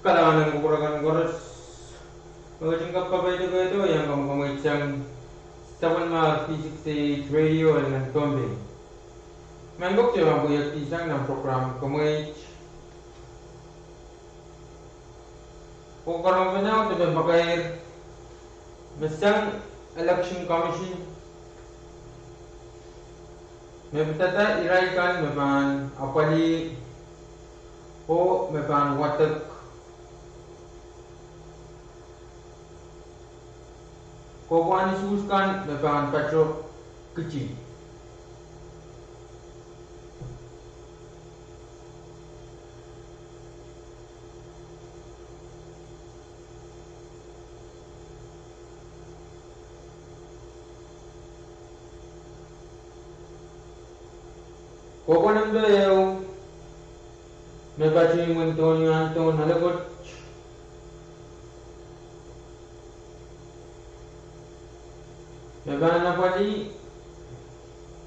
Kailangan ko kurang oras. Magandang kapabay ito yang kamu Tawan mga V6AH Radio dengan Pohnpei. Manggok siya mabuyak isang ng program kamuit. Kung karong panaw, tabi bakayir masang election commission. May patata iraikan mapan apali o mapan watak. Kawan suskan mapan patro kecil. Kawan ang dayaw mapachi munton yung anton halagot. Mabana pali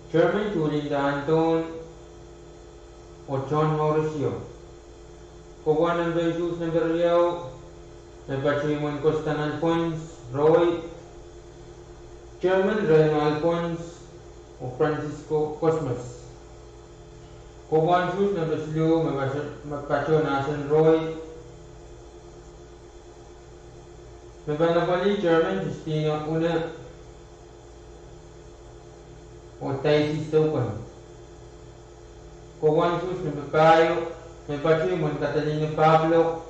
Chairman Turing da Anton o John Mauricio. Kawan ang Jesus na Berriao, Mapachimun Costan Alphonse, Roy, Chairman Reno Alphonse o Francisco Cosmos. Kawan Jesus na Beslu, Mapacho Nasan Roy, Mabana pali Chairman Justina Una, o Taisi Stopan. Kawan sus na Babayo, may Pachimun Catalina Pablo,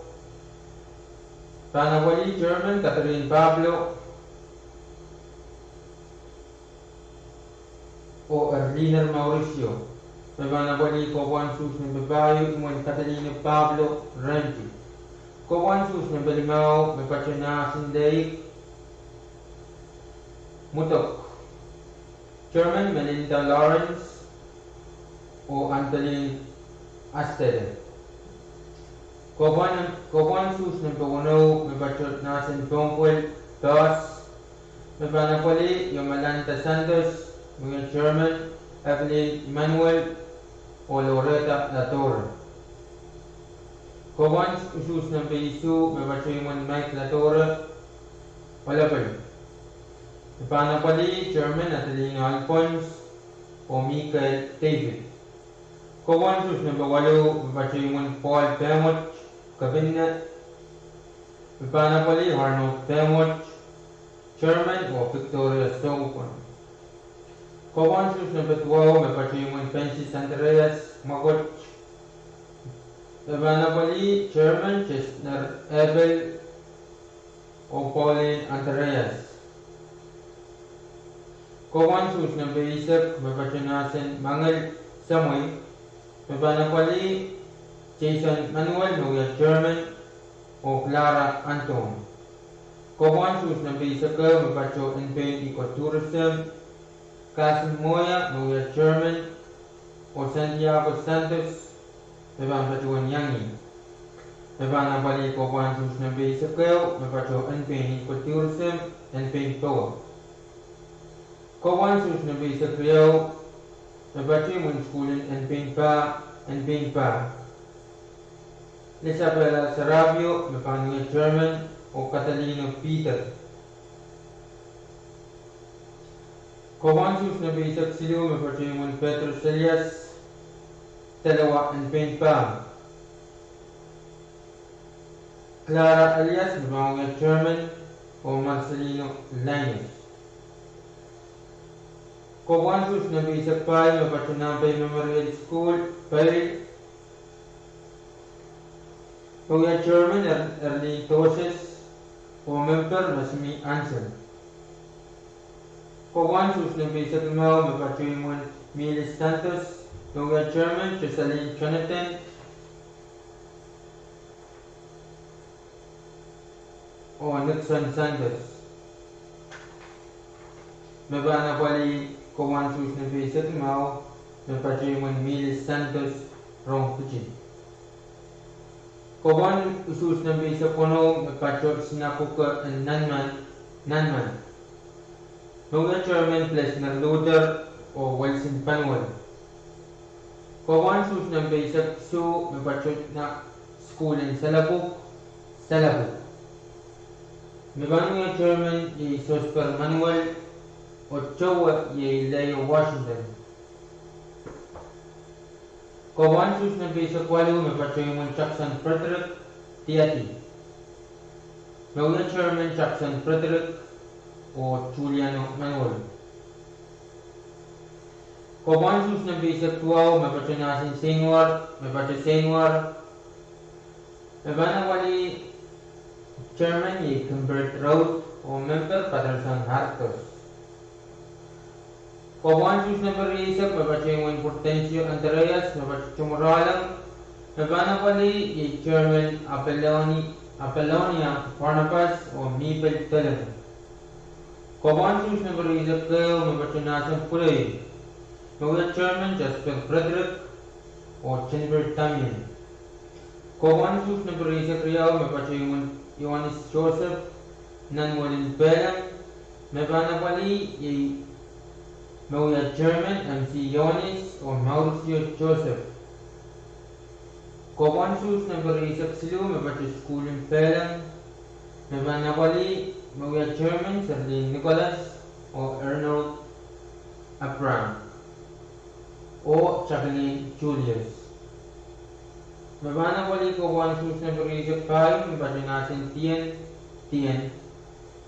Panawali German Catherine Pablo, o Erliner Mauricio. May Panawali Kawan sus na Babayo, Iman Catalina Pablo, Ranti. Kawan sus na Balimao, may Pachina Sindaik, Mutok. Chairman Melinda Lawrence o Anthony Astede. Kawan sus ng Pwuhng, may bachot nasin Pohnpei, Dos, may panapali yung Malanta Santos, mga Chairman Evelyn Emmanuel o Loretta Latorre. Kawan sus ng PSU, may bachot yung Mike Latorre, wala pa. Panapali Chairman Adelino Alphonse o Michael David. Kawan sus na bawalo Pachimun Paul Pemot Cabinet. Panapali Arnold Pemot Chairman o Victoria Songpon. Kawan sus na Betwao Pachimun Pensi Santareas Magot. Panapali Chairman Chestner Ebel o Pauline Antareas. Kawan sus na basic mapachanasan Mangel Samoy, mapanapali Jason Manuel Noya German o Clara Anton. Kawan sus na basic mapacho Pohnpei Ecotourism, Kasim Moya Noya German o Santiago Santos, mapapachuan Yangi. Mapanapali kawan sus na basic mapacho Pohnpei Ecotourism, Pohnpei Pwuhng. Kawan sus na bisa kriyaw, Mapachimun Schoolin Pohnpei pa. Isabella Sarabio, Mapanuya German o Catalino Peter. Kawan sus na bisa silu, Mapachimun Petro Elias, Talawa Pohnpei pa. Clara Elias, Mapanuya German o Marcelino Linus. Kawan sus na bisa pay Mapachunampay Memorial School, Pahrek. Kuya Chairman Early Toses o Member Masmi Ansel. Kawan sus na bisa tumaw Mapachunampay Milis Santos, Kuya Chairman Chesaline Jonathan. O Nixon Santos. Mapanapali Kawan sus na bisa tumaw Mapachunampay Milis Santos Rong Puchin. Kawan sus na bisa puno Mapachot Sinapuka and Nanman. Mga Chairman Plesner Loader o Wilson Panuel. Kawan sus na bisa su Mapachot na School in Salabuk Salabu. Mibanu Chairman ye Sosper Manuel Ochoa ye Leo Washington. Kawan sus na bisa kwalu Mepachoy Jackson Frederick Tiati. Mawia Chairman Jackson Frederick o Juliano Manuel. Kawan sus na bisa kwalu Mepachoy Nasin Senior, Mepachoy Senior. Mebana wali Chairman ye Convert Road o Member Patterson Hartos. Kawan sus na berisap Mepachoy Portencio Andreas, Mepachoy Chumuralang. Mebana wali ye Chairman Apollonia Pohnpei o Mibel Telam. Kawan sus na berisap kayo Mepachoy Nasan Pwuhng. Mawia Chairman Jasper Frederick o Chenver Tamian. Kawan sus na berisap riyaw Mepachoy Ioannis Joseph Nanwalin Belang. Mebana wali ye Mawia Chairman MC Ioannis o Mauricio Joseph. Kawan sus na berisap silu Mepachoy Schoolin Belang. Mebana wali Mawia Chairman Serlin Nicholas o Arnold Abram o Jacqueline Julius. Mebana wali kawan sus na berisap kayo Mepachoy Nasin Tien.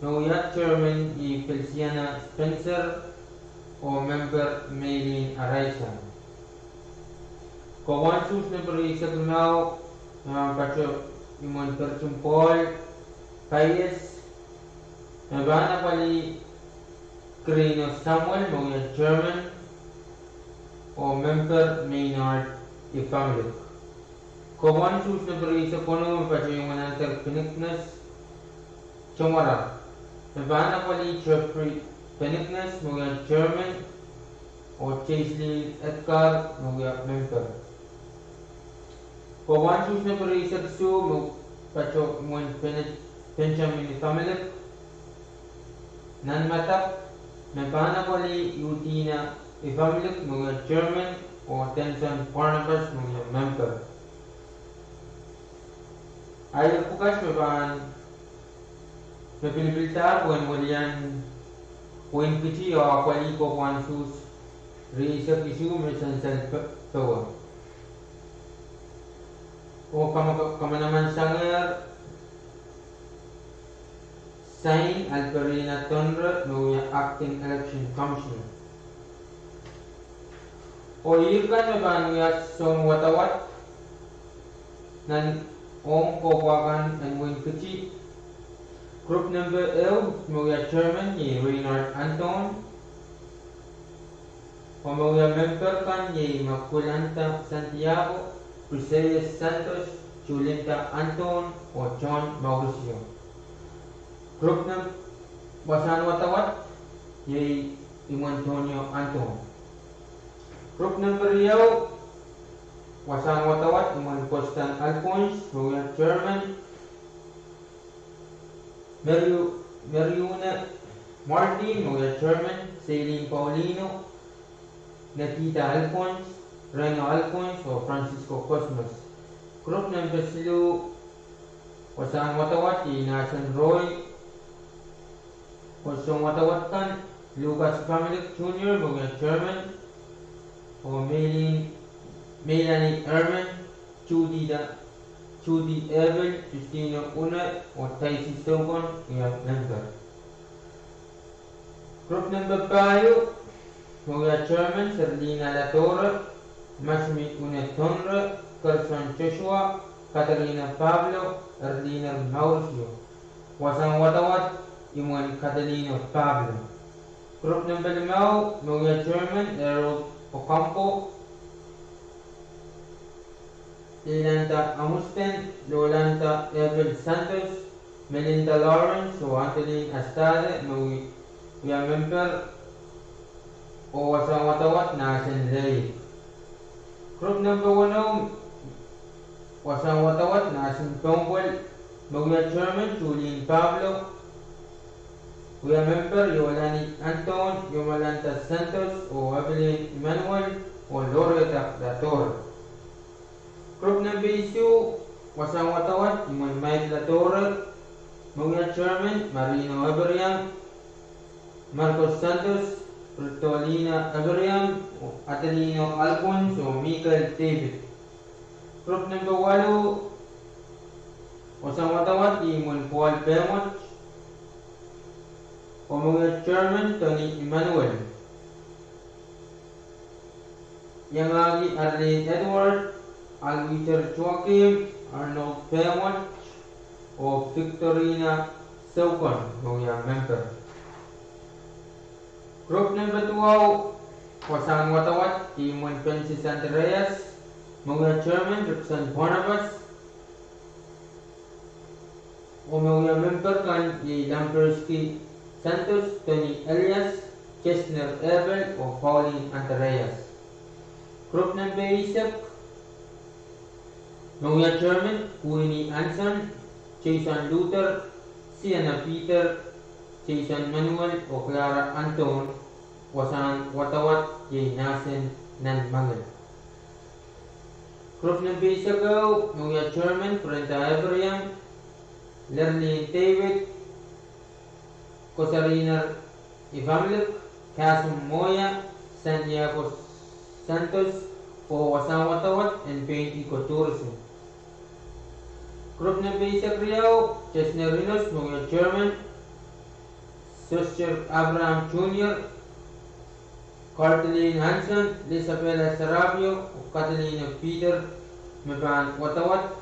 Mawia Chairman ye Feliciana Spencer o Member Maylin Araiza. Kawan sus na berisap now Mepachoy Imon Perchumpol Payes. Mebana wali Crino Samuel Mawia Chairman o Member Maynard Ifamlik. Kawan sus na berisap kono Mepachoy Manantar Piniknas Chomara. Mebana wali Jeffrey Piniknas Mawia Chairman o Chaisley Edgar Mawia Member. Kawan sus na berisap su Mepachoy Benjamin Ifamlik. Nan matap Mebana wali Yutina Ifamlik Mawia Chairman o Tenson Barnabas Mawia Member. Ayo bukas Meban Mepilbiltar bukan walian poin kecil o wali kawan sus reisap isu mesansan tawa. O kamanaman sangar Sain Alperina Tondra Mawia Acting Election Commissioner. O ikan Meban Mawia Song Watawat nan Om Kawakan and Win Kecil. Group number L Mawia Chairman ye Reynard Anton. O Mawia Member kan ye Makulanta Santiago, Priscilla Santos, Julinta Anton o John Mauricio. Group number Basan Watawat ye Imantonio Anton. Group number Yaw Wasan Watawat Iman Constant Alphonse Mawia Chairman. Mariuna Martin Mawia Chairman. Celine Paulino, Nakita Alphonse, Reno Alphonse o Francisco Cosmos. Group number silu Wasan Watawat Nathan Roy. Wasang Watawat kan Lucas Pamilik Jr. Mawia Chairman o Melanie Erman, Judy Evel, Justina Una o Taisi Sogon Mawia Member. Group number 5 Mawia Chairman Serlina Latora, Masmi Unetonra, Carson Joshua, Catalina Pablo, Erlina Mauricio. Wasang Watawat Iman Catalina Pablo. Group number 5 Mawia Chairman Errol Ocampo, Lilanta Amusten, Lolanta Evel Santos, Melinda Lawrence o Anthony Astade Mawia Member o Wasang Watawat Nasen Lay. Group number 1 Wasang Watawat Nasen Pwuhng Mawia Chairman Julian Pablo. Mawia Member Yolani Anton, Yomalanta Santos o Evelyn Emmanuel o Loretta Dator. Group number 2 wasang watawat imon Mike Latore, Mga Chairman Marino Abraham, Marcos Santos, Bertolina Abraham, Adelino Alfonso, Michael David. Group number 8, wasang watawat imon Paul Bemot, Mga Chairman Tony Emmanuel, Yangagi Arlene Edward, Alviter Joachim, Arnold Bemot, o Victorina Saukon, mga member. Group number 12, wasang watawat imon Francis Andreas, mga Chairman Rickson Barnabas, o mga member kan Lamberski Santos, Tony Elias, Chesner Evel, o Pauline Andreas. Group number 8, mga Chairman Queenie Anson, Jason Luther, Sienna Peter, Jason Manuel, o Clara Anton, wasang watawat J. Nasen Nanmangan. Group number 9, mga Chairman Brenda Abraham, Lerlin David, Cosarina Ivamlik, Kasum Moya, Santiago Santos, o wasang watawat and Paint Ecotourism. Group number 10, Chesner Rinos, mga Chairman Sister Abraham Jr., Carteline Hanson, Isabella Sarabio, o Catalina Peter, Maban watawat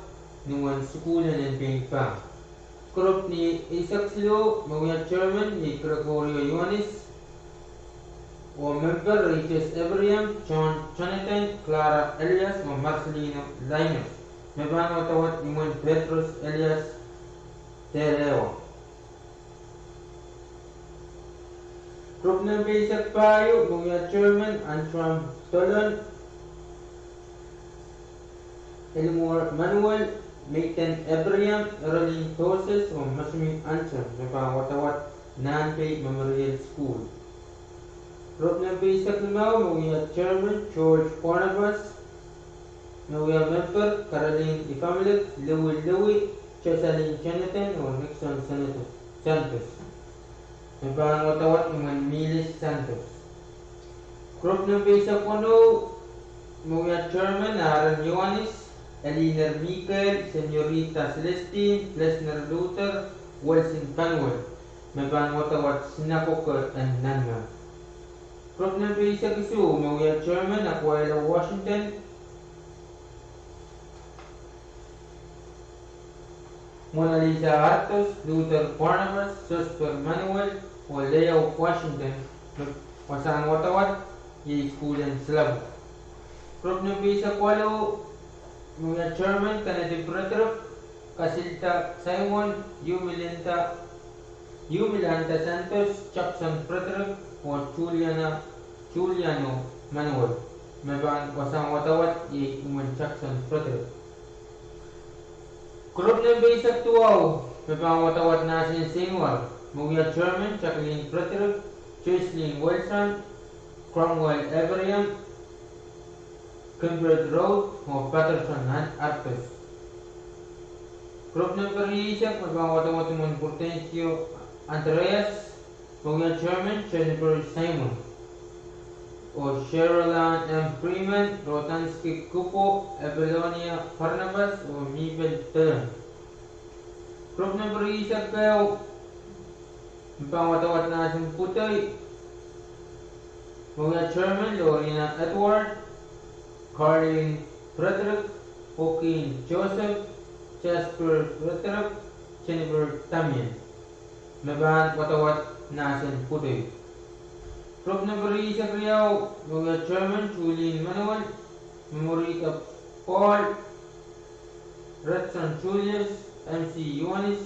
nuwan sukulan and Paint pa. Group ni Isaac Silo, mga Chairman ni Gregorio Ioannis, o member Rachel Abraham, Jonathan, Clara Elias, o Marcelino Linus. Maban watawat imon Petros Elias Tereo. Group number 11, mga Chairman Antram Tolan, Elmore Manuel, Mayton Abraham, Early Toses, o Masming Answer, Maban watawat Nanpei Memorial School. Group number 12, mga Chairman George Barnabas, mga member Caroline Ifamilek, Louie, Chesaline Jonathan, o Nixon Santos. Maban watawat iman Milis Santos. Group number 11, mga Chairman Aaron Ioannis, Eliner Michael, Senorita Celestine, Plesner Luther, Wilson Manuel. Maban watawat Sinakok and Nanma. Group number 12, mga Chairman Aquila Washington, Mona Lisa Artos, Luther Barnabas, Susper Manuel, o Leo Washington, wasang watawat y School Slav. Group number 14, mga Chairman Kennedy Petrov, Casilta Simon, Yumilanta Santos, Jackson Petrov, o Juliano Manuel. Maban wasang watawat y Jackson Petrov. Group number 12, maban watawat Nasin Singwal, mga Chairman Jacqueline Petrov, Jocelyn Wilson, Cromwell Abraham, Kimbred Road, o Patterson Artos. Group number 11, maban watawat mon Portencio Andreas, mga Chairman Jennifer Simon, o Sherilyn M. Freeman, Rotansky Kupo, Ebelonia Barnabas, o Mibel Telan. Group number 11, pangwatawat na asing putoy, mga Chairman Lorena Edward, Caroline Frederick, Joaquin Joseph, Jasper Frederick, Jennifer Tamian. Maban watawat na asing putoy. Group number 11, mga Chairman Julian Manuel, Memorita Paul, Redson Julius, MC Ioannis,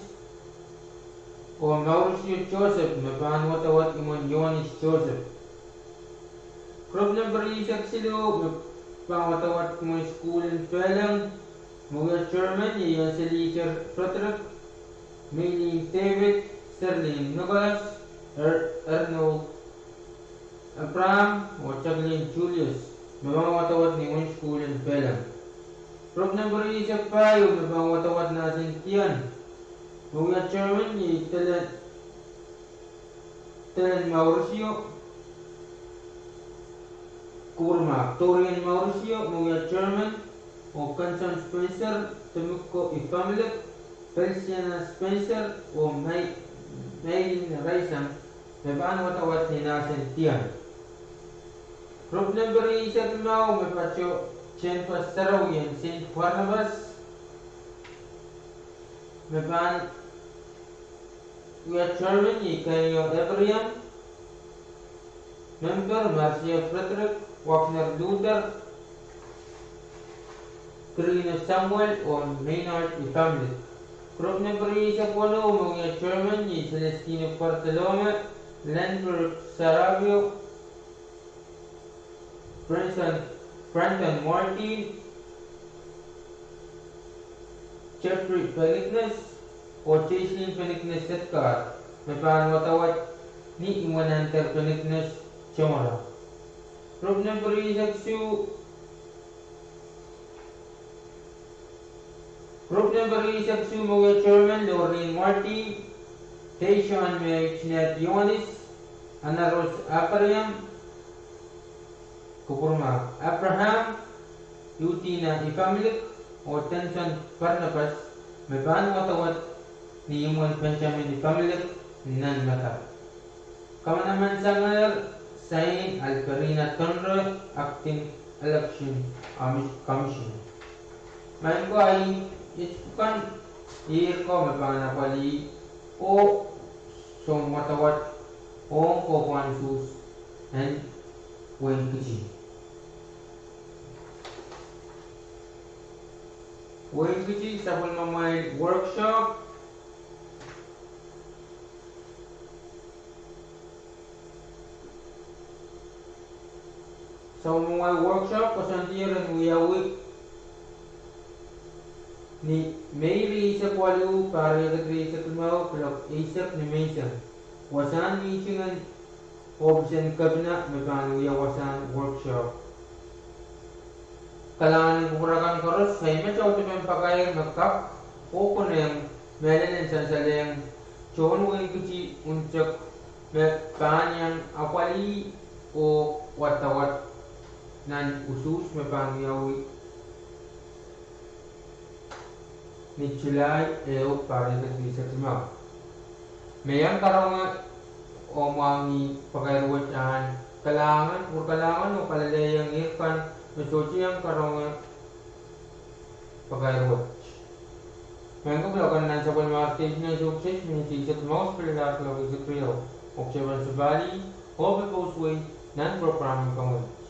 o Mauricio Joseph, maban watawat imon Ioannis Joseph. Group number 11, pangwatawat imon School Pwuhng, mga Chairman Ian Legislature Pahrek, Mayling David, Sterling Nicholas, Arnold Abraham, o Jacqueline Julius, maban watawat ni School Pwuhng. Group number is a 5, mabang watawat natin tiyan. Mga chairman ni Telen Mauricio Kurma, Torian Mauricio, mga chairman, o Kansan Spencer, Temuko Ifamilip, Feliciana Spencer, o Maylin Raisam, mabang watawat ni natin tiyan. Group number is a 9, mapacho Chen Pastarawian, St. Barnabas, mabang we are chairman Ikayo Abraham, member Marcia Frederick, Wagner Luther, Karina Samuel, or Maynard family. Group number is a follow, we are chairman Celestino Bartolome, Landry Saravio, Brandon Martin, Jeffrey Pelignas, o Jason Pelignas Setkar, mabang watawat ni Iwananter Pelignas Chamora. Group number is Aksu. Group number is Aksu, mga chairman Lorraine Marty, Tayshawn Mechnet Yonis, Ana Rose Abraham, Kukurma Abraham, Yutina Ifamilik, o Tenson Barnabas, mabang watawat ni Iwan Benjamin Ifamilik, nan mata. Kamanaman sa ngayon, Sain Alperina Tonro, Acting Election Commission. Main ko ay itukan ko mabang napali o song watawat o KAPWARESOU and Pwuhng Pwuhng sa may workshop sa mga workshop kasantiran wiyawi ni Mary sa kwalu para yagagri sa tumaw plak isap ni Mason wasan meetingan option kabina mabang wiyawasan workshop kalangan bukurakan koros sa ima chow tumang pakayang magkap o ko na yung melanin sa salayang chon Pwuhng unchak panyang akwali o watawat nan usus mabang yawi ni July eo para nagdi sa tumaw mayang karong o mangi pagayruwatan kalangan o kalalayang ikan Mesoci yang karong pagayruwat mayang kablakan nan sa mga stage na sukses minisi sa tumaw sa palilaklaw sa kriyo observan sa bali o bepostway nan program kamot.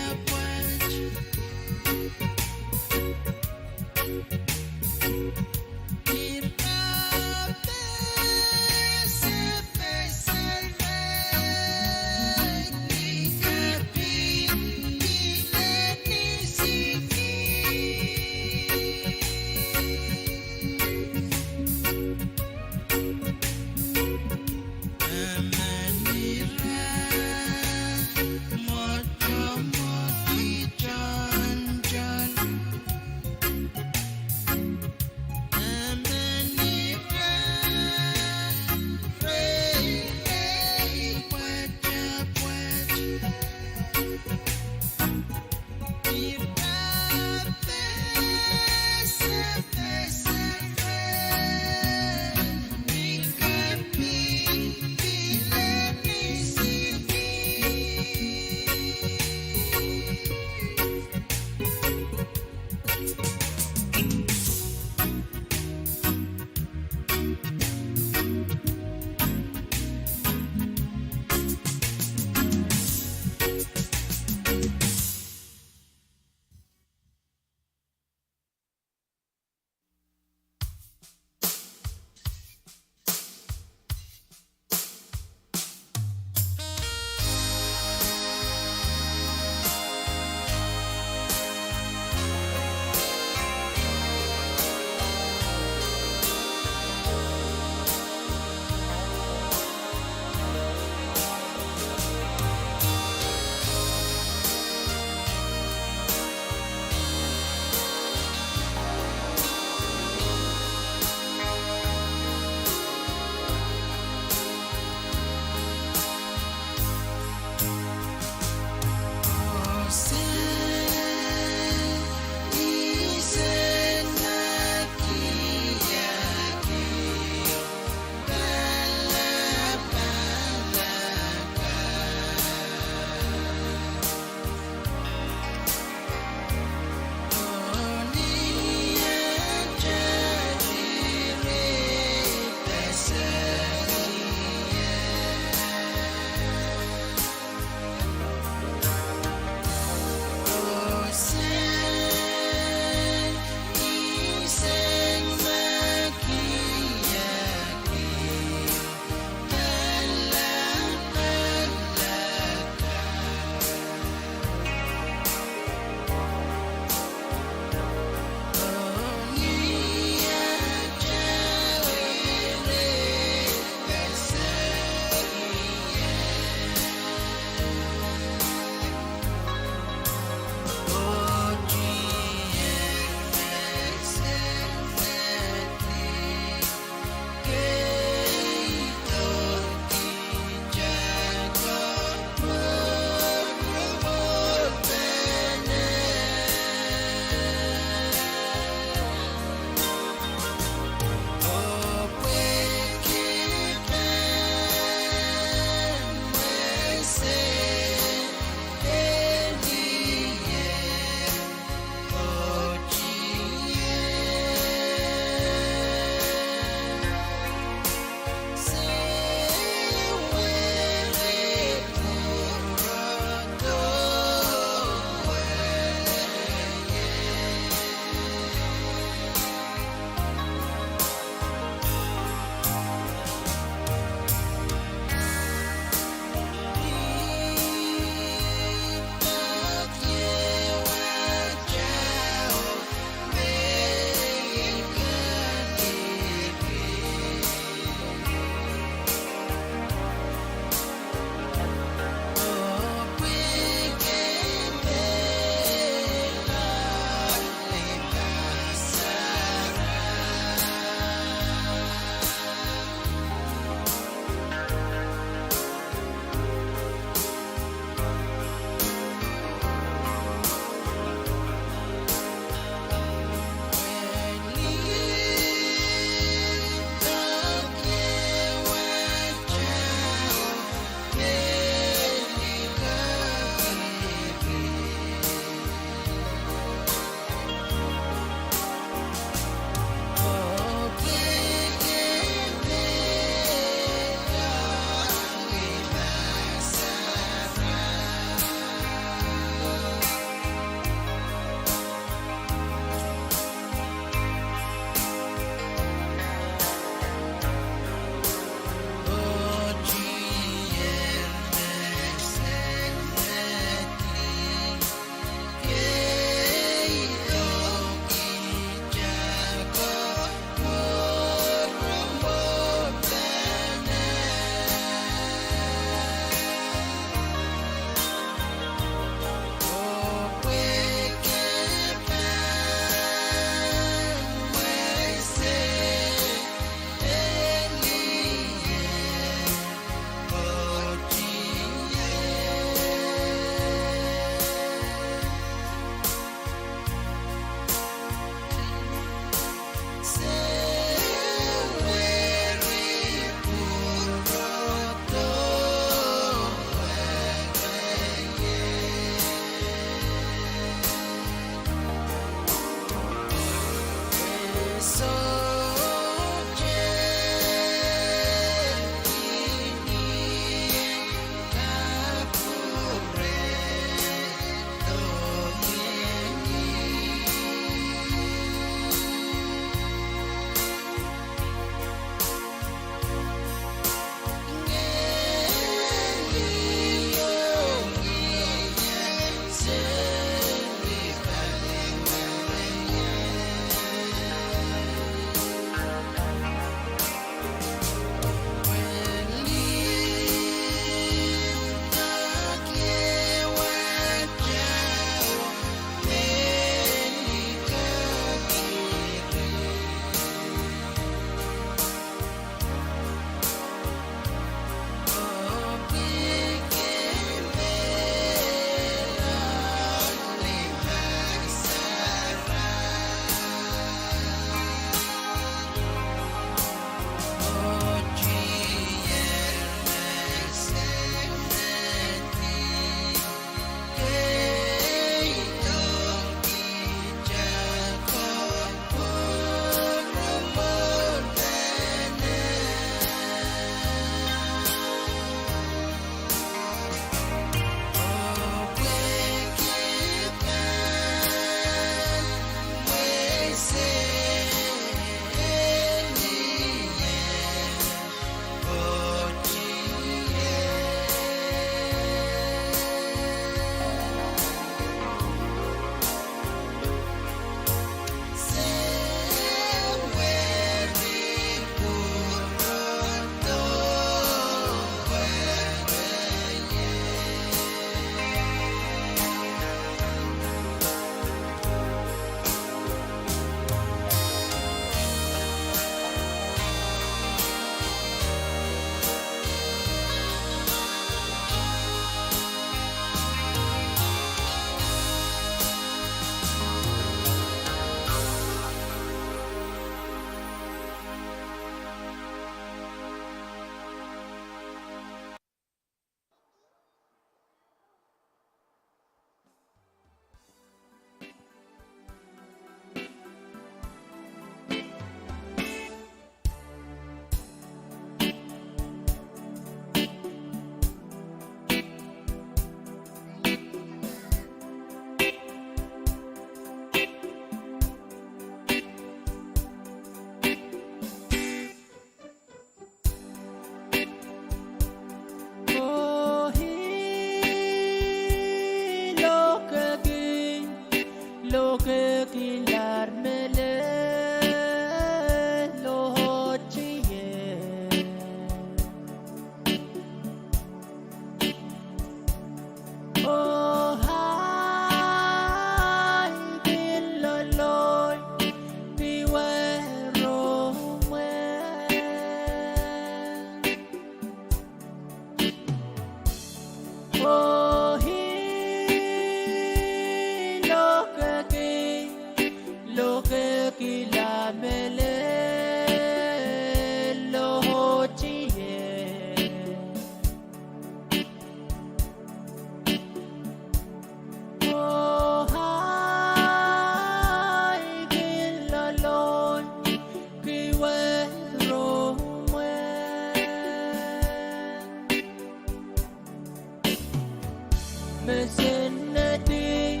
Mesenedi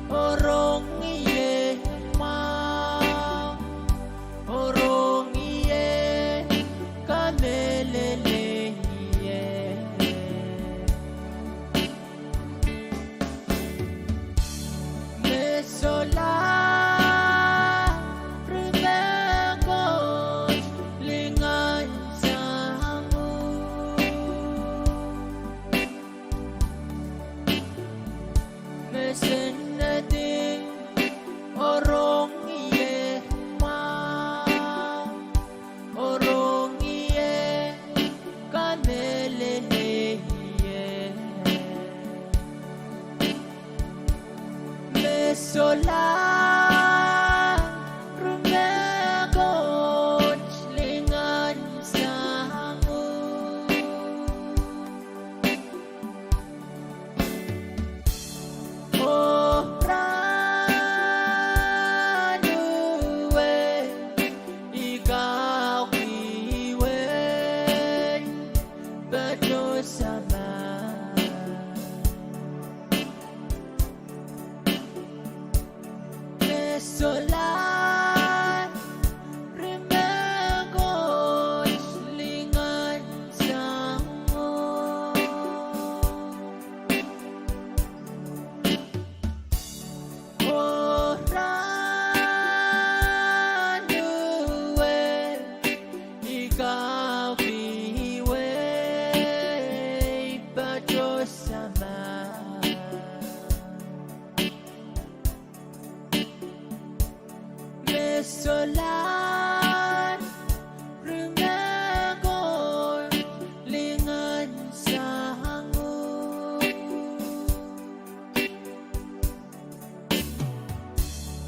Orong iye ma Orong iye Kamelele iye Mesola Rimegos Lingan sangu Mesenedi Orong iye ma Orong iye Kamelele iye Mesola Rumegos Lingan sangu Solar Remegos Lingan sangu Orang duwe ikaw biwe Bajo sama Mesolan Remegos Lingan sangu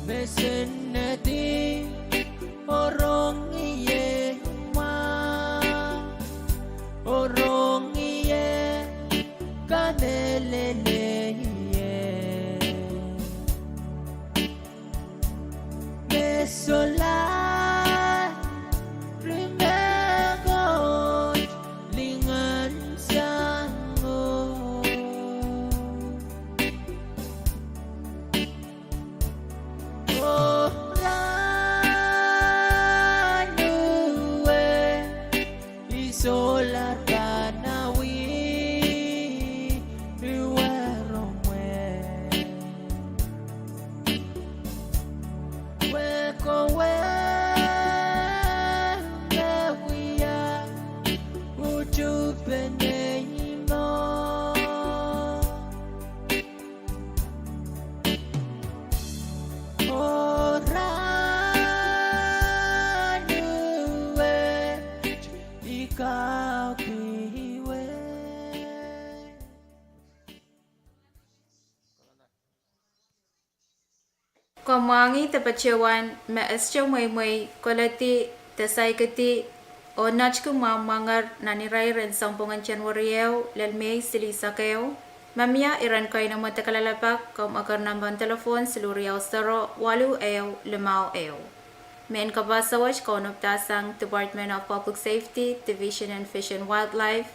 Mesenedi Orong iye ma Orong iye Kamelele iye Mesolan Remegos Lingan sangu Orang duwe isolar kanawi Iweromwe Wekowe Mewia Ujubeneimo Orang duwe ikaw biwe Komangi tepacewan me escho mui kolati tesai keti o nachku mamangar nanirai ren sampungan Januarieu lel Mei sili sakeo mamia iran kay na matakalalpak kom agar namban telefon siluriao staro walu eo limao eo. Men kabasawaj konoptasang Department of Public Safety, Division and Fish and Wildlife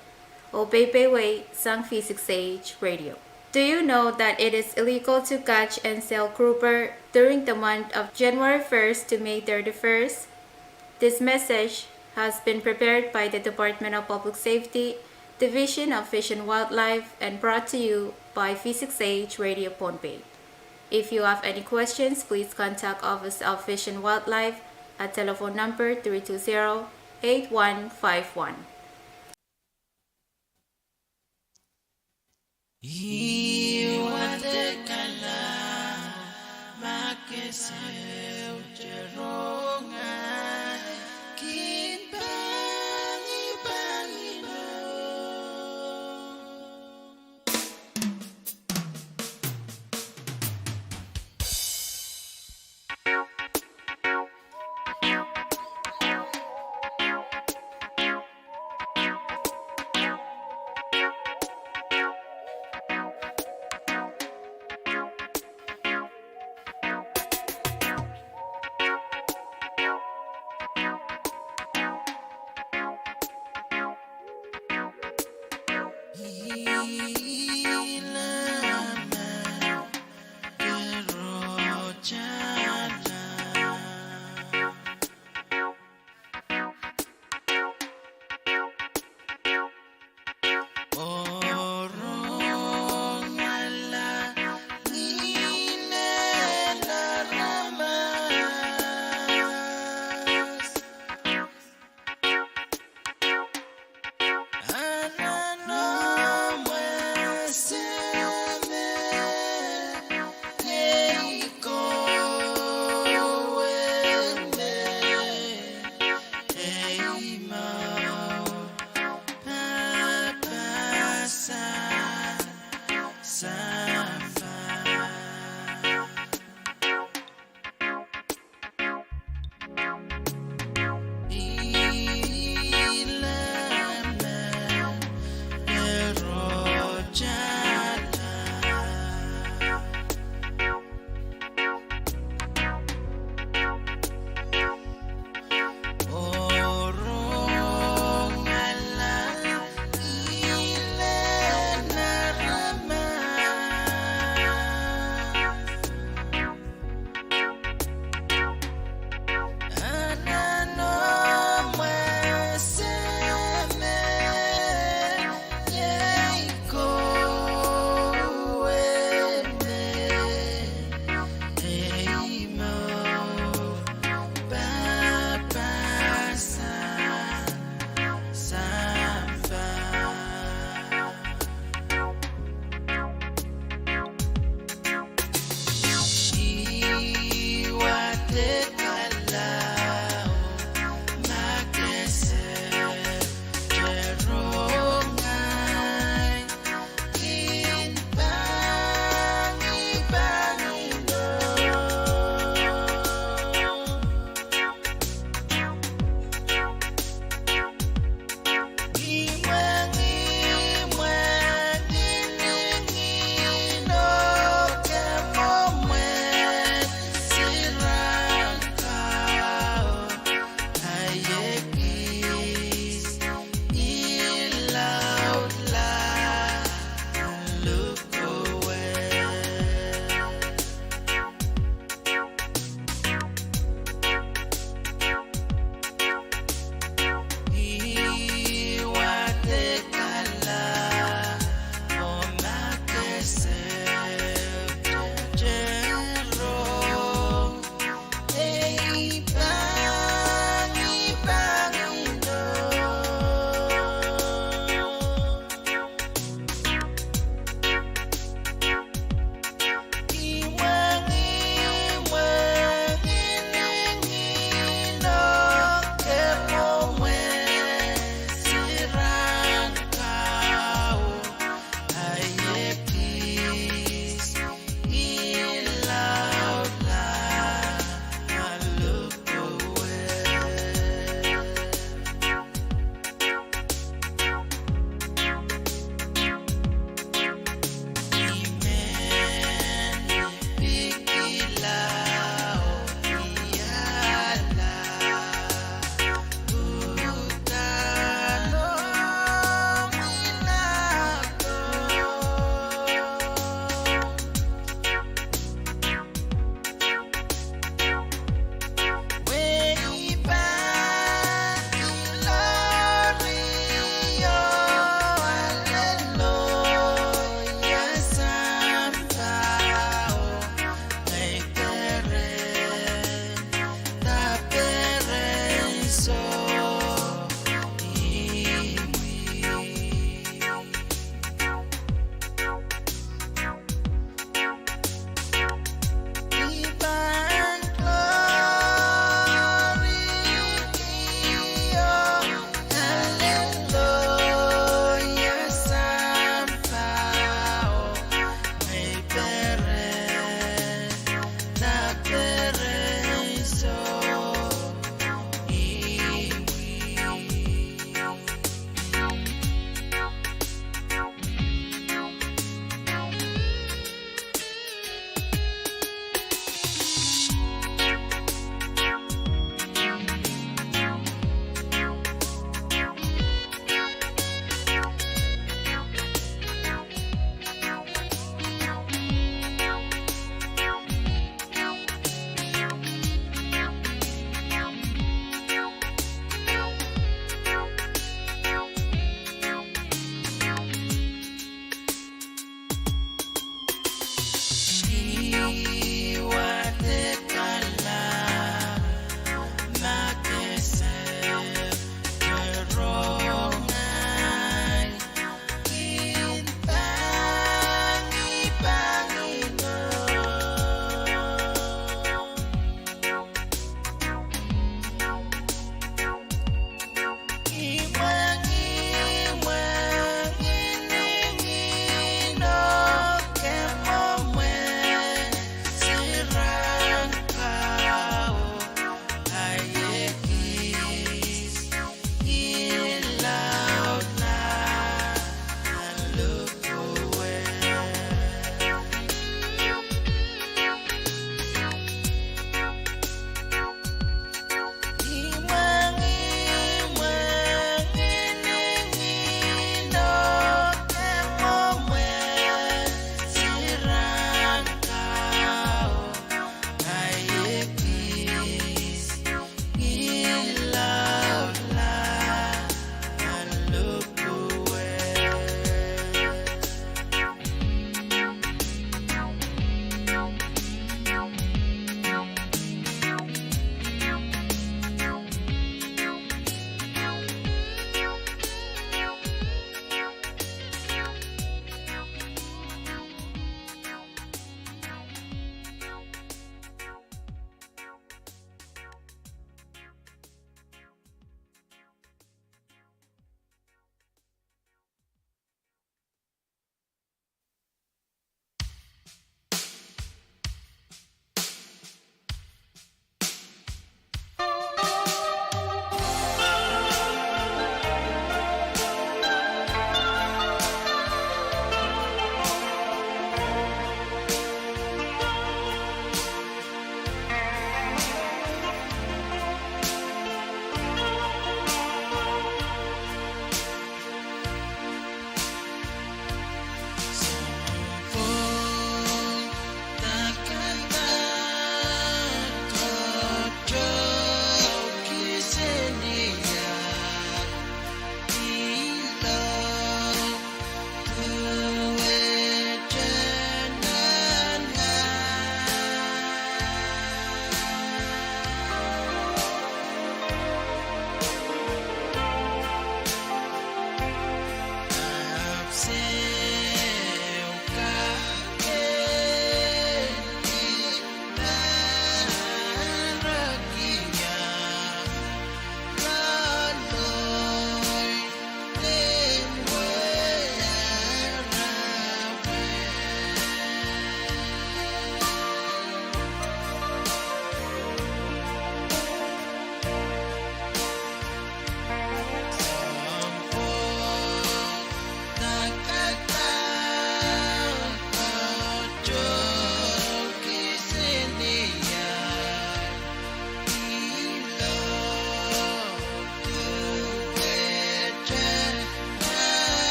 o Pohnpei Way sang V6AH Radio. Do you know that it is illegal to catch and sell grouper during the month of January 1st to May 31st? This message has been prepared by the Department of Public Safety, Division of Fish and Wildlife, and brought to you by V6AH Radio Pohnpei. If you have any questions, please contact Office of Fish and Wildlife at telephone number 320-8151.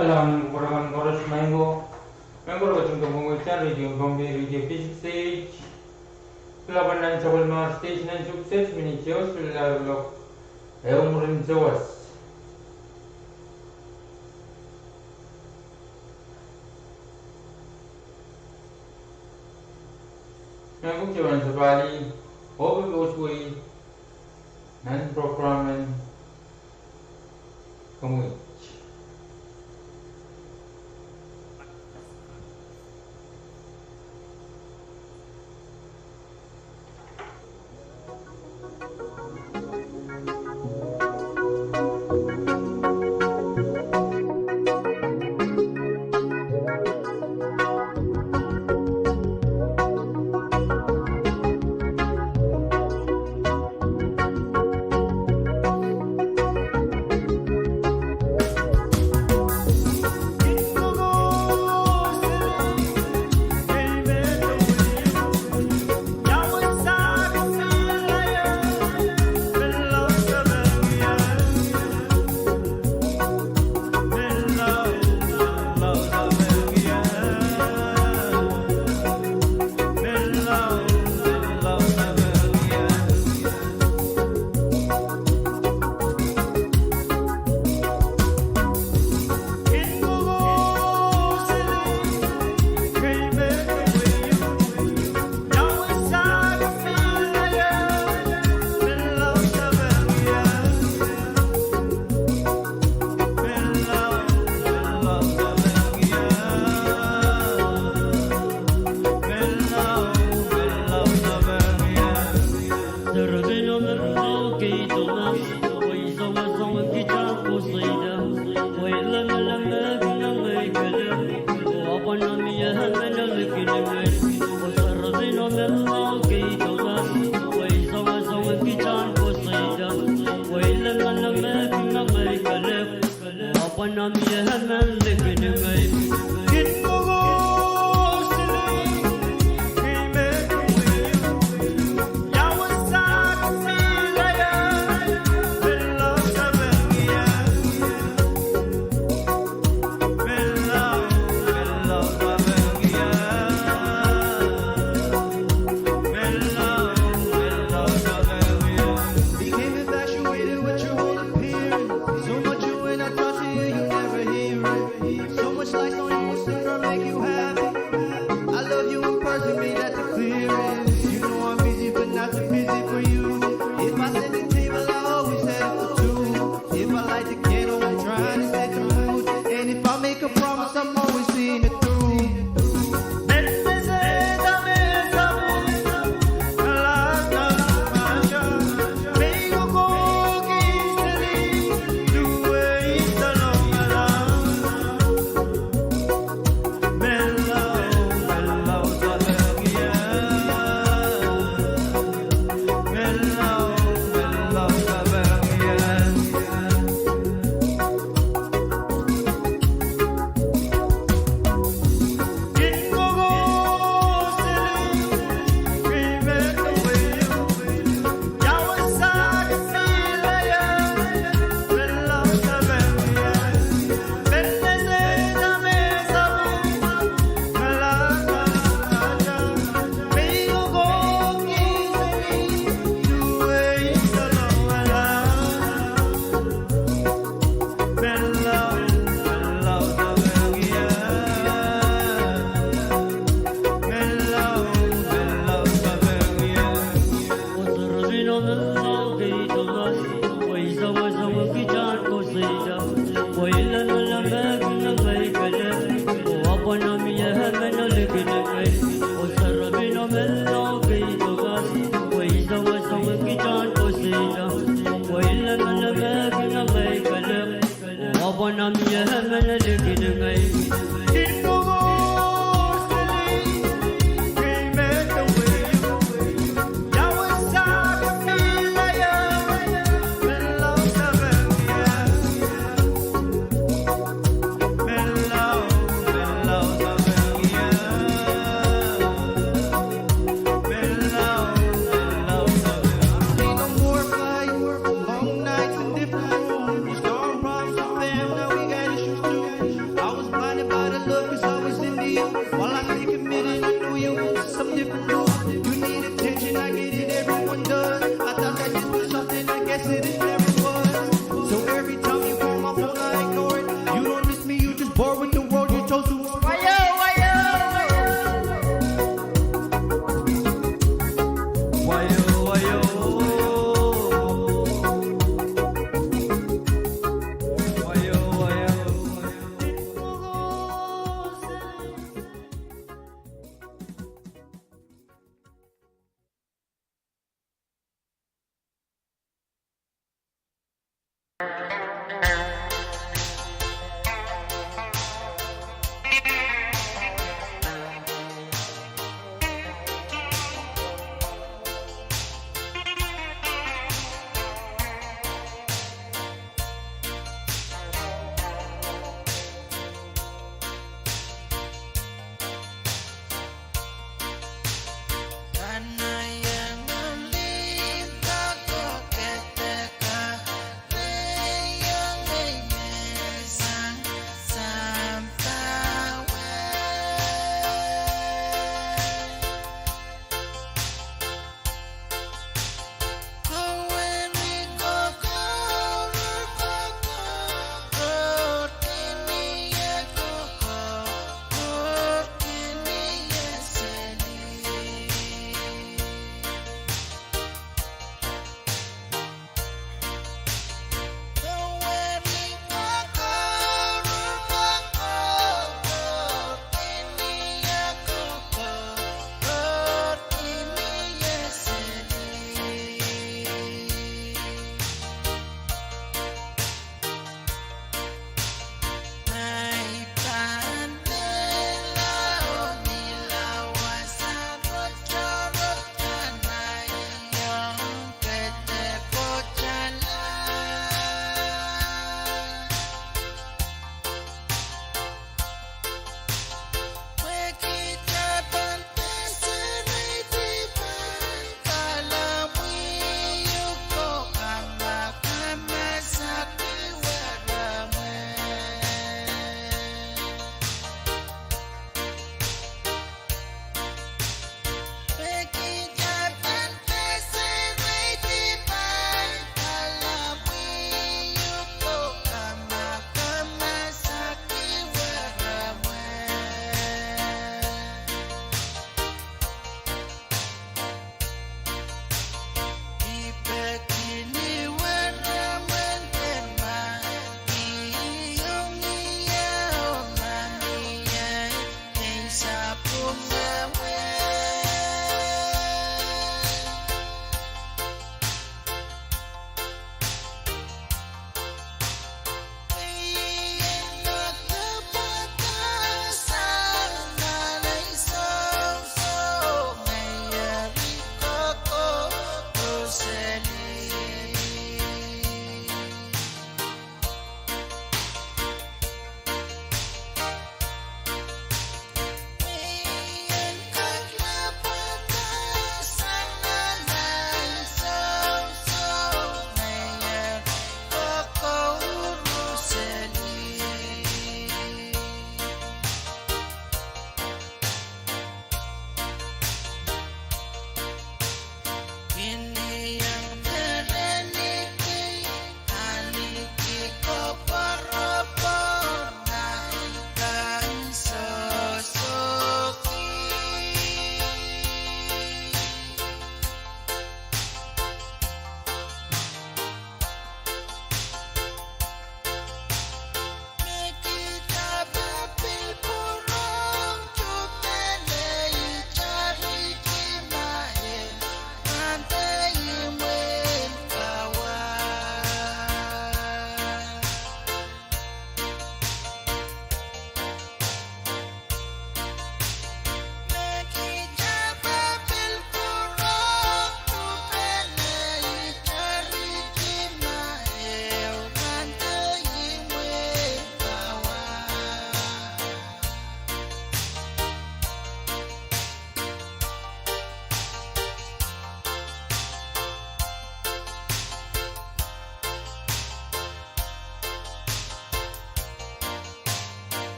Alam Kuraman Boros Mango, member of the Mongolian Radio, Bombay Radio V6AH, Labanan Chabalmar Station and Success, Minichos, Villavlok, Elmurin Zoas. Member Javan Sabali, Overgosway, Nan Procraman, Kamui.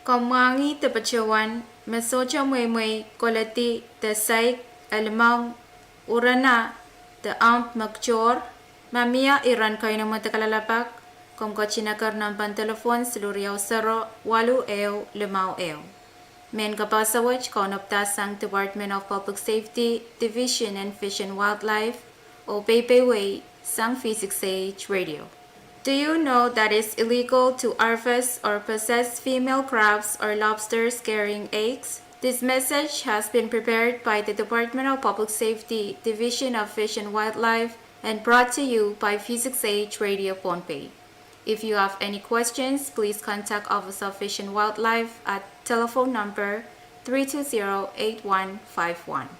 Kamangi te pachawan, mesocha mui kolati te saik alamang urana te amp magchor, mamia iran kayo ng matakalalapag, kung kachinakar ng pantelefon siluriyaw 0-8-5. Men kapasawach kaunaptasang Department of Public Safety, Division and Fish and Wildlife, o Pohnpei sang V6AH Radio. Do you know that it's illegal to harvest or possess female crabs or lobsters carrying eggs? This message has been prepared by the Department of Public Safety, Division of Fish and Wildlife, and brought to you by V6AH Radio Pohnpei. If you have any questions, please contact Office of Fish and Wildlife at telephone number 320-8151.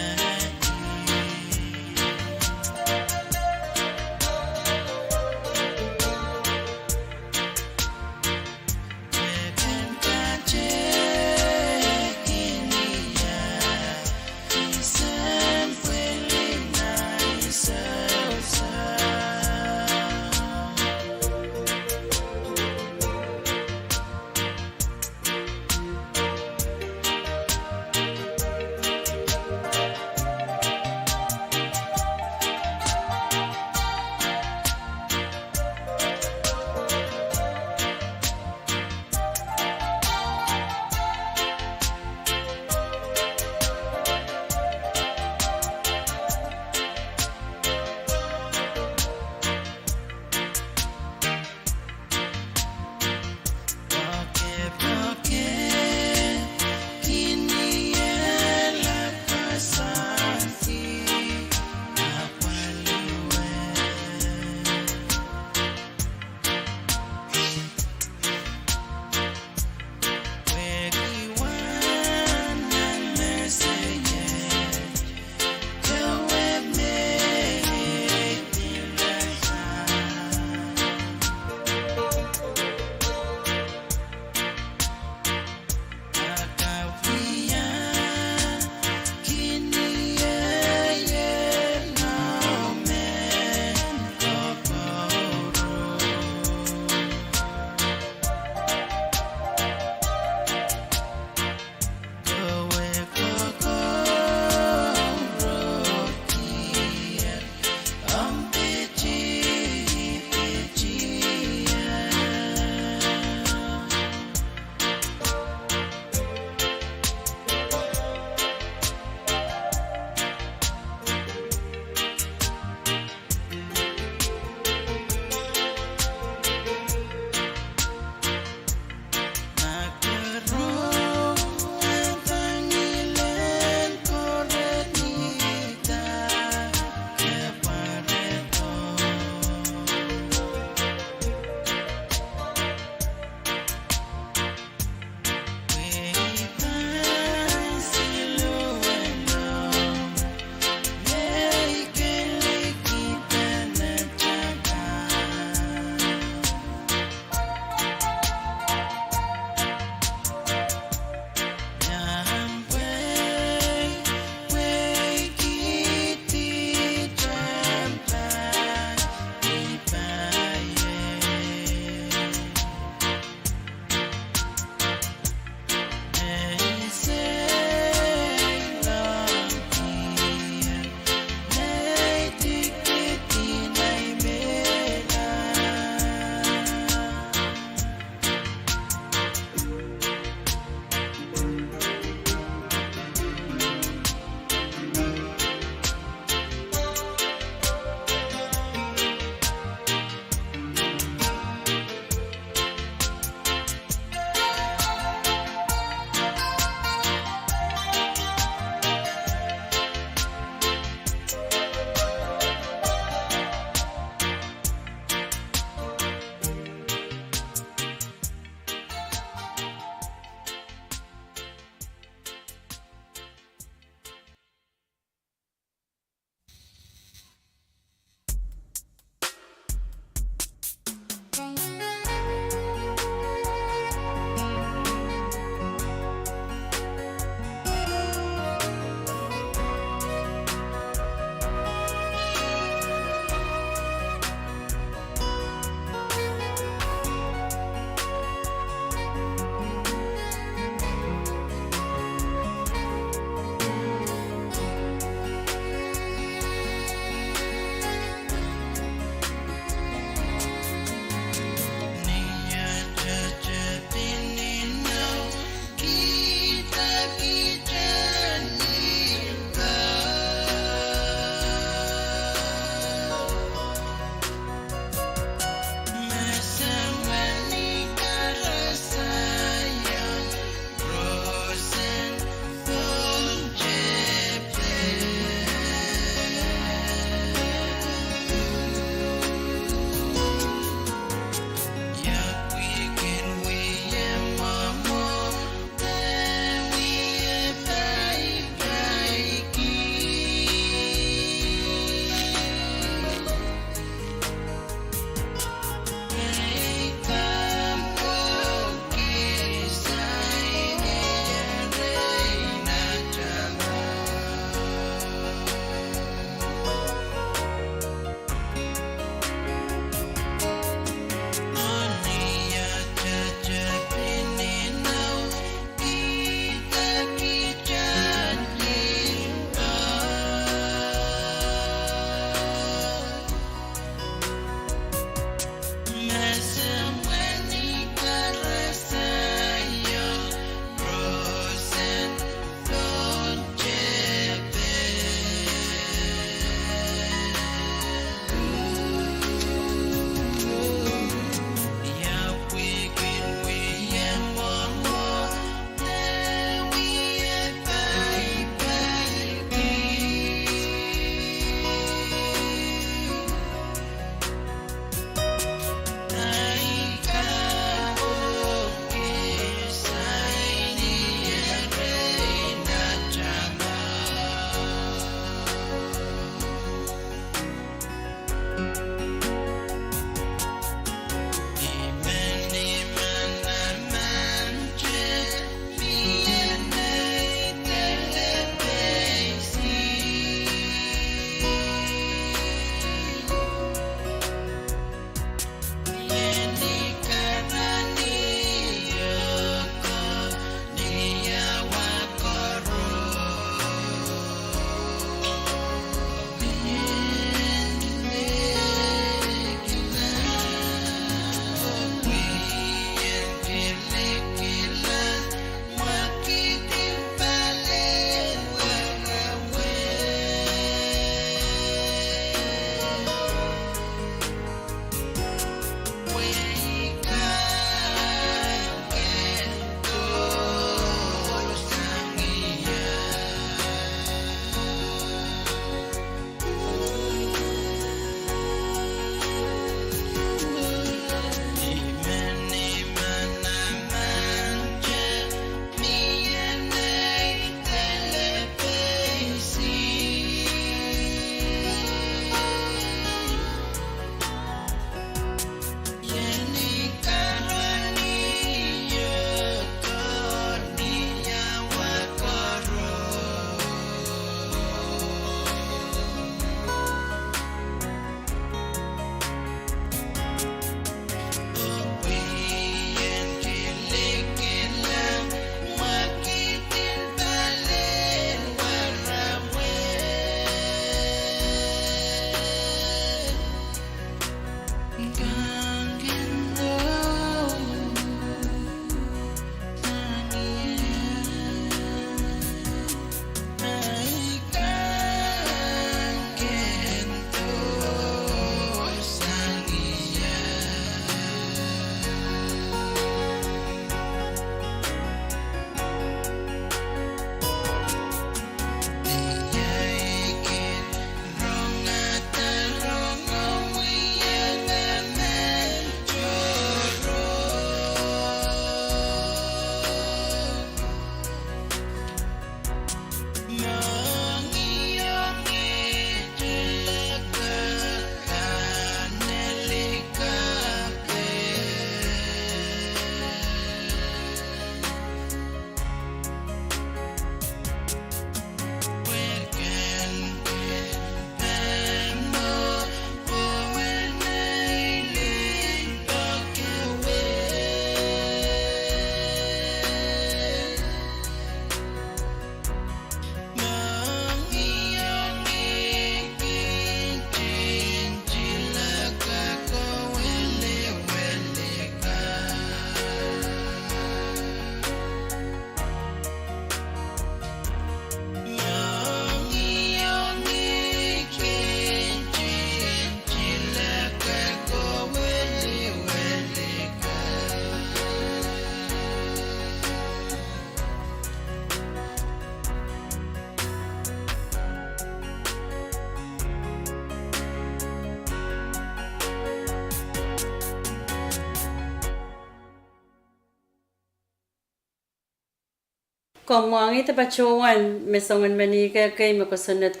Komuangi te pachuan mesongan manika kay makusunet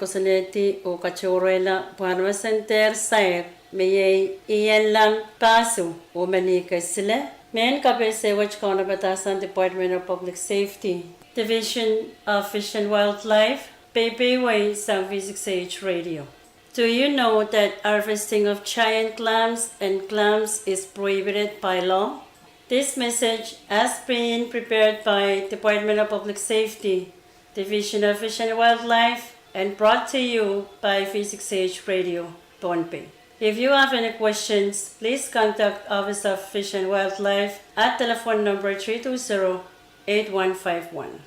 o kachurela Pwuhng Center Sair meyay iyan lang kaso o manika sila. Men kapese which kona batasan Department of Public Safety, Division of Fish and Wildlife, PAPWARESOU sa V6AH Radio. Do you know that harvesting of giant clams and clams is prohibited by law? This message has been prepared by Department of Public Safety, Division of Fish and Wildlife, and brought to you by V6AH Radio, Pohnpei. If you have any questions, please contact Office of Fish and Wildlife at telephone number 320-8151.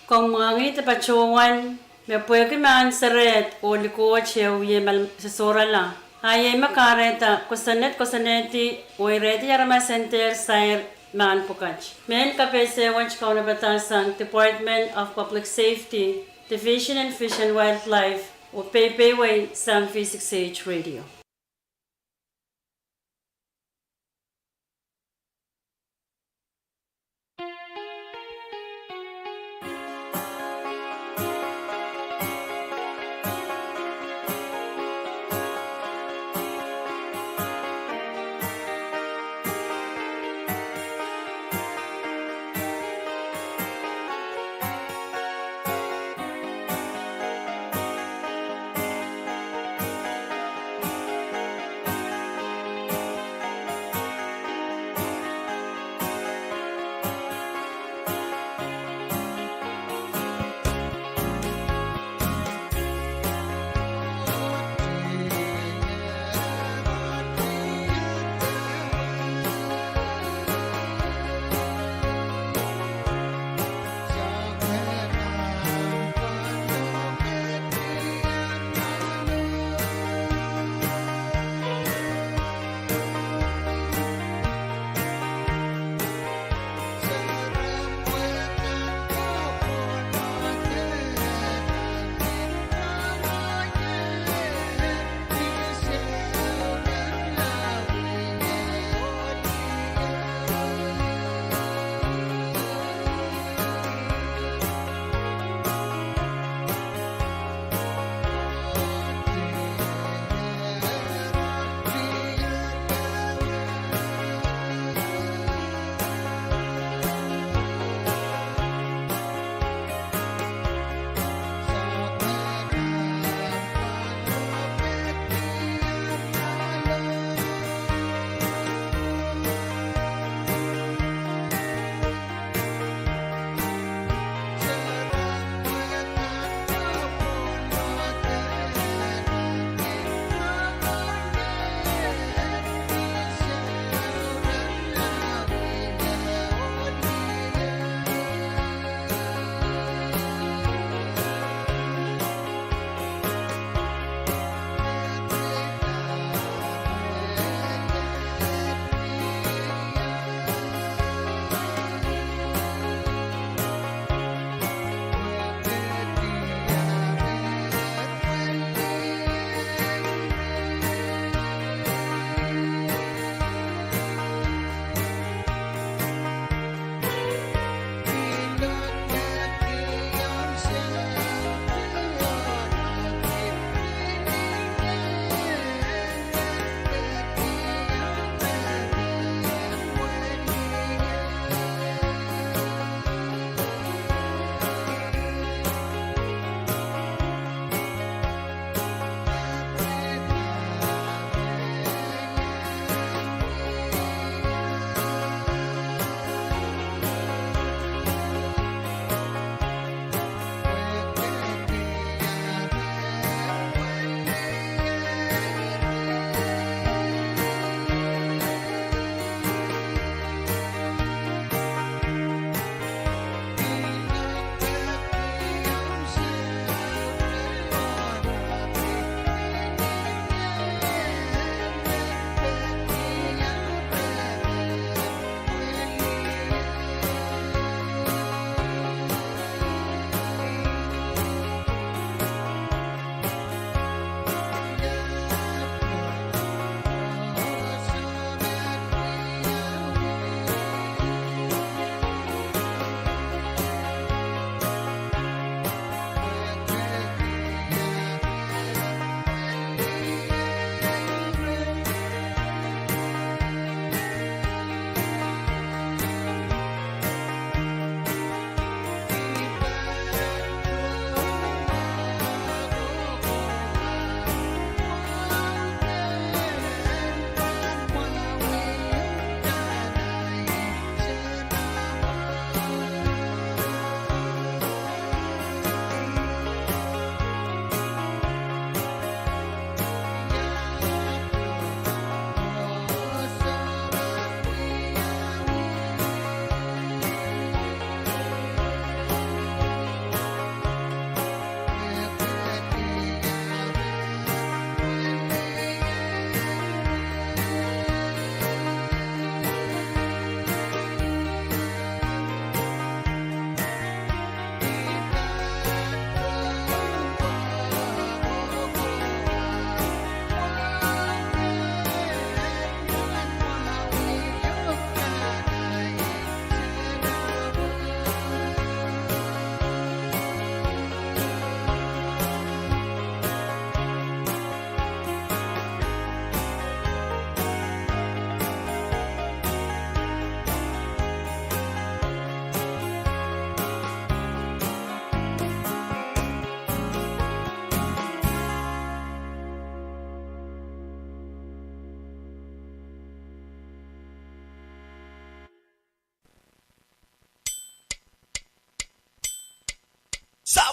Kung mangi te pachuan me pueke man seret o liko cheu ye mal sesora la. Haye makareta kosaneti o ireti yarama center sair man pokach. Men kapese wanch kauna batasang Department of Public Safety, Division and Fish and Wildlife o Pohnpei way sang V6AH Radio.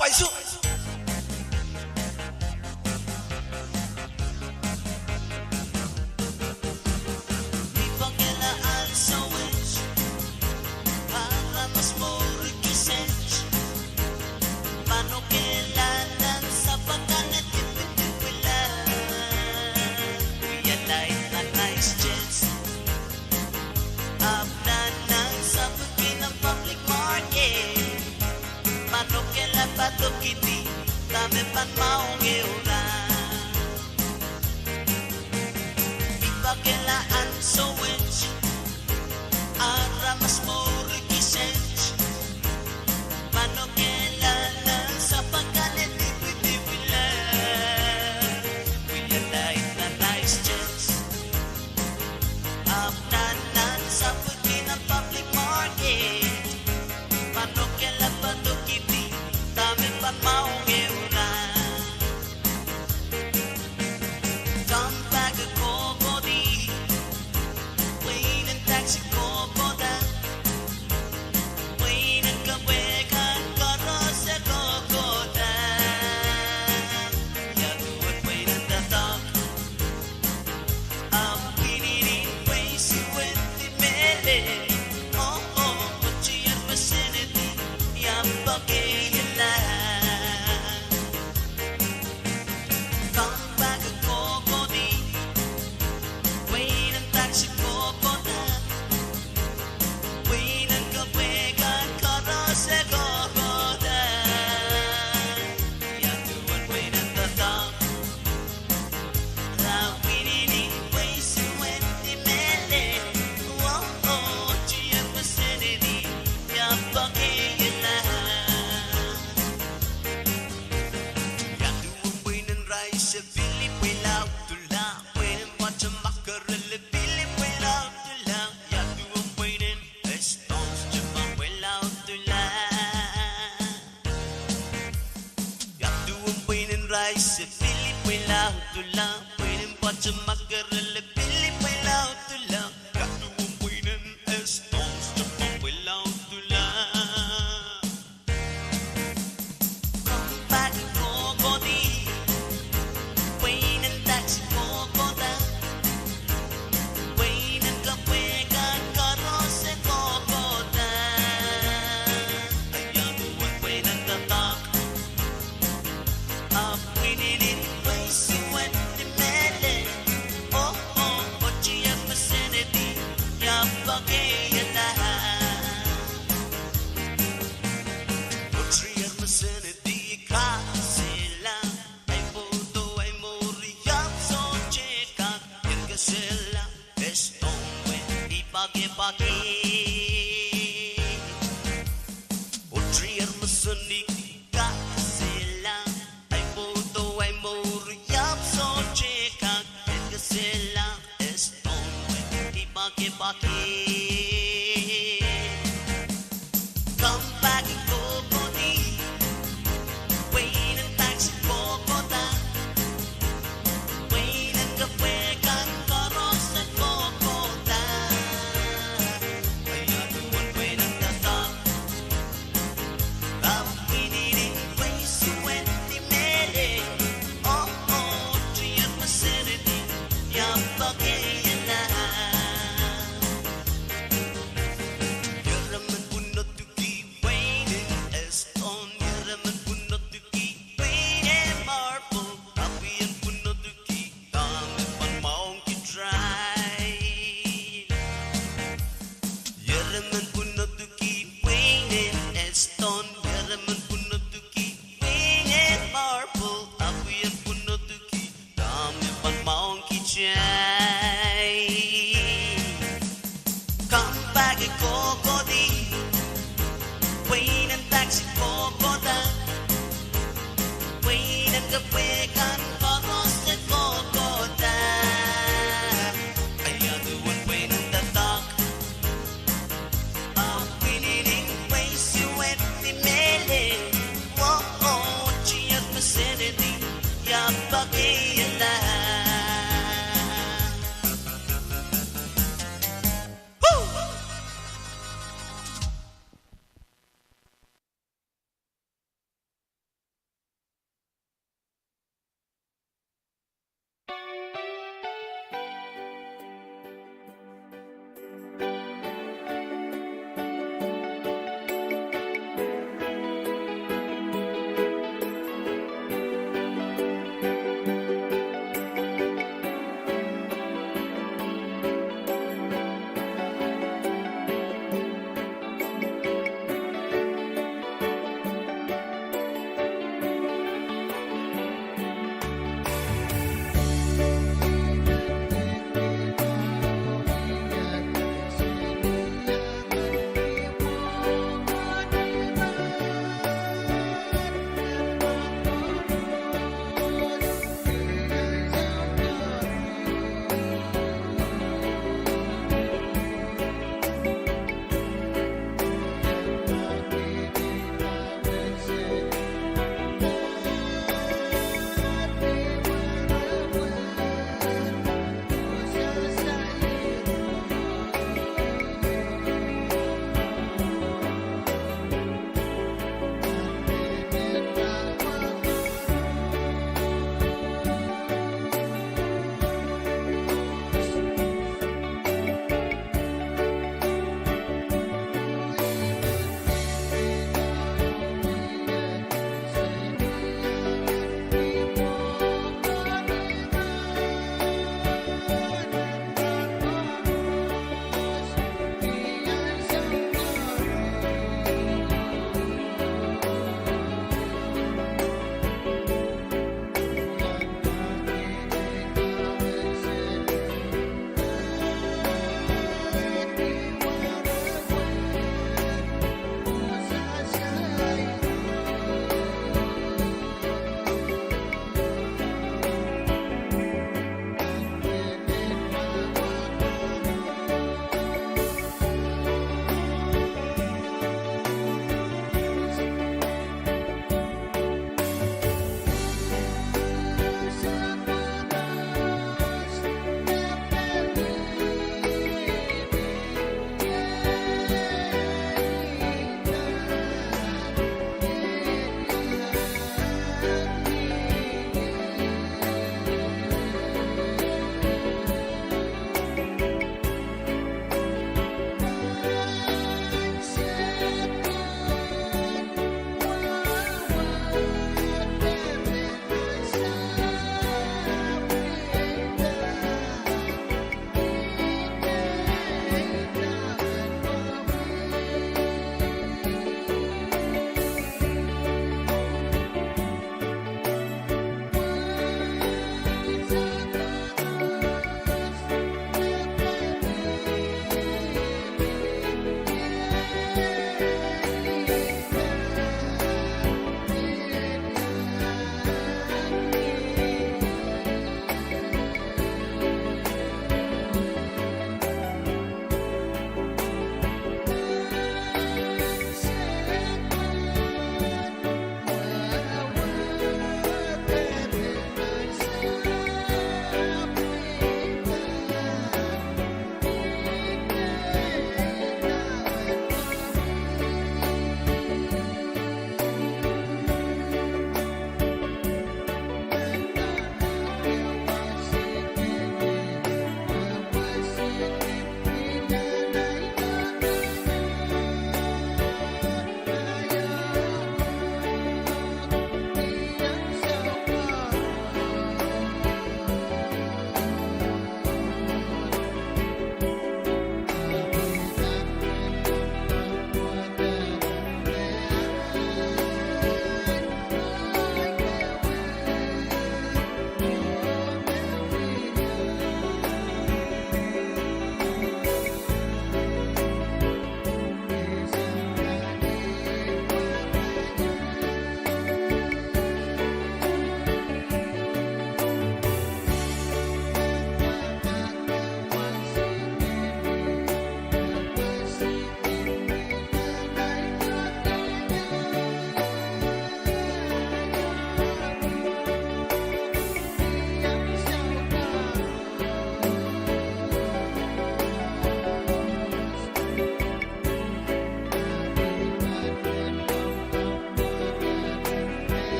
KAPWARESOU. Kitty, dame pan maong euran. Iba kailaan so winch, ara mas mori kisens. Mano kailanan sa pagkalit iwitiwila. We alight na nice chance. Apnanan sa pagkinang public market. Mano kailan pa to kitty, dami pan maong euran. Come back a kokodi, wait and taxi kokoda. Wait and kawekan karose kokoda. Yaduat wait and the dog. Ang piniling way si Wendy Mele. Oh oh, putsi ang vicinity, yang bagay lang. Come back a kokodi, wait and taxi kokoda. Wait and kawekan karose kokoda. Yaduat wait and the dog. Ang piniling way si Wendy Mele. Oh oh, putsi ang vicinity, yang bagay lang. Yaduat wait and rise sa Philip without to lang. Wait and watch a mackerel Philip without to lang. Yaduat wait and stones Japan without to lang. Yaduat wait and rise sa Philip without to lang. Wait and watch a mackerel Philip without to lang. Yaduat wait and stones Japan without to lang. Come back kokodi, wait and taxi kokoda. Wait and kawekan karose kokoda. Ayaduan wait and tatak. Ang piniling way si Wendy Mele. Oh oh, putsi ang vicinity, yang bagay lang. Putri ang vicinity kasi lang. Ay puto ay muriyap so chika. Irga sila estong we ipagi-pagi. Putri ang vicinity kasi lang. Ay puto ay muriyap so chika. Irga sila estong we ipagi-pagi. Come back and kokodi, wait and taxi kokoda. Wait and kawekan karose kokoda. Ayaduan wait and tatak. Ang piniling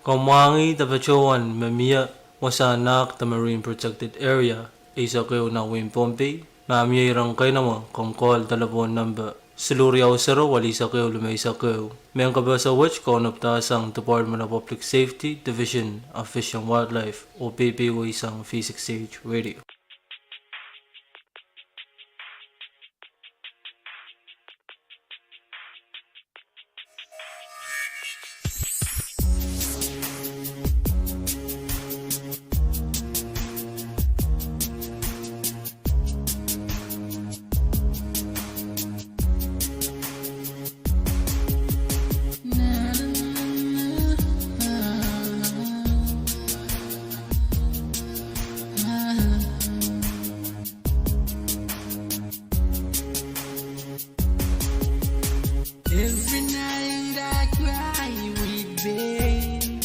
Kamangi tapachowan mamia wasanak ta marine protected area isa kayo na win Pohnpei na amiyay rangkay naman kung call telephone number Siluriaw 0 walisa kayo lumaysa kayo. Mayang kabasa watch konop tasang Department of Public Safety Division of Fish and Wildlife o PPW isang V6AH Radio. Every night I cry with pain.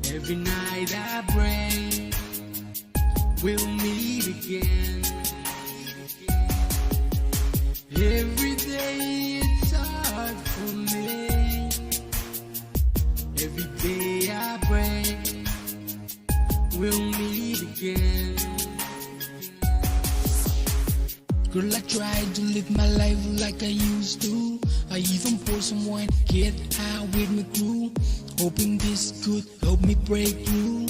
Every night I pray we'll meet again. Every day it's hard for me. Every day I pray we'll meet again. Girl, I tried to live my life like I used to. I even poured some wine, get high with my crew, hoping this could help me break through.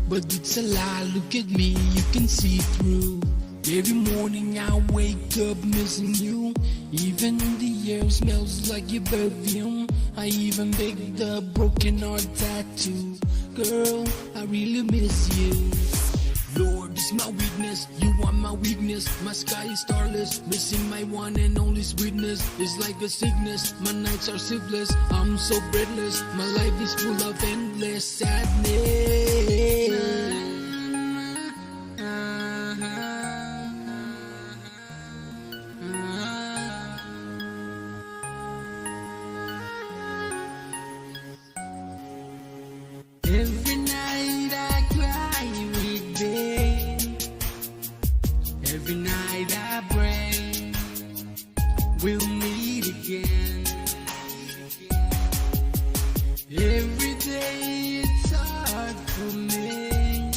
But it's a lie, look at me, you can see through. Every morning I wake up missing you. Even the air smells like your perfume. I even picked a broken heart tattoo. Girl, I really miss you. Lord, this is my weakness, you are my weakness. My sky is starless, missing my one and only sweetness. It's like a sickness, my nights are sleepless. I'm so breathless, my life is full of endless sadness. Every night I cry with pain. Every night I pray we'll meet again. Every day it's hard for me.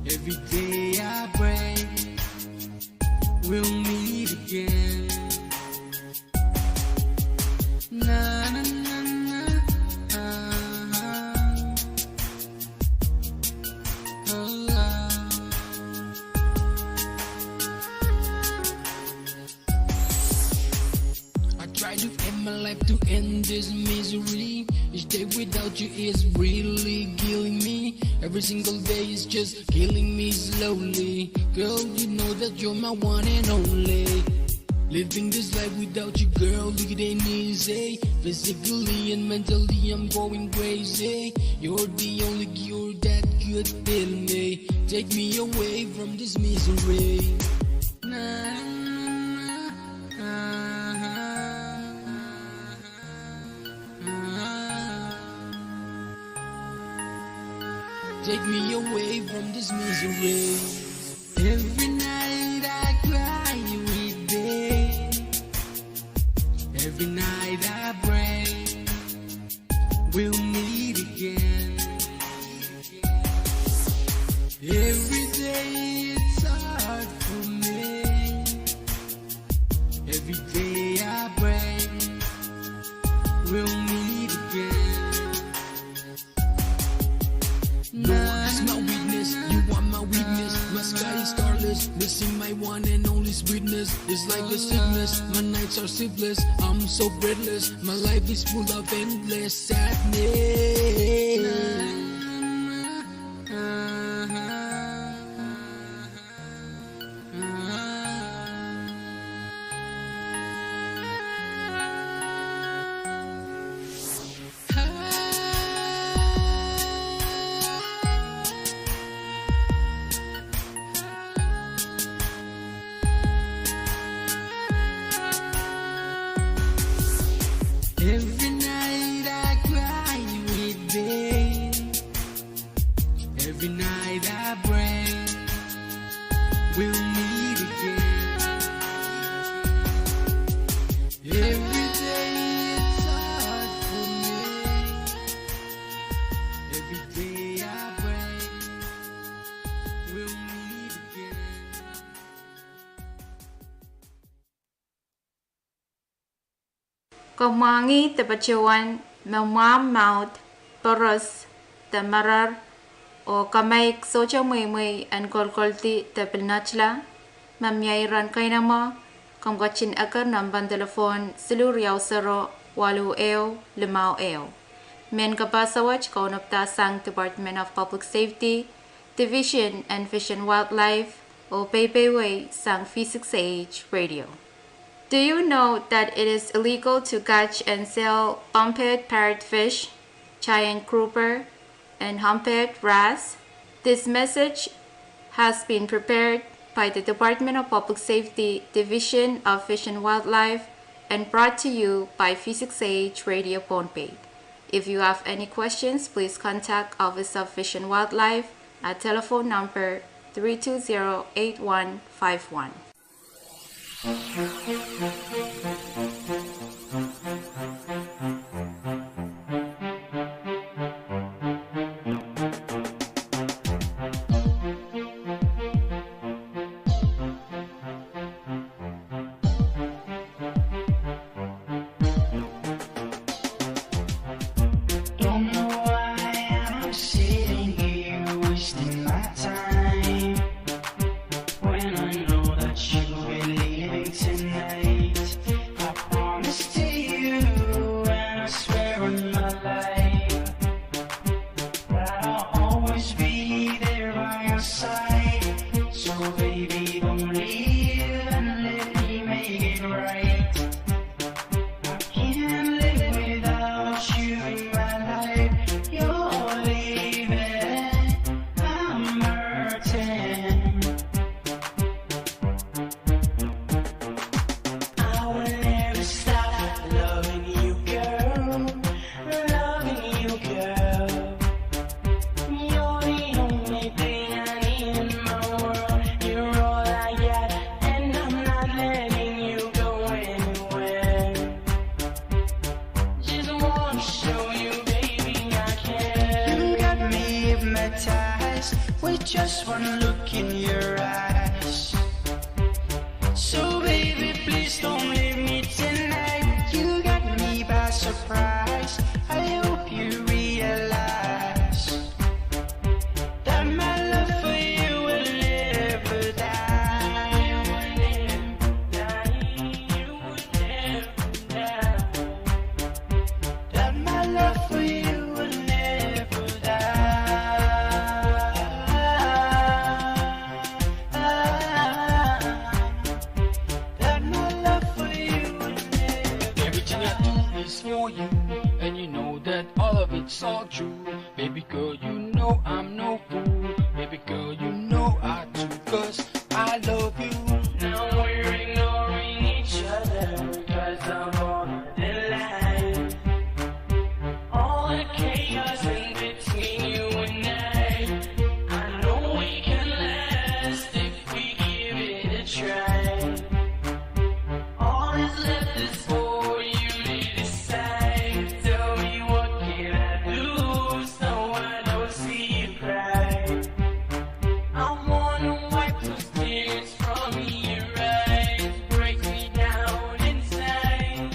Every day I pray we'll meet again. Na na na na. Try to end my life to end this misery. Each day without you is really killing me. Every single day is just killing me slowly. Girl, you know that you're my one and only. Living this life without you, girl, it ain't easy. Physically and mentally I'm going crazy. You're the only cure that could heal me. Take me away from this misery. Take me away from this misery. Every night I cry with pain. Every night I pray we'll meet again. Every day it's hard for me. Every day I pray we'll meet again. Lord, it's my weakness, you are my weakness. My sky is starless, missing my one and only sweetness. It's like a sickness, my nights are sleepless. I'm so breathless, my life is full of endless sadness. Every night I cry with pain. Every night I pray we'll meet again. Every day it's hard for me. Komangi tepachuan mamam mouth porous tamarar o kamay socha muy and kolkolti tepilnachla mamyairan kainama kamgachin akar namban telefon siluriaw sero walu eo limao eo. Men kapasawach kaunapta sang Department of Public Safety, Division and Fish and Wildlife o Pohnpei sang V6AH Radio. Do you know that it is illegal to catch and sell humped parrotfish, giant grouper, and humped wrasse? This message has been prepared by the Department of Public Safety, Division of Fish and Wildlife, and brought to you by V6AH Radio Pohnpei. If you have any questions, please contact Office of Fish and Wildlife at telephone number 320-8151. with just one look in your eyes. So baby, please don't leave me tonight. You got me by surprise. I hope you realize that my love for you will never die. You will never die. That my love for you will never die. That my love for you will never. Everything I do is for you, and you know that all of it's all true. Baby girl, you know I'm no fool. Baby girl, you know I do, 'cause I love you. Now we're ignoring each other 'cause I'm on the line. All the chaos in between you and I know we can last if we give it a try. All that's left is for you to decide. Tell me what can I do so I don't see you cry. I wanna wipe those tears from your eyes, break me down inside.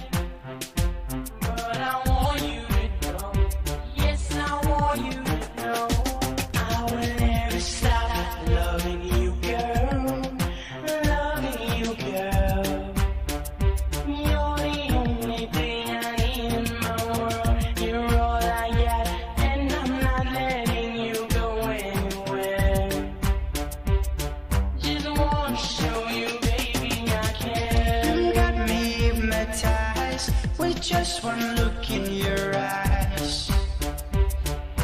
But I want you to know, yes, I want you to know, I will never stop loving you, girl, loving you, girl. You're the only thing I need in my world. You're all I got, and I'm not letting you go anywhere. Just wanna show you, baby, I can. You got me hypnotized with just one look in your eyes.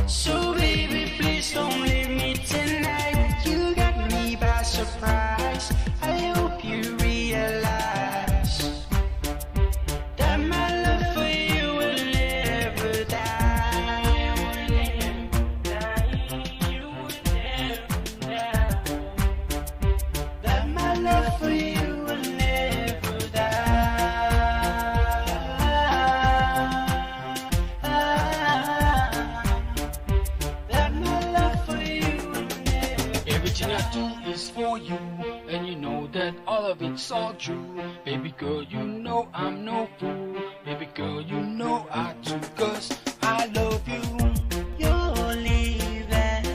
So baby, please don't leave me tonight. You got me by surprise. I hope you realize that my love for you will never die. You will never die. That my love for you will never die. this for you, and you know that all of it's all true. Baby girl, you know I'm no fool. Baby girl, you know I do, 'cause I love you. You're leaving,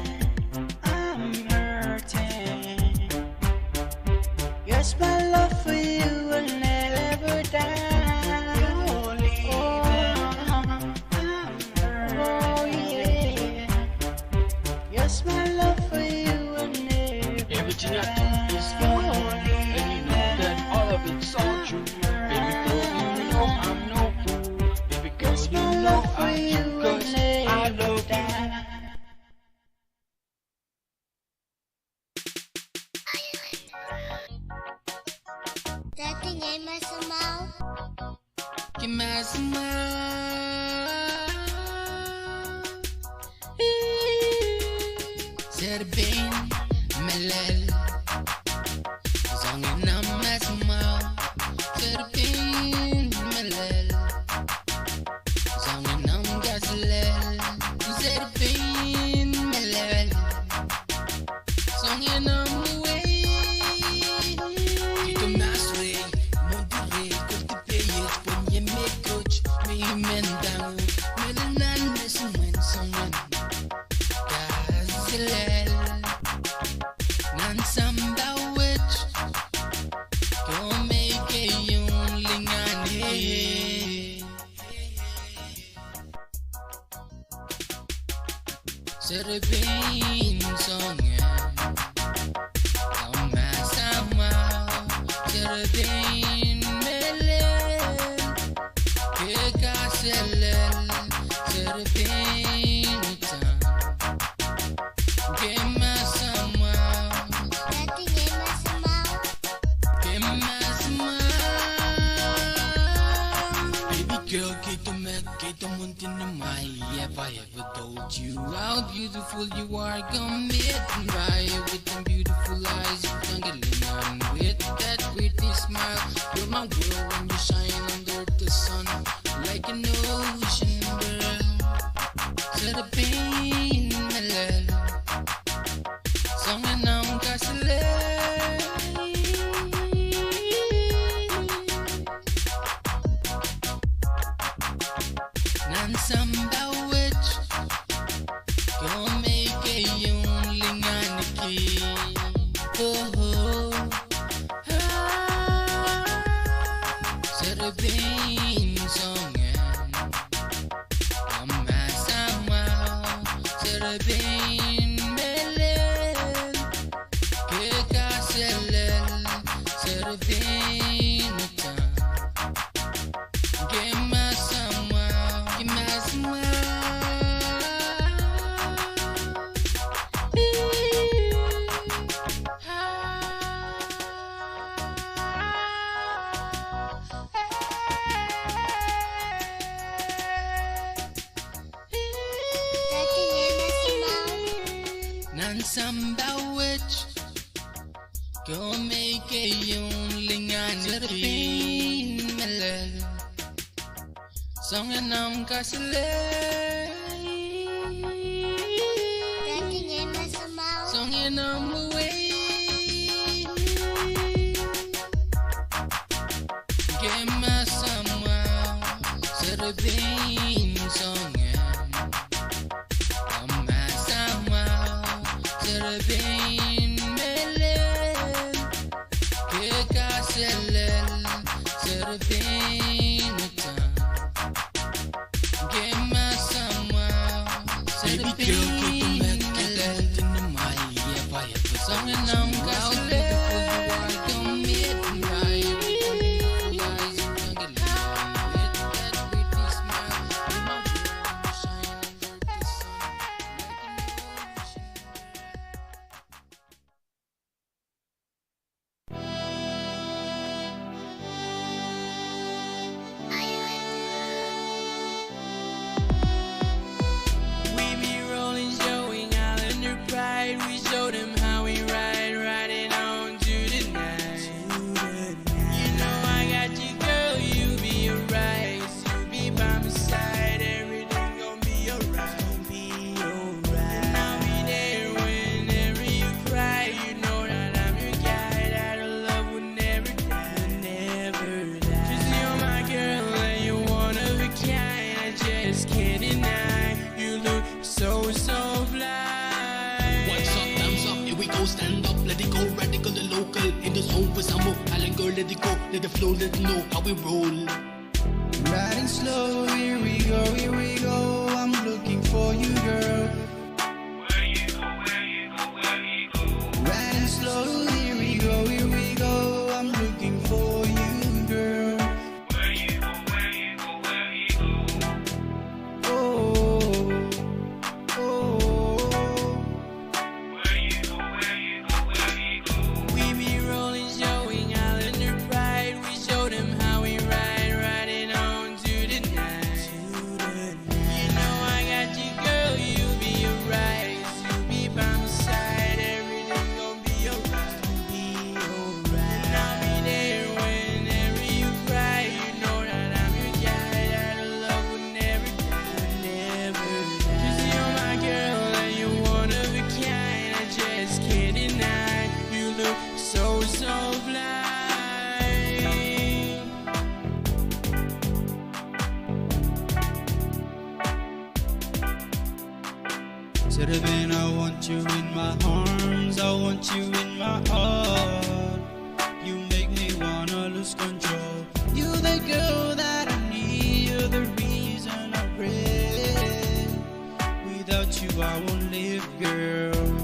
I'm hurting. Yes, my love for you will never die. You're leaving, I'm hurting. Oh yeah. Yes, my love for you will never die. Everything I do is for you, and you know that all of it's all true. Baby girl, you know I'm no fool. Baby girl, you know I do, 'cause I love you. Daddy gave me some out. Give me some Zerbin, Melel, Zongin Amasma, Zerbin, Melel, Zongin Amgazlel, Zerbin, Melel, Zongin Amway, Kiko Masway, Monterey, Kultipayet, Ponye Mekoch, Mendang, Melanan, Messuman, Songan. Gazilel Nan samba witch Go make a youngling on it Serapin song Sama sama Serapin melel Kekaselel Serapin utang Give me some out. Daddy gave me some out. Give me some out. Baby girl, get the mountain in my Have I ever told you how beautiful you are? Come meet and buy with them beautiful eyes. You can get on with that pretty smile. You're my girl when you shine under the sun like an ocean girl. Set a pain, my love. Songen am kasle Nan samba witch Go make a youngling aniki Oh Serapin songen Sama Serapin melel Kekaselel Serapin utang Give me some out. Give me some out. Daddy gave me some out. Nan samba witch Go make a youngling aniki melel Songen am kasle Daddy gave me some out. Songen am away Give me some out. Serapin songen Ama sama Serapin melel Kekaselel Serapin utang Give me some out. Serapin melel Songen am kasle Come meet and buy beautiful eyes. You can get along with that pretty smile. You're my girl, you shine under the sun like an ocean. FSMTC, Alan girl, let it go, let the flow, let them know how we roll. Riding slow, here we go, I'm looking for you, girl. Where you go, where you go, where you go? Riding slow, here we go, I'm looking for you, girl. Where you go, where you go, where you go? Oh, oh, Where you go, where you go, where you go? We be rolling, showing Islander pride. We show them how we ride, riding on to the night. You know I got you, girl, you be alright. You be by my side, everything gon' be alright. And I'll be there whenever you cry. You know that I'm your guy, that I love will never die. 'Cause you're my girl and you're one of a kind. I just can't deny, you look so blind. Sarabin, I want you in my arms, I want you in my heart. You make me wanna lose control. You the girl that I need, you're the reason I pray. Without you I won't live, girl.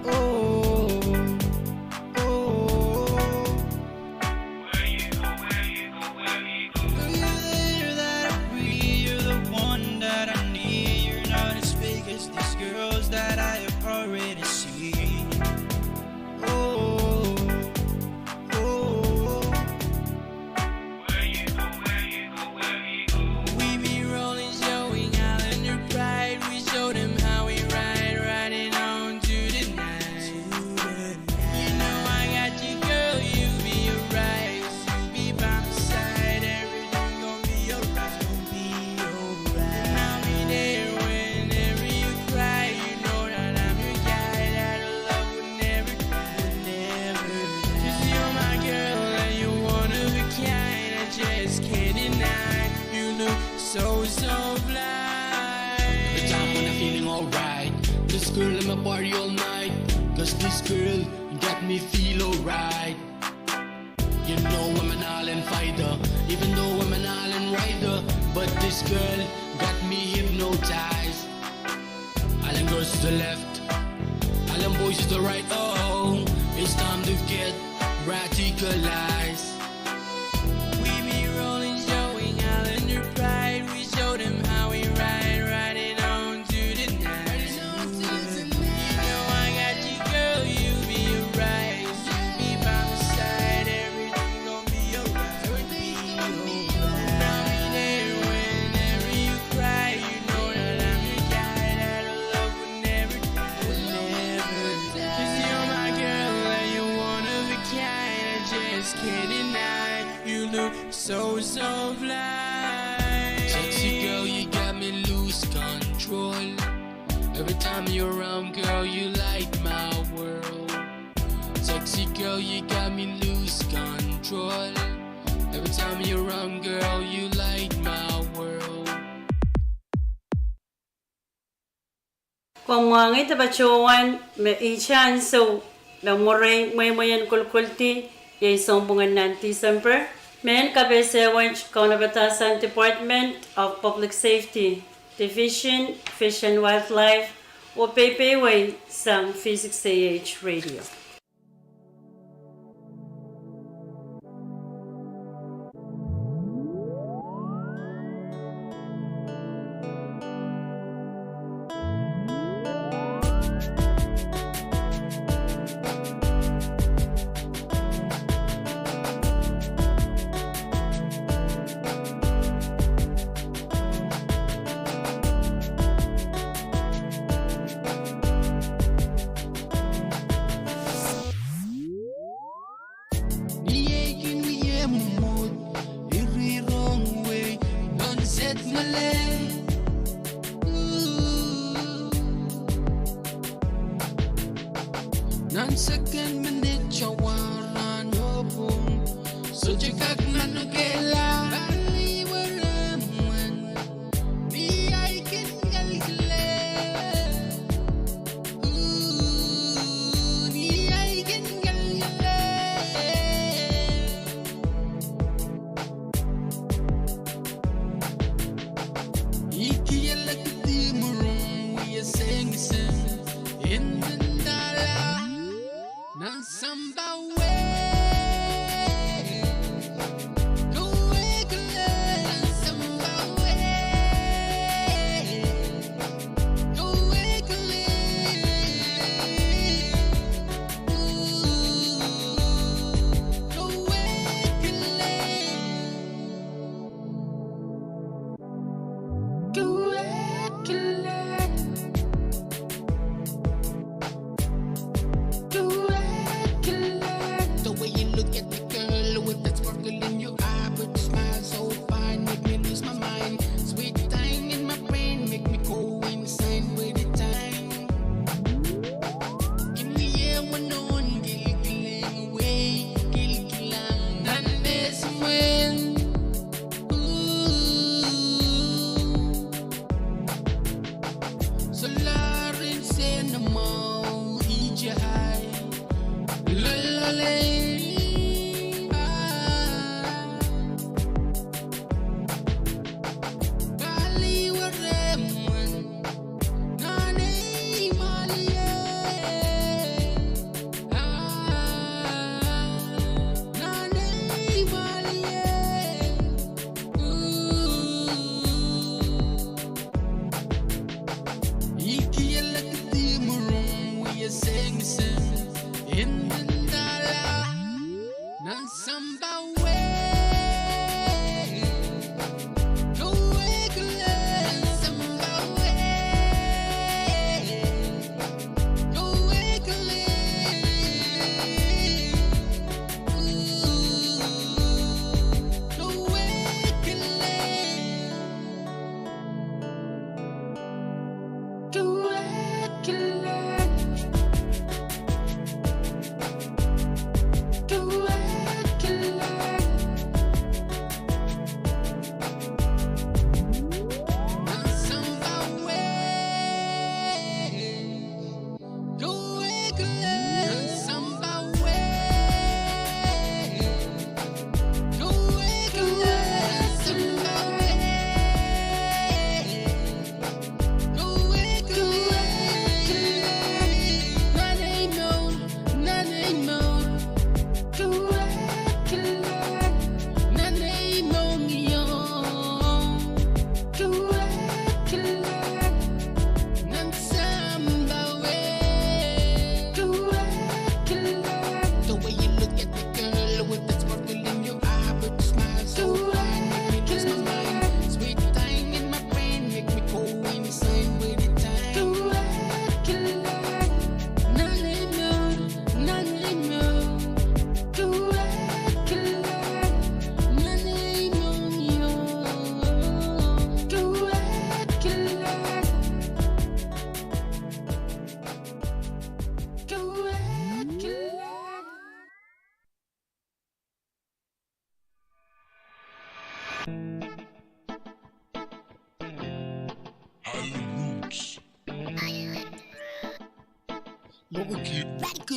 Oh, oh, Where you go, where you go, where you go? you're there that I breathe, you're the one that I need. You're not as big as these girls that I have already seen. Oh, oh, Where you go, where you go, where you go? We be rolling, showing Islander pride. We show them how we ride, riding on to the night. You know I got you, girl, you be alright. You be by my side, everything gon' be alright. And I'll be there whenever you cry. You know that I'm your guy, that I love will never die. 'Cause you're my girl and you're one of a kind. I just can't deny, you look so blind. Every time when I'm feeling alright, this girl in my party all night. 'Cause this girl got me feel alright. You know I'm an island fighter, even though I'm an island rider. But this girl got me hypnotized. Island girls to the left, island boys to the right. Oh, it's time to get radicalized. We be rolling, showing Islander pride. We show them how we ride, riding on to the night. You know I got you, girl, you be alright. You be by my side, everything gon' be alright. And I'll be there whenever you cry. You know that I'm your guy, that I love will never die. 'Cause you're my girl and you're one of a kind. I just can't deny, you look so blind. Sexy girl, you got me lose control. Every time you're around, girl, you light my world. Sexy girl, you got me lose control. Every time you're around, girl, you light my world. Pwuhng ita bachuan me ichan so la moray moyan kulkulti yay sombungan nan December. Men KAPWARESOU Kaunabatasan Department of Public Safety Division Fish and Wildlife o Pohnpei sang V6AH Radio. Nan second minute chawaran hopung so jikak manugela bali waraman bi ay kingalgale ni ay kingalgale Local kid, radical. I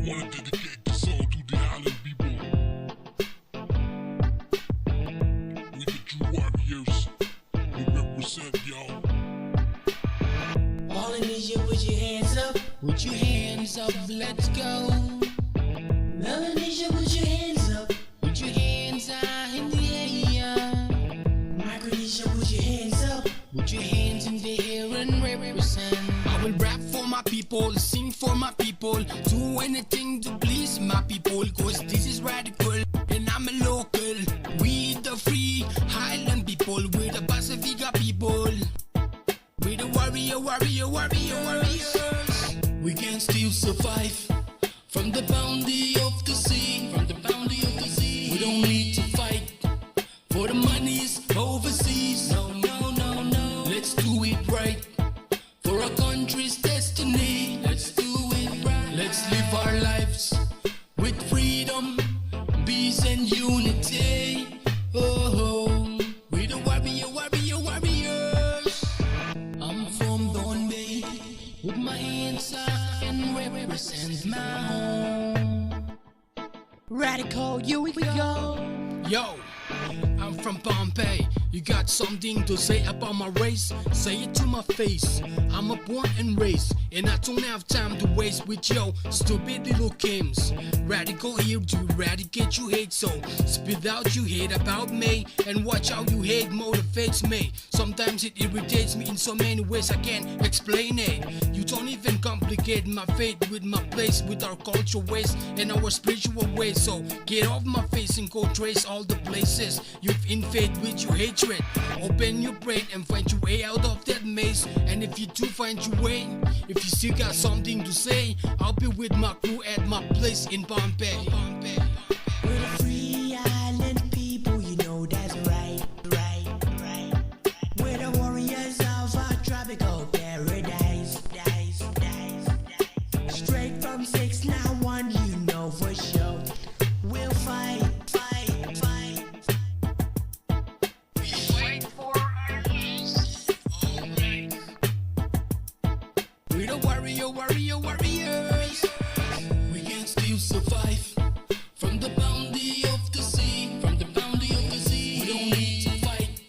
wanna dedicate this song to the island people. We the true warriors. We represent y'all. Polynesia, put your hands up. Put your hands up, let's go. Melanesia, put your hands up. Put your hands out in the air. Micronesia, put your hands up. Put your hands in the air and represent. I will rap for my people, sing for my people, do anything to please my people, cause this is radical and I'm a local. We the free Highland people, we the Pacifica people. We the warriors. We can still survive from the bounty of the sea. We don't need to fight for the monies overseas. No. Let's do it right for our country's destiny. Let's do it right. Let's live our lives with freedom, peace and unity. Oh, we the warriors. I'm from Pohnpei with my hands up and represent my home. Radical, here we go. Yo, I'm from Pohnpei You got something to say about my race? Say it to my face. I'm a born and raised, and I don't have time to waste with your stupid little games. Radical here to eradicate you hate, so spit out you hate about me, and watch how you hate motivates me. Sometimes it irritates me in so many ways I can't explain it. You don't even complicate my faith with my place, with our culture ways and our spiritual ways. So get off my face and go trace all the places you've invaded with your hatred. Open your brain and find your way out of that maze. And if you do find your way, if you still got something to say, I'll be with my crew at my place in Pohnpei. We're the free island people, you know that's right, right, right. We're the warriors of our tropical paradise, dice, dice, dice. Straight from 691, you know for sure. We'll fight, fight, fight. We fight for our lives. Alright. We're the warriors. We can still survive. From the boundary of the sea, we don't need to fight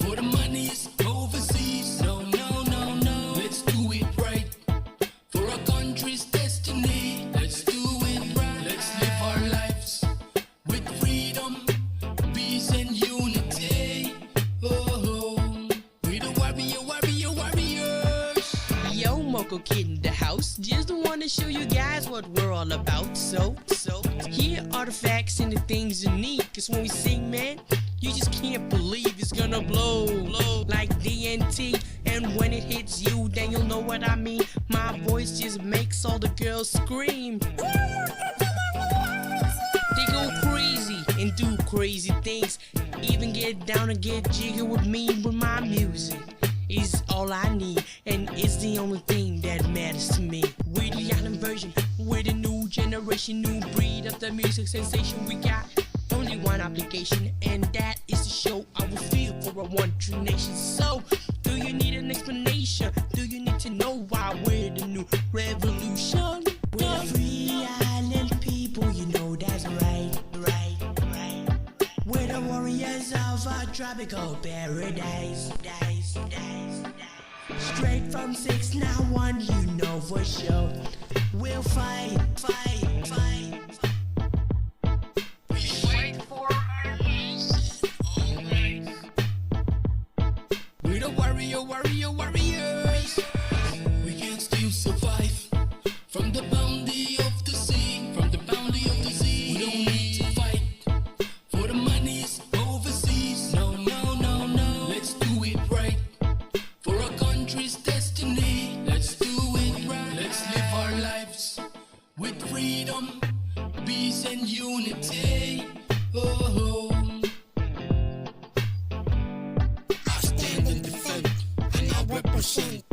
for the money's overseas. No, let's do it right for our country's destiny. Let's do it right. Let's live our lives with freedom, peace, and unity. Oh, we're the warriors. Yo, Moco Kid in the house. Just wanna show you guys what we're all about. So, here are the facts and the things you need. Cause when we sing, man, you just can't believe it's gonna blow like DNT. And when it hits you, then you'll know what I mean. My voice just makes all the girls scream. They go crazy and do crazy things. Even get down and get jiggy with me with my music. Is all I need, and it's the only thing that matters to me. We're the island version, we're the new generation, new breed of the music sensation. We got only one obligation, and that is to show our feel for a one true nation. So, do you need an explanation? Do you need to know why we're the new revolution? We're the free island people, you know that's right, right, right. We're the warriors of our tropical paradise, dice, dice, dice. Straight from 691, you know for sure. We'll fight, fight, fight. We fight for our lives. Alright. We're the warriors. We can still survive from the boundary of the sea. We don't need to fight for the money's overseas. No, let's do it right for our country's destiny. Let's do it right. Let's live our lives with freedom, peace, and unity. Oh, I stand and defend, and I represent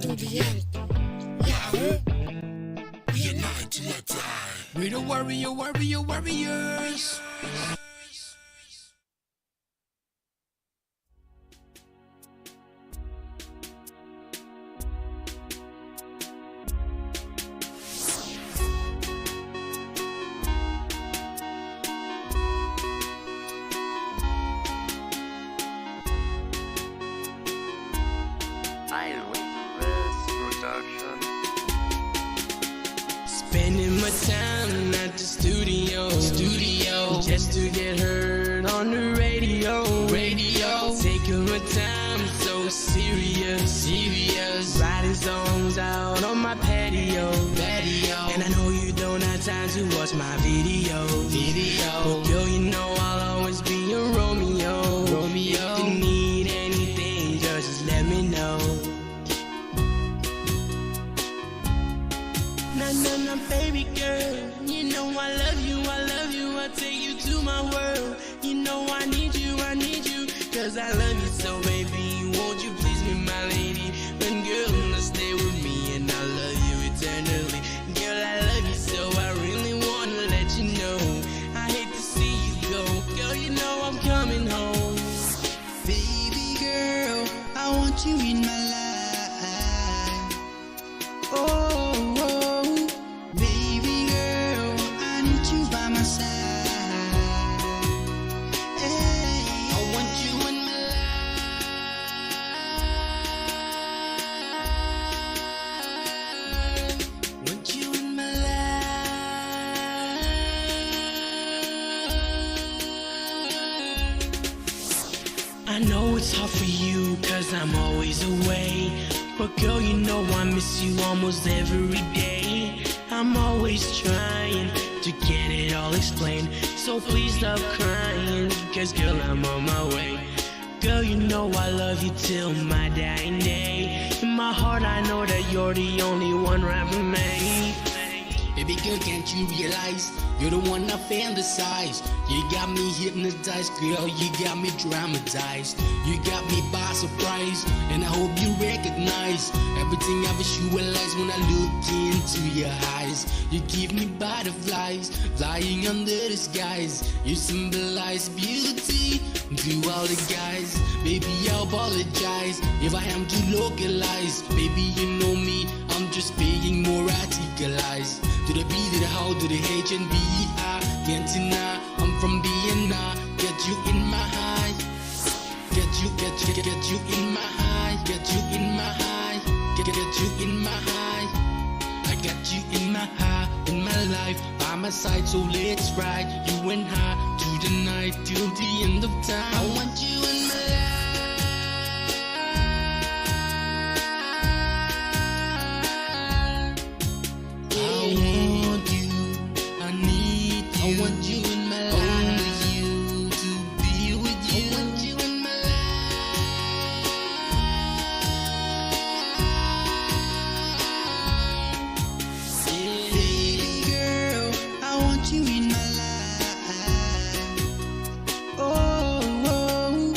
to the end. Yahoo! We unite till I die. We're the warriors. Spending my time at the studio, just to get heard on the radio. Taking my time so serious, writing songs out on my patio. And I know you don't have time to watch my video. But girl, you know I'll always be a Romeo. If you need anything, just let me know. Nah, baby girl, you know I love you, I'll take you to my world. You know I need you, cause I love you so, baby, won't you please be my lady? And girl, stay with me and I love you eternally. Girl, I love you so, I really wanna let you know. I hate to see you go, girl, you know I'm coming home. Baby girl, I want you in my life. Oh, baby girl, I need you by my side. Hey, I want you in my it's hard for you, cause I'm always away. But girl, you know I miss you almost every day. I'm always trying to get it all explained. So please stop crying, cause girl, I'm on my way. Girl, you know I love you till my dying day. In my heart I know that you're the only one right for me. Baby girl, can't you realize you're the one I fantasize? You got me hypnotized, girl, you got me dramatized. You got me by surprise, and I hope you recognize everything I visualize when I look into your eyes. You give me butterflies, flying under the skies. You symbolize beauty to all the guys. Baby, I apologize if I am too localized. Baby, you know me, I'm just being more radicalized. To the B, to the how, to the H and B, I can't deny I'm from Vienna. Get you in my high. Get you in my high. Get you in my high. Get you in my high. I got you in my high, in my life, by my side. So let's ride, you and I, to the night, till the end of time. I want you in my life. I want you in my life. Only you to be with you. I want you in my life. Baby girl, I want you in my life. Oh, oh,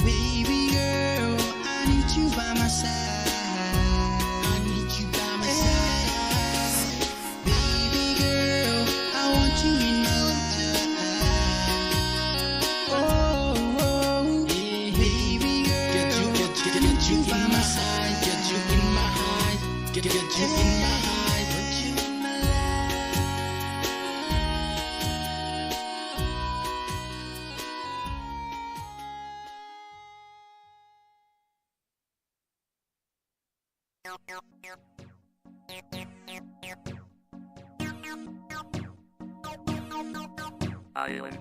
baby girl, I need you by my side. I need you by my side. Baby girl, I want you in my life. Get you in my high, put you in my Island.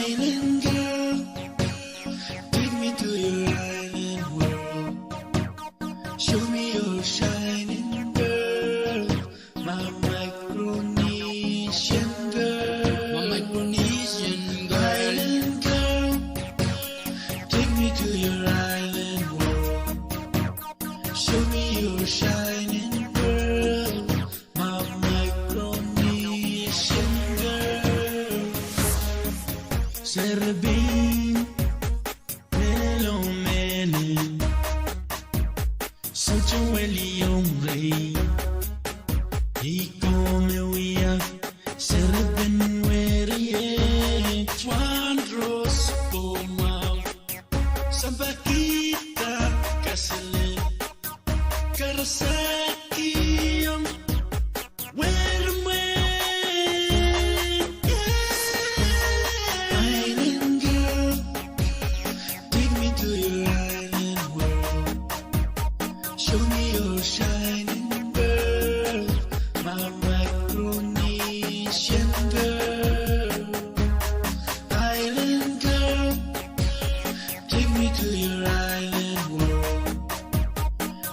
island girl, take me to your island world. Show me your shining girl, my Micronesian girl. My Micronesian girl. Island girl, take me to your island world. Show me your shining girl, my Micronesian girl. Serbin, Melomene, such a young rey. He come away, Serbin, where ye, Juan Rospo, Sabakita, Castle, Karasaki, where island girl, take me to your island world. Show me your shining girl, my Micronesian girl. Island girl, take me to your island world.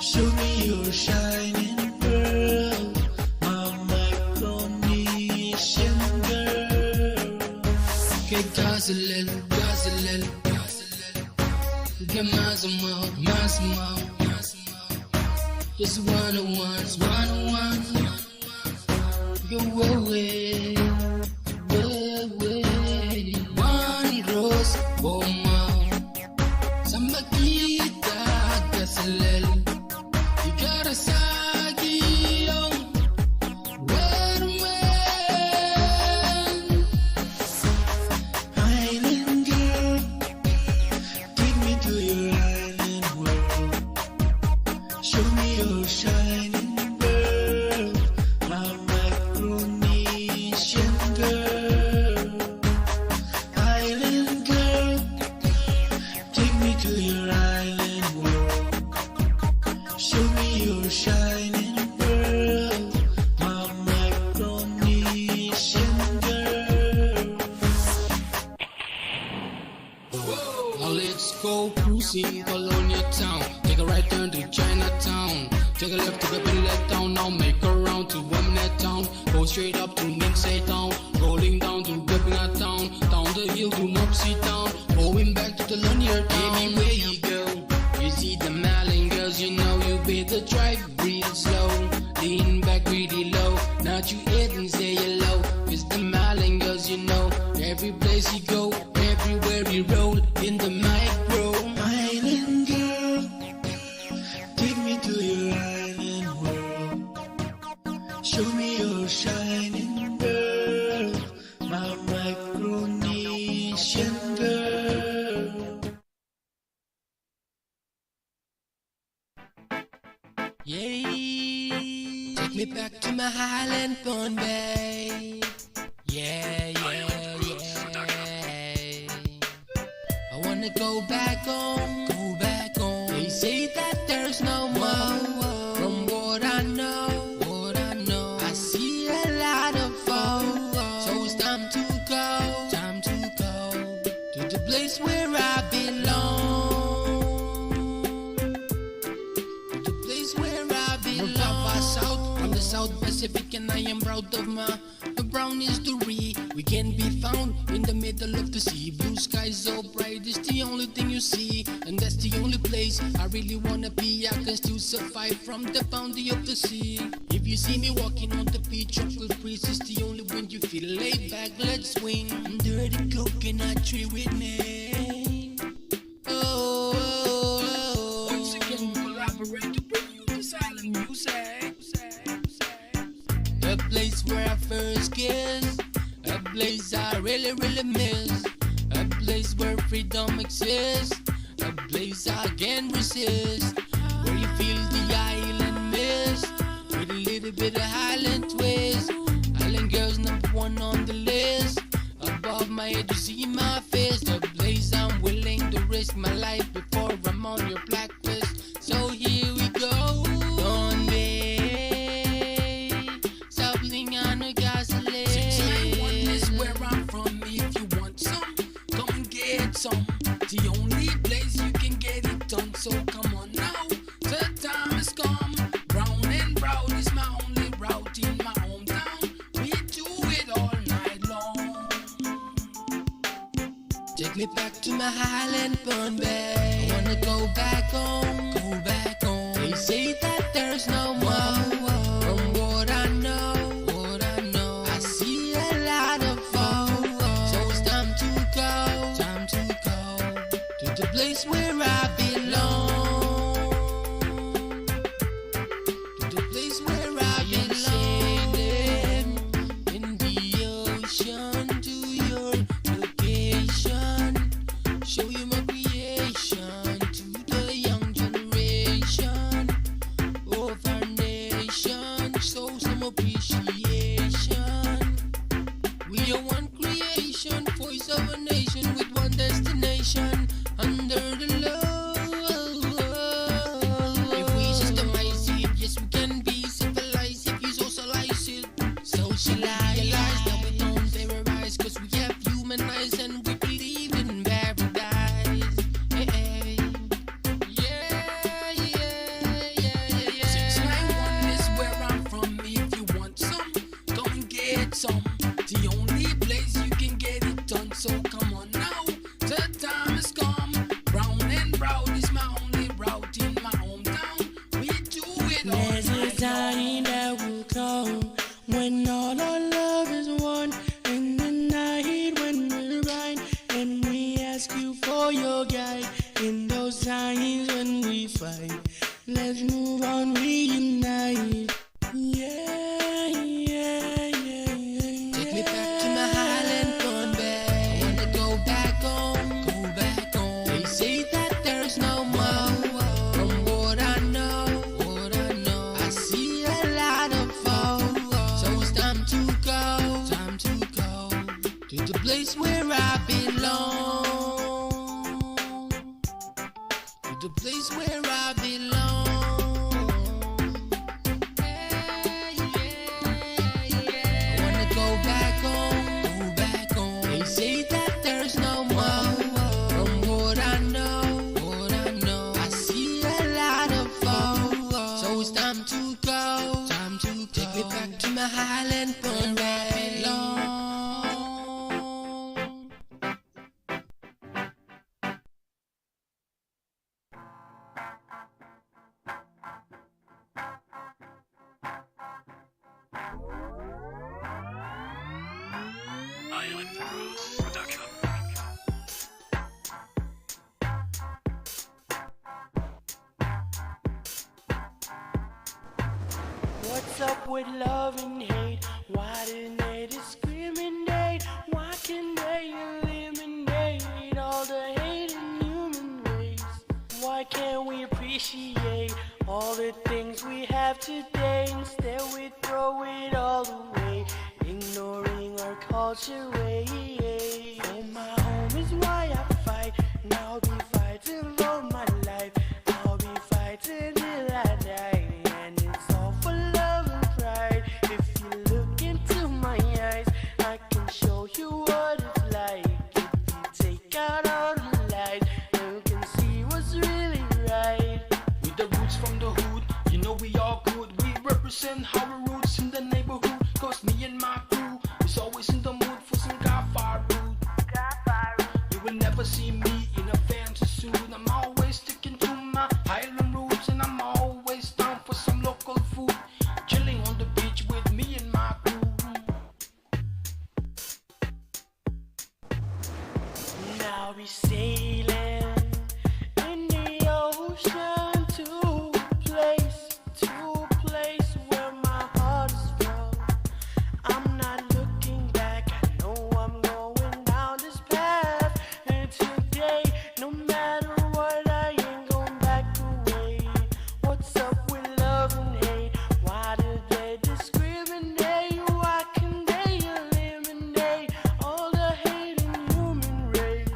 Show me your shining girl, my Micronesian girl. Que gazelel, gazelel, get más amor, just one, go away, one rose, samba kita, gazelel, you gotta sagi, island girl, take me to your island world. Show me your shining girl, my Micronesian go cruising Colonia town. Take a right turn to Chinatown. Take a left to the Benlet town. Now make a round to Wemnet town. Go straight up to Ningsay town. Rolling down to Gopinath town. Down the hill to Mopsy town. Going back to the Lanier town. Anywhere you go, you see the Malin girls. You know you better drive real slow. Lean back really low. Not you hit and say hello. It's the Malin girls, you know. Every place you go, everywhere you roll. In the micro. Island girl, take me to your island world. Show me your shining girl, my Micronesian girl. Yeah, take me back to my Highland Pohnpei. Yeah. I wanna go back home. They say that there's no more. From what I know, I see a lot of foes. So it's time to go to the place where I belong. To the place where I belong. From the South Pacific, and I am proud of my brown history. We can be found in the middle of the sea. Blue skies so bright, it's the only thing you see. And that's the only place I really wanna be. I can still survive from the boundary of the sea. If you see me walking on the beach, tropical breeze is the only wind you feel. Laid back, let's swing under the coconut tree with me. Once again we collaborate to bring you this island music. The place where I first kissed, a place I really miss, a place where freedom exists, a place I can't resist, where you feel the island mist, with a little bit of Highland twist. Island girls #1 on the list, above my head you see my face. The place I'm willing to risk my life before I'm on your blacklist. So here we go. Some. The only place you can get it done. So come on now, the time has come. Brown and proud is my only route in my hometown. We do it all night long. Take me back to my Highland Pohnpei. I wanna go back home. They say that there's no more. From what I know, I see a lot of foes. So it's time to go to the place where I belong. To the place where I belong. In the ocean to your location. Show you my creation to the young generation of our nation. Show some appreciation. We are one creation, voice of a nation with one destination. Under the law, if we systemize it, yes we can be civilized. If you socialize it, socialize. That we don't terrorize, cause we have human eyes and we believe in paradise. Hey. Yeah. 691 is where I'm from. If you want some, go and get some. The only place you can get it done. So come on now, the time has come. Brown and proud is my only route in my hometown. We do it all There's a night time long. that will come when all our love is one. In the night when we're right, and we ask you for your guide. In those times when we fight, let's move on, reunite. Take me back to my Highland Pohnpei. I wanna go back home. They say that there's no more. From what I know, I see a lot of foes. So it's time to go to the place where I belong. To the place where I belong. I wanna go back home. They say that there's no more. From what I know, Production. What's up with love and hate? Why didn't they discriminate? Why can't they eliminate all the hate in human race? Why can't we appreciate all the things we have today? Instead we throw it all away, ignoring our culture way. Oh, my home is why I fight, and I'll be fighting all my life. I'll be fighting till I die, and it's all for love and pride. If you look into my eyes, I can show you what it's like. If you take out all the lies, you can see what's really right. With the roots from the hood, you know we all good. We represent our roots in the neighborhood, cause me and my crew is always in the mood for some Godfather root. You will never see me in a fancy suit. I'm always sticking to my Highland roots, and I'm always down for some local food, chilling on the beach with me and my crew. Now we sailing in the ocean to a place where my heart is from. I'm not looking back, I know I'm going down this path. And today, no matter what, I ain't going back away. What's up with love and hate? Why do they discriminate? Why can they eliminate all the hate in human race?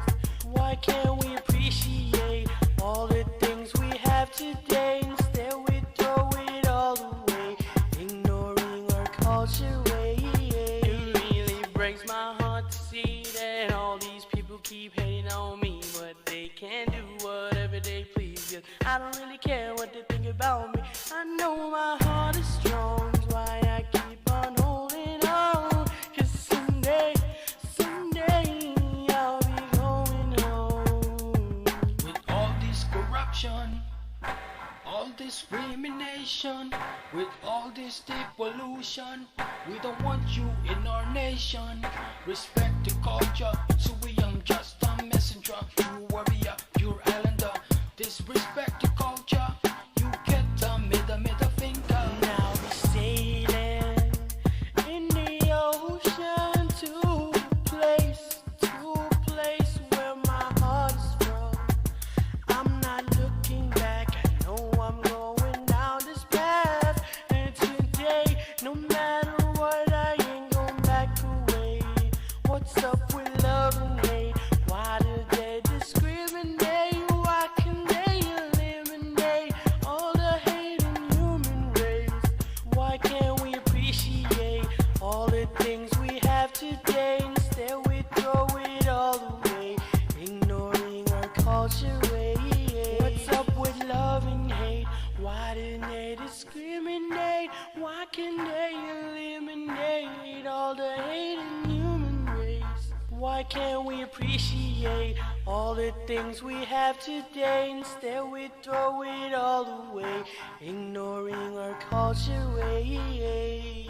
Why can't we appreciate all the things we have today? Instead we throw it all away, ignoring our culture way. It really breaks my heart to see that all these people keep hating on me, but they can do whatever they please. Yes, I don't really care what they think about me. I know my heart is strong, that's why I keep on holding on. Cause someday I'll be going home. With all this corruption, all discrimination, with all this pollution, we don't want you in our nation. Respect the culture, so we am just a messenger. You warrior, you're islander. Disrespect the culture, you get the middle finger. Now we sailing in the ocean to a place where my heart is from. I'm not looking back, I know I'm going down this path. And today, no matter what, I ain't going back away. What's up with love and hate? Why do they discriminate? Why can they eliminate all the hate in human race? Why can't we appreciate all the things we have today? Instead we throw it all away, ignoring our culture way. What's up with love and hate? Why didn't they discriminate? Why can they eliminate all the hate in human race? Why can't we appreciate all the things we have today? Instead we throw it all away, ignoring our culture ways.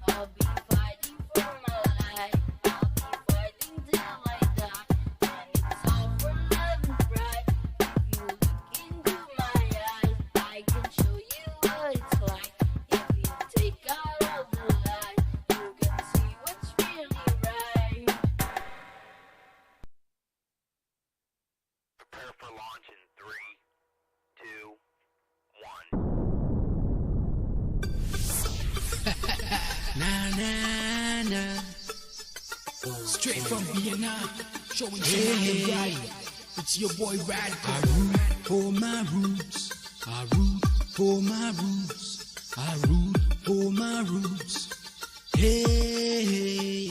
I'll be fighting for my life. I'll be fighting till I die. And it's all for love and pride. If you look into my eyes, I can show you what it's like. If you take out all the lies, you can see what's really right. Prepare for launch in 3, 2, 1. Nah, nah, nah. Straight from Vienna, showing you right. It's your boy Radical. I root for my roots. I root for my roots. I root for my roots. Hey,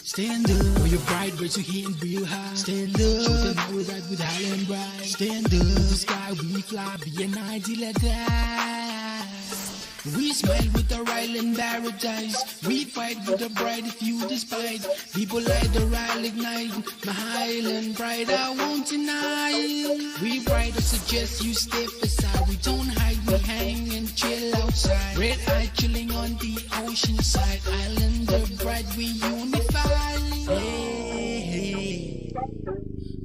stand up for your pride, raise your hand real high. Stand up, show them how we ride with Highland Ride. Stand up, to the sky we fly, be an ideal die. We smile with our island paradise. We fight with the bride if you despise. People like the I'll ignite. My highland pride I won't deny. We ride, I suggest you step aside. We don't hide, we hang and chill outside. Red eye chilling on the ocean side. Islander bride, we unify. Hey, hey.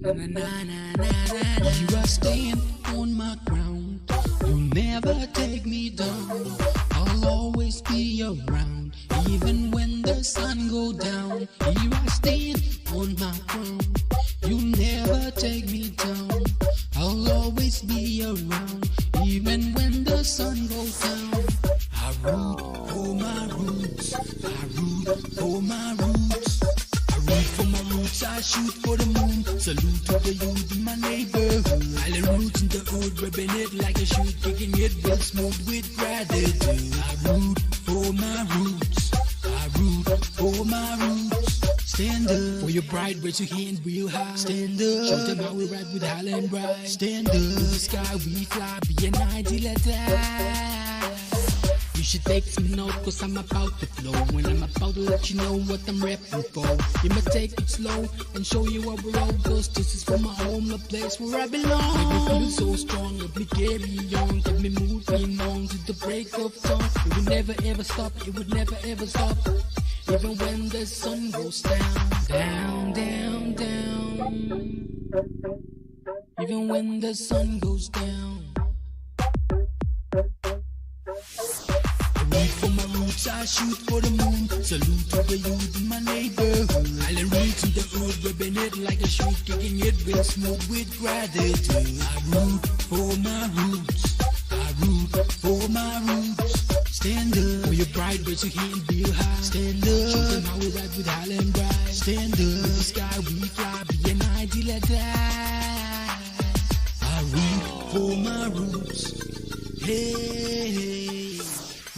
Na na na na na na. You are staying on my ground. You'll never take me down. I'll always be around, even when the sun go down. You are staying on my ground. You'll never take me down. I'll always be around, even when the sun goes down. I root for my roots. I root for my roots. I root for my roots. I shoot for the moon. Salute to the youth in my neighborhood. Island roots in the hood, ripping it like a shoot, kicking it real smooth with gratitude. I root for my roots. I root for my roots. Stand up for your bride, raise your hand real high. Stand up, show them how we ride with Highland Bride. Stand up, in the sky we fly, be an ideal die. You should take some note, cause I'm about to flow. When I'm about to let you know what I'm repping for. You might take it slow and show you what we're all. Cause this is from my home, the place where I belong. Make me feel so strong, let me carry on. Get me moving on to the break of dawn. It would never ever stop, it would never ever stop. Even when the sun goes down, down, down, down. Even when the sun goes down. I root for my roots, I shoot for the moon. Salute to the youth in my neighborhood. Island roots in the hood, ripping it like a shoot, kicking it real smooth with gratitude. I root for my roots. I root for my roots. Stand up for your bride, raise your hand real high. Stand up, show them how we ride with Highland Bride. Stand up, in the sky we fly, be an ideal die. I root for my roots. Hey, hey.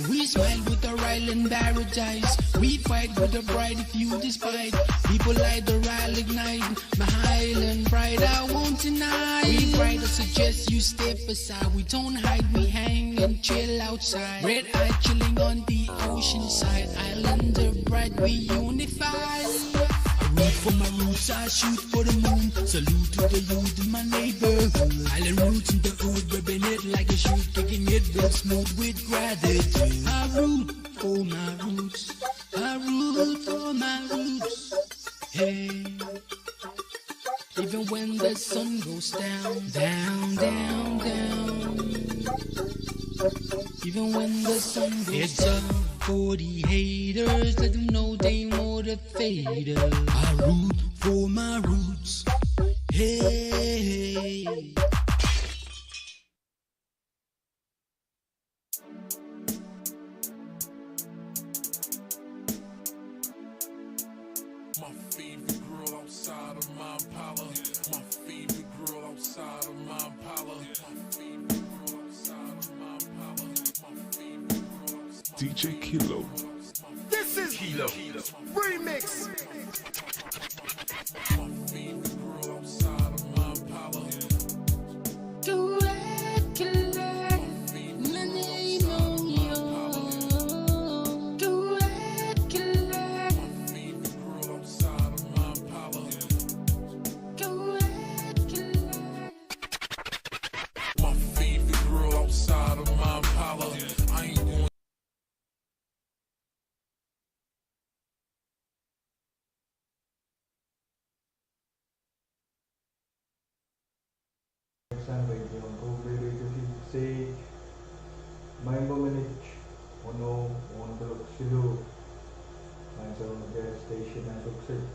We smile with our island paradise. We fight with the bride if you despise. People like the I'll ignite. My highland pride I won't deny. We ride, I suggest you step aside. We don't hide, we hang and chill outside. Red eye chilling on the ocean side. Islander bride, we unify. I root for my roots, I shoot for the moon. Salute to the youth in my neighborhood. Island roots in the hood, ripping it like a shoot, kicking it real smooth with gratitude. I root for my roots. I root for my roots. Hey. Even when the sun goes down, down, down, down. Even when the sun goes down. It's up for the haters, let them know they motivated. I root for my roots. Hey. My favorite girl outside of my Impala. My favorite girl outside of my Impala. My favorite girl outside of my Impala. My favorite girl outside. DJ Kilo. This is Kilo Remix. My favorite girl outside of my Impala. Do it, killer. My name on you. Do it, killer. My favorite girl outside of my Impala. Do it, killer. My favorite girl outside of my Impala. I ain't going. Radio, Pohnpei Radio V6AH, Maimbo Manage, Ono, Onbalok Silu, and so on the station as Oxford.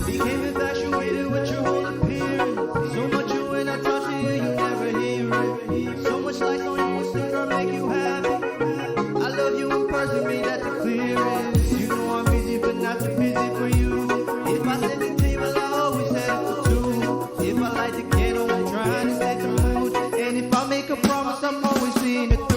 Became infatuated with your whole appearance. So much you when I talk to you, you never hear it. So much light on you, what's the girl make you happy? I love you in person, made that the clearest. You know I'm busy, but not too busy for you. If I set the table, I always set it for two. If I light the candle, I'm trying to set the mood. And if I make a promise, I'm always seeing it through.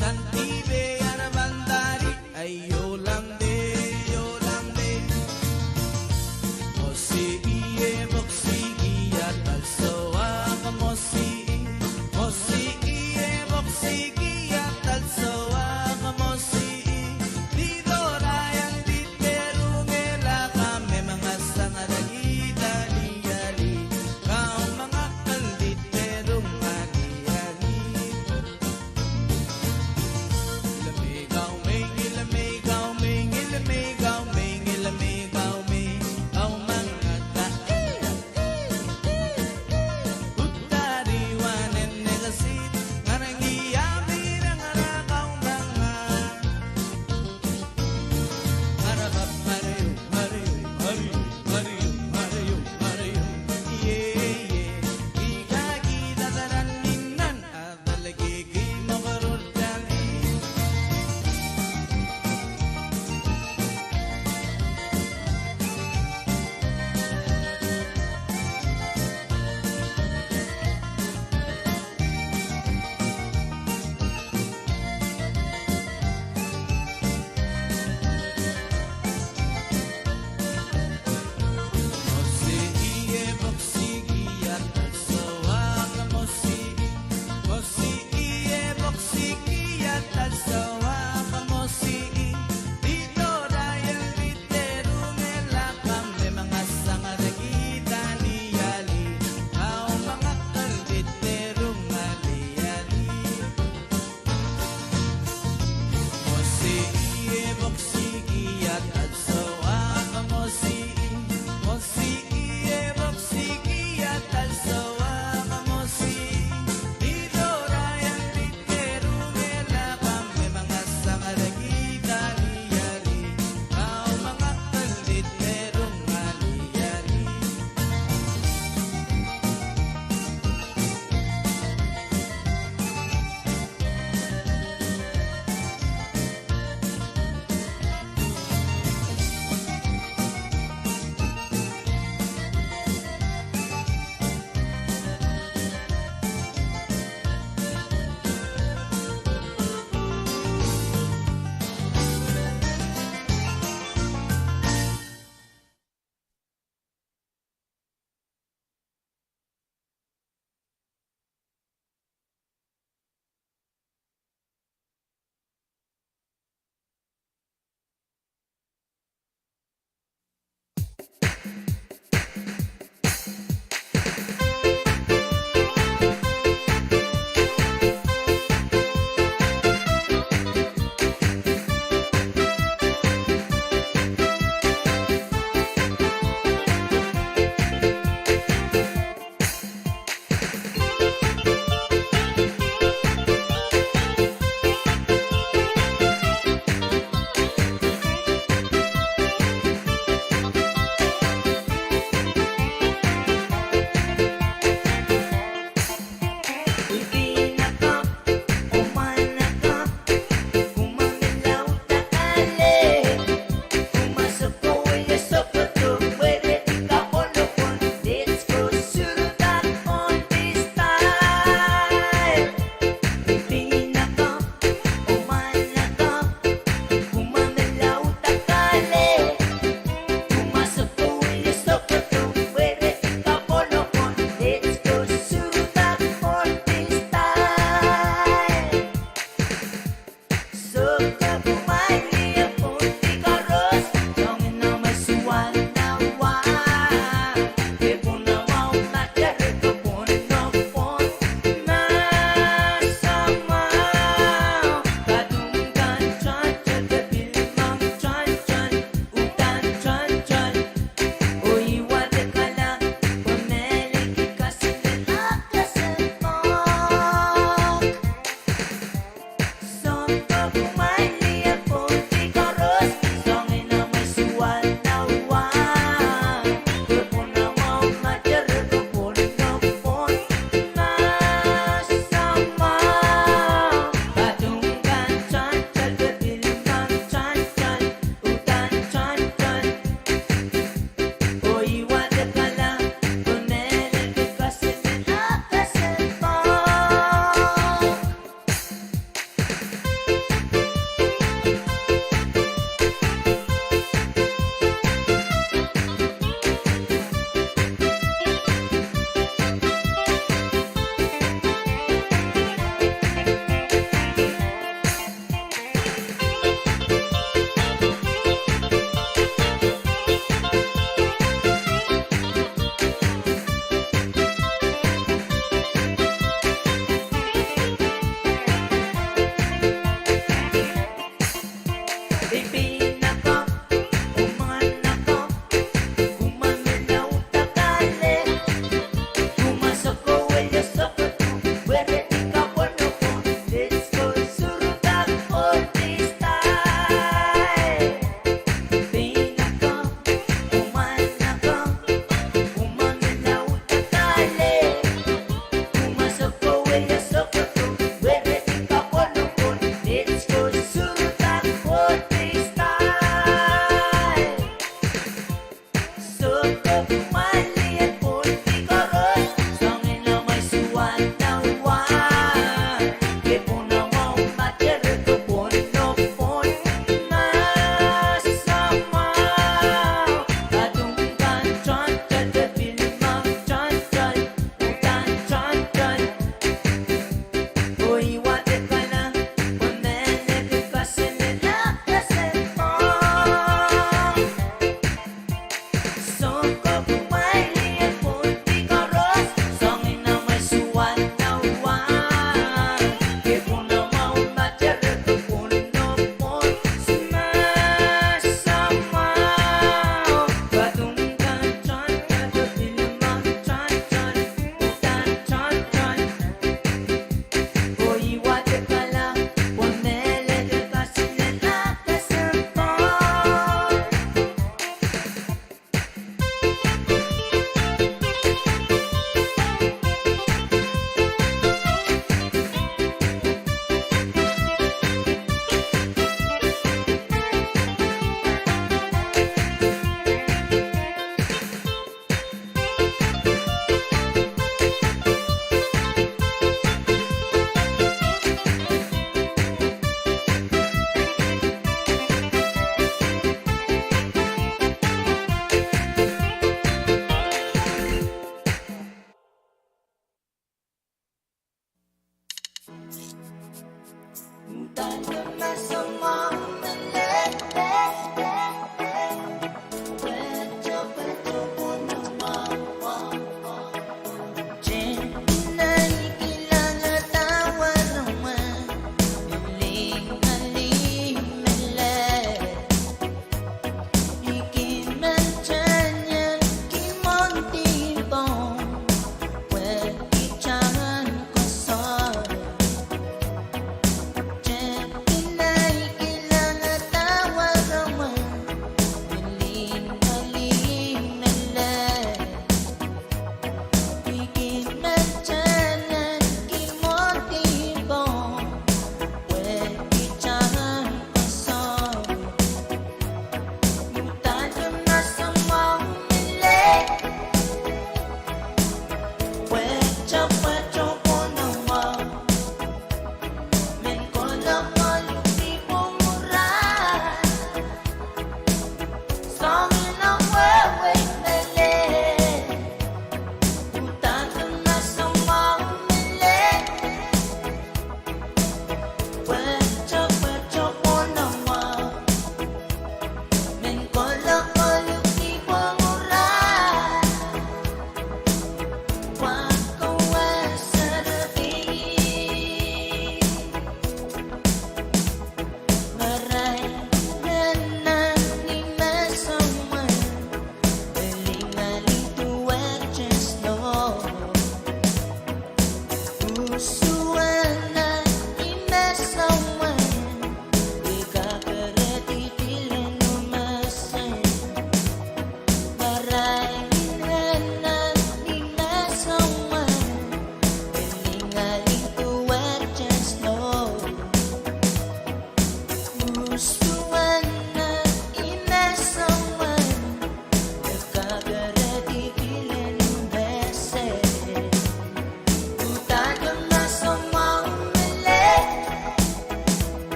Santi be arabandari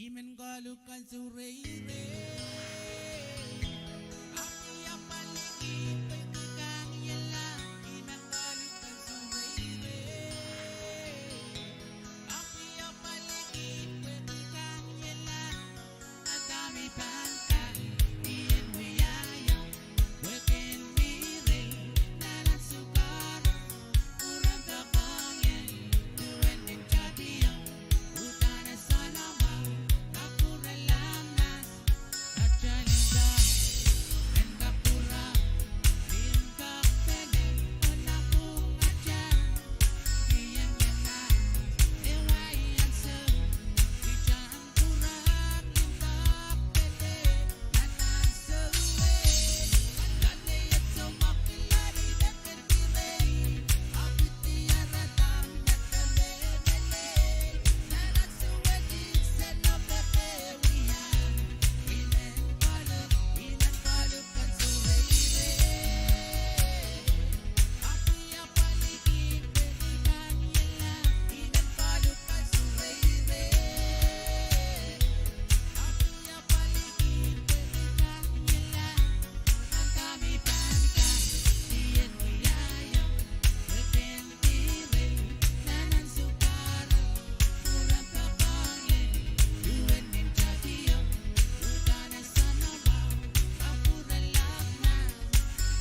Imen galukan surere Api yang paling bertegang ialah Imen galukan surere Api yang paling bertegang ialah Kami pangkat Iyan wiyayang Wekin mire Nalang sukar Urang kakangin Tuwen din jadiyang Utana salama Kapura lamnas At jalinda En kapura Din kakpele Unakong atyan Iyang yanan Ewayan sa Ijang kurak Din kakpele Nanan sa uwe Lalay at sa makilari Dakan direy Apit tiyaratam Nakalebele Nanan sa wadik Sa napepewihan Ilan kalok kan surere Api ang paligid Berikan nila Ilan kalok kan surere Api ang paligid Berikan nila Ang kami pangkat Iyan wiyayang Wekin tire Nanan sukar Urang kakangin Duwen din jadiyang Utana sa nabaw Kapura lamnas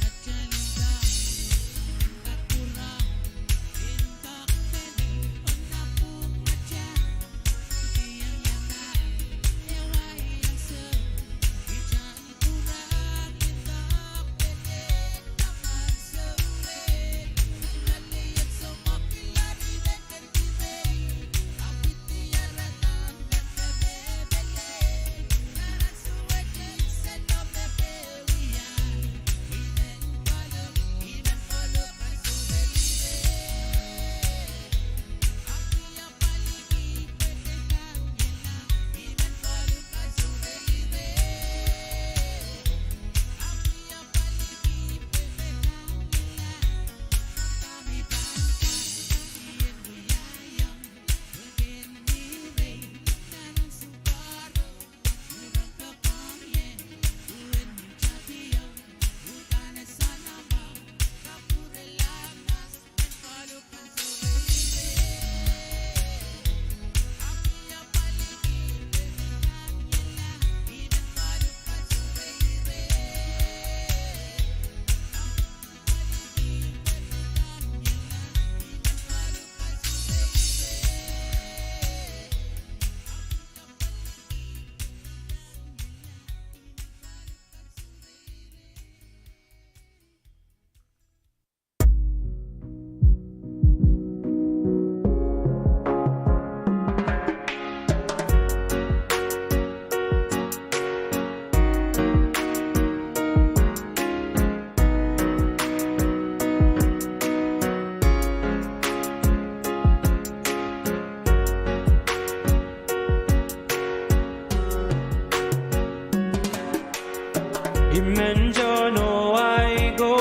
At jalinda Kapura Din kakpele Unakong atyan Iyang yanan Ewayan sa Ijang kurak Din kakpele Naman sa uwe Lalay at sa makilari Dakan direy Apit tiyaratam Nakalebele Nanan sa wadik Sa napepewihan Ilan kalok kan surere Api ang paligid Bertegang nila Ilan kalok kan surere Api ang paligid Bertegang nila Ang kami pangkat Iyan wiyayang Wekin nire Nanan sukar Urang kakangin Duwen din jadiyang Utana sa nabaw Kapura lamnas At kalok kan surere Api ang paligid Bertegang nila Ilan kalok kan surere Imagine no I go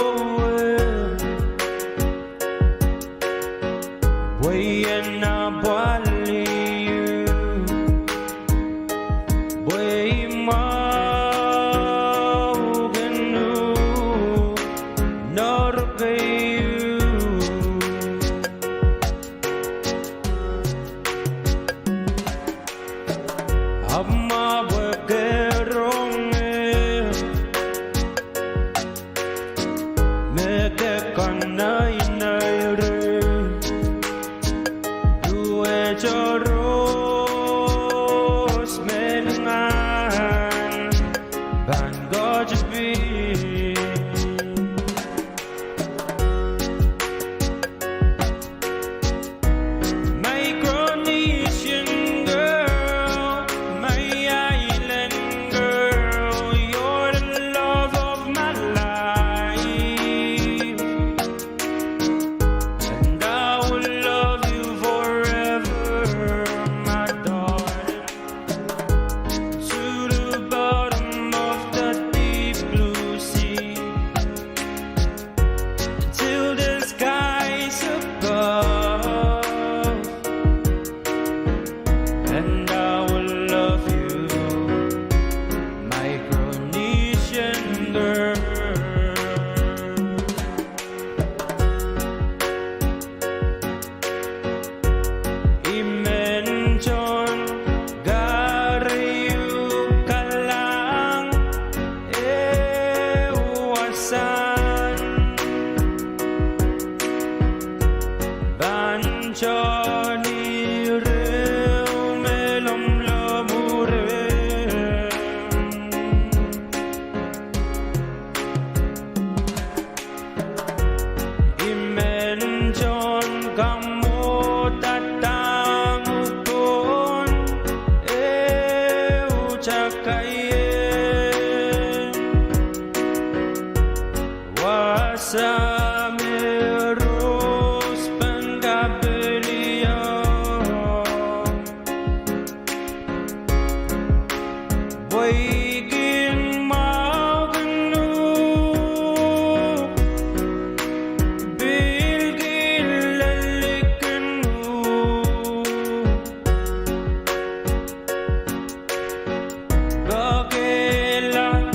Way and na bali Way maugenu Norveyu Amma wagerong san ban cho ni rêu mê lom lo mu re imen jon kamu tatang ukon ucakai Samirus pengabeliau Boygin mau genu Bilgin lalikenu Gagela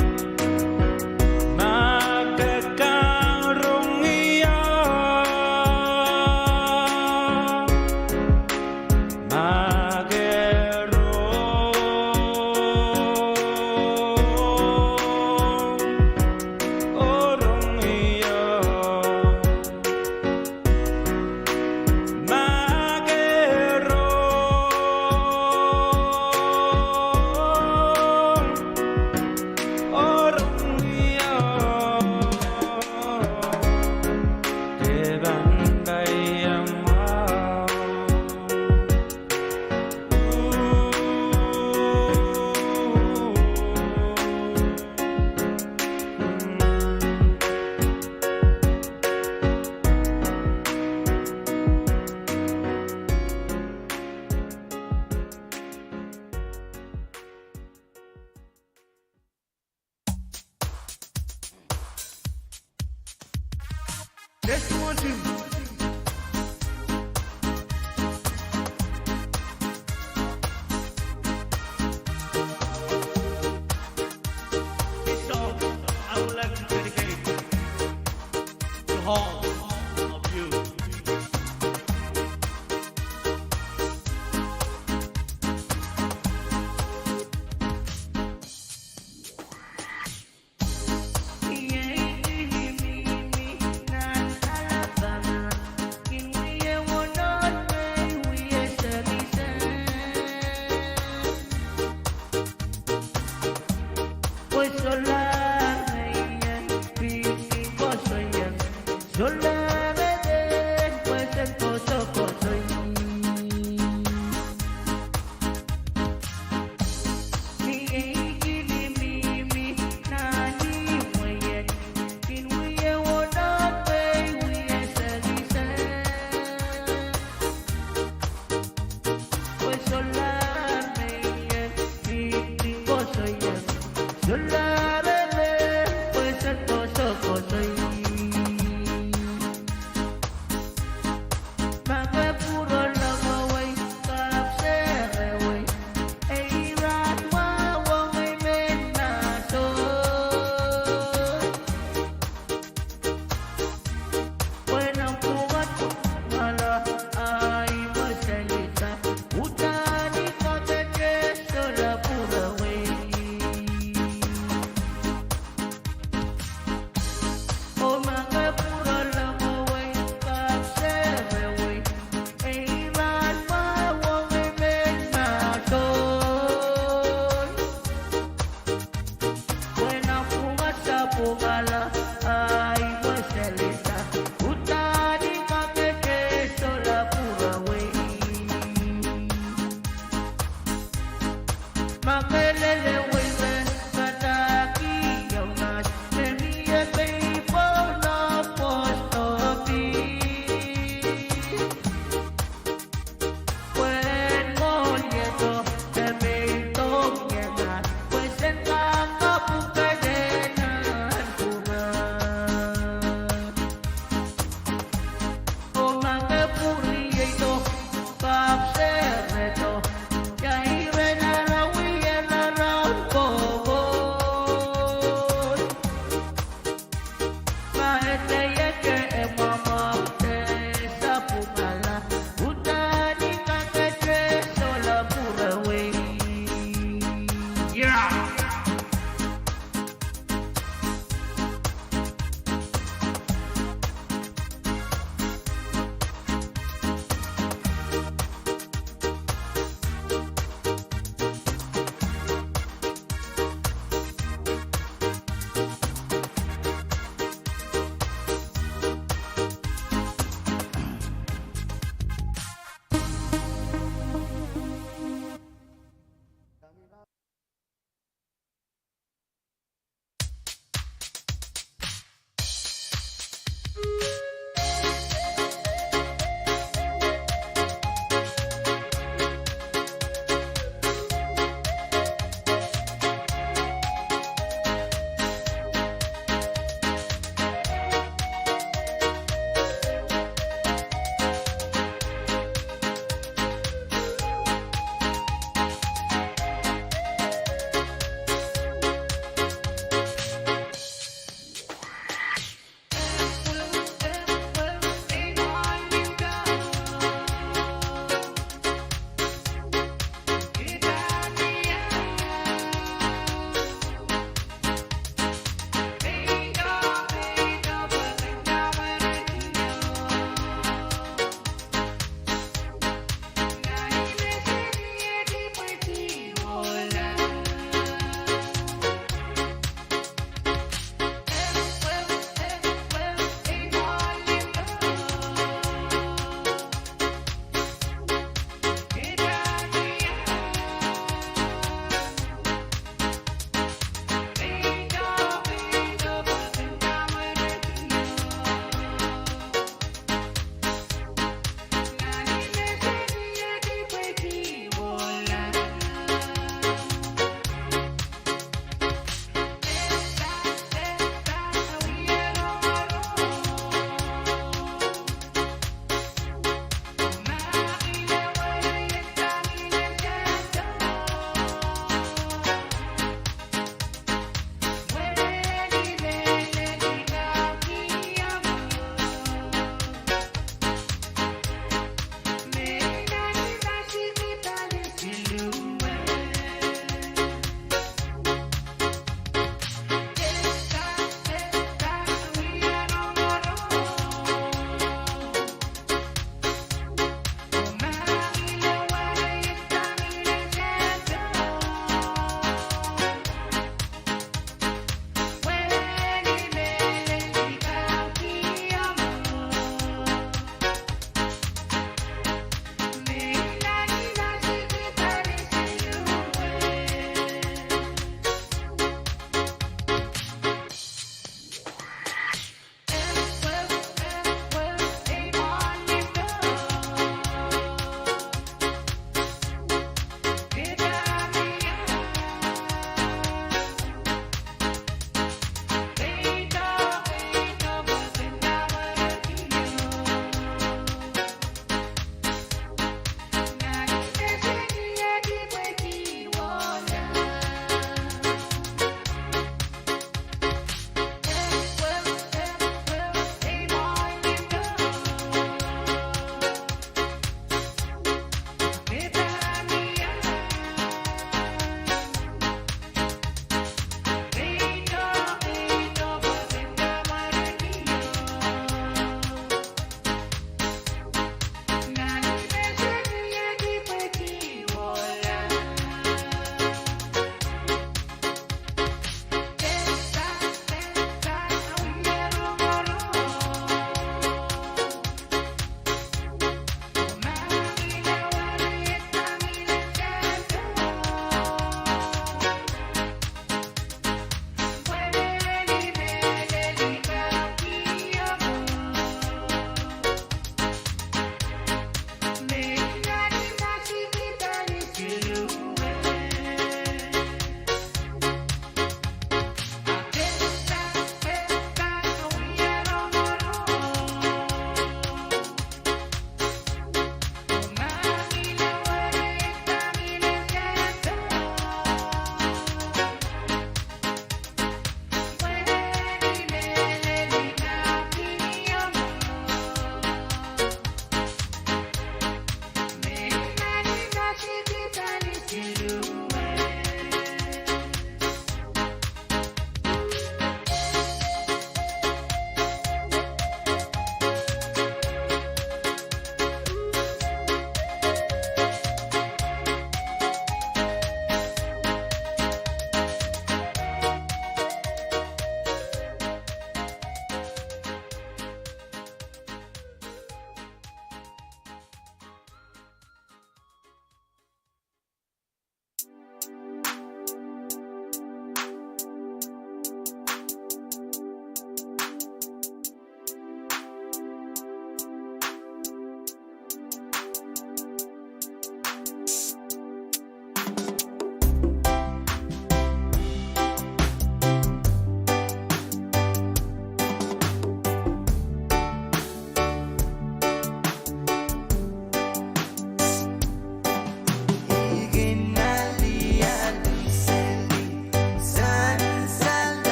Let's do one, two. This song I would like to dedicate to all of you.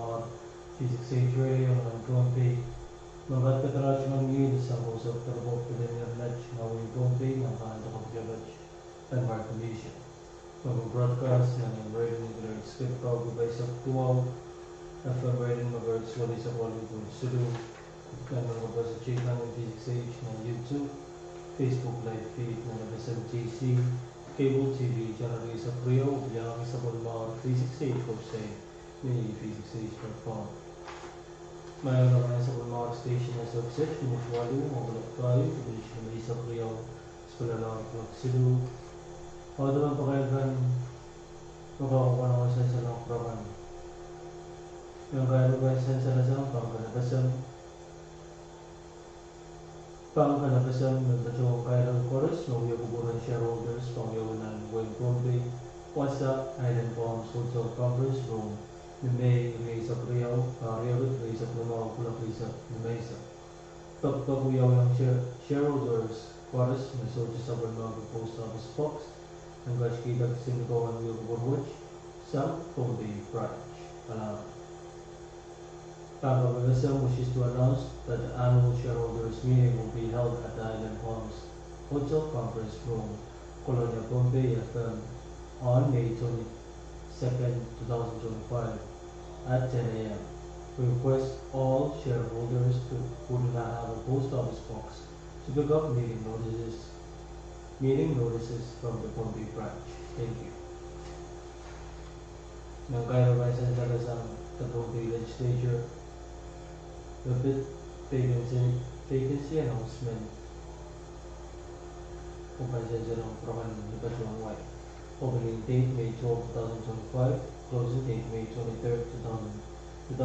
mga V6AH Radio ng Pohnpei. Mga Kadkadaur ng news ang usap terbo pilihan match ng Pohnpei ng Kadkadaur and Mark Malaysia. Mag-broadcast ng radio script by sa Pwuhng FM radio mag-arts wali sa KAPWARESOU. Kaya mga sa chika ng V6AH ng YouTube, Facebook live feed ng FSMTC, cable TV channel sa Rio, yang sa mga V6AH website ni V6AH.com. Mayroon na kayo sa mga station na subset, Mutualo, Mabalak tayo, Publisyon na sa Rio, Eskwela ng KAPWARESOU. O naman pakailan, makakuha naman sa isang program. Yung kaya naman sa isang Pangkalabasang nagtatyong kailang chorus, magyukuburan shareholders, pangyawanan Pohnpei, WhatsApp, Island Palms Hotel Conference Room, May, sa Priyaw, Pahrek, sa Pwuhng, Kulak, sa Mesa. Pagpakuyaw ng shareholders, chorus, may sources sa mga post office box, ang gashkidag sinagawan yung sa Pohnpei branch. KAPWARESOU wishes to announce that the annual shareholders meeting will be held at the Island Palms Hotel Conference Room, Colonia Pohnpei, FM, on May 22nd, 2025 at 10 a.m. We request all shareholders who do not have a post office box to pick up meeting notices from the Pohnpei branch. Thank you. Ng kaya ba sa Pohnpei Legislature, the vacancy announcement kung pasensya ng program ni Pwuhng White. Opening date May 12, 2025. Closing date May 23, 2025.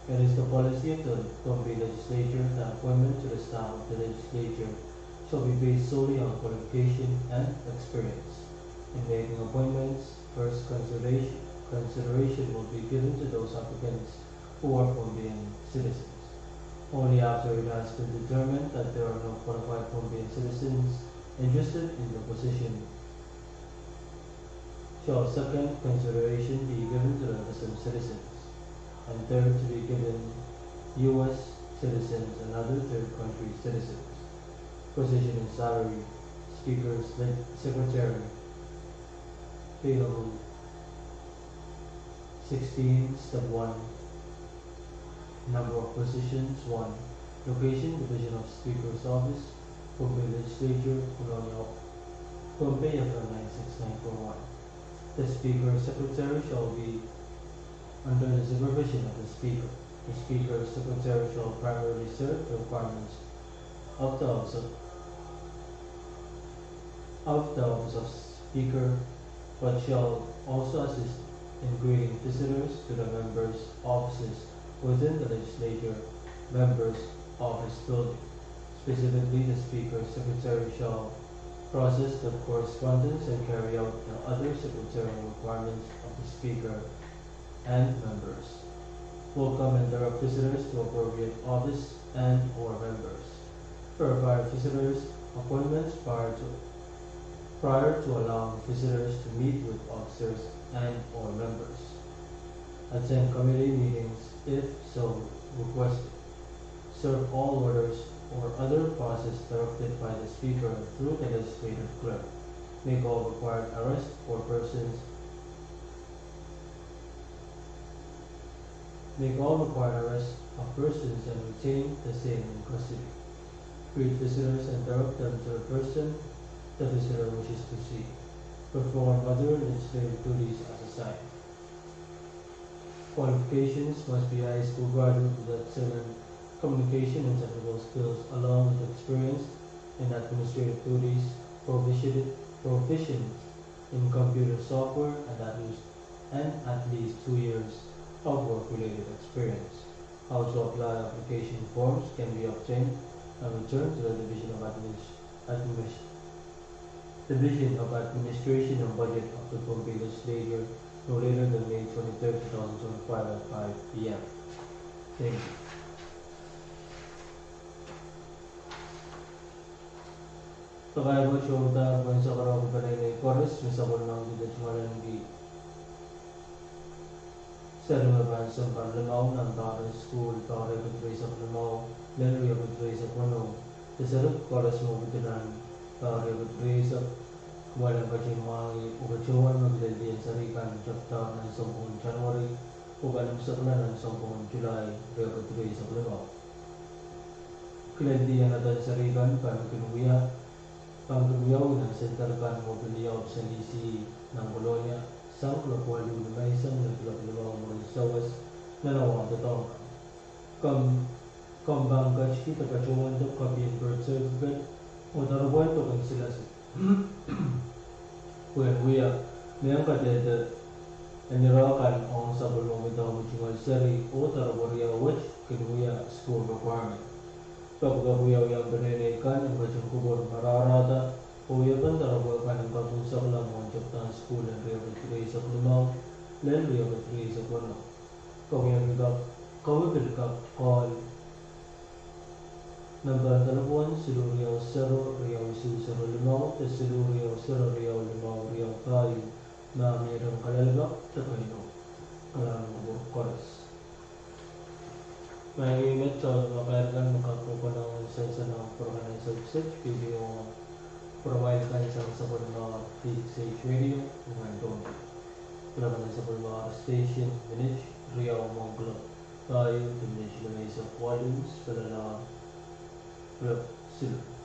It is the policy of the Pohnpei Legislature that appointment to the staff of the Legislature shall be based solely on qualification and experience. In making appointments, first consideration will be given to those applicants who are Pohnpeian citizens. Only after it has been determined that there are no qualified Pohnpeian citizens interested in the position shall second consideration be given to the FSM citizens, and third to be given U.S. citizens and other third country citizens. Position and salary, speakers, secretary, payable 16, step 1. Number of positions, 1. Location, Division of Speaker's Office, Pohnpei Legislature, Pohnpei, FM 96941. The Speaker Secretary shall be under the supervision of the Speaker. The Speaker Secretary shall primarily serve the requirements of the office of Speaker, but shall also assist in greeting visitors to the members' offices within the Legislature members' office building. Specifically, the Speaker Secretary shall process the correspondence and carry out the other secretarial requirements of the Speaker and members. Welcome and direct visitors to appropriate office and or members. Verify visitors' appointments prior to allowing visitors to meet with officers and or members. Attend committee meetings if so requested. Serve all orders or other process directed by the Speaker through the legislative clerk. Make all required arrests of persons and retain the same in custody. Greet visitors and direct them to the person the visitor wishes to see. Perform other legislative duties as assigned. Qualifications must be high school graduate with excellent communication and technical skills, along with experience in administrative duties, proficient in computer software, and at least 2 years of work-related experience. How to apply application forms can be obtained and returned to the Division of Administration and Budget of the Pohnpei Legislature no later than May 23, 2025 at 5 p.m. Thank you. Pagkaya mo siya uta kung sa karang panay na chorus, may sabon lang dito sa malang di sa lumabas ang Parlamaw ng Taran School, Pahrek at V6AH Daily Live Broadcasts, Tesarap Koras mo bitunan, Pahrek at V6AH walang kachimwangi o kachuan maglaldiyan sa rikan chapter ng 10 January o ganang sakla ng 10 July, Pahrek at V6AH. Kilandiyan natin sa rikan pangkinuyaw ng sentarkan mobiliyaw sa lisi ng Bologna, sang lakwali na isang naglaklawang mga sawas na nawang tatong. Kambangkaj kita kachuan to kabin birth certificate o tarabuan to kang sila si Pwuhng niyang kadete anirakan ang sa bulong itaw seri o taraburia which kinuya school requirement. Pagkabuyaw yung benenaikan ang kachang kubor mararata o yakan tarabuakan ang kapusak lang ang chaptang school and V6AH len V6AH Kawibilkap call number telepon Siluriau 0 Riau Isu 05 Siluriau 0 Riau 5 Riau Kayu na mayroong kalalagak Tagaino kalang mga koras. May imit sa makayagan makakuha ng sensa ng programang subset video provide ka isang sapon mga V6AH Radio mga doon kailangan ng sapon mga station manage Riau Monglo tayo diminish na may sa volumes pala na sila.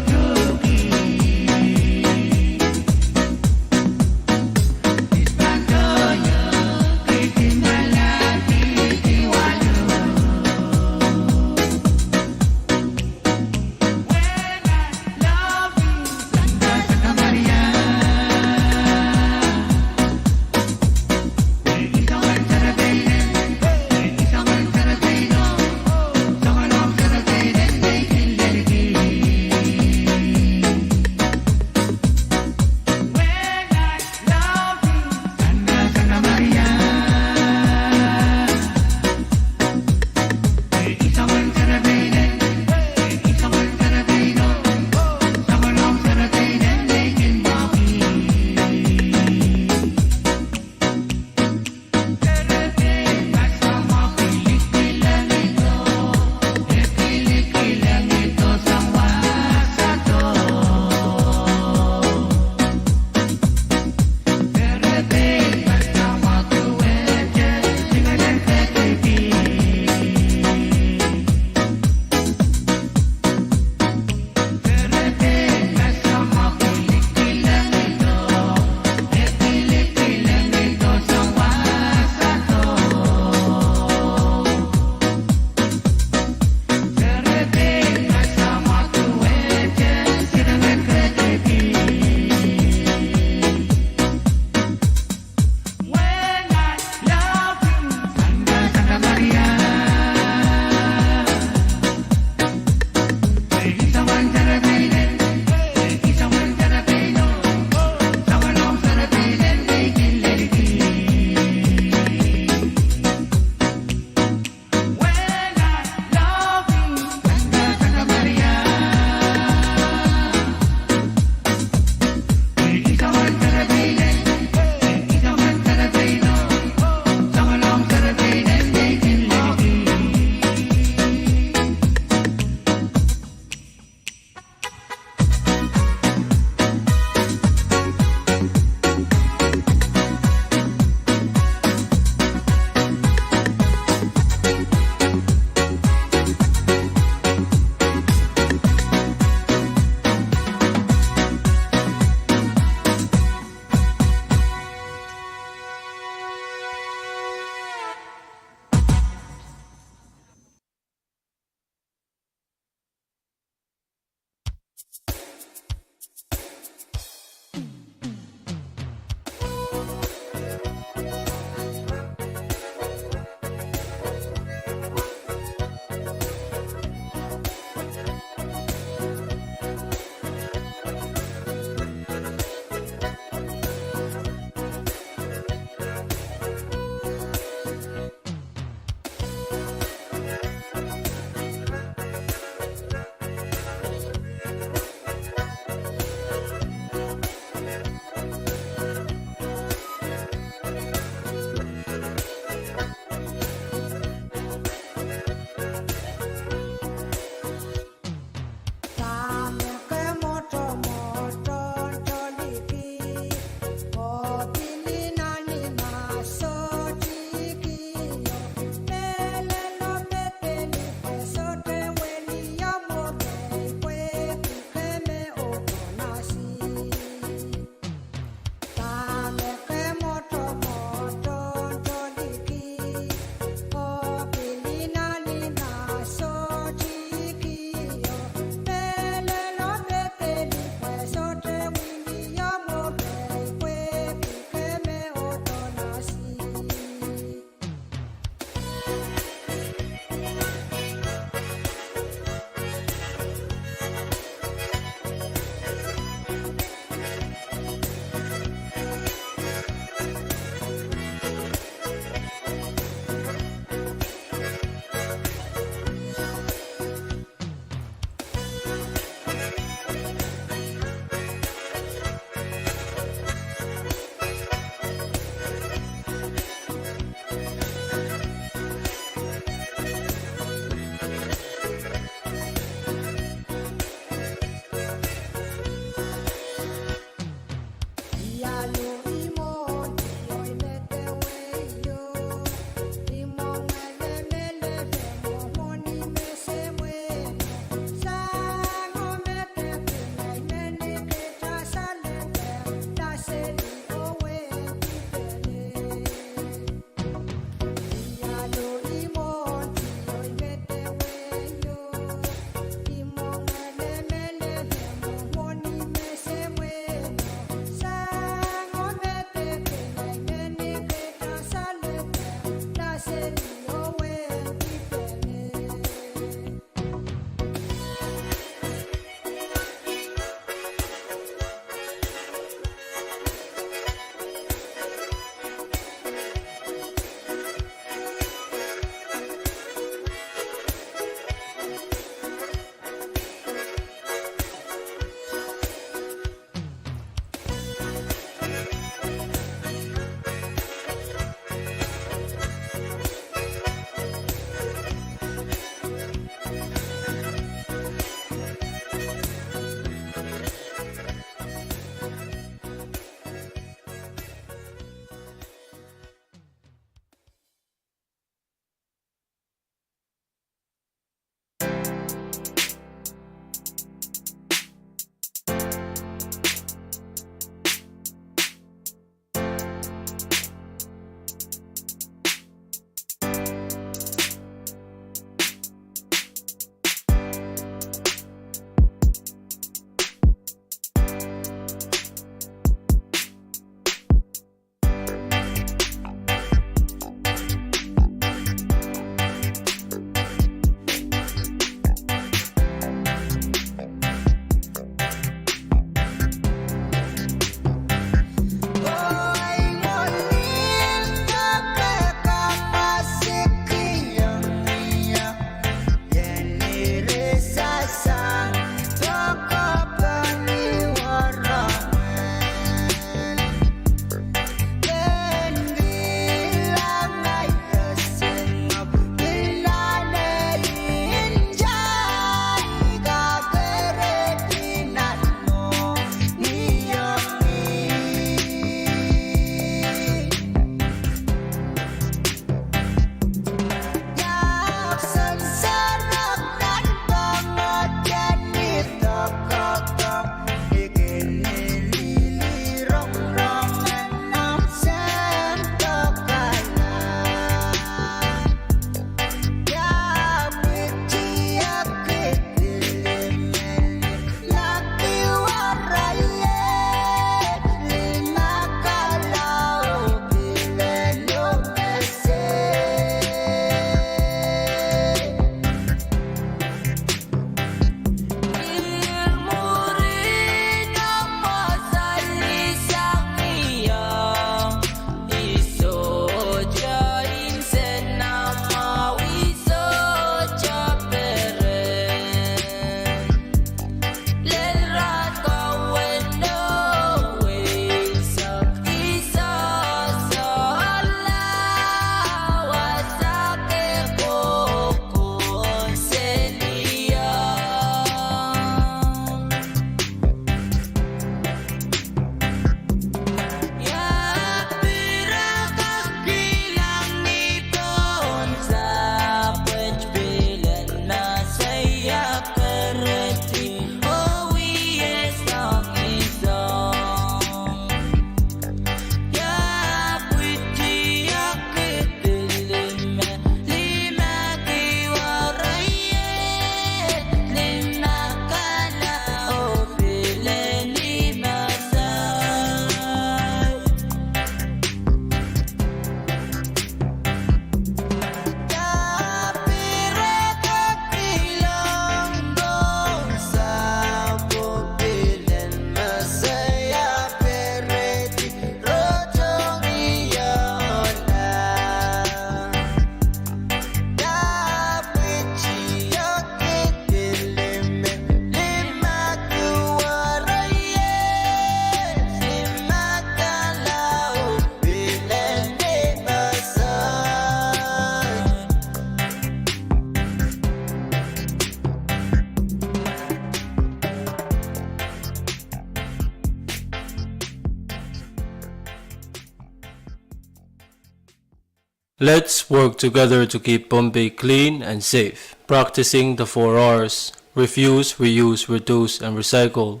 Let's work together to keep Pohnpei clean and safe. Practicing the 4 R's, refuse, reuse, reduce, and recycle,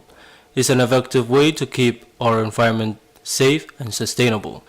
is an effective way to keep our environment safe and sustainable.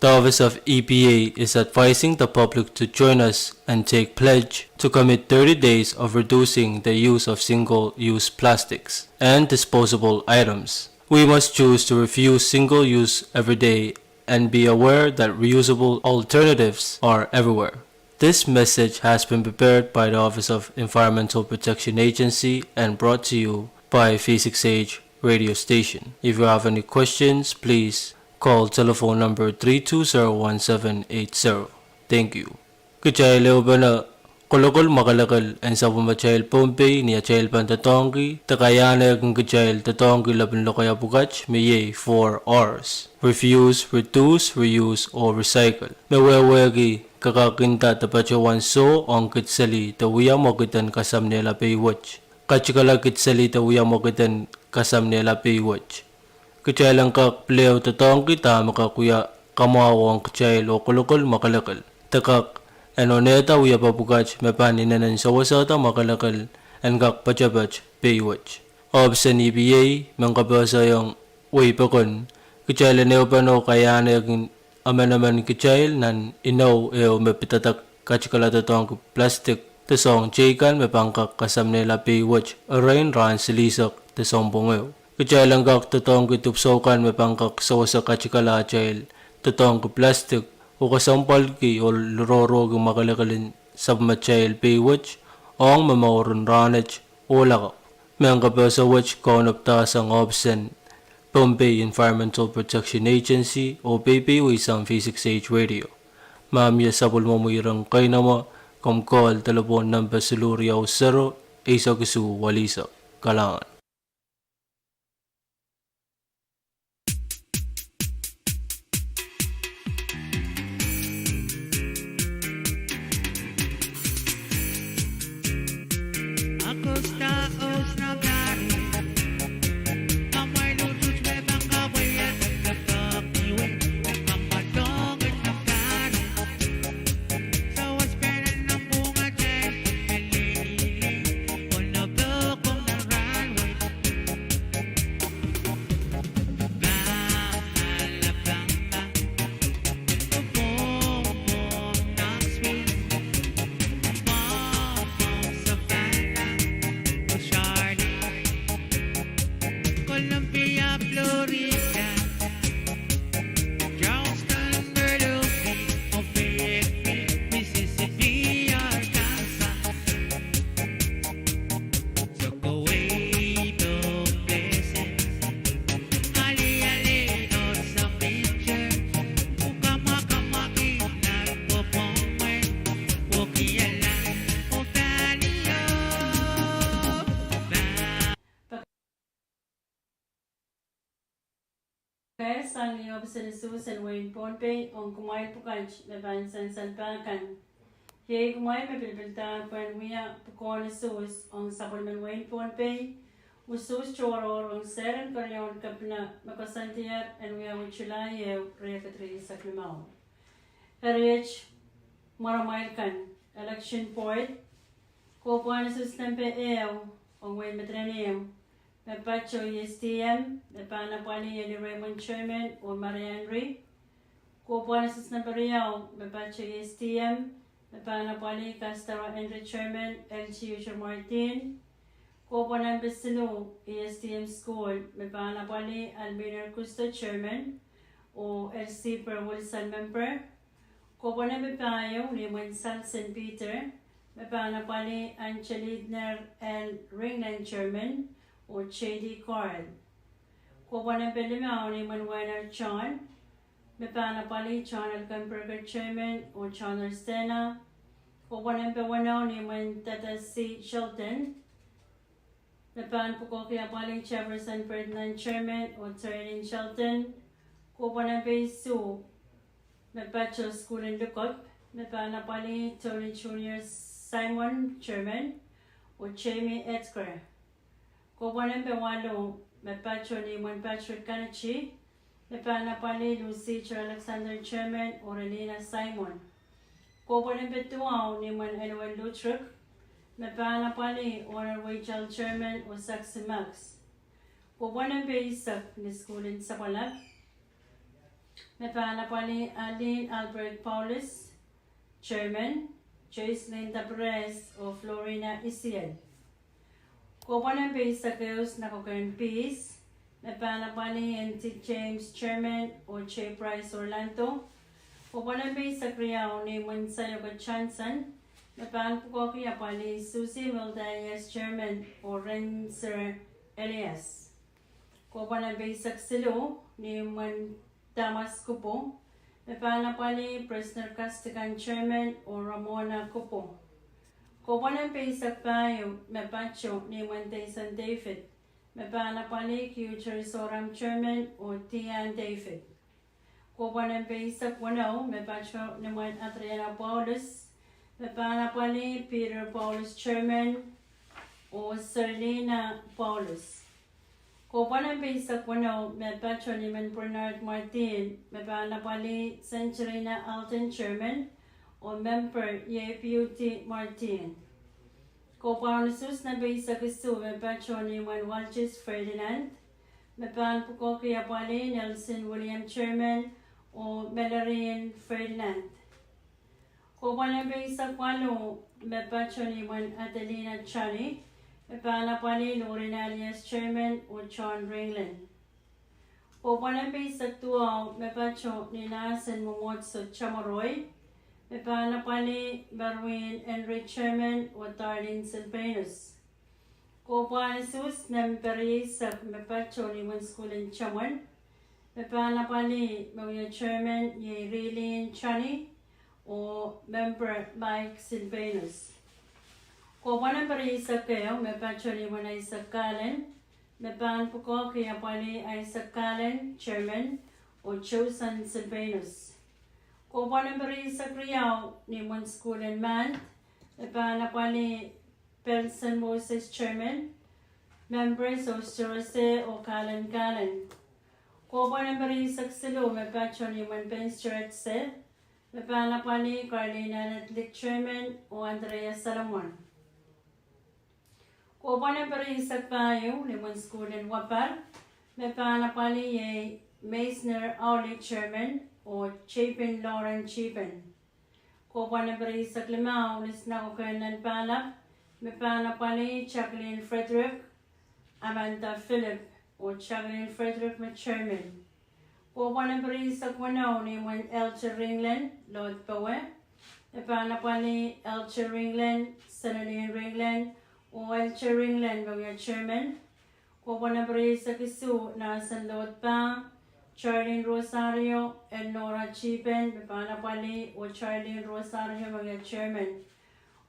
The Office of EPA is advising the public to join us and take pledge to commit 30 days of reducing the use of single-use plastics and disposable items. We must choose to refuse single-use every day and be aware that reusable alternatives are everywhere. This message has been prepared by the Office of Environmental Protection Agency and brought to you by V6AH Radio Station. If you have any questions, please call telephone number 3201780. Thank you. Kachaylew ba na kolokol makalakal ang sa pumachayl Pohnpei ni achayl pantatongki takayana kung kachayl tatongki laban lo kaya bukach may 4 R's. Refuse, reduce, reuse, or recycle. Mewewegi kakakinta tapachawan so ang kitsali tawiya mo kitan kasam nila paywatch. Kachikala kitsali tawiya mo kitan kasam nila paywatch. Kachaylang kak pleo tatongki ta makakuya kamawa ang kachayl o kolokol makalakal. Takak Anoneta uya papukach mepaninan sa wasata makalakal and kak pachabach paywatch. Option EBA mangkabasa yung way pakon. Kachayla neopano kaya na yung amanaman kachayl nan inaw eo mepitatak kachikala tatong plastic tasong chaykan mepangkak kasam nila paywatch arain ran silisak tasong bungaw. Kachaylang kak tatong kitupsokan mepangkak sa wasa kachikala chayl tatong plastic o kasampal ki o lororo kung makalakalin sa machayl paywatch o ang mamawaron ranach o lakap. Mayang kapel sa watch kaunaptas ang option Pohnpei Environmental Protection Agency o PPW isang V6AH Radio. Mamya sa pulmamuyirang kay nama kung call telefon number Siluriao 0 Isagusu Walisa Kalangan. Sang ni Officer Susan Wayne Pohnpei on kumain pukaj leban san salpakan. Ye kumain mepilpilta panwiya pukon sus on Sapulman Wayne Pohnpei. Usus choro on seren karyon kapna makasantiar and we are uchula ye rekatri saklimao. Herich maramailkan election point. Kopuan sus tempe eo on Wayne Metranium. Mepacho ESTM, Mepana Pani Yeli Raymond Chairman or Marianne Ri. Kopuanasis Namperiao, Mepacho ESTM, Mepana Pani Castara Andre Chairman, LG Usher Martin. Kopuanan Bestinu, ESTM School, Mepana Pani Almina Custo Chairman or LC Per Wilson Member. Kopuanan Mepayo, Raymond St. Peter, Mepana Pani Angelidner and Ringland Chairman. O J.D. Carl. Kuwanan Pelimao ni Manuel John, Mepana Pali John Alcamperger Chairman o John Stena. Kuwanan Pewanaw ni Tata C. Shelton, Mepan Pukokia Pali Jefferson Ferdinand Chairman o Terry Shelton. Kuwanan Sue, Mepacho School in Lukot, Mepana Pali Tony Jr. Simon Chairman o Jamie Edgar. Kuwanan Pewalo, Mepacho ni Patrick Kanachi, Mepana Pali Lucy Alexander Chairman or Elena Simon. Kopo number 2 ni man Elwan Lutruk. Mepana pali Honorary Chairman o Saxi Max. Kopo number 1 ni Schoolin sa Palab. Mepana pali Aline Albert Paulus, Chairman. Joyce Linda Perez o Florina Isiel. Kopo number 1 Keos na Cocaine Peace. Mepana pali NT James Chairman o Che Price Orlando. Kopo number 1 Kriyaw ni Munsayo Chanson. Mepana po kaya pali Susie Valdez Chairman o Renzer Elias. Kopo number 1 Silo ni Mun Damas Kupo. Mepana pali Prisoner Castigan Chairman o Ramona Kupo. Kopo number 1 Payo Mepacho ni Monte San David. Mepana pali Q Cherisoram Chairman o Tian David. Kopo number 1 Wano Mepacho ni Mon Adriana Paulus. Mepana pali Peter Paulus Chairman o Serlina Paulus. Kopo number 1 Wano Mepacho ni Mon Bernard Martin. Mepana pali Centurina Alton Chairman o Member Yeputi Martin. Kopo Sus number 1 Gusto Mepacho ni Mon Walches Ferdinand. Mepana po kaya pali Nelson William Chairman o Melarian Ferdinand. Kopo number 1 Walo Mepacho ni Mon Adelina Chani. Mepana pali Lorena Alias Chairman o John Ringland. Kopo number 1 Tuaw Mepacho ni Nasen Momotso Chamoroy. Mepana pali Barwin Henry Chairman o Darlene Silvanus. Kopo Sus number 1 Mepacho ni Mon Schoolin Chaman. Mepana pali Mawya Chairman ni Rilin Chani o Member Mike Silvanus. Kopo number 1 kayo, Mepacho ni Mon Isaac Callen. Mepan po ko kaya pali Isaac Callen, Chairman o Chosen Silvanus. Kopo number 1 Kriyaw ni Mon Schoolin Man. Mepana pali Pelson Moses Chairman. Members o Jose o Callen. Kopo number 1 Silo, Mepacho ni Mon Benz Church. Mepana pali Carlina Netlick Chairman o Andrea Salomon. Kopo number 1 Payo ni Mon Schoolin Wapar. Mepana pali Meisner Auli Chairman o Chapin Lauren Chapin. Kopo number 1 Limao ni Snako Kernan Palap. Mepana pali Jacqueline Frederick, Amanda Philip o Jacqueline Frederick na Chairman. Kopo number 1 Wano ni Mon Elcher Ringland, Lord Powe. Mepana pali Elcher Ringland, Senalyn Ringland o Elcher Ringland Bawya Chairman. Kopo number 1 Kisu na San Lord Pa, Charlene Rosario and Nora Chipin. Mepana pali o Charlene Rosario Bawya Chairman.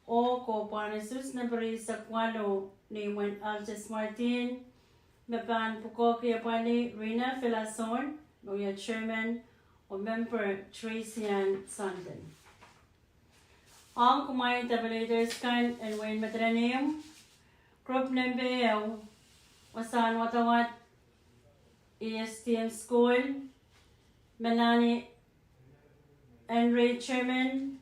O Kopo Sus number 1 Walo ni Mon Altes Martin. Mepan po kaya pali Rina Filason Bawya Chairman o Member Tracian Sandon. Ang kumain tabulators kan and Wayne Matraneum. Group number Wasan Watawat ESTM School. Melanie Henry Chairman.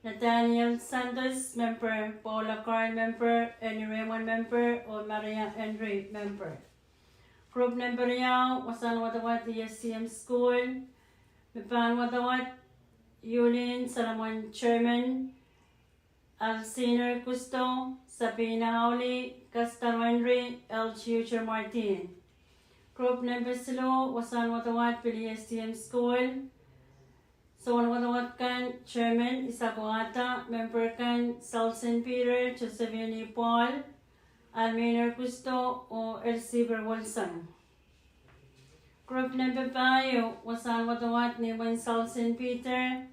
Nathaniel Santos Member. Paula Carl Member. Annie Raymond Member o Maria Henry Member. Group number Wasan Watawat ESTM School. Mepan Watawat Yulin Salomon Chairman. Alciner Custo, Sabina Howley, Castro Henry, L. Future Martin. Group number Silo, Wasan Watawat, PSTM School. Sawan Watawat kan, Chairman, Isako Ata, Member kan, Salson Peter, Josephine Paul, Alminer Custo, o Elsie Wilson. Group number 5, Wasan Watawat, Niman Salson Peter.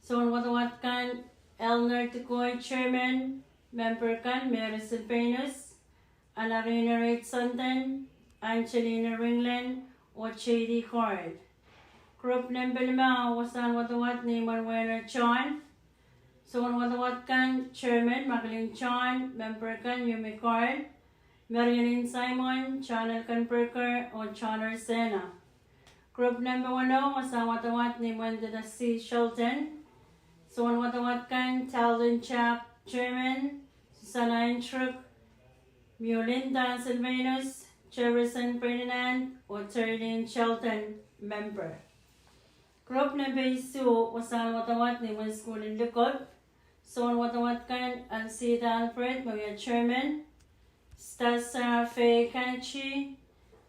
Sawan Watawat kan, Elner Ticoy Chairman, Member kan Mary Silvanus, Anarina Reid Santon, Angelina Ringland, o Chady Card. Group number 5, Wasan Watawat ni Manuela John. Sawan Watawat kan Chairman Madeline John, Member kan Yumi Card, Marilyn Simon, Channel kan Perker, o Channel Sena. Group number 1, Wasan Watawat ni Wanda C. Shelton. Soan watawatkan Talden Chap Chairman, Susana Intruk, Mulinda Silvanus, Jefferson Ferdinand, or Terlin Shelton, member. Group number 2 wasan watawat ni Wan School in Lukot. Soan watawatkan Alcida Alfred, mga chairman. Stasa Faye Kanachi,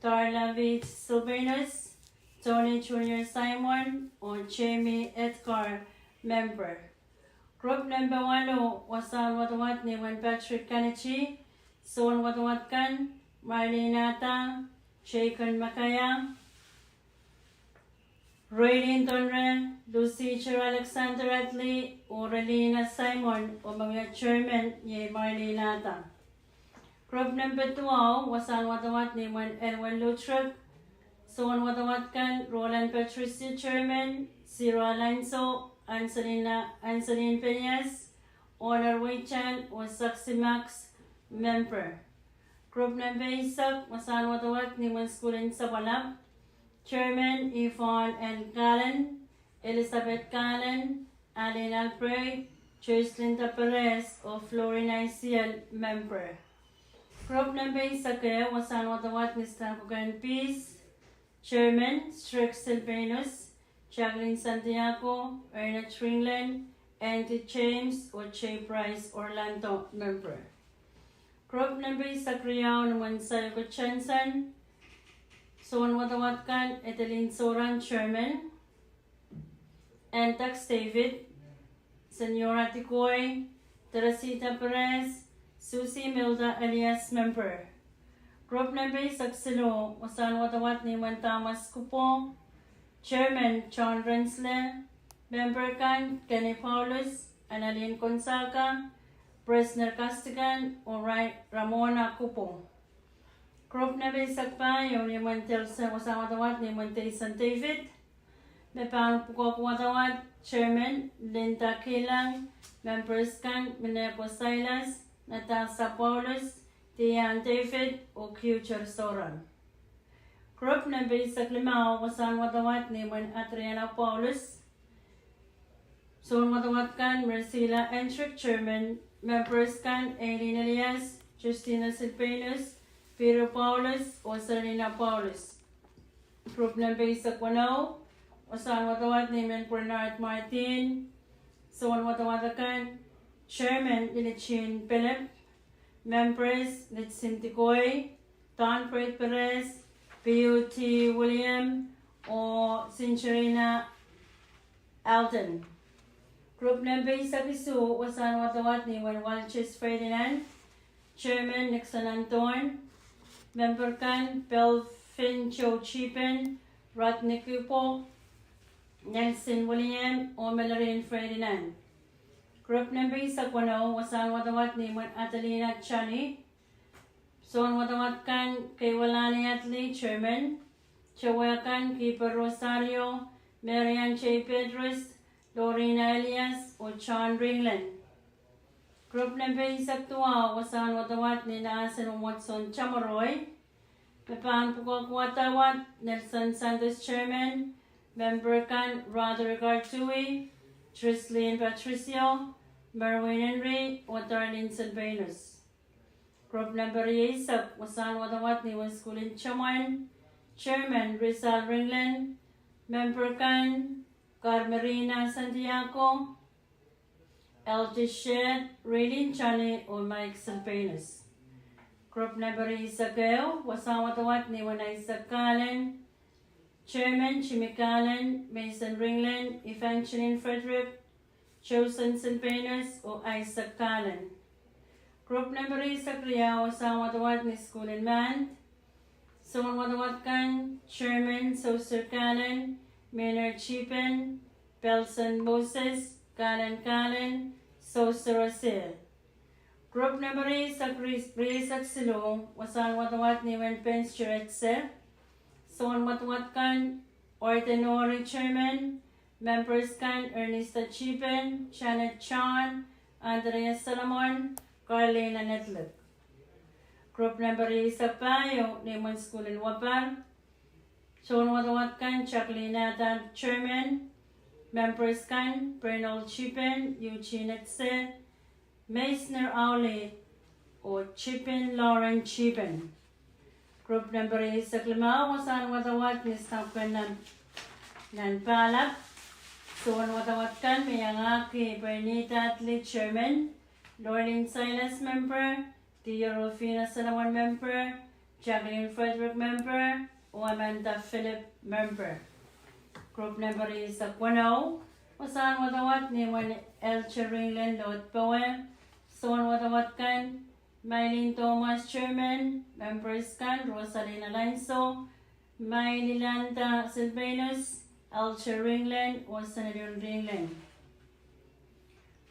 Darla V. Silvanus, Tony Jr. Simon, or Jamie Edgar, member. Group number 1 wasan watawat ni Wan Patrick Kanachi. Soan watawatkan Marlene Atang, Jacob Makayang, Raylene Donren, Lucy Cher Alexander Adley, Aurelina Simon, o mga chairman ni Marlene Atang. Group number 12 wasan watawat ni Wan Elwan Lutrug. Soan watawatkan Roland Patricia chairman, Ciro Alonso, Angeline Peñas, Honor Weichan, o Saxi Max, member. Group number 8 wasan watawat ni Wan School in Sabalab. Chairman Yvonne N. Gallen, Elizabeth Gallen, Aline Alfred, Joycelyn Perez, o Florina Isiel, member. Group number 8 wasan watawat ni Stankogan Peace. Chairman Strick Silvanus, Jacqueline Santiago, Ernest Ringland, Andy James, o Che Price Orlando, member. Group number 9 naman sa Yuko Chanson. Soan watawatkan Edeline Soran, chairman. Antax David, Senora Ticoy, Teresita Perez, Susie Milda alias member. Group number 10 wasan watawat ni Juan Thomas Cupo, chairman John Rensler, member kan Kenny Paulus, Annalyn Gonzaga, Presner Castigan, o Ramona Cupo. Group number 11 yung ni Montelsa wasan watawat ni Montesan David, may pangpukok watawat chairman Linda Kilang, members kan Minepo Silas, Natasha Paulus, Diane David, o Future Soran. Group number 15 wasan watawat ni Juan Adriana Paulus. Soan watawat kan Marcela Entrick, chairman, members kan Aileen Elias, Justina Silvanus, Peter Paulus, o Serena Paulus. Group number 16 wasan watawat ni Bernard Martin. Soan watawat kan chairman Lilichin Philip, members Litsin Ticoy, Don Fred Perez, P.U.T. William, o Sincherina Alton. Group number 12 wasan watawat ni Juan Walches Ferdinand, chairman Nixon Anton, member kan Belfin Joe Chipen, Rodney Cupo, Nelson William, o Melorine Ferdinand. Group number 11 wasan watawat ni Juan Adelina Chani. Soan watawat kan kay Walani Atli, chairman. Chawakan Keeper Rosario, Marian J. Pedros, Lorena Elias, o John Ringland. Group number 12 wasan watawat ni Naasan Watson Chamoroy. Pepang pukok watawat Nelson Santos, chairman. Member kan Roderick Artui, Trislyn Patricio, Merwin Henry, o Darlene Silvanus. Group number 8 wasan watawat ni Wan School in Chaman, chairman Rizal Ringland, member kan Carmerina Santiago, LG Shed, Raylene Chani, o Mike Silvanus. Group number 9 wasan watawat ni Wan Isaac Callen, chairman Jimmy Callen, Mason Ringland, Evangeline Frederick, Chosen Silvanus, o Isaac Callen. Group number 10 wasan watawat ni School in Man. Soan watawat kan chairman Saucer Callen, Maynard Chipen, Belson Moses, Callen, Saucer Rosil. Group number 11 wasan watawat ni Wen Pence Chiretse. Soan watawat kan Ortenori, chairman, members kan Ernesta Chipen, Janet Chan, Andrea Solomon, Carlena Netlip. Group number 11 ni Wan School in Wapar. Soan watawat kan Jacqueline Nathan, chairman, Members kan Bernal Chippen, Eugene Etze, Meissner Aulit, o Chippen Lauren Chippen. Group number is sa klima kung saan watawat ni Stampen nan palap. So watawat kan may ang Bernita Atlee Chairman, Dorleen Silas member, Tia Rufina Salaman member, Jacqueline Frederick member, o Amanda Philip member. Group number is sa Kwanaw, kung saan watawat ni Elche Ringland Lord Pwuhng. So watawat kan Mylene Thomas Chairman, members kan Rosalina Lanzo, Mylilanda Silvanus, Elche Ringland, o Senator Ringland.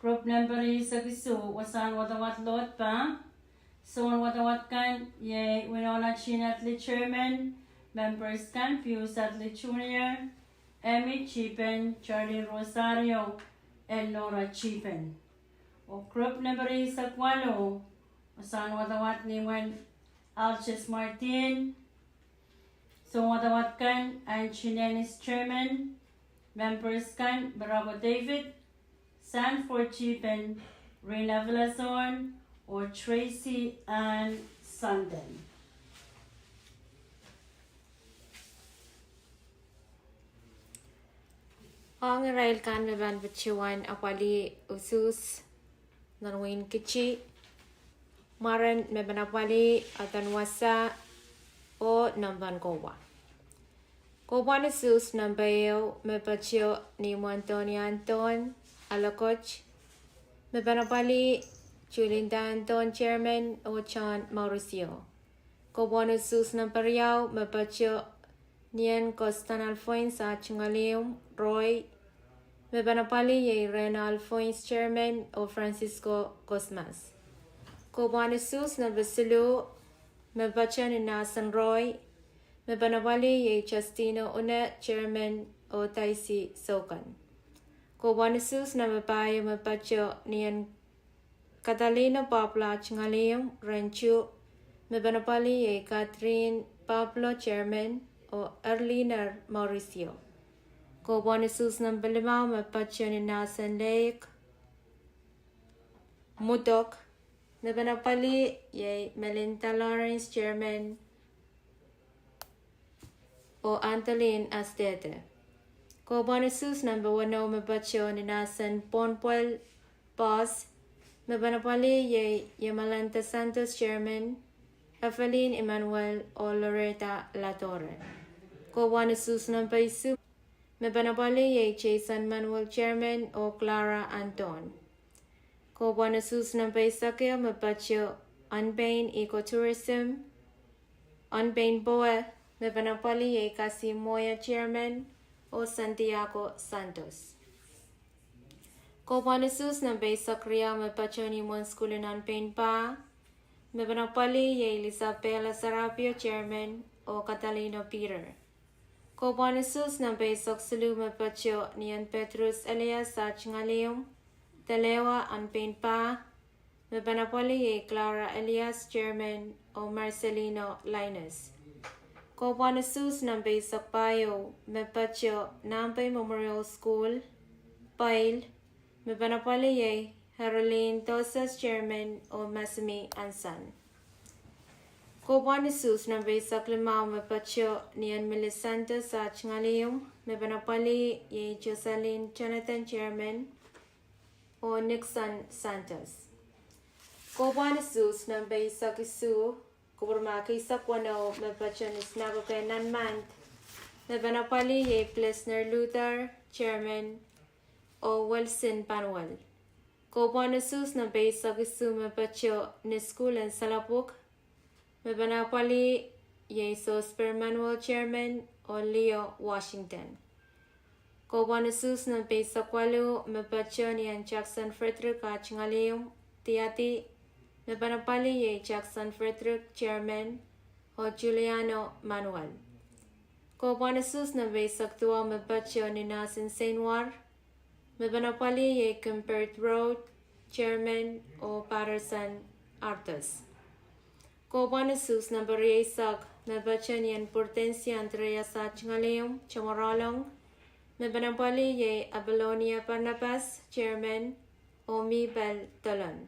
Group number is sa Kisu, wasan watawat lot pa. So watawat kan ye Winona Chinatli Chairman, members kan Pius Atlee Jr., Emmy Chippen, Charlie Rosario, and Nora Chippen. O group number is sa Kwalo, wasan watawat ni Wen Alches Martin. So watawat kan Anchinenis Chairman, members kan Bravo David, Sanford Chippen, Reina Villazon, or Tracy Ann Sundin. Ang Israel kan beban bercuan apali usus nanwin kecil maran beban apali atan wasa o namban kowa. Kowa usus nambayo mepacio ni Antoni Anton alakoch beban apali Julinda Anton Chairman o Chan Mauricio. Kowa usus nampariao mepacio Nian Costan Alphonse at Chungalium, Roy, Mebanapali ye Rena Alphonse Chairman o Francisco Cosmas. Kobanusus na Basilu, Mebachan in Nasan Roy, Mebanapali ye Justino Une Chairman o Taisi Sokan. Kobanusus na Mebayo Mebacho Nian Catalina Papla Chungalium, Rancho, Mebanapali ye Catherine Pablo Chairman o Erliner Mauricio. Kobanusus ng Balimao mapatyo ni Nasan Lake Mutok na Banapali yay Melinda Lawrence Chairman o Antolin Astete. Kobanusus ng Bawano mapatyo ni Nasan Pohnpei Boss na Banapali yay Yamalanta Santos Chairman Evelyn Emmanuel o Loretta Latorre. Kobanusus ng Paisu, Mebanapali ye Jason Manuel Chairman o Clara Anton. Kobanusus ng Paisakyo Mapatyo Unpain Ecotourism, Unpain Boe, Mebanapali ye Casimoya Chairman o Santiago Santos. Kobanusus ng Paisakria Mapatyo ni Monskulin Unpain Pa, Mebanapali ye Isabela Sarapio Chairman o Catalino Peter. Kobanusus ng Paisok Sulu Mapatyo niyan Petrus Elias sa Chingalium, Dalewa Unpain Pa, Mebanapali ye Clara Elias Chairman o Marcelino Linus. Kobanusus ng Paisok Payo Mapatyo Nampay Memorial School, Pail, Mebanapali ye Caroline Tosas Chairman o Masumi Ansan. Kobanusus ng Paisok Limao Mapatyo niyan Melisanta sa Chingalium, Mebanapali ye Jocelyn Jonathan Chairman o Nixon Santos. Kobanusus ng Paisok Isu, Kuburmaki sa Kwano Mapatyo ni Snago kay Nanmant, Mebanapali ye Plesner Luther Chairman o Wilson Panuel. Kobanusus ng Paisok Isu Mapatyo ni Skulan Salapuk, Mebanapali ye Sosper Manuel Chairman o Leo Washington. Kobanusus ng Paisok Walu Mapatyo niyan Jackson Frederick at Chingalium, Tiati, Mebanapali ye Jackson Frederick Chairman o Juliano Manuel. Kobanusus ng Paisok Tua Mapatyo ni Nasin Senwar, Mebanapali ye Compert Road Chairman o Patterson Artus. Kobanusus ng Bariyaisak Mapatyo niyan Portencia Andrea sa Chingalium, Chamorolong, Mebanapali ye Abalonia Barnabas, Chairman, Omi Bel Dolan.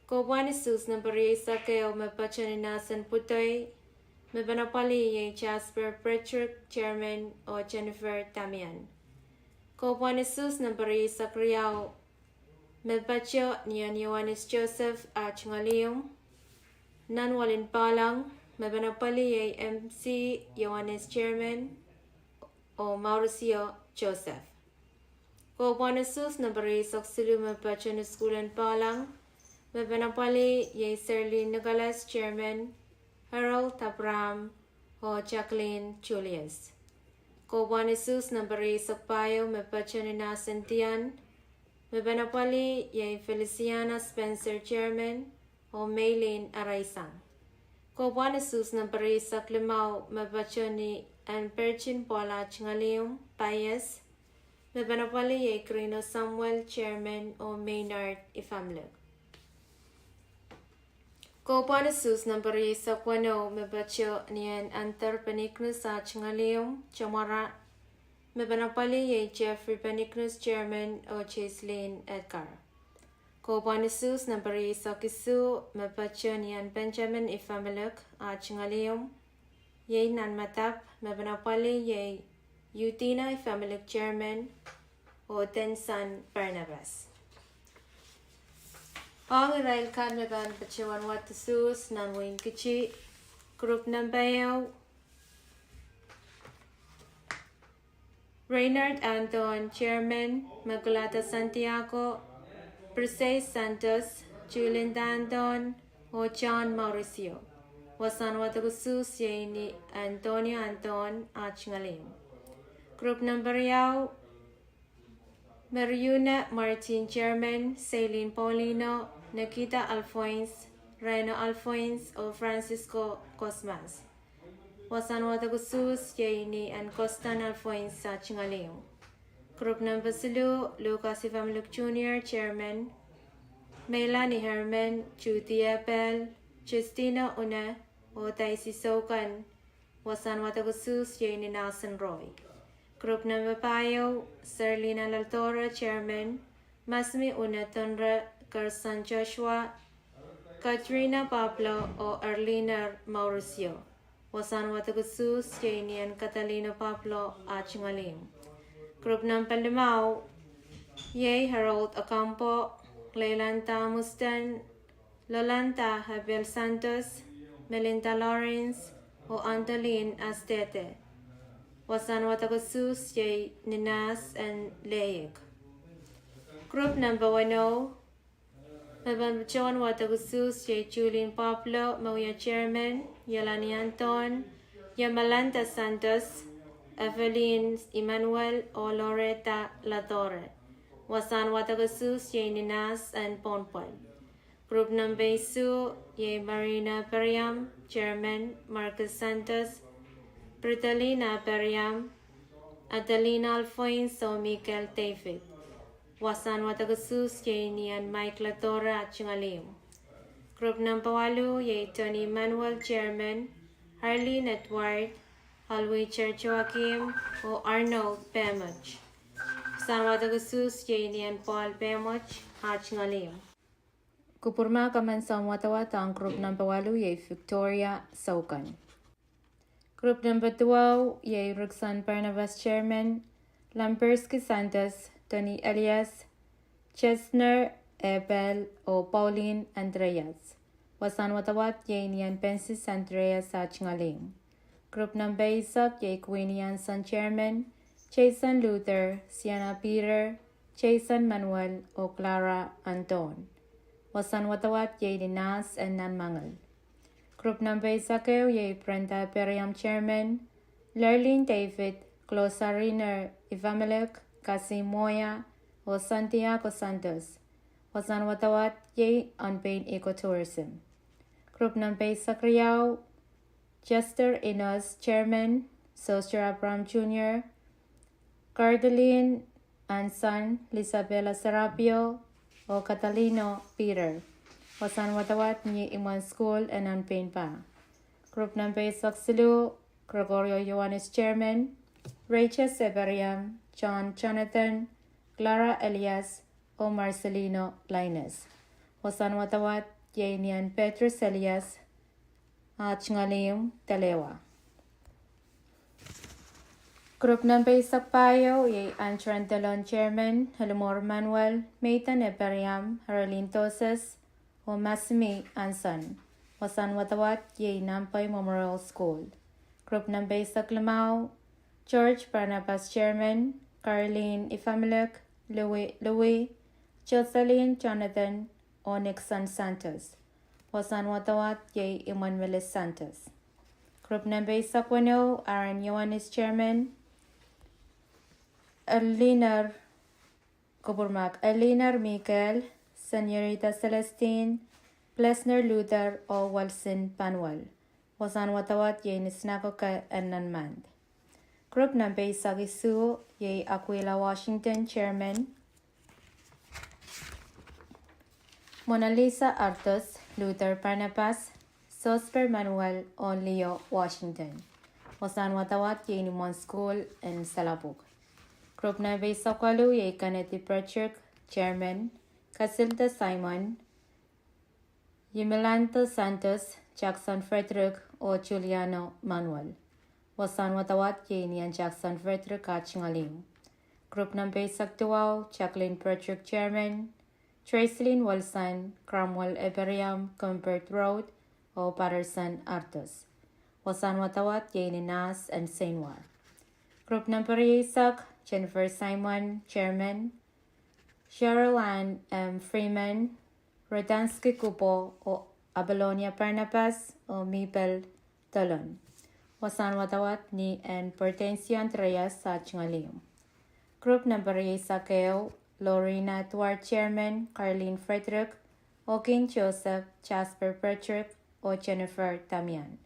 Kobuan Isus Nambari Sakeo Mepachaninasan Putoy, Mebanapali ye Jasper Pahrek, Chairman, or Jennifer Damian. Kobuan Isus Nambari Sakriao, Mebacho Nian Yohanes Joseph Achngalium, Nanwalin Palang, Mebanapali ye MC Yohanes Chairman, o Mauricio Joseph. Kobuan Isus Nambari Saksilu Mepachan School and Palang, Mebanapali ye Serlin Nicholas Chairman, Harold Abraham o Jacqueline Julius. Kobuan Isus Nambari Sakpayo Mepachan Inasantian, Mebanapali ye Feliciana Spencer Chairman o Maylin Araisang. Kobuan Isus Nambari Saklimau Mepachani and Perchin Paula Chingalium Payas, Mebanapali ye Crino Samuel Chairman o Maynard Ifamlek. Kobuan Isus Nambari Sakwano Mebacho Nian Antar Penignus Chingalium Chamara, Mebanapali ye Jeffrey Penignus Chairman o Chaselin Edgar. Kobuan Isus Nambari Sakisu Mebacho Nian Benjamin Ifamlek Chingalium ye Nanmatap, Mebanapali ye Utina Family Chairman o Tensan Barnabas. Ang Israel kan Meban Pachawan Watasus Nanwin Kichi Group Nambayo Reynard Anton Chairman, Magulata Santiago, Perseus Santos, Julian Dandon o John Mauricio. Wasan Watagusus ye ni Antonio Anton Achngalim. Group number yaw Mariuna Martin Chairman, Celine Paulino, Nikita Alphonse, Reno Alphonse o Francisco Cosmas. Wasan Watagusus ye ni and Costan Alphonse Achngalim. Group number Sulu, Lucas Ifamluk Jr. Chairman, Melanie Herman, Judy Appel, Justina Una o Daisy Sokan, Wasan Watagusus ye ni Nelson Roy. Group number Payo, Serlina Laltora Chairman, Masmi Una Tundra, Gerson Joshua, Katrina Pablo o Erlina Mauricio. Wasan Watagusus ye ni and Catalina Pablo Achingalim. Group number Limau, ye Harold Acampo, Leilanta Mustan, Lolanta Habel Santos, Melinda Lawrence o Antoline Astete. Wasan Watagusus ye Ninas and Leik. Group number 10, Meban John Watagusus ye Julian Pablo, Mauya Chairman, Yelani Anton, Yamalanta Santos, Evelyn Emmanuel o Loretta Latore. Wasan Watagusus ye Ninas and Pohnpei. Group number 2 ye Marina Periam, Chairman, Marcus Santos, Britalina Periam, Adelina Alfonso Miguel David. Wasan Watagusus ye ni and Mike Latora Chingalim. Group number 8 ye Tony Manuel Chairman, Harleen Edward, Halwi Joachim o Arnold Bemoch. San Watagusus ye ni and Paul Bemoch Chingalim. Kupurma kaman sa watawata ang group number 8 ye Victoria Saukan. Group number 12 ye Roxanne Barnabas Chairman, Lampersky Santos, Tony Elias, Chesner Ebel o Pauline Andreas. Wasan watawat ye niyan Pensis Andreas Achingaling. Group number 8 ye Queenian San Chairman, Jason Luther, Sienna Peter, Jason Manuel o Clara Anton. Wasan watawat ye Dinas and Nanmangal. Group number 8 ye Brenda Periam Chairman, Lerlin David, Closa Riner Ivamelek, Kasim Moya o Santiago Santos. Wasan watawat ye Unpaid Ecotourism. Group number 8 Chester Enos Chairman, Soster Abraham Jr., Cardeline Ansan, Lisabela Serapio o Catalino Peter. Wasan watawat ni Iman School and Unpaid pa. Group number 8 Gregorio Yohanes Chairman, Rachel Severiam, John Jonathan, Clara Elias, o Marcelino Linus. Wasan watawat Yanian Petrus Elias, Chngalium Telewa. Group number Sakpayo, Ye Antran Talon Chairman, Helmor Manuel, Maitan Eberiam, Haralin Toses, o Masmi Anson. Wasan watawat Ye Nampay Memorial School. Group number Saklamao, George Barnabas Chairman, Caroline Ifamilek, Louis, Jocelyn Jonathan, o Nixon Santos. Wasan watawat Ye Emmanuel Santos. Group number Sakwano, Aaron Yohanis Chairman, Elinar Michael, Senorita Celestine, Plesner Luther, o Wilson Panuel. Wasan watawat Ye Nisnako ka Nanmand. Group number Sagisu, Ye Aquila Washington Chairman, Mona Lisa Artos, Luther Barnabas, Sosper Manuel, o Leo Washington. Wasan watawat Ye Numon School in Salabuk. Group number Sokwalu, Ye Kaneti Pahrek Chairman, Casilda Simon, Yemilanto Santos, Jackson Frederick, o Juliano Manuel. Wasan watawat Ye Nian Jackson Frederick Chingalim. Group number Saktuao, Jacqueline Pahrek Chairman, Tracelyn Wilson, Cromwell Eberiam, Cumbert Road, o Patterson Artos. Wasan watawat Ye Ninas and Sainwar. Group number Isak, Jennifer Simon, Chairman, Cheryl Ann M. Freeman, Rodansky Kupo, o Abalonia Barnabas, o Mabel Talon. Wasan watawat ni and Hortensio Andreas sa Chingalium. Group number Sakeo, Lorena Edward Chairman, Carlene Frederick, Okin Joseph, Jasper Pahrek, o Jennifer Tamian.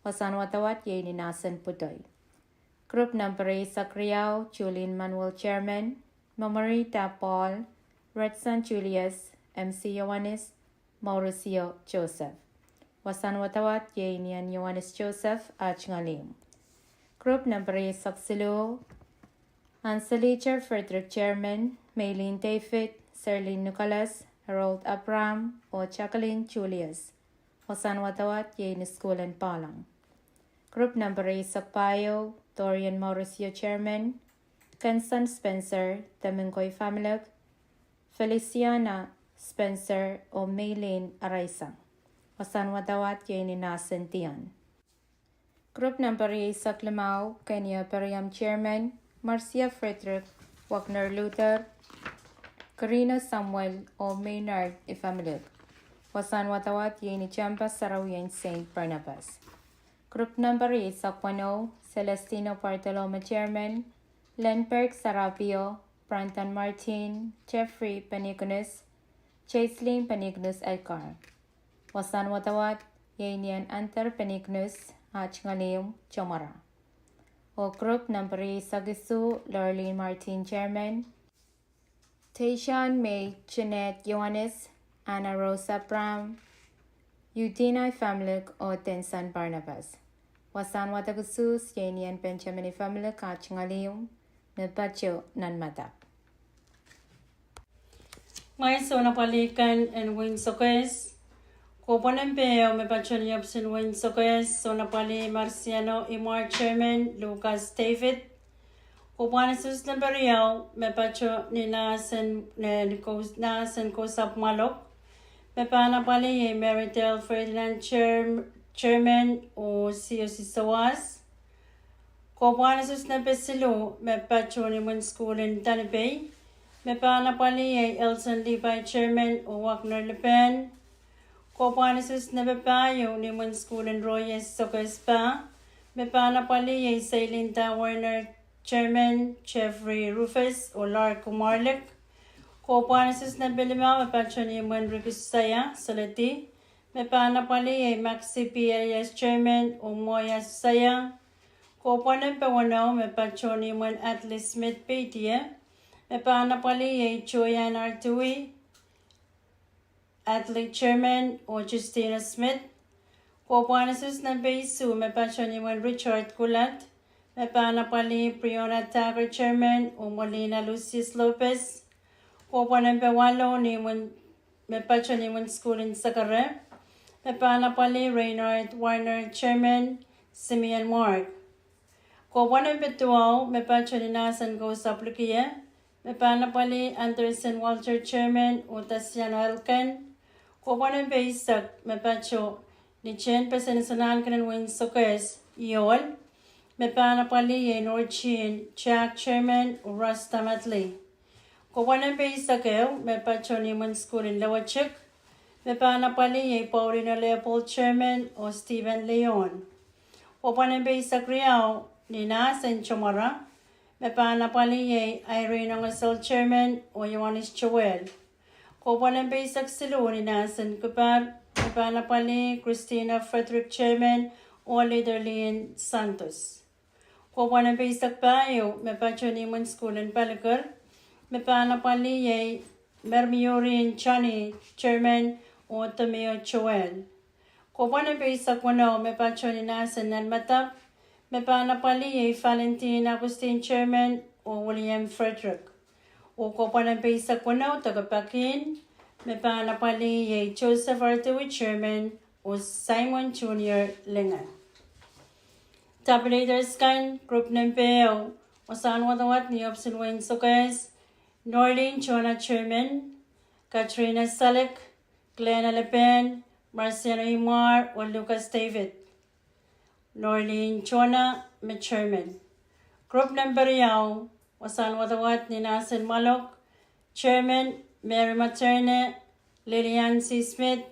Wasan watawat Ye Ninasan Putoy. Group number Sakriao, Julian Manuel Chairman, Mamorita Paul, Redson Julius, MC Yohanis, Mauricio Joseph. Wasan watawat Ye Nian Yohanis Joseph Chingalim. Group number Saksilo, Anselicher Frederick Chairman, Maylene David, Serlene Nicholas, Harold Abram, o Jacqueline Julius. Wasan watawat Ye School and Palang. Group number Sakpayo, Dorian Mauricio Chairman, Kenson Spencer, Domingoy Familek, Feliciana Spencer, o Maylene Araisa. Wasan watawat Ye Ninasan Tian. Group number Saklamao, Kenya Periam Chairman, Marcia Frederick, Wagner Luther, Karina Samuel, o Maynard Ifamilek. Wasan watawat Ye ni Champa Sarawian St. Barnabas. Group number Sakwano, Celestino Bartolome Chairman, Lenberg Sarabio, Branton Martin, Jeffrey Panigunus, Chaselin Panigunus Edgar. Wasan watawat Ye Nian Antar Panigunus Chingalim Chomara. O group number Sagisu, Lorleen Martin Chairman, Tayshawn May Jeanette Yohanis, Anna Rosa Bram, Udina Family, o Tensan Barnabas. Wasan watagusus Ye Nian Benjamin Family Chingalim Nabacho Nanmatap. Ngayon so napalikan and win sokes. Pohnpei o may patron yapsin win sokes. So napali Marciano Imar Chairman Lucas David. Kupanesus na beriyaw may patro ni Nasen Kosap Malok. May panapali Meritel Ferdinand Chairman o COC Sawas. Kupanesus na pesilo may patro ni Win School in Pohnpei. May panapali Elson Levi Chairman o Wagner Le Pen. Kupanesus na bepayo ni Win School in Royes Sokes pa. May panapali Sailinta Warner Chairman Jeffrey Rufus o Lark Kumarlik. Kupanesus na belimaw may patro ni Win Rikusaya Salati. May panapali Maxi PIS Chairman o Moya Saya. Kupanen pewanaw may patro ni Win Atlas Smith Petia. May panapali Joyan Artui, Athlete Chairman o Justina Smith. Kupanesus na Besu may patro ni Win Richard Kulat. Mepanapali Priona Tucker Chairman o Molina Lucius Lopez. Kopanempe walo ni Mepacho ni School in Sakare. Mepanapali Reynard Warner Chairman Simeon Mark. Kopanempe tuaw Mepacho ni Nasan Go Saplikia. Mepanapali Anderson Walter Chairman o Tasiano Elkan. Kopanempe Isak Mepacho ni Chen Pesenasanan Kanan Win Sokes Yol. Mepanapali Yenor Chin Jack Chairman o Rasta Matli. Kopanempe Isakeo Mepacho ni School in Lawachuk. Mepanapali ye Paulina Leopold Chairman o Stephen Leon. Kopanempe Isakriao ni Nasan Chomara. Mepanapali ye Irene Ongasel Chairman o Yohanis Joel. Kopanempe Isaksilu ni Nasan Kupar. Mepanapali Christina Frederick Chairman o Liderlin Santos. Kopanempe Isakpayo Mepacho ni School in Palikar. Mepanapali ye Mermiorin Chani Chairman o Tomeo Joel. Kopanempe Isakwano Mepacho ni Nasan Nanmatap. Mepanapali ye Valentin Agustin Chairman o William Frederick. O Kopanempe Isakwano Tagapakin. Mepanapali ye Joseph Artui Chairman o Simon Jr. Linga. Tabulators kan Group Nempeo o San Watawat ni Opsin Wayne Sokes. Norlene Jonah Chairman, Katrina Salik, Glenna Le Pen, Marciano Imar, or Lucas David. Norlene Jonah, Chairman. Group Number Yaw, Wasan Watawat ni Nasan Malok, Chairman, Mary Materne, Lillian C. Smith,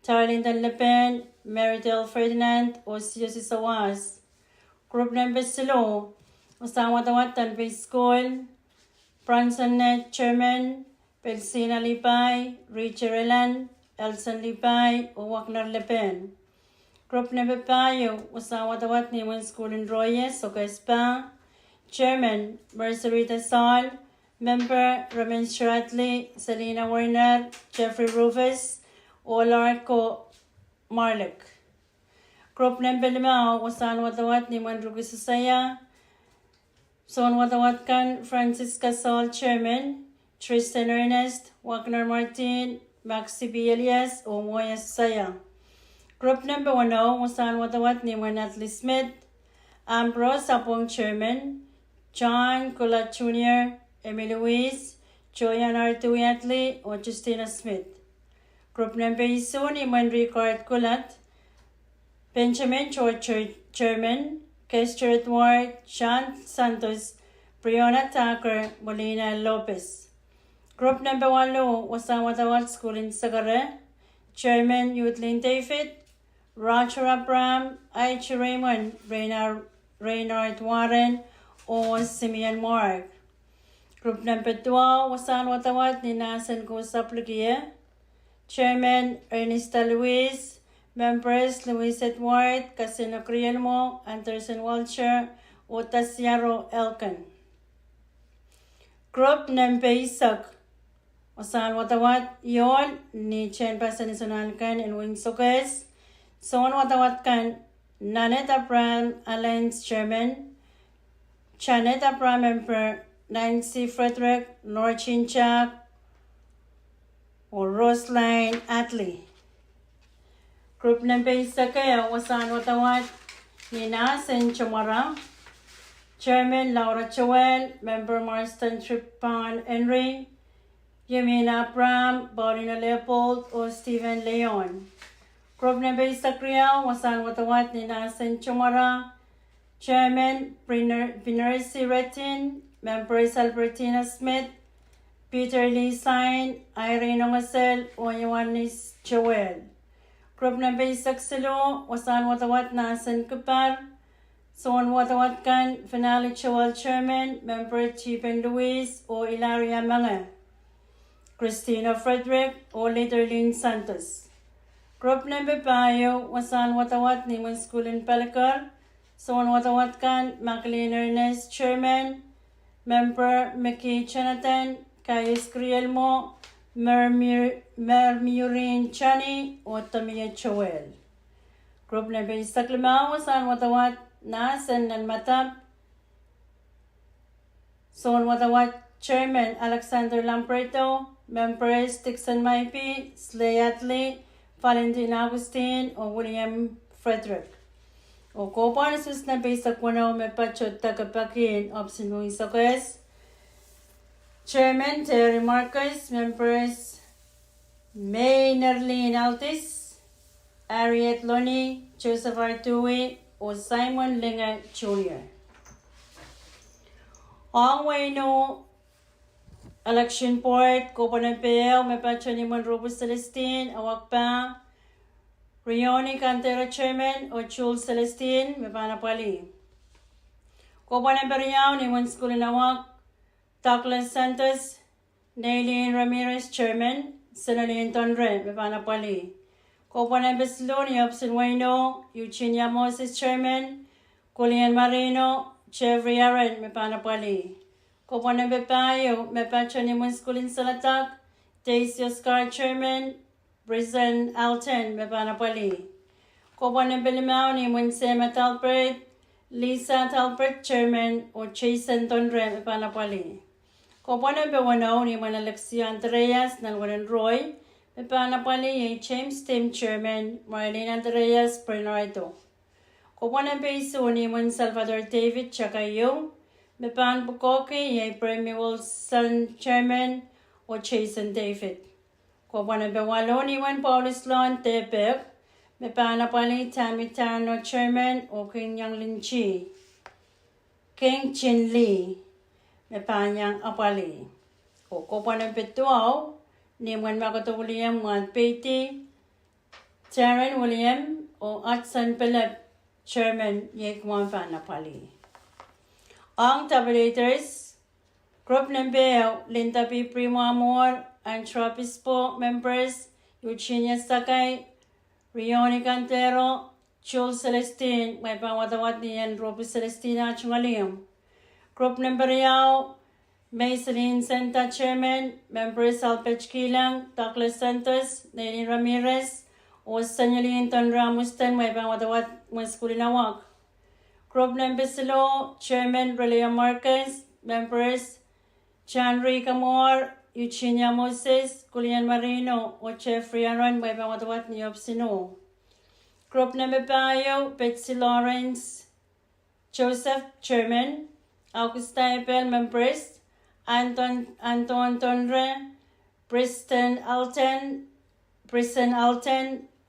Tarlington Le Pen, Meridel Ferdinand, or Siyosi Sawas. Group Number Silo, Wasan Watawat Tanpay School, Bronson Net Chairman, Belsina Lipay, Richard Elan, Elson Lipay, o Wagner Le Pen. Group Number Payo, Wasawatawat ni School in Royes, Sokespa. Chairman, Mercerita Sal. Member, Ramin Sharatli, Selena Warner, Jeffrey Rufus, o Larko Marlik. Group Number 5, Wasawatawat ni Rugi Susaya. Son Watawat kan Francisca Sol Chairman, Tristan Ernest, Wagner Martin, Maxi B. Elias, o Moya Saya. Group Number 1, Wasan Watawat ni Natalie Smith, Ambrose Apong Chairman, John Kulat Jr., Emily Louise, Joyan Artuiatli, o Justina Smith. Group Number 2 ni Ricard Kulat, Benjamin George Chairman, Kester Edward, Sean Santos, Brianna Tucker, Molina Lopez. Group Number 1 Wasan Watawat School in Sagare, Chairman Yudlin David, Roger Abraham, Aichi Raymond, Reynard Warren, o Simeon Mark. Group Number 2 Wasan Watawat ni Nasan Kusaplugia, Chairman Ernesta Luis, Members Luis Edward, Casino Crielmo, Anderson Walcher, o Tasiaro Elkan. Group Number Isak, Wasan Watawat yon ni Chen Pasanisonan kan in Wing Sokes, Son Watawat kan Nanet Abraham Alliance Chairman, Janet Abraham Member, Nancy Frederick, Norchin Chak, o Roseline Atley. Group Number 1 kaya Wasan Watawat ni Nasan Chomara, Chairman Laura Joel, Member Marston Tripan Henry, Yamina Abraham, Paulina Leopold, o Stephen Leon. Group Number 2 kaya Wasan Watawat ni Nasan Chomara, Chairman Vinersi Retin, Members Albertina Smith, Peter Lee Sain, Irene Ongasel, o Yohanis Joel. Group Number 6 Wasan Watawat Nasan Kupar, Son Watawat kan Finale Joel Chairman, Member Chipen Luis, o Ilaria Mange. Christina Frederick, o Liderlin Santos. Group Number 5 Wasan Watawat ni School in Palikar, Son Watawat kan Maclean Ernest Chairman, Member Mickey Jonathan, Cayus Crielmo, Mermurin Chani, o Tamia Joel. Group Number 5 Wasan Watawat Nasan Nanmatap, Son Watawat Chairman Alexander Lampreto, Members Dixon Maipi, Slay Atley, Valentin Agustin, o William Frederick. O Kopanesus na basa kwanaw me pachot tagapakin option mo isakes. Chairman Terry Marcus, Members May Nerlin Altis, Ariet Loney, Joseph Artui, o Simon Linga Jr. Ang wayno election port, Pohnpei, may patso ni Monroe Celestine, awak pa, Rioni Cantero Chairman, o Jules Celestine, may panapali. Pohnpei ni Mon School in awak, Douglas Santos, Nailin Ramirez Chairman, Sinalin Tondre, may panapali. Pohnpei Sloan, Yopsin Wayno, Eugenia Moses Chairman, Julian Marino, Jeffrey Aaron, may panapali. Pohnpei Payo, may patso ni Mon School in Salatak, Daisy Oscar Chairman, Brizan Alton, may panapali. Pohnpei Limao ni Monsema Talbert, Lisa Talbert Chairman, o Jason Tondre, may panapali. Pohnpei Wanaw ni Mon Alexia Andreas, Nalwanan Roy, may panapali yung James Tim Chairman, Marlene Andreas Bernardo. Pohnpei Su ni Mon Salvador David Chakayo, may panpukoke yung Premier Wilson Chairman, o Jason David. Pohnpei Walo ni Mon Paulus Lon Tebek, may panapali Tammy Tano Chairman, o King Yang Lin Chi. King Chin Lee, may panyang apali. O Pohnpei Tuaw, ni Mon Makoto William Juan Peti, Taryn William, o Atson Philip, Chairman, yung Juan Panapali. Ang tabulators, Group Nembeo, Linda P. Primo Amor, and Trapispo members, Eugenia Sakay, Rioni Cantero, Jules Celestine, may pangwatawat niyan, Robo Celestina Chungalim. Group Number Yao, Mayselin Senta Chairman, Members Alpech Kilang, Douglas Santos, Nelly Ramirez, o Sanyalin Ton Ramustan, may pangwatawat Maskulinawak. Group Number Silo, Chairman Relia Marquez, Members John Ray Camor, Eugenia Moses, Julian Marino, o Jeffrey Aaron, may pangwatawat ni Opsino. Group Number Bayo, Betsy Lawrence, Joseph Chairman, Augusta Ebel Members, Anton Tondre, Briston Alton,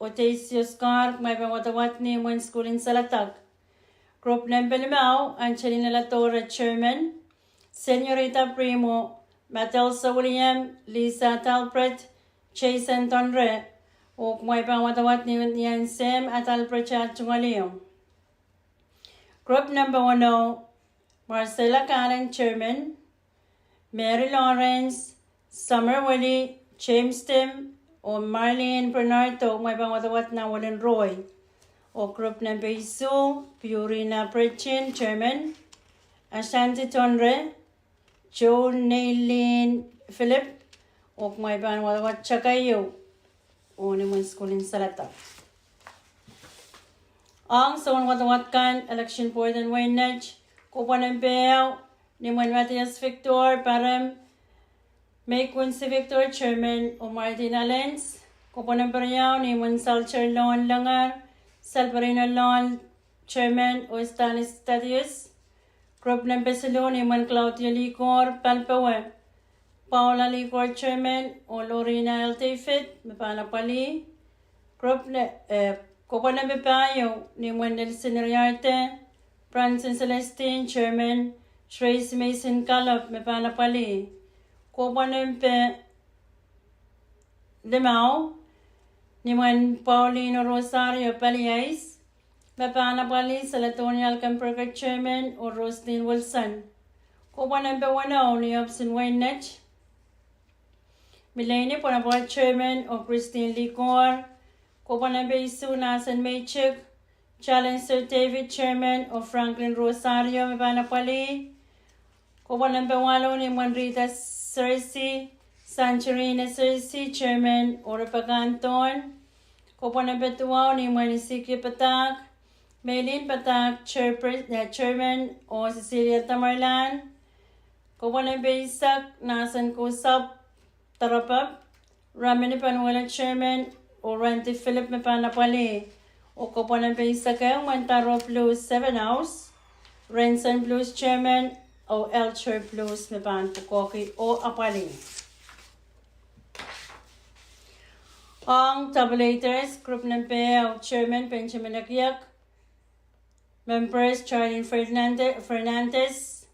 Otasio Scar, may pangwatawat ni Mon School in Salatag. Group Number 5, Angelina Latorre Chairman, Senorita Primo, Matilsa William, Lisa Talbert, Jason Tondre, o may pangwatawat ni Yan Sem at Albert Chungalim. Group Number 1, Marcela Karen Chairman, Mary Lawrence, Summer Willie, James Tim, o Marlene Bernardo, may pangwatawat na Wallen Roy. O Group Number 2, Purina Prechin Chairman, Ashanti Tondre, Joe Nailin Philip, o may pangwatawat Chakayo, o ni Mon School in Salata. Ang sa watawat kan election board and Waynage, Pohnpei ni Mon Matias Victor para may kun si Victor Chairman o Martin Alens, Pohnpei ni Mon Salcher Lon Langar, Salvarino Lon Chairman o Stanis Stadius, Group Number Silo ni Mon Claudia Licor Palpawe, Paula Licor Chairman o Lorena L. Tafit, Mapanapali, Group Pohnpei Payo ni Mon Nelson Riarte, Branson Celestine Chairman, Trace Mason Calop, Mapanapali, Pohnpei Limao ni Mon Paulino Rosario Paliais, Mapanapali Salatonia Alcamperca Chairman o Roslyn Wilson, Pohnpei 1 ni Opson Waynage, Milene Pohnpei Chairman o Christine Licor, Pohnpei Su Nasan Maychik, Challenger David Chairman o Franklin Rosario Mapanapali, Pohnpei 8 ni Monrita Cersei, Sancherina Cersei Chairman o Repaganton, Pohnpei 2 ni Manisiki Patak, Maylin Patak Chairman o Cecilia Tamarlan, Pohnpei Isak nasan kusap tarapap Ramini Panuela Chairman o Ranti Philip Mepanapali o Pohnpei Isak Mantaro Plus 7 House Renson Blues Chairman o Elcher Blues Mepan Pukoki o Apali. Ang tabulators, Group Pohnpei Chairman Benjamin Akiak, Members Charlene Fernandez,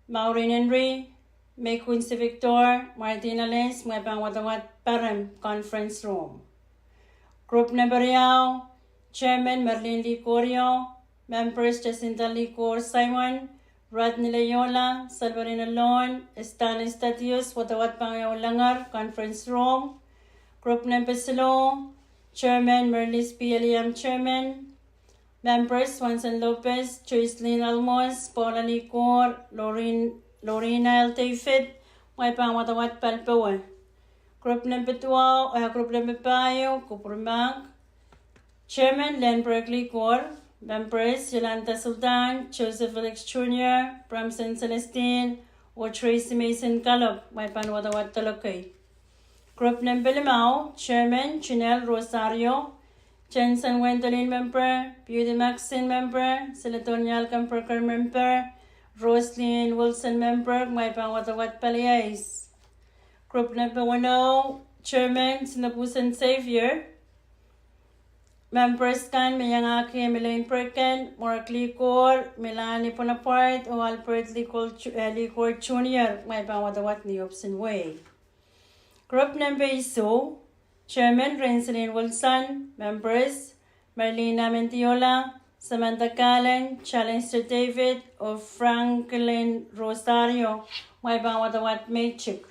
Maureen Henry, May Quincy Victor, Martina Lens, May Pangwatawat Parem Conference Room. Group Riau, Chairman Merlin Licorio, Members Jacinta Licor Simon, Rodney Layola, Salvarina Lon, Stanley Statius, Watawat Pangayaw Langar, Conference Room. Group Silo, Chairman Merlis PLM Chairman, Members Swanson Lopez, Joycelyn Almos, Paula Licor, Lorena L. David, May Pangwatawat Palpawan. Group 12, Group 5, Pwuhng, Chairman Len Berkeley Licor, Members Yolanda Sultan, Joseph Felix Jr., Bramson Celestine, or Tracy Mason Gallup, May Pangwatawat Talakay. Group 5, Chairman Chinel Rosario, Jensen Wendolin Member, Beauty Maxine Member, Selatonial Camperker Member, Roslyn Wilson Member, May Pangwatawat Paliais. Group 1, Chairman Sinapusan Xavier, Members Kan Mayangaki, Elaine Perkin, Mark Licor, Melanie Bonaparte, o Albert Licor Jr., May Pangwatawat Niopson Way. Group VSO, Chairman Renselin Wilson, Members Marlena Mentiola, Samantha Callen, Challenger David, o Franklin Rosario, May Pangwatawat Maychik.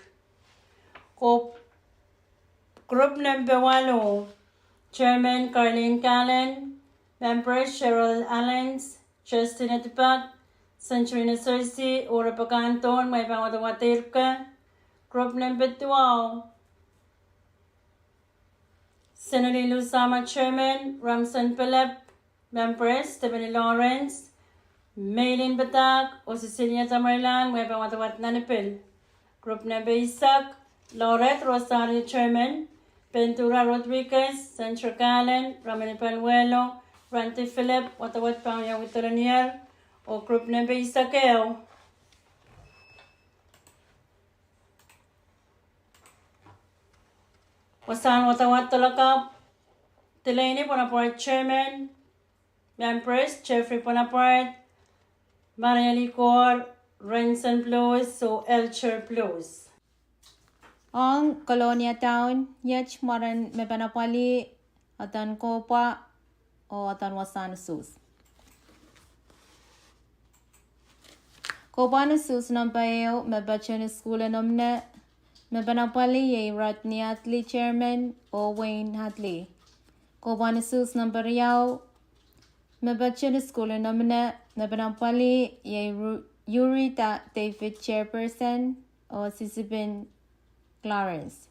Group 8, Chairman Carlene Callen, Members Cheryl Allens, Justin Atipak, Sanchurina Cersei, Ora Pacanton, May Pangwatawat Irka. Group 12, Senator Lusama Chairman, Ramson Philip, Members Stephanie Lawrence, Maylin Batak, o Cecilia Tamarlan, May Pangwatawat Nanipil. Group Isak, Laurette Rosario Chairman, Ventura Rodriguez, Central Callen, Ramon Panuelo, Ranti Philip, Watawat Pangyaw Witoranier, o Group Isakeo. Wasan Watawat Talakap, Delaney Bonaparte Chairman, Members Jeffrey Bonaparte, Maria Licor, Renson Blues, so Elcher Blues. Ang Colonia Town, Yech Maran Mepanapali, Atan Kopa, o Atan Wasan Sus. Kopa na sus nampayo, Mebachan School Nomne, Mepanapali ye Rodney Hatley Chairman o Wayne Hatley. Kopa na sus nampariyaw, Mebachan School Nomne, Mepanapali ye Yurita David Chairperson o Sisibin Clarence.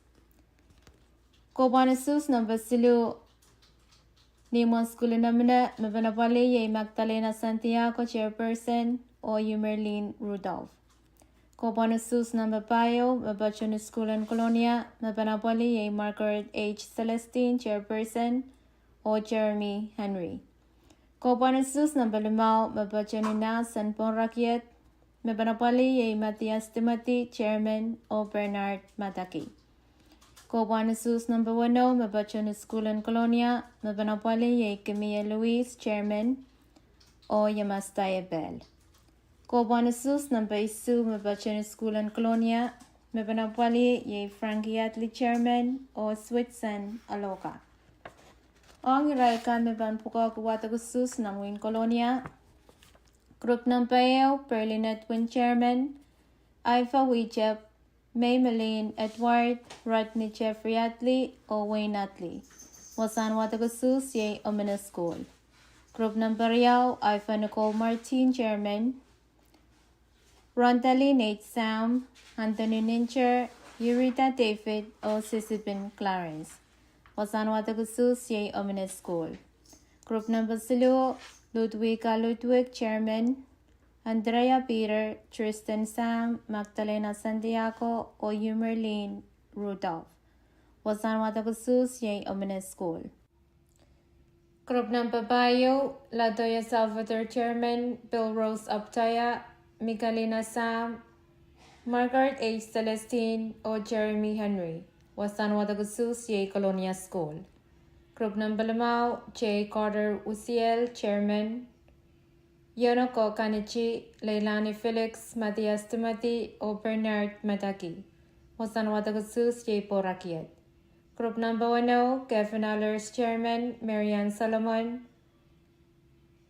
Kobanesus number Silu Nemo School Nomina Mevanapali ye Magdalena Santiago Chairperson or Yumerlin Rudolph. Kobanesus number Payo Mabachon School and Colonia Mevanapali ye Margaret H. Celestine Chairperson or Jeremy Henry. Kobanesus number Limau Mabachonina San Ponrakiet Mebanapali ye Matthias Timothy, Chairman, o Bernard Mataki. Kobanesus number 1, Mabachon School and Colonia, Mebanapali ye Camilla Louise, Chairman, o Yamastaya Bell. Kobanesus number 2, Mabachon School and Colonia, Mebanapali ye Frankie Atley, Chairman, o Switson Aloka. Ang iraikan meban puka kuwatagusus ng Wing Colonia, Group Nampayo, Perlinet Twin Chairman, Ifa Wijep, May Malene Edward, Rodney Jeffrey Atley, o Wayne Atley. Wasan Watagusus, ye Omina School. Group Nampariao, Ifa Nicole Martin, Chairman, Rontali Nate Sam, Anthony Nincher, Yurita David, o Sisibin Clarence. Wasan Watagusus, ye Omina School. Group Number Silu, Ludwig, Chairman, Andrea Peter, Tristan Sam, Magdalena Santiago, o Yumerlin Rudolph. Wasan Watakusus Ye Omenes School. Group number Bayo, Latoya Salvador Chairman, Bill Rose Aptaya, Michalina Sam, Margaret H. Celestine, or Jeremy Henry. Wasan Watakusus Ye Colonia School. Group number Lamau, J. Carter Uciel, Chairman, Yonoko Kanichi, Leilani Felix, Matthias Timothy, or Bernard Mataki. Wasan Watakusus Ye Porakiet. Group number 10, Kevin Allers Chairman, Marianne Solomon,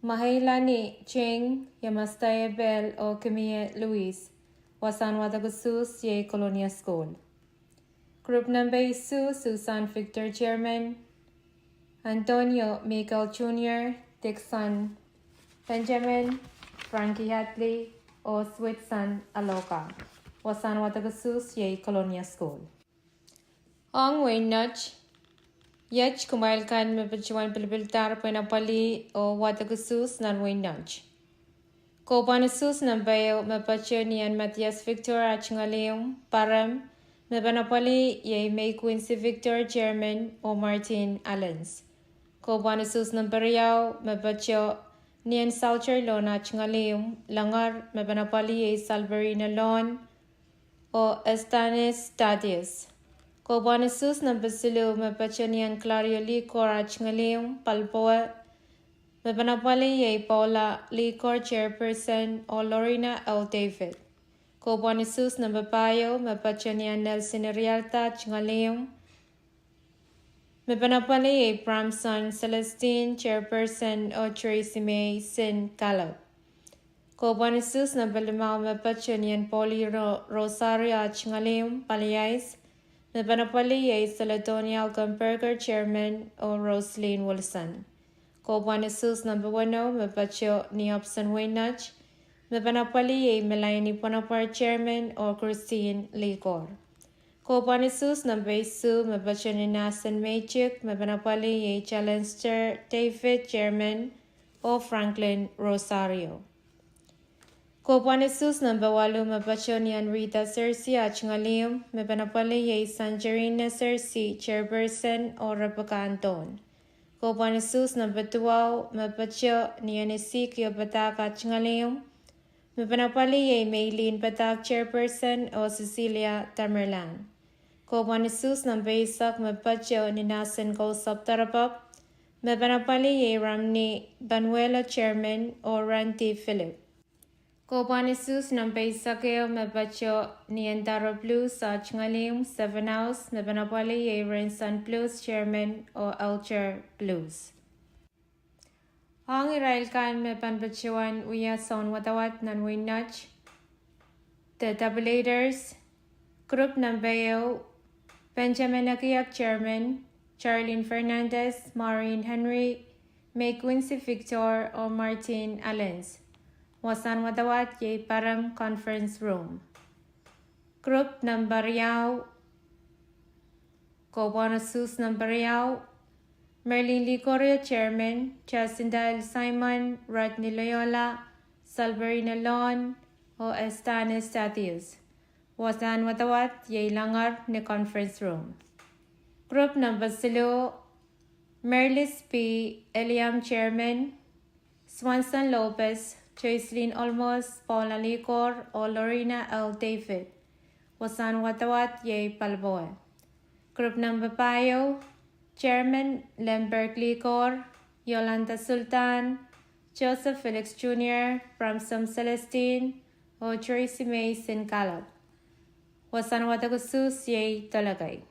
Mahailani Ching, Yamastaya Bell, or Camille Louise. Wasan Watakusus Ye Colonia School. Group number 2, Susan Victor Chairman, Antonio Michael Jr., Dixon Benjamin, Frankie Hatley, or Switson Aloka. Wasan Watakusus Ye Colonia School. Ong Wayne Nudge, Yach Kumail Kan Mepachuan Pilbiltar Penapali, or Watakusus Nan Wayne Nudge. Kopanasus Nambayo Mepachuni and Matthias Victor Achingaleum, Param, Mebanapali, Ye May Quincy Victor Chairman, or Martin Allens. Kopanasus Namperiao, Mepacho, Nian Salcher Lona Chingaleum, Langar, Mebanapali, Ye Salverina Lon, or Estanis Tadius. Kopanasus Nampasilu, Mepachanian Clario Lee Corach Ngaleum, Palpoa, Mebanapali Ye Paula Lee Cor Chairperson, or Lorena L. David. Kopanasus Nampapayo, Mepachanian Nelson Rialta Chingaleum, Mebanapali Ye Bramson Celestine Chairperson, or Tracy May Sin Caleb. Kopanasus Nampalimao, Mepachanian Poli Rosario Chingaleum, Paliais, Mebanapali Ye Celadonial Gumberger Chairman, or Rosaline Wilson. Kopanasus number 1, Mepacho Niopson Wainach, Mebanapali Ye Melanie Ponapar Chairman, or Christine Ligor. Kopanasus number 2, Mepacho Ninasan Maychik, Mebanapali Ye Challenger David Chairman, or Franklin Rosario. Kopanasus number 8, Mepacho Nian Rita Cersei Achingalium, Mebanapali Ye Sanjarina Cersei Chairperson, or Rebecca Anton. Kopanasus number 12, Mepacho Nianisi Kyobatak Achingalium, Mebanapali Ye Maylene Batak Chairperson, or Cecilia Tamerlan. Kopanasus number 8, Mepacho Ninasan Gosop Tarabak, Mebanapali Ye Ramni Banuela Chairman, or Ranti Philip. Kopanasus number 8, Mepacho Niandaro Blues Achingalium, 7 House, Mebanapali Ye Rensan Blues Chairman, or Elcher Blues. Ang Israel kan Mepanbachuan Uya Son Watawat Nanwin Nudge. The Tabulators. Group number Benjamin Akiak Chairman, Charlene Fernandez, Maureen Henry, May Quincy Victor, or Martin Allens. Wasan Watawat Ye Param Conference Room. Group number Yao, Kopanasus number Yao, Merlin Licorio Chairman, Jacinda L. Simon, Rodney Loyola, Salverina Lon, or Estanis Tatius. Wasan Watawat Ye Langar ne Conference Room. Group number Silo, Merlis P. Eliam Chairman, Swanson Lopez, Joycelyn Olmos, Paula Licor, or Lorena L. David. Wasan Watawat Ye Palboa. Group number Payo, Chairman Lambert Licor, Yolanda Sultan, Joseph Felix Jr., Bramsom Celestine, or Tracy May Sin Calab. Wasan Watakusus Ye Talagay.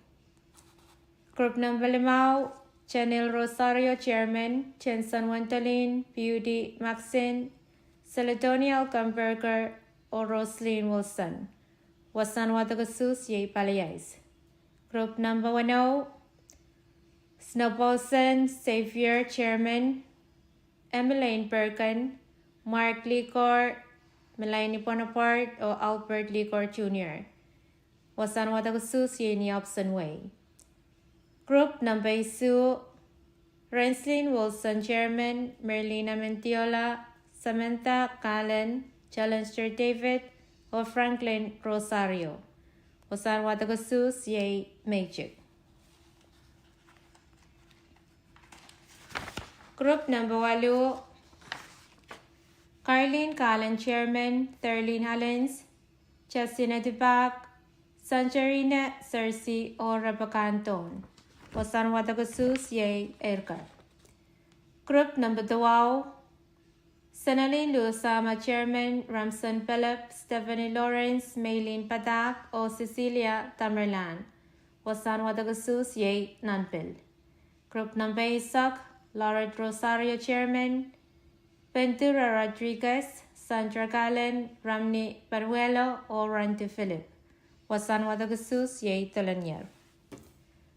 Group number 5, Chanel Rosario Chairman, Chenson Wantolin, Beauty Maxine, Celadonial Gumberger, or Rosaline Wilson. Wasan Watakusus Ye Palayais. Group number 10, Snowballson Xavier Chairman, Emmeline Perkin, Mark Licor, Melanie Bonaparte, or Albert Licor Jr. Wasan Watakusus Ye Niopson Way. Group number 2, Renslin Wilson Chairman, Merlina Mentiola, Samantha Callen, Challenger David, o Franklin Rosario. Wasan Watagasus Ye Magic. Group number 8, Carlene Callan Chairman, Thurline Hollins, Chesina Dubak, Sanjarina Cersei o Rabacanton. Wasan Watagasus Ye Edgar. Group number 12, Senalin Lusama Chairman, Ramson Philip, Stephanie Lawrence, Maylene Padak o Cecilia Tamerlan. Wasan Watagasus Ye Nanpil. Group number 8, Laura Rosario Chairman, Ventura Rodriguez, Sandra Gallen, Ramni Paruelo o Randy Philip. Wasan Watagasus Ye Talanyar.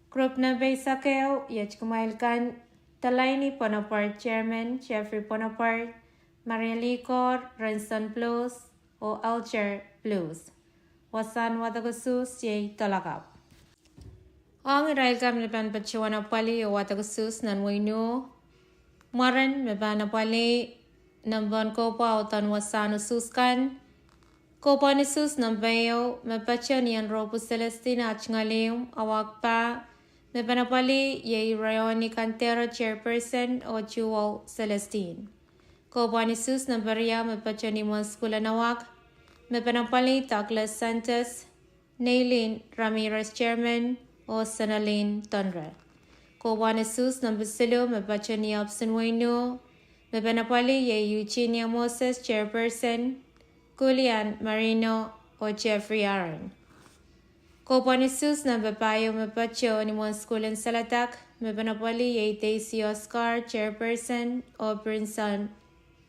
Group number 8, Yachkumailkan, Talaini Bonaparte Chairman, Jeffrey Bonaparte, Maria Licor, Ranson Blues o Alger Blues. Wasan Watagasus Ye Talagap. Ang Railgam Leban Pachuana Pali o Watagasus Nanwinu, Maran Mebana Pali, Nambon Kopa o Tanwasano Suskan, Kopa ni Sus Nambayo, Mepacho Nian Ropo Celestina Achngalium, Awakpa, Mebana Pali, Ye Rayoni Cantero Chairperson o Jewel Celestine. Kopa ni Sus Nambaria, Mepacho ni Monskula Nawak, Mebana Pali, Douglas Santos, Nailin Ramirez Chairman, o Sanalin Tonra. Kopa ni Sus Nambasilo, Mepacho ni Opson Wainu, Mebana Pali, Ye Eugenia Moses Chairperson, Julian Marino o Jeffrey Aaron. Kopa ni Sus Nambapayo, Mepacho ni Monskulan Salatak, Mebana Pali, Ye Daisy Oscar Chairperson o Brinson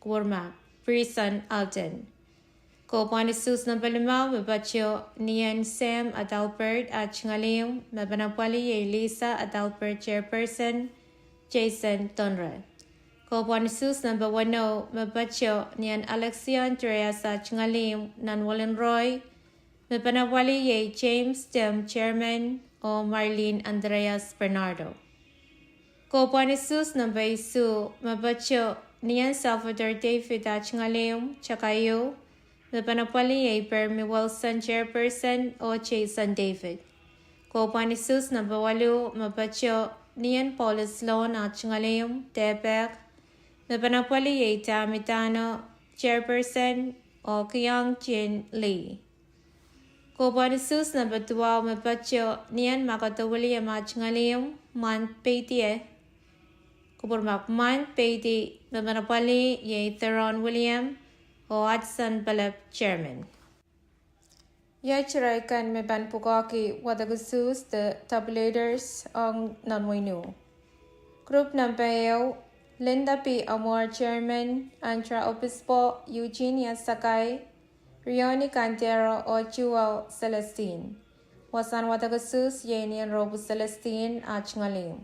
Gurma, Brinson Alton. Kopa ni Sus Nambalima, Mepacho Nian Sam at Albert at Chingalium, Mebana Pali, Ye Lisa at Albert Chairperson, Jason Tonra. Kopa ni Sus number 10, Mepacho Nian Alexia Andreas at Chingalium, Nanwallen Roy, Mebana Pali, Ye James Dem Chairman o Marlene Andreas Bernardo. Kopa ni Sus number 2, Mepacho Nian Salvador David at Chingalium, Chakayo, Mebana Pali, Ye Bermi Wilson Chairperson o Jason David. Kopa ni Sus number 8, Mepacho Nian Paulus Sloan at Chingalium, Debek, Mebana Pali, Ye Tamitano Chairperson o Kyung Jin Lee. Kopa ni Sus number 12, Mepacho Nian Makato William at Chingalium, Man Peitie. Kupurmak Man Peiti, Mebana Pali, Ye Theron William o Hudson Balap Chairman. Yachiraikan Meban Pugaki Watagasus the tabulators ang Nanwinu. Group number 8, Linda P. Amor Chairman, Antra Obispo, Eugenia Sakai, Rioni Cantero o Jewel Celestine. Wasan Watagasus Yenian Robo Celestine Achngalim.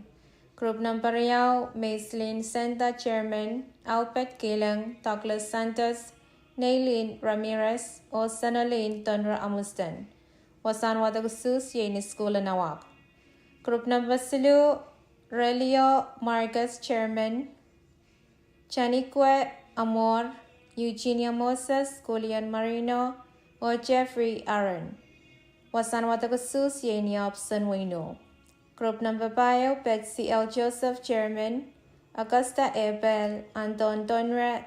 Group number 8, Maislin Santa Chairman, Albert Gilang, Douglas Santos, Nailin Ramirez o Sanalin Tonra Amustan. Wasan Watagasus Yeni School Nawak. Group number 3, Relio Marcus Chairman, Chanique Amor, Eugenia Moses, Julian Marino o Jeffrey Aaron. Wasan Watagasus Yeni Opson Wino. Group number 5, Betsy L. Joseph Chairman, Augusta Abel, Anton Donrat,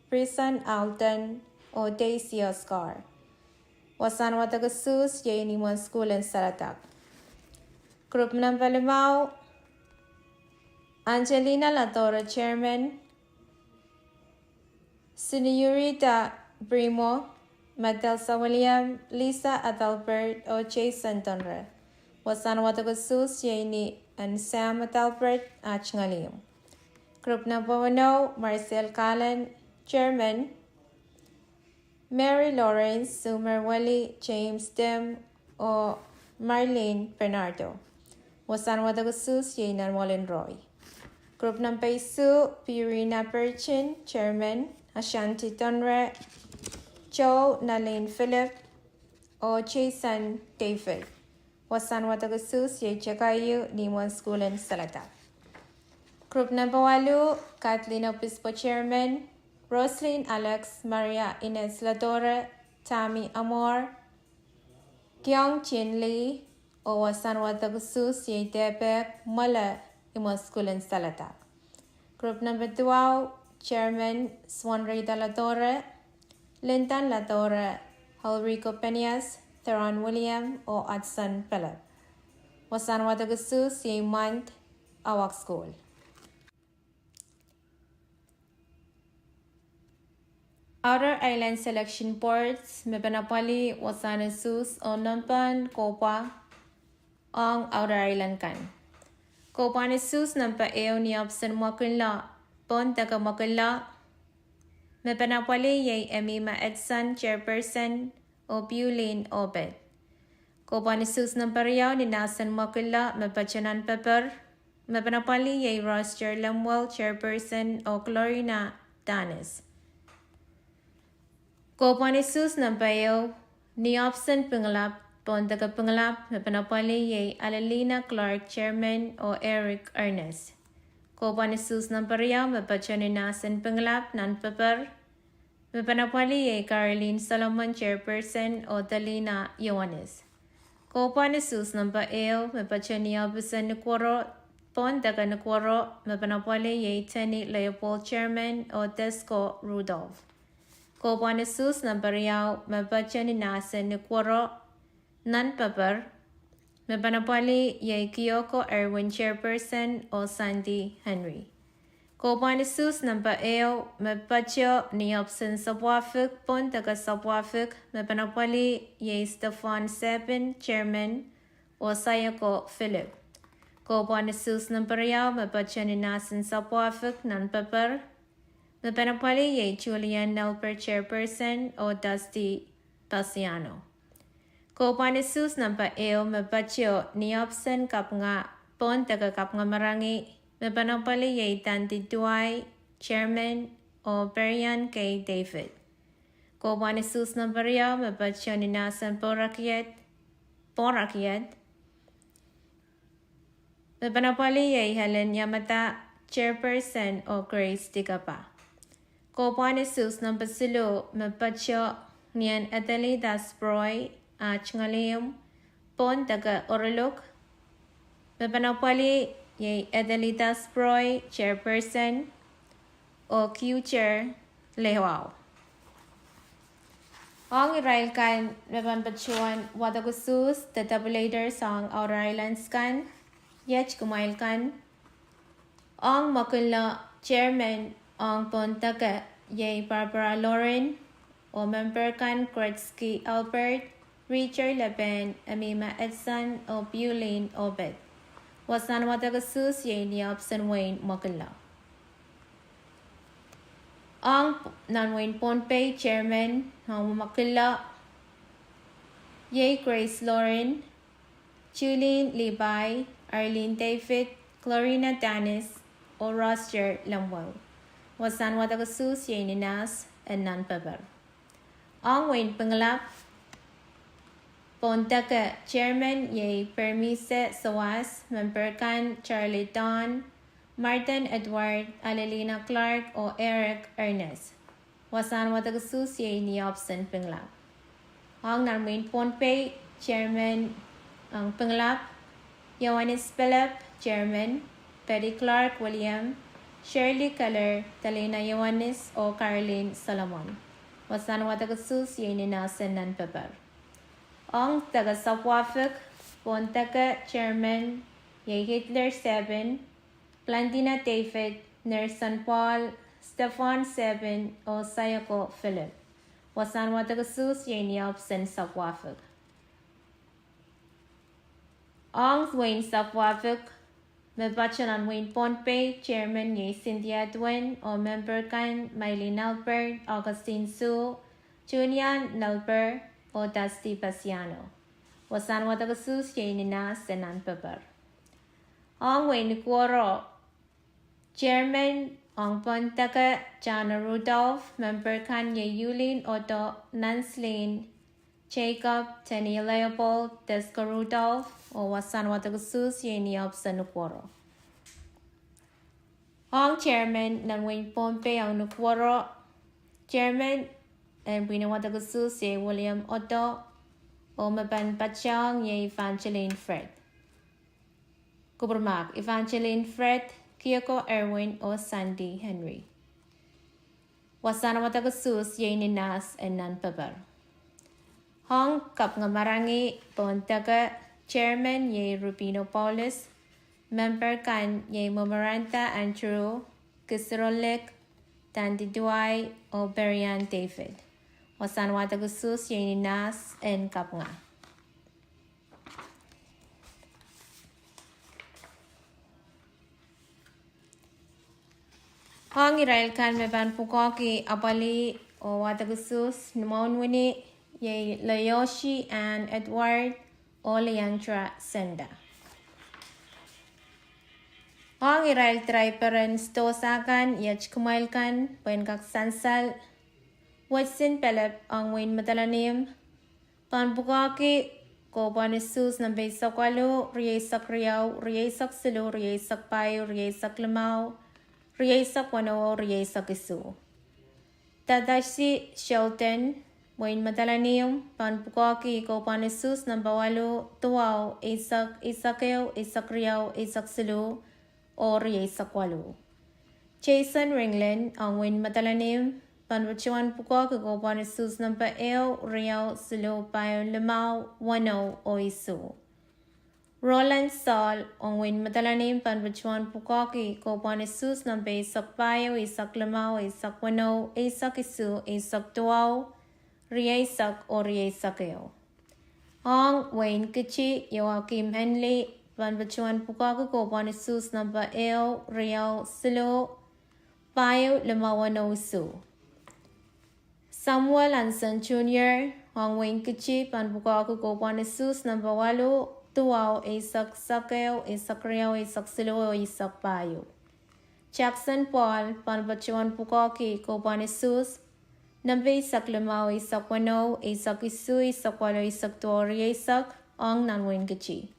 Prison Alton o Daisy Oscar. Wasan Watagasus Yeni Mon School and Salatak. Group number 5, Angelina Latora Chairman, Senorita Brimo, Madelsa William, Lisa Adalbert o Jason Donra. Wasan Watagasus Yeni and Sam Adalbert Achngalim. Group number 1, Marcel Callan Chairman, Mary Lawrence, Sumer Wally, James Dem o Marlene Bernardo. Wasan Watagasus Yenan Wallen Roy. Group number 2, Purina Birchin Chairman, Ashanti Donra, Joe Nalene Philip o Jason David. Wasan Watagasus Ye Jagayu Nimon School and Salata. Group number 8, Kathleen Obispo Chairman, Roslyn Alex Maria Ines Ladore Tammy Amor Kyung Chin Lee o wasan watagasus ye debek mala imaskulin salatak. Group number 12, Chairman Swanray Daladore, Linton Ladore, Halrico Peñas, Theron William o Adson Philip. Wasan watagasus ye month awak school. Outer Island Selection Boards, Mebanapali, Wasanasus, o Nampan, Kopa, ang Outer Island kan. Kopa ni sus nampa eo ni option makunla, pon taga makunla. Mebanapali, yay Emima Edson, Chairperson, o Pwuhng Obed. Kopa ni sus nampa riyaw ni Nasan makunla, Mebachanan Pepper. Mebanapali, yay Roster Lemwell, Chairperson, o Glorina Danis. Kopanisus nampayo ni option pengelap pon taga pengelap mepanapali ye Alalina Clark Chairman o Eric Ernest. Kopanisus nampariya mepachani nasan pengelap nan paper mepanapali ye Caroline Solomon Chairperson o Dalina Yohanes. Kopanisus nampayo mepachani abusan nukwaro pon taga nukwaro mepanapali ye Tenny Leopold Chairman o Desco Rudolph. Kopanisus nampariyaw mabachani nasan ni Kwaro nan paper mepanapali ye Kyoko Erwin Chairperson o Sandy Henry. Kopanisus nampaeo mabacho ni option sabwafik pon taga sabwafik mepanapali ye Stefan Sebin Chairman o Sayako Philip. Kopanisus nampariyaw mabachani nasan sabwafik nan paper mepanapali ye Julian Nelper Chairperson o Dusty Pasiano. Kopanisus nampa eo mebacho ni option kapnga pon taga kapnga marangi mepanapali ye Dante Duay Chairman o Brian K. David. Kopanisus nampa rio mebacho ni nasan Porakiet mepanapali ye Helen Yamata Chairperson o Grace Digapa. Kopanisus number silo mepacho nian Adelida Sproy Ngalium pon taga Orolok mepanapali ye Adelida Sproy Chairperson o Q-Chair Lehwao. Ang Israel kan mepanpachuan wadagusus the tabulators ang Outer Islands kan yech kumail kan ang makunla Chairman ang pon taga ye Barbara Lauren o member kan Kretsky Albert, Richard Leben, Amima Edson o Pwuhng Obed. Wasan watagasus ye ni option Wayne Makala. Ang non-Wayne Pohnpei Chairman ang Makala ye Grace Lauren, Julian Levi, Arlene David, Clarina Danis o Roster Lemwell. Wasan watagasus ye ni Nas and non-paper. Ang Wayne Pengelap pon taga Chairman ye Permise Sawas, member kan Charlie Don, Martin Edward, Alalina Clark o Eric Ernest. Wasan watagasus ye ni option Pengelap. Ang non-Wayne Pohnpei Chairman ang Pengelap, Yohanes Philip Chairman, Betty Clark William, Shirley Keller, Talina Yohanes o Caroline Solomon. Wasan watagasus ye ni nasan nan paper. Ang taga Sapwafik, pon taga Chairman, ye Hitler 7, Blandina David, Nerson Paul, Stefan 7 o Sayako Philip. Wasan watagasus ye ni option Sapwafik. Ang Wayne Sapwafik, mebachanan Wayne Pohnpei, Chairman ye Cynthia Dwayne o member kan Miley Nelper, Augustine Su, Julian Nelper o Dusty Pasiano. Wasan watagasus ye ni Nas and non-paper. Ang Wayne Kwaro, Chairman ang Pontaga Jana Rudolph, member kan ye Yulin Otto, Nanslin, Jacob, Tenny Leopold, Desco Rudolph, o wasan watagasus ye ni option Nukwaro. Ang Chairman ng Wayne Pohnpei ang Nukwaro, Chairman and Winawatagusus ye William Otto o Maban Pachang ye Evangeline Fred. Kubermak Evangeline Fred, Kyoko Erwin o Sandy Henry. Wasanawatagusus ye Ninas and Nan Pabar. Hong Kap Ngamarangi Pontaga Chairman ye Rubino Paulus, Member Kan ye Momaranta Andrew, Kisrolek, Tandy Duay o Berian David. Wasanawatagusus ye Ninas and Kapnga. Hong Israel kan meban pukoki abali o watagusus numonwini ye Layoshi and Edward o Leandra Senda. Hong Israel triperen stosakan yach kumailkan pen kak sansal watsin pelep ang win matalanim pan pukoki ko panisus na besak walu riyesak riyaw riyesak silu riyesak payo riyesak lemau riyesak wano riyesak isu. Tadashi Shelton Wayne Madalanium pan pukoki ko panisus ng bawalo tuwaw isak isakeo isak riyaw isak silu o riyesak walu. Jason Ringland ang Wayne Madalanium pan bachuan pukoki ko panisus ng baeo riyaw silu payo lemau wano o isu. Roland Saul ang Wayne Madalanim pan bachuan pukoki ko panisus ng isak payo isak lemau isak wano isak isu isak tuwaw riyesak o riyesakeo. Ang Wayne Kichi Joachim Henley pan bachuan pukoki ko panisus ng baeo riyaw silu payo lemau wano isu. Samuel Anson Jr. ang Wayne Kichi pan pukoki ko panisus ng bawalo tuwaw isak sakeo isak riyaw isak silu isak payo. Jackson Paul pan bachuan pukoki ko panisus nambe isak lemau isak wano isak isu isak walo isak tuwaw riyesak ang nanwin gachi.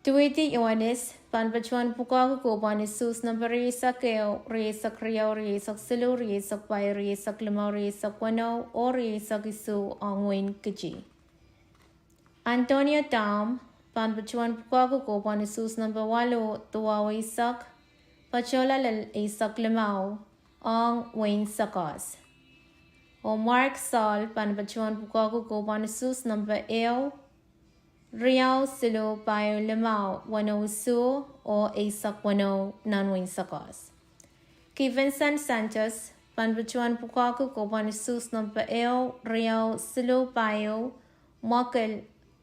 Tuwiti Ioannis pan bachuan pukoki ko panisus nambe riyesakeo riyesak riyaw riyesak silu riyesak payo riyesak lemau riyesak wano o riyesak isu ang win gachi. Antonio Tam pan bachuan pukoki ko panisus ng bawalo tuwaw isak pachola isak lemau ang Wayne Sakos. O Mark Saul pan bachuan pukoki ko panisus ng baeo riyaw silu payo lemau wano su o isak wano nan Wayne Sakos. Vincent Sanchez pan bachuan pukoki ko panisus ng baeo riyaw silu payo makal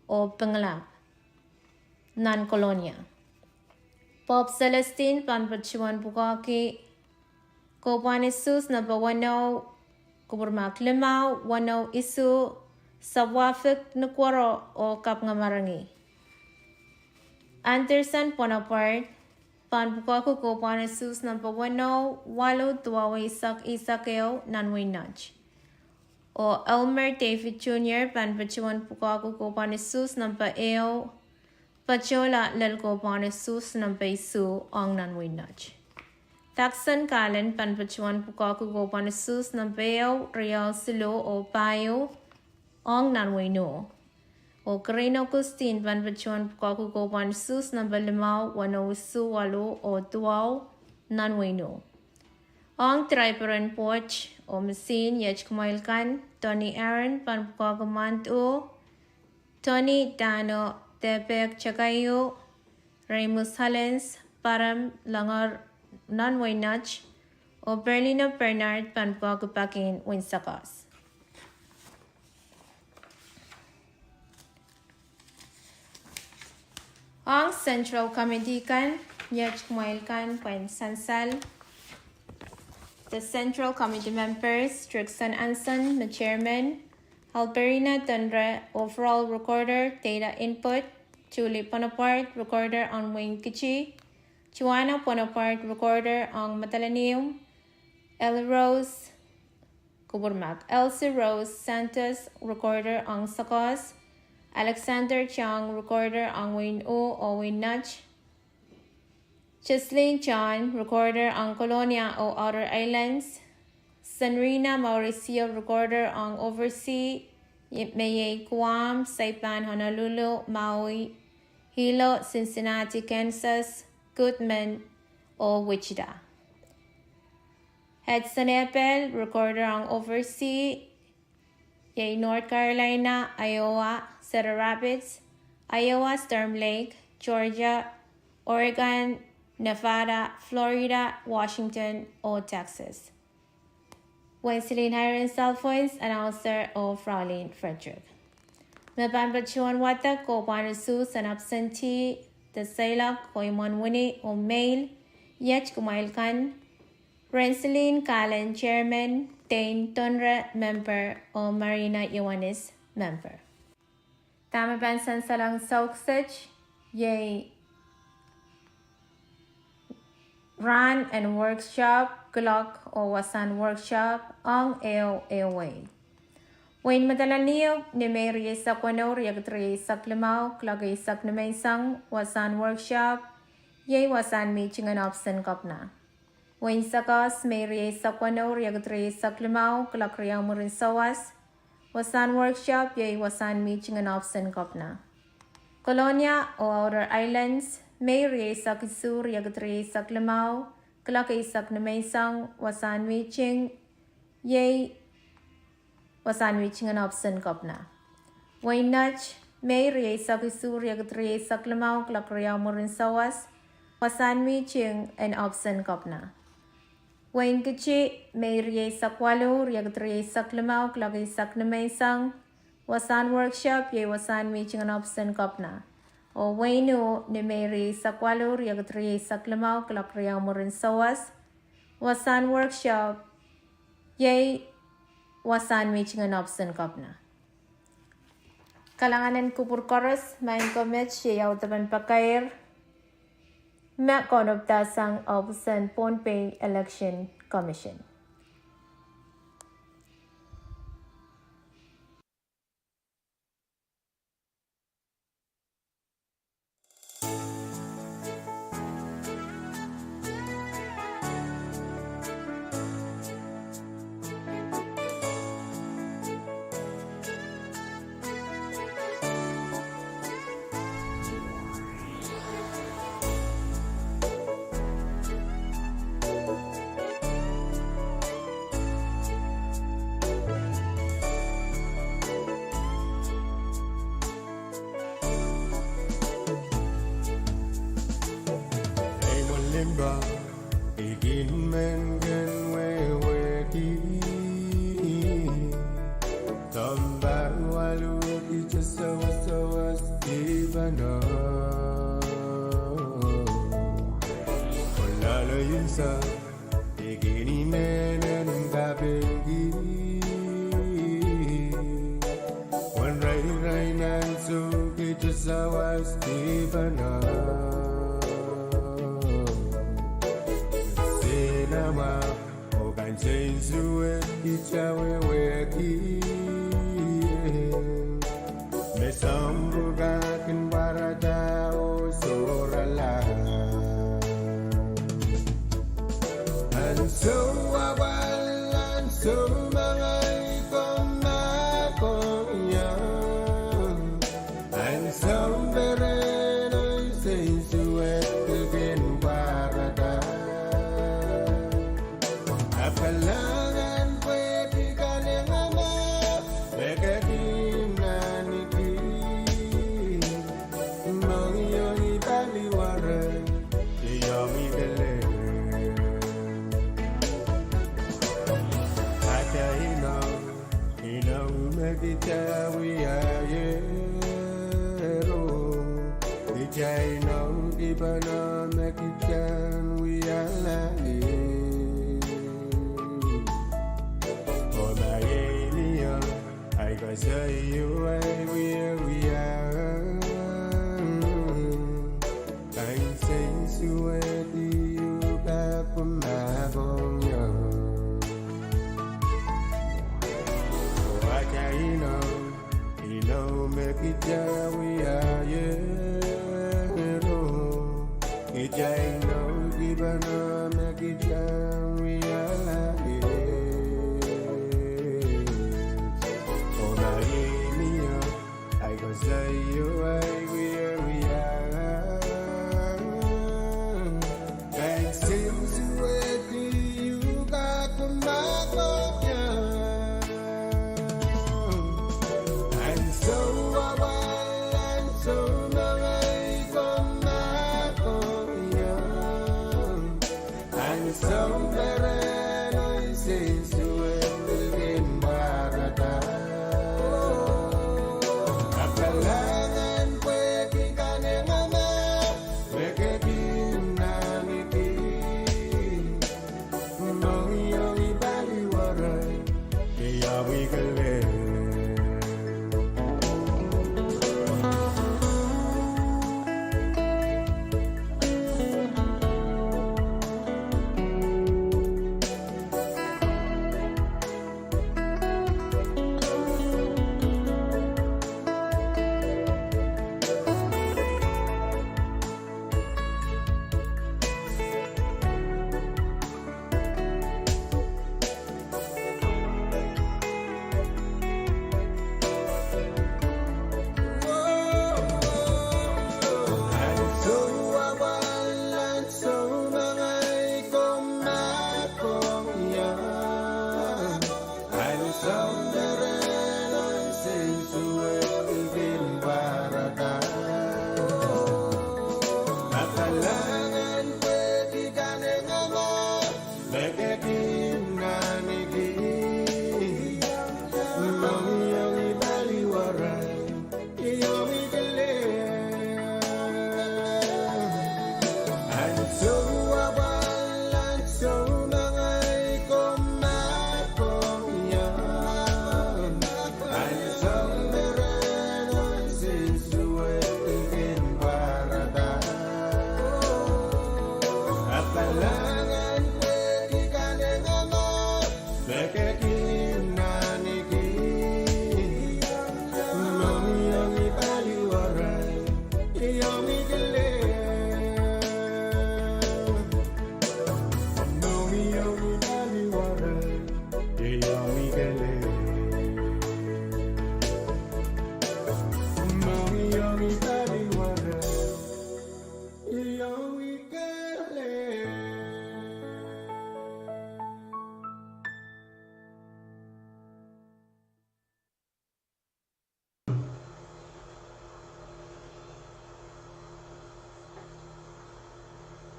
o Penglap, non-colonia. Pope Celestine pan bachuan pukoki ko panisus na bawano kuburmak lemau wano isu sa wafik na kwaro o kapngamarangi. Anderson Bonaparte pan pukoki ko panisus na bawano walo tuwaw isak isakeo nanwinach. O Elmer David Jr. pan bachuan pukoki ko panisus ng baeo pachola lalko panisus ng baisu ang nanwinach. Taxon Callen pan bachuan pukoki ko panisus ng baeo riyaw silu o payo ang nanwino. O Karino Agustin pan bachuan pukoki ko panisus ng balimaw wano isu walo o tuwaw nanwino. Ang Triperen Poch o Masin Yech Kumailkan, Tony Aaron pan pukoki Tony Dano Tepek Chakayo, Remus Halens Param Langar Nanwaynach o Berlino Bernard pan pukoki Pakin Winsakos. Ang Central Committee kan Yech Kumailkan pan Sansal. The Central Committee members, Trixon Anson, the Chairman, Halberina Tundra, Overall Recorder, Data Input, Julie Bonaparte, Recorder on Wayne Kichi, Joanna Bonaparte, Recorder on Matalanium, Elsie Rose Santos, Recorder on Sakos, Alexander Chang, Recorder on Wayne O or Wayne Nach, Cheslin John, recorder on Colonia or Outer Islands. Sanrina Mauricio, recorder on Overseas. Yipmeye, Guam, Saipan, Honolulu, Maui, Hilo, Cincinnati, Kansas, Goodman, or Wichita. Hudson Appel, recorder on Overseas. North Carolina, Iowa, Cedar Rapids, Iowa, Storm Lake, Georgia, Oregon, Nevada, Florida, Washington, or Texas. Wenceline Hiren Salfoins, announcer of Fraulein Frederick. Mabanbachuan Wata, KAPWARESOU, an absentee, the Sailor, Koimon Winnie, or Mail, Yech Kumail Khan, Renceline Kallen, Chairman, Dane Tonra, member, or Marina Ioannis, member. Tamaban Sansalang Sauksach, Yay Run and Workshop, Glock, or Wasan Workshop, on Airway. Wayne Madalanio, Nemeri Sakwano, Riagatre Saklamau, Klagi Sakname Sang, Wasan Workshop, Yay Wasan Meeting and Opson Kopna. Wayne Sakas, Mary Sakwano, Riagatre Saklamau, Klakria Murin Sawas, Wasan Workshop, Yay Wasan Meeting and Opson Kopna. Colonia or Outer Islands, Mary Sakisu, Riagatre Saklamau, Klaki Sakname Sang, Wasan Meeting, Yay Wasan Meeting and Opson Kopna. Wayne Nudge, Mary Sakisu, Riagatre Saklamau, Klakria Murin Sawas, Wasan Meeting and Opson Kopna. Wayne Kichi, Mary Sakwalo, Riagatre Saklamau, Klaki Sakname Sang, Wasan Workshop, Yay Wasan Meeting and Opson Kopna. O Wayno, Nemeri Sakwalo, Riagatre Saklamau, Klakria Murin Sawas, Wasan Workshop, Yay Wasan Meeting and Opson Kopna. Kalanganan Kupur Chorus, Main Komech, Yaw Taban Pakair, Mak Konopta Sang Opson Pohnpei Election Commission. Begin men can we Tambar walu ija sawa stibana Walala yunsa Begini menen gabengi One rai nansu ija sawa stibana Nama ogan change it ichawe weki me sambuga kin barada o sorala and so and so mangai koma konya and some bereno change it bin barada Kalangan pwetikan yang amat Beketim naniki Mengiyogi tali waran Iyomi bele Aja ino megita wiyayero Ija ino ibana mekitan wiyalaye I gotta say you where we are. I'm saying to you back from my home. Oh, I can't know, make it we are, yeah. It's I know.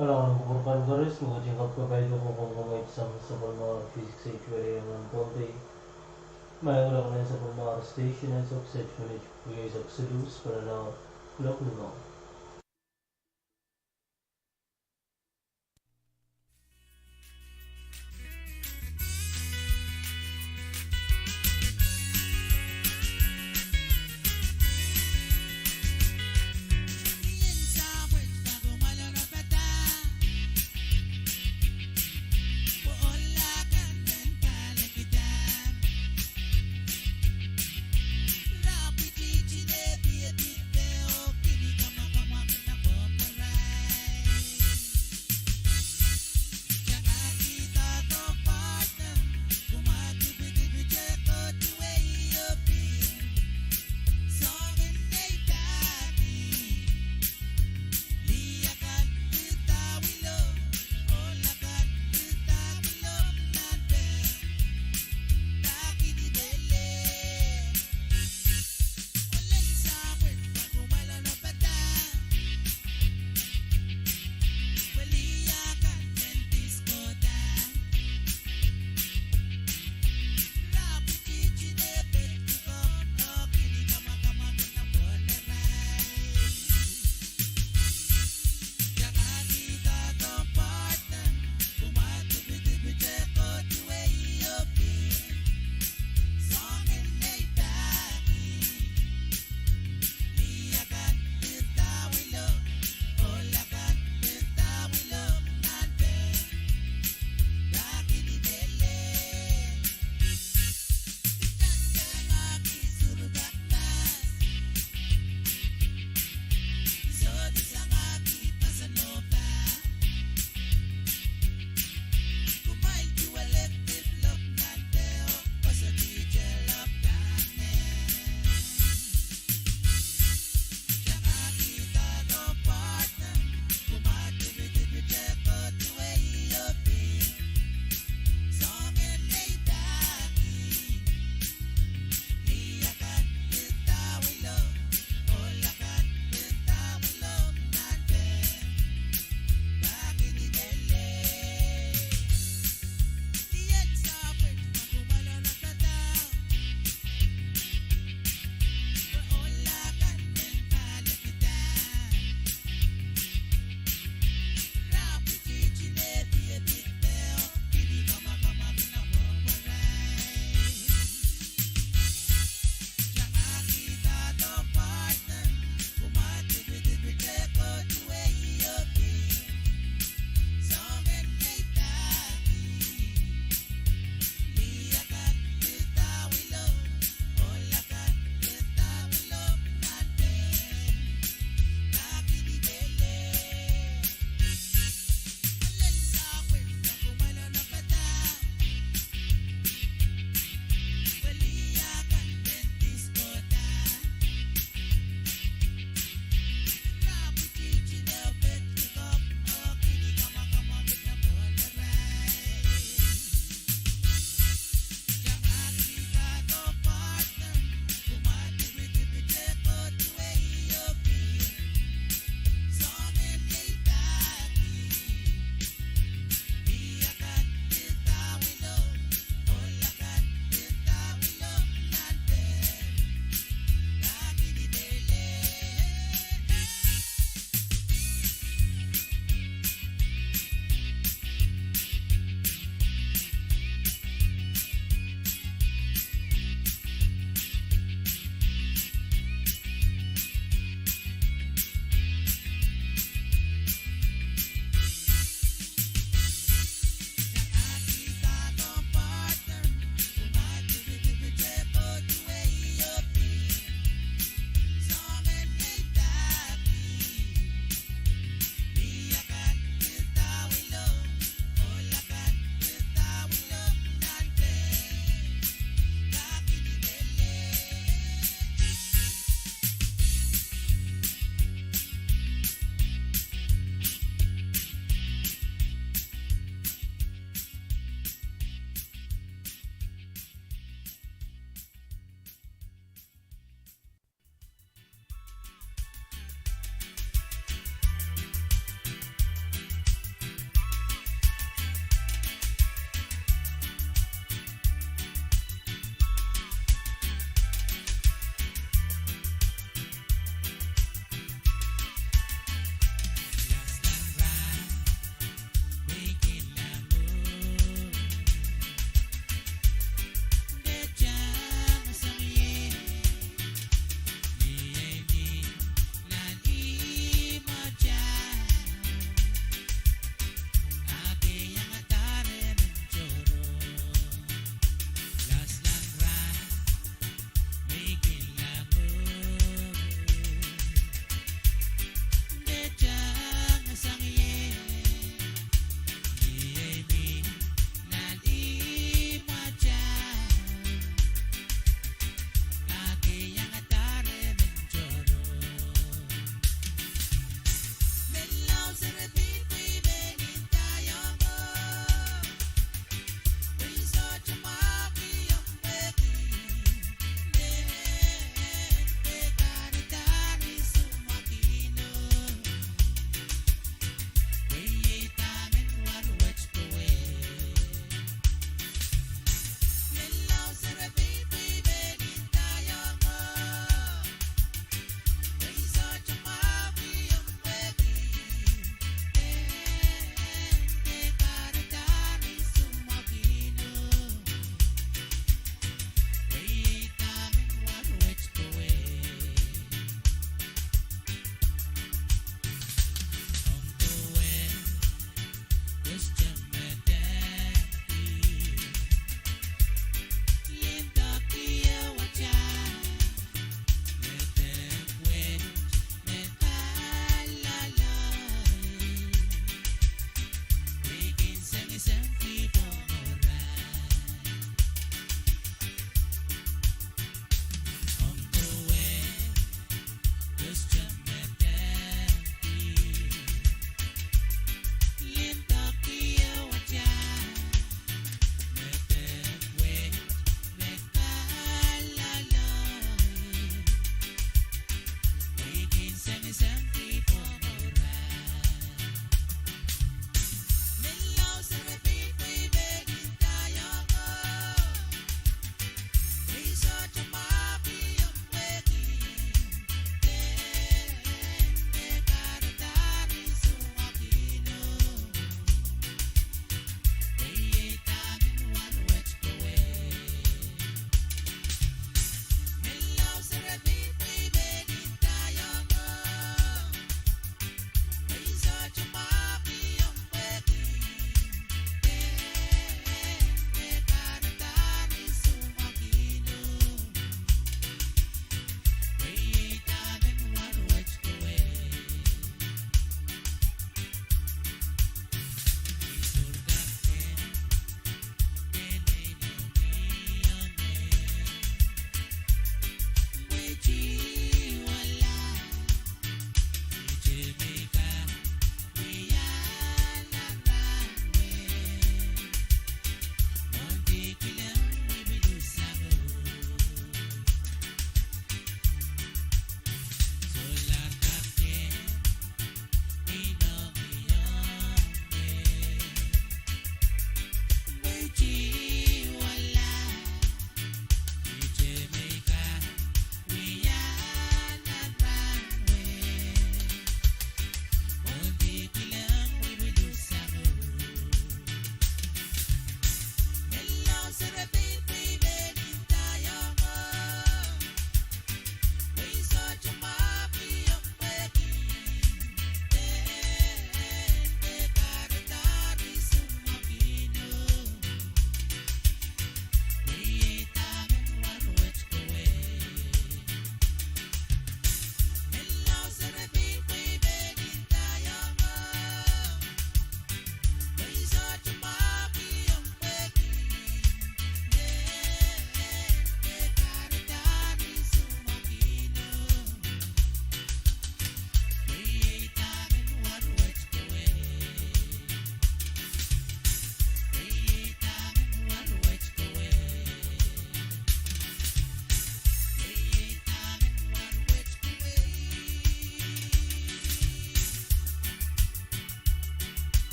Kalau aku berkonferensi, mau jengkap ke bayi ko kung kumait sa mga V6AH Radio ng Pohnpei. May ulang na sa mga station and section ng V6AH para na ulok nyo. Rapi chichi de pie piteo, kini kama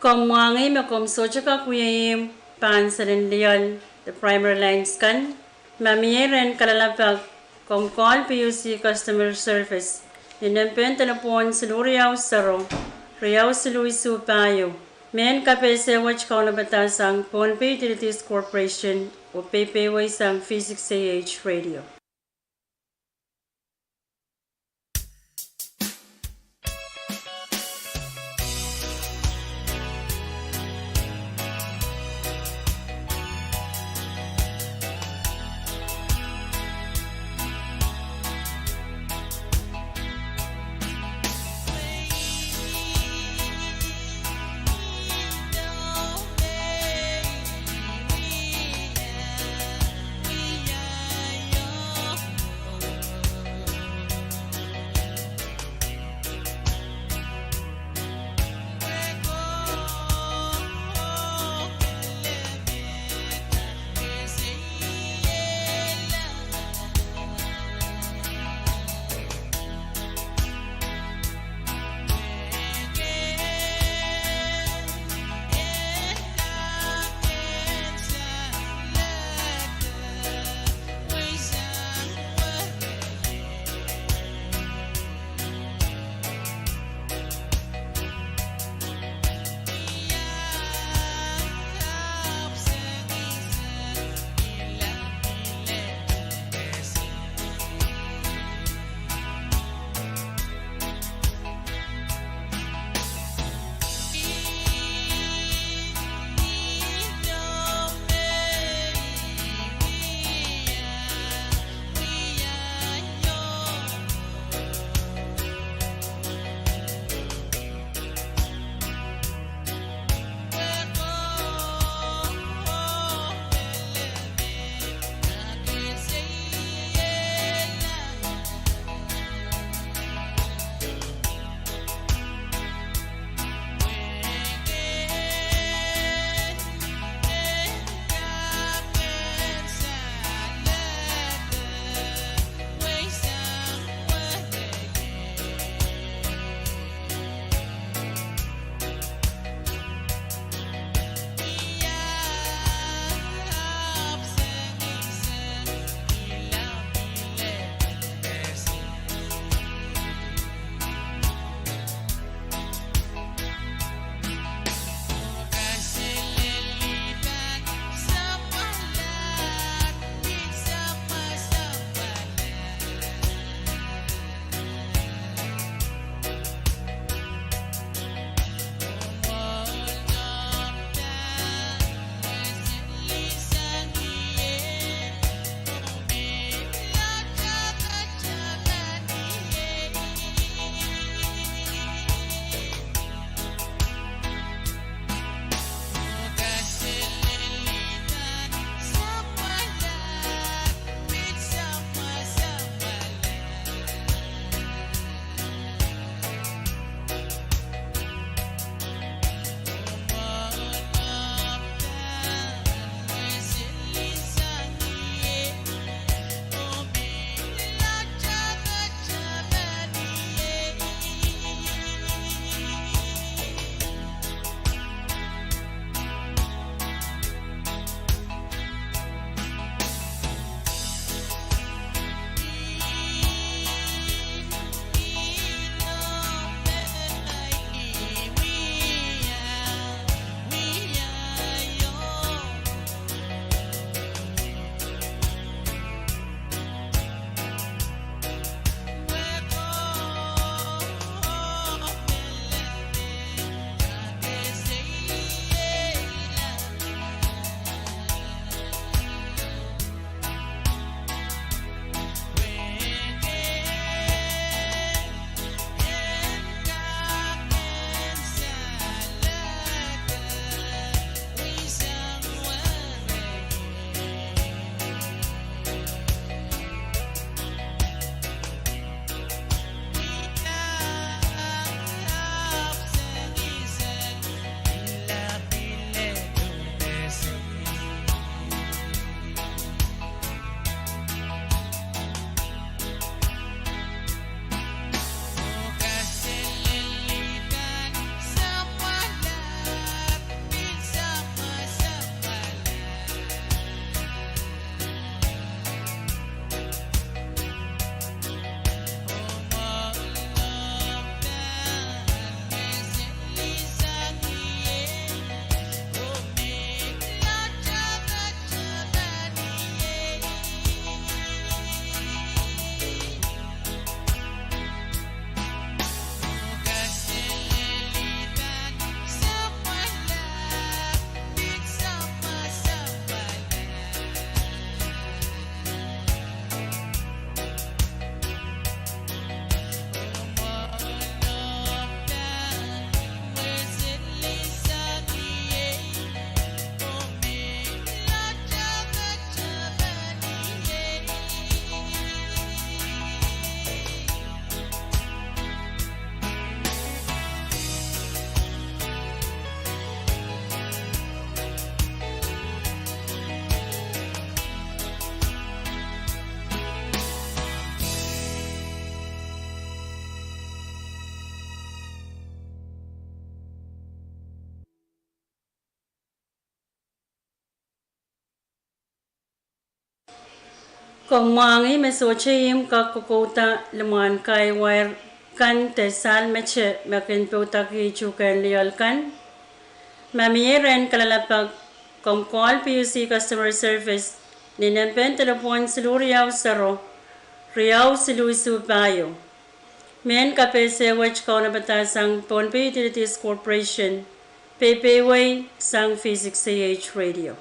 Pwuhng makom socha ka kuyayim pansarin liyan the primary lines kan. Mamieren kalalapag kung call PUC customer service. Ninampen telepon Siluriao Saro. Riao Siluisu Payo. Men kapese watch kauna batasang Pohnpei Utilities Corporation o PAPWARESOU V6AH Radio. Kung mangi mesochim ka kokota leman kai wire kan te sal meche makin putaki chukan lial kan. Mamieren kalalapag kung call PUC customer service ninampen telepon seluriaw saro riaw siluisu bayo. Men kapese wach kau na batasang Pohnpei Utilities Corporation PPWay sang V6AH Radio.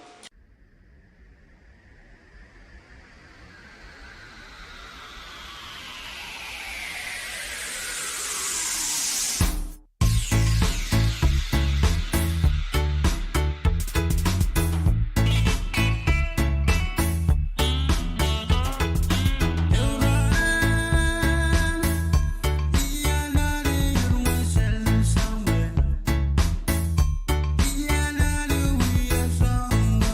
Song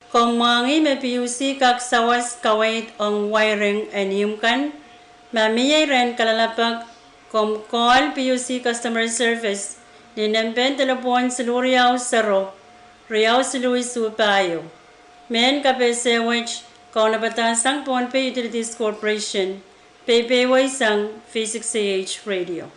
Komangi me PUC kak sawas kawait ang wiring anyumkan. Mamiyay ren kalalapag kom call PUC customer service ni nemben telepon seluriaw saro Riau Luis Supayo. Men KAPWARESOU kau nabatasang Pohnpei Utilities Corporation. PPWAYSANG V6AH Radio.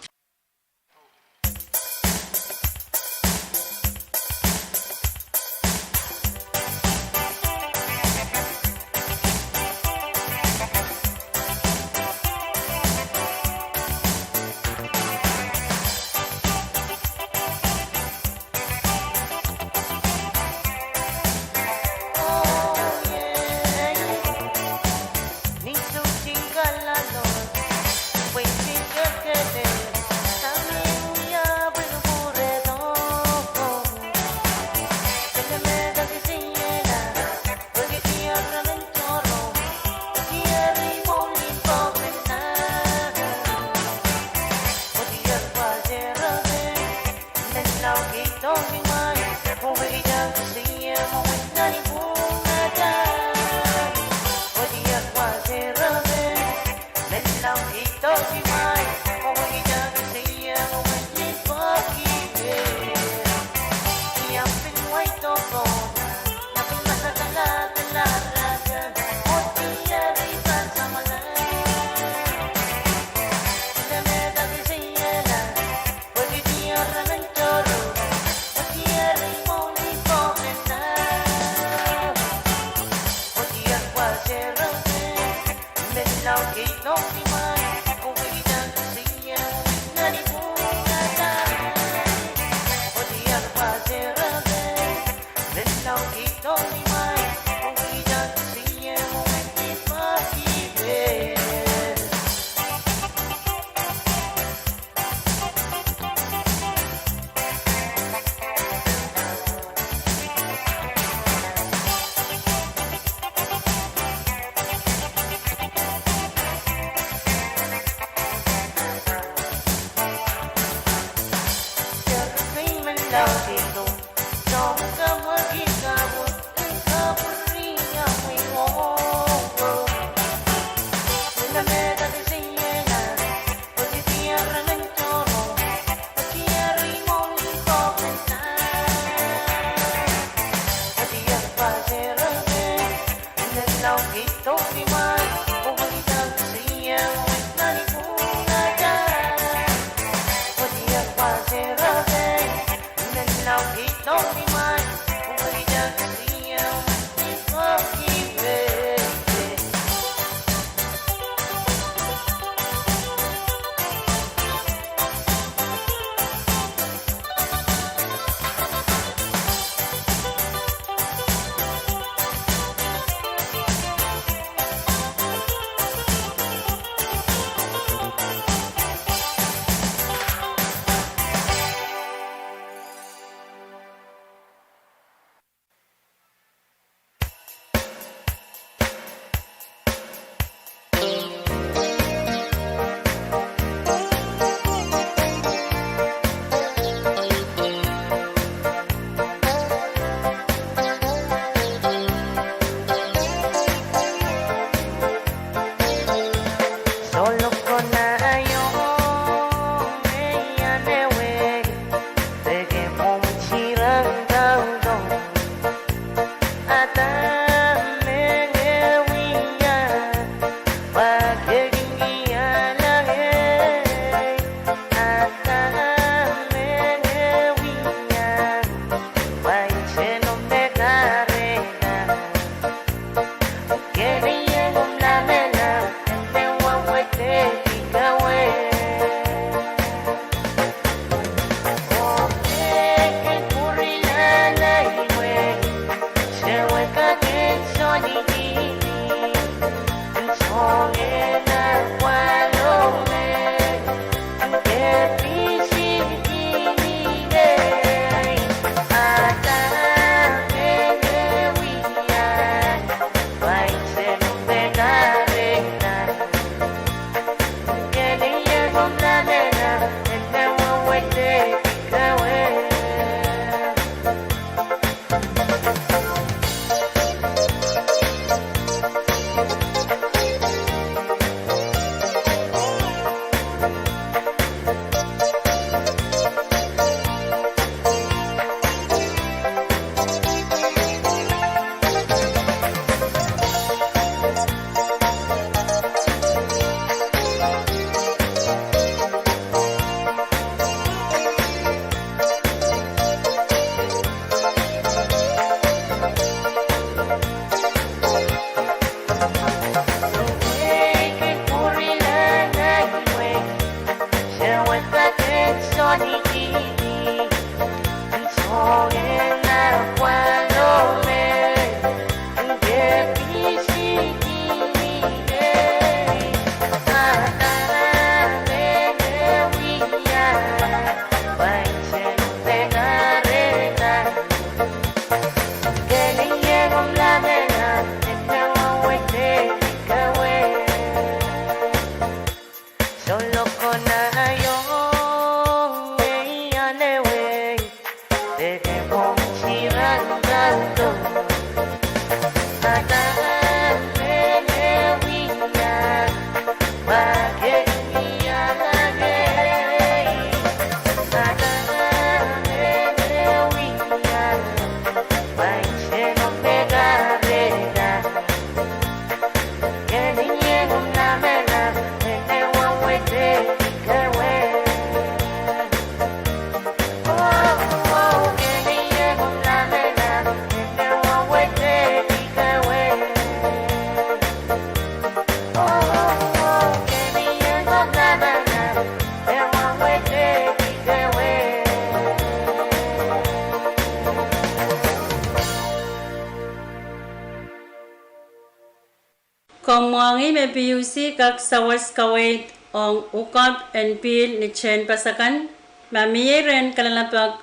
Komwangi me PUC kak sawas kawait ong ukap and pil ni Chen Pasakan. Mamiren kalalapag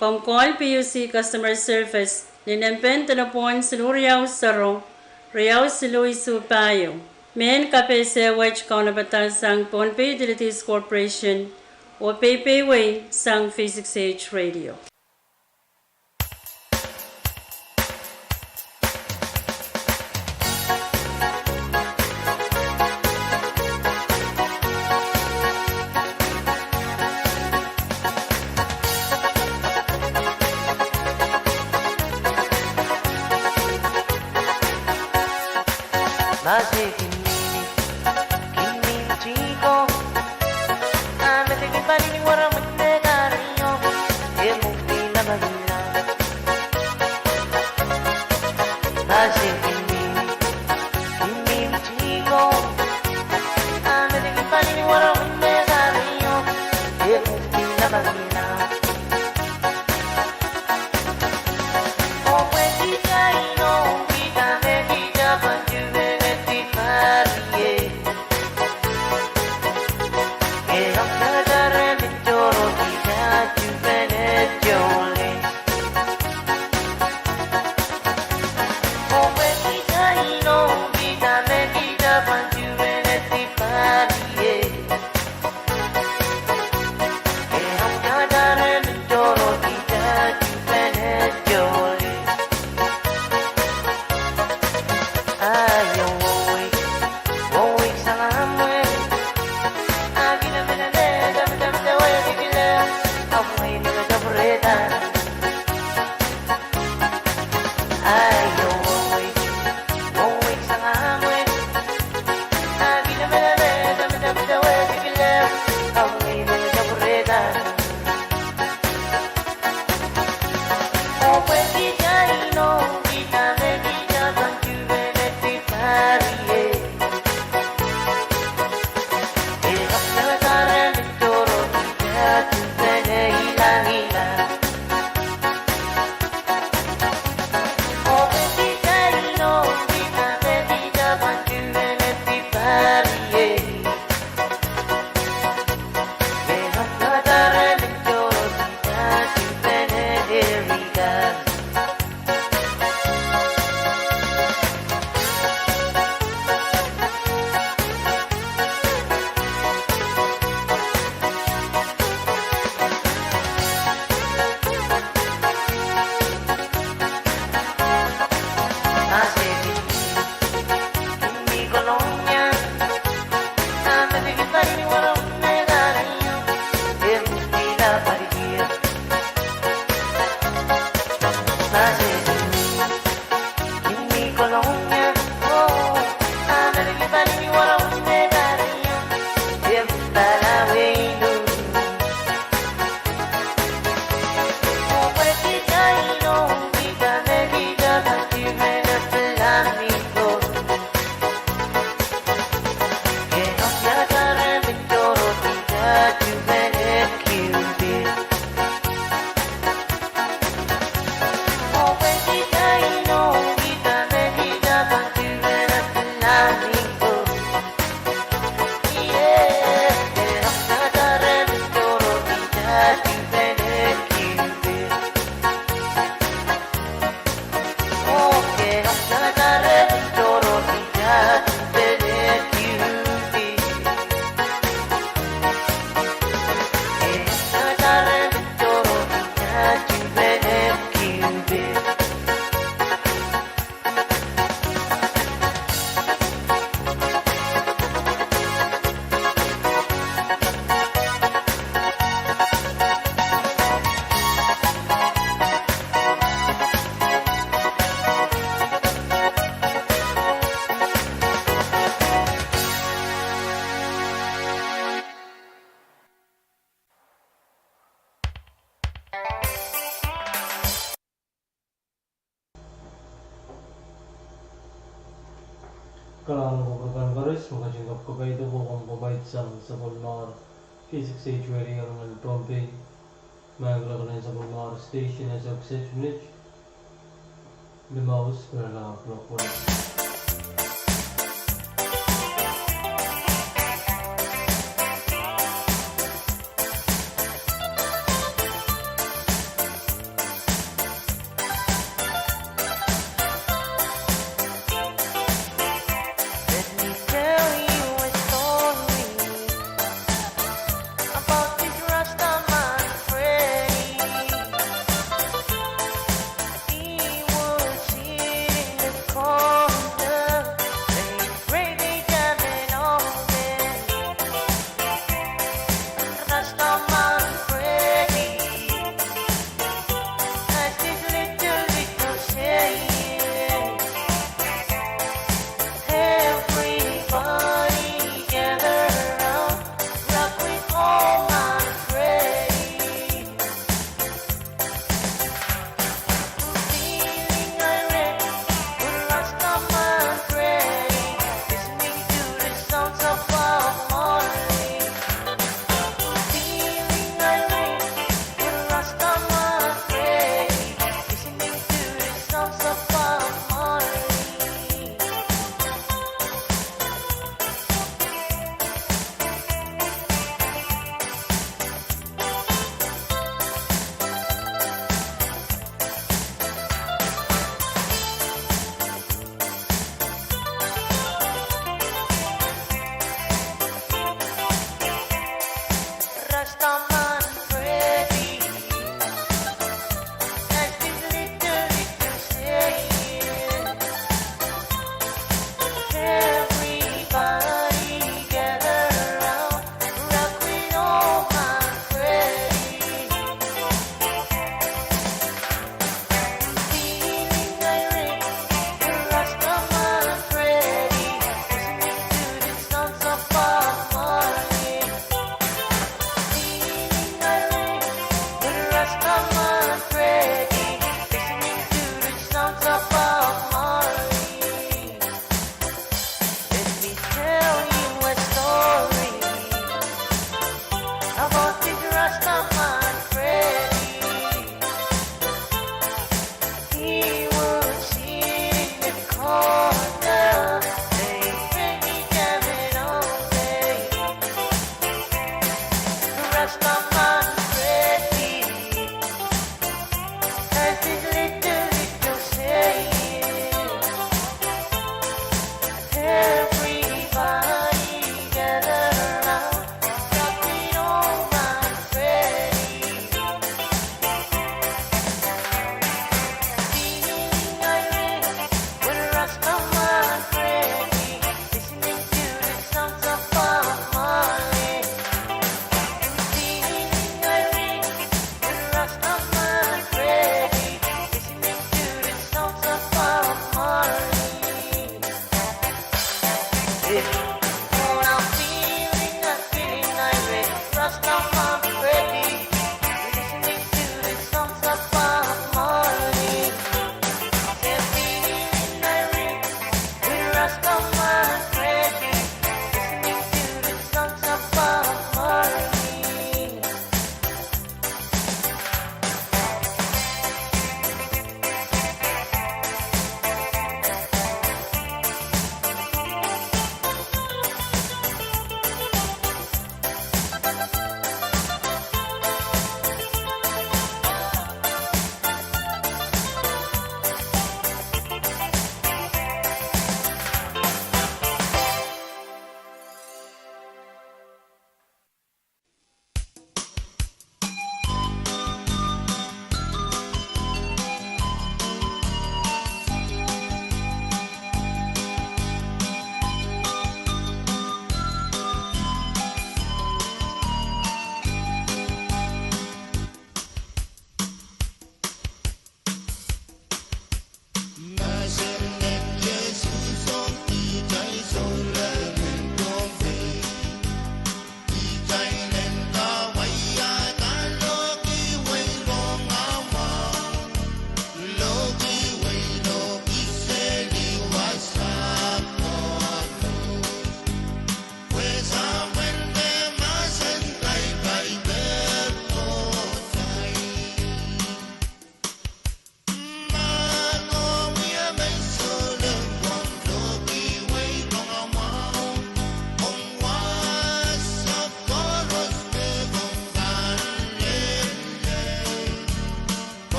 Komkol PUC Customer Service ni Nempen Telefon Siluriao Saro Riao Silui Supayo. Men KPC Wedge Kaunabatal sang Pohnpei Utilities Corporation o Pohnpei Way sang V6AH Radio. Nasi kini chico, me te que pari ni guarda me cariño, que mukti na bagila. Nasi kini chico, me te que pari ni guarda me cariño, que mukti na bagila. Oh, pues chica y no, chica me chica pa' Kalang ko Karis, makajingap ko kayo ko kung pabait sa Pohnpei, V6AH Radio ng Pohnpei, magla ko na sa Pohnpei Station as of 6 minutes, limaus para lang upload ko na. Oh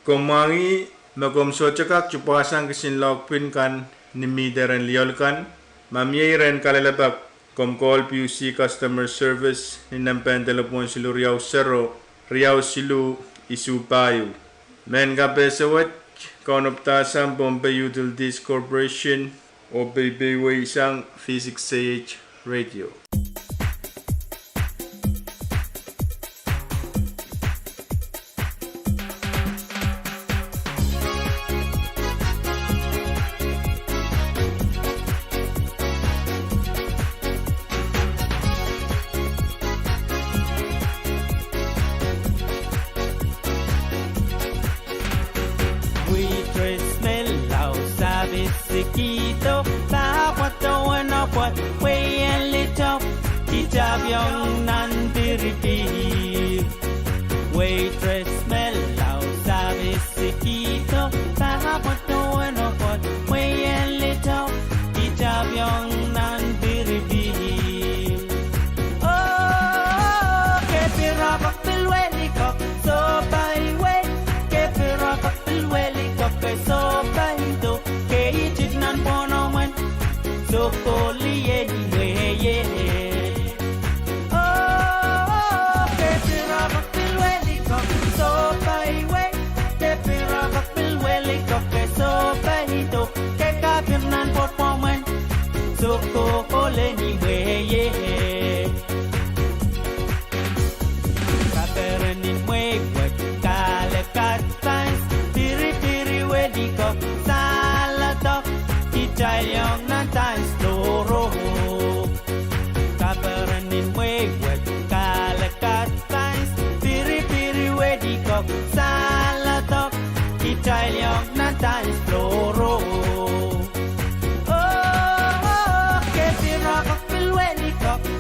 Komangi magom sochakak chupasang kisinlog pinkan nimideren liolkan mamyeren kalalabak komkol PUC customer service ninampen telepon silu Riau Sero Riau silu isu payu men kapesawat konoptasang Pohnpei Utilities Corporation o BBWASAU V6AH Radio. Waitress mellow, sabe sequito, tahapot no bueno pot, way and little, ichabyong nan biribim. Oh, que pirabak pilweli kok, so by way, que pirabak pilweli kok, so by do, que ichit nan ponoman, so koli anyway, yeah. So cool anyway, yeah. Kaperan in way, what Kalakat finds, Piri wedi kok, Salatok, Italian Nantan Storo. Kaperan in way, what Kalakat finds, Piri wedi kok, Salatok, Italian Nantan Storo.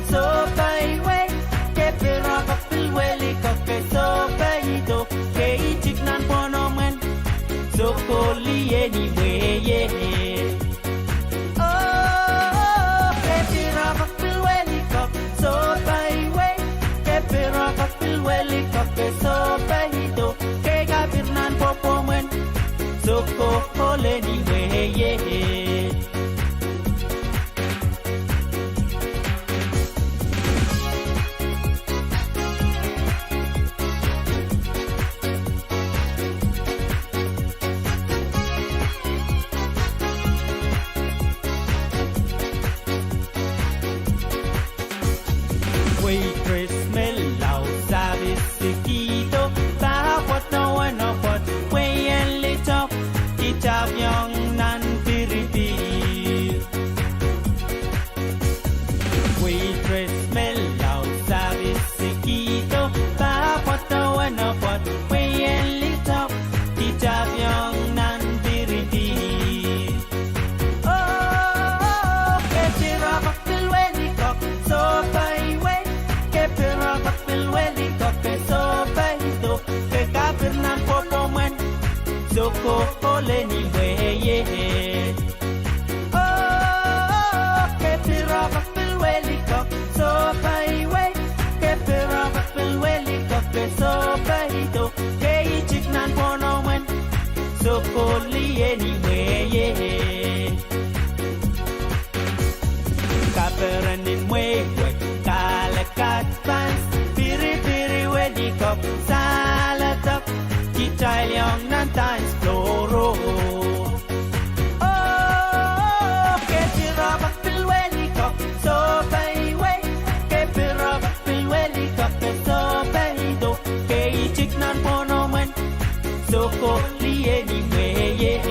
So by way, que pirabak pilweli kok, so by do, que ichik nan ponomen, so koli anyway, yeah. Oh, que pirabak pilweli kok, so by way, que pirabak pilweli kok, so by do, que gabir nan popomen, so koli anyway, yeah. Waitress mellow, sabe sequito, tahapot no bueno pot, way and little, ichabyong nan piripir. Waitress mellow, sabe sequito, tahapot no bueno pot, way and little, ichabyong nan piripir. Oh, que pirabak pilweni kok, so by pirabak pilweli kok, so by do, que kapir nan popomen, so cool anyway, yeah. Oh, que pirabak pilweli kok, so by way, que pirabak pilweli kok, so by do, que ichik nan ponomen, so cool anyway, yeah. Kaperan in way, Kalakat fans, Piri wedi kok, Salatok, Italian Nantan Storo. Oh, que pirabak pilweli kok, so by way, que pirabak pilweli kok, so by do, que ichik nan ponomen, so koli anyway, yeah.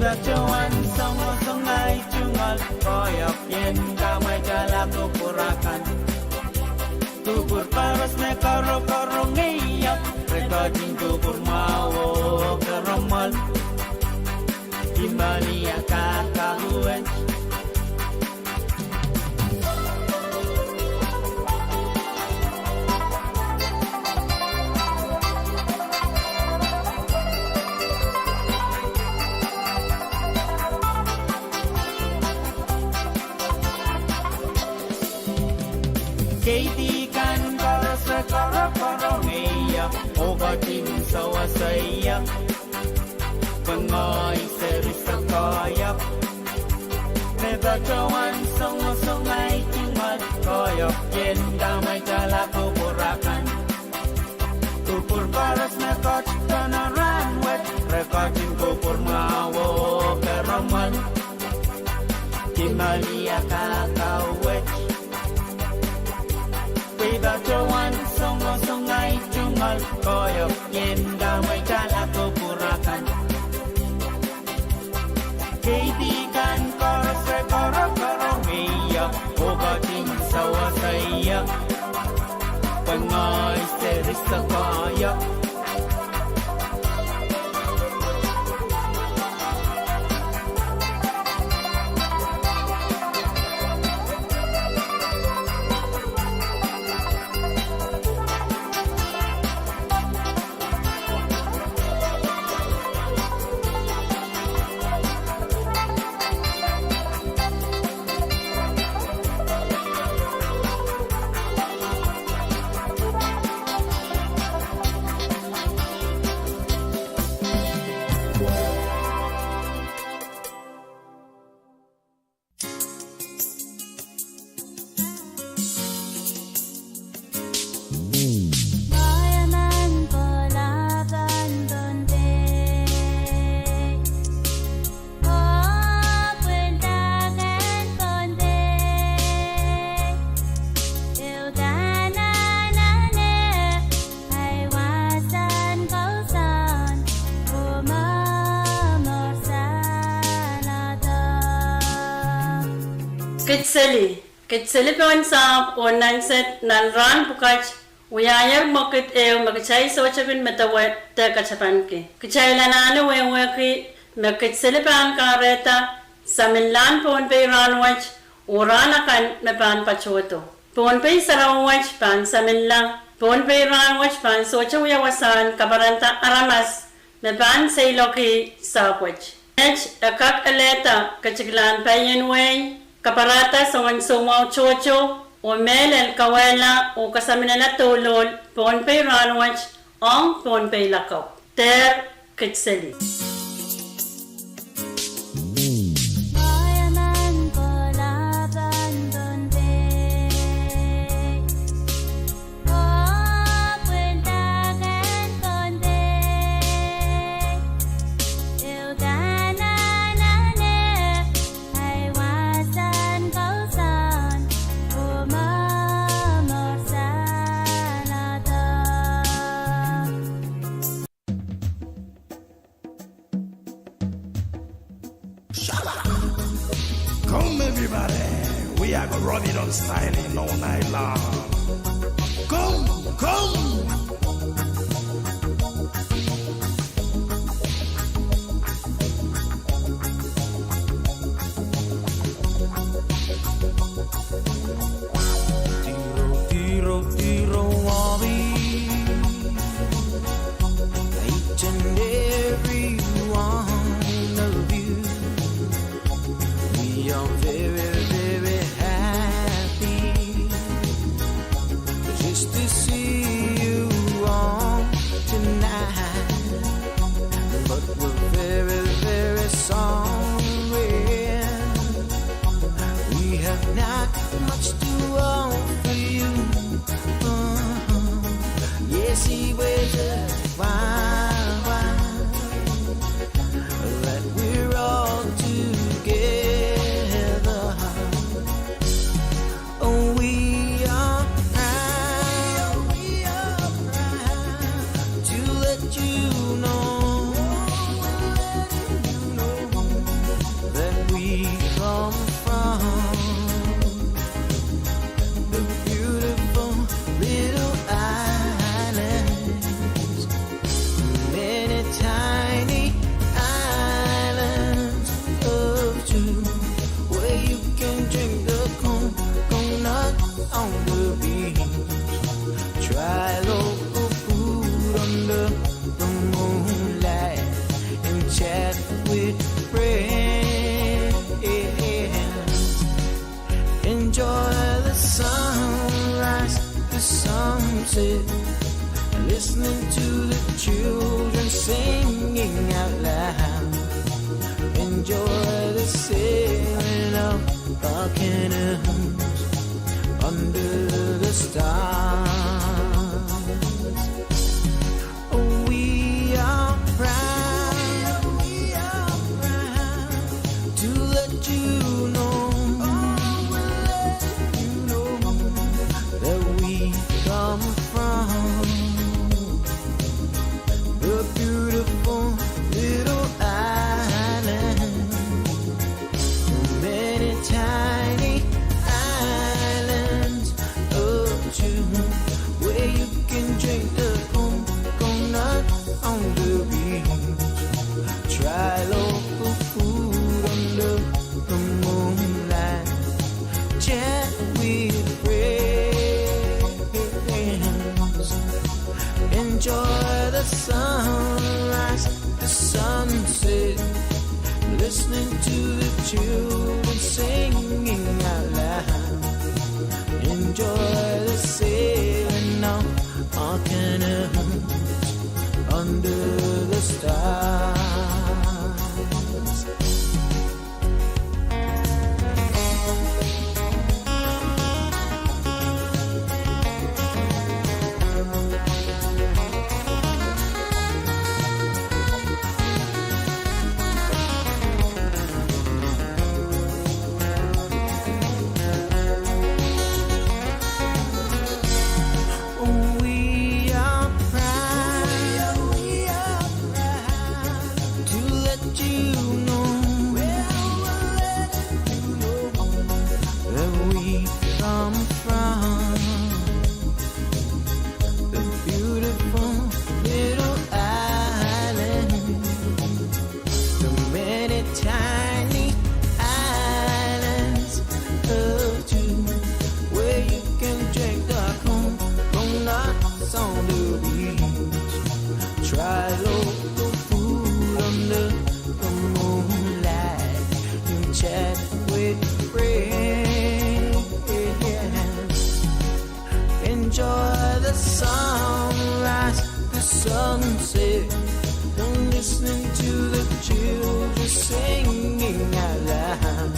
Beda cuan songo-songai cungal koyok yen kamai jalap tukurakan Tukur paras ne karo-karo ngeyap Rekading tukur mawo keromal Kimbali akakahuan Katie kan karo ngeya ogatin sawa saya Pengoy serisa koyok Neba kawan songo-songai tinggal koyok yen damai jalap kuburakan Kupur paras na koch kanaran wet Rekodin kupur mawo keraman Kimbalia kakawet Beda cuan songo-songai cungal koyok yen damai jalap kuburakan Katie kan koro ngeya ogatin sawa saya Pengoy serisa koyok Kitseli pawan sa onan set nalran bukach uyayar mokit magchay sochapin metawet te kachapanke kichay lanano weweki makitseli pawan kareta saminlan Pohnpei ranwach uranakan mepan pachoto Pohnpei sarawach pan saminlang Pohnpei ranwach pan socha uyawasan kabaranta aramas mepan sayloki sapwach akak aleta kachiglan payen way Kaparata songan sumaw chocho o melel kawela o kasaminala tulol Pohnpei ranwach ang Pohnpei lakaw. Ter Kitseli. Come everybody, we are gonna run it on styling all night long. Come. Tiro, Wobby. Each and every one of you. We are very, very happy just to see you on tonight. But we're very, very sorry. We have not much to offer you. Yes, he wears a fine that we're all together. we come from. The beautiful little islands, many tiny islands of two, where you can drink the coconut on the beach. Try local food under the moonlight and chat with friends. Enjoy the sunrise, the sunset, listening to the children singing out loud. Enjoy the sailing of our canoes under the stars. Oh, we are proud to let you know that we come from the beautiful little island. Many tiny islands of two, where you can drink the coconut on the beach. Try local food under the moonlight. Chat with friends. Enjoy the sunrise, the sunset, listening to the children singing out loud. Enjoy the sailing of our canoes under the stars. We are proud to let you know that we come from the beautiful little island, the many tiny islands of two, where you can drink the coconuts on the beach. Try local food under the moonlight and chat with friends. Enjoy the sunrise, the sunset, and listening to the children singing out loud.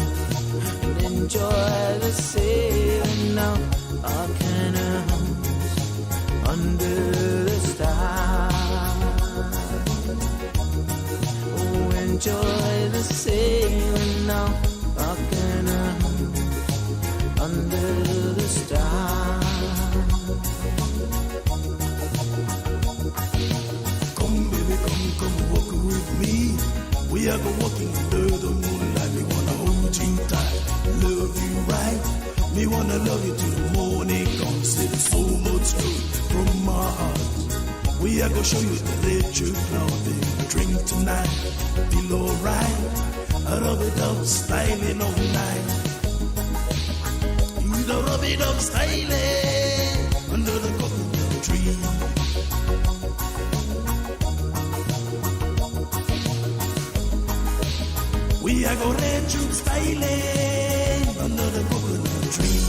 And enjoy the sailing of our canoes under the stars. Oh, enjoy the sailing of our canoes under the stars. Come, baby, come walk with me. We are go walking under the moonlight. Me wanna hold you tight, love you right. Me wanna love you till the morning comes. It's so much good from my heart. We are gonna show you the electric loving. Drink tonight, feel alright. I rub it up, styling all night. You the rub it up, styling under the coconut tree. We are gonna let you styling under the coconut tree.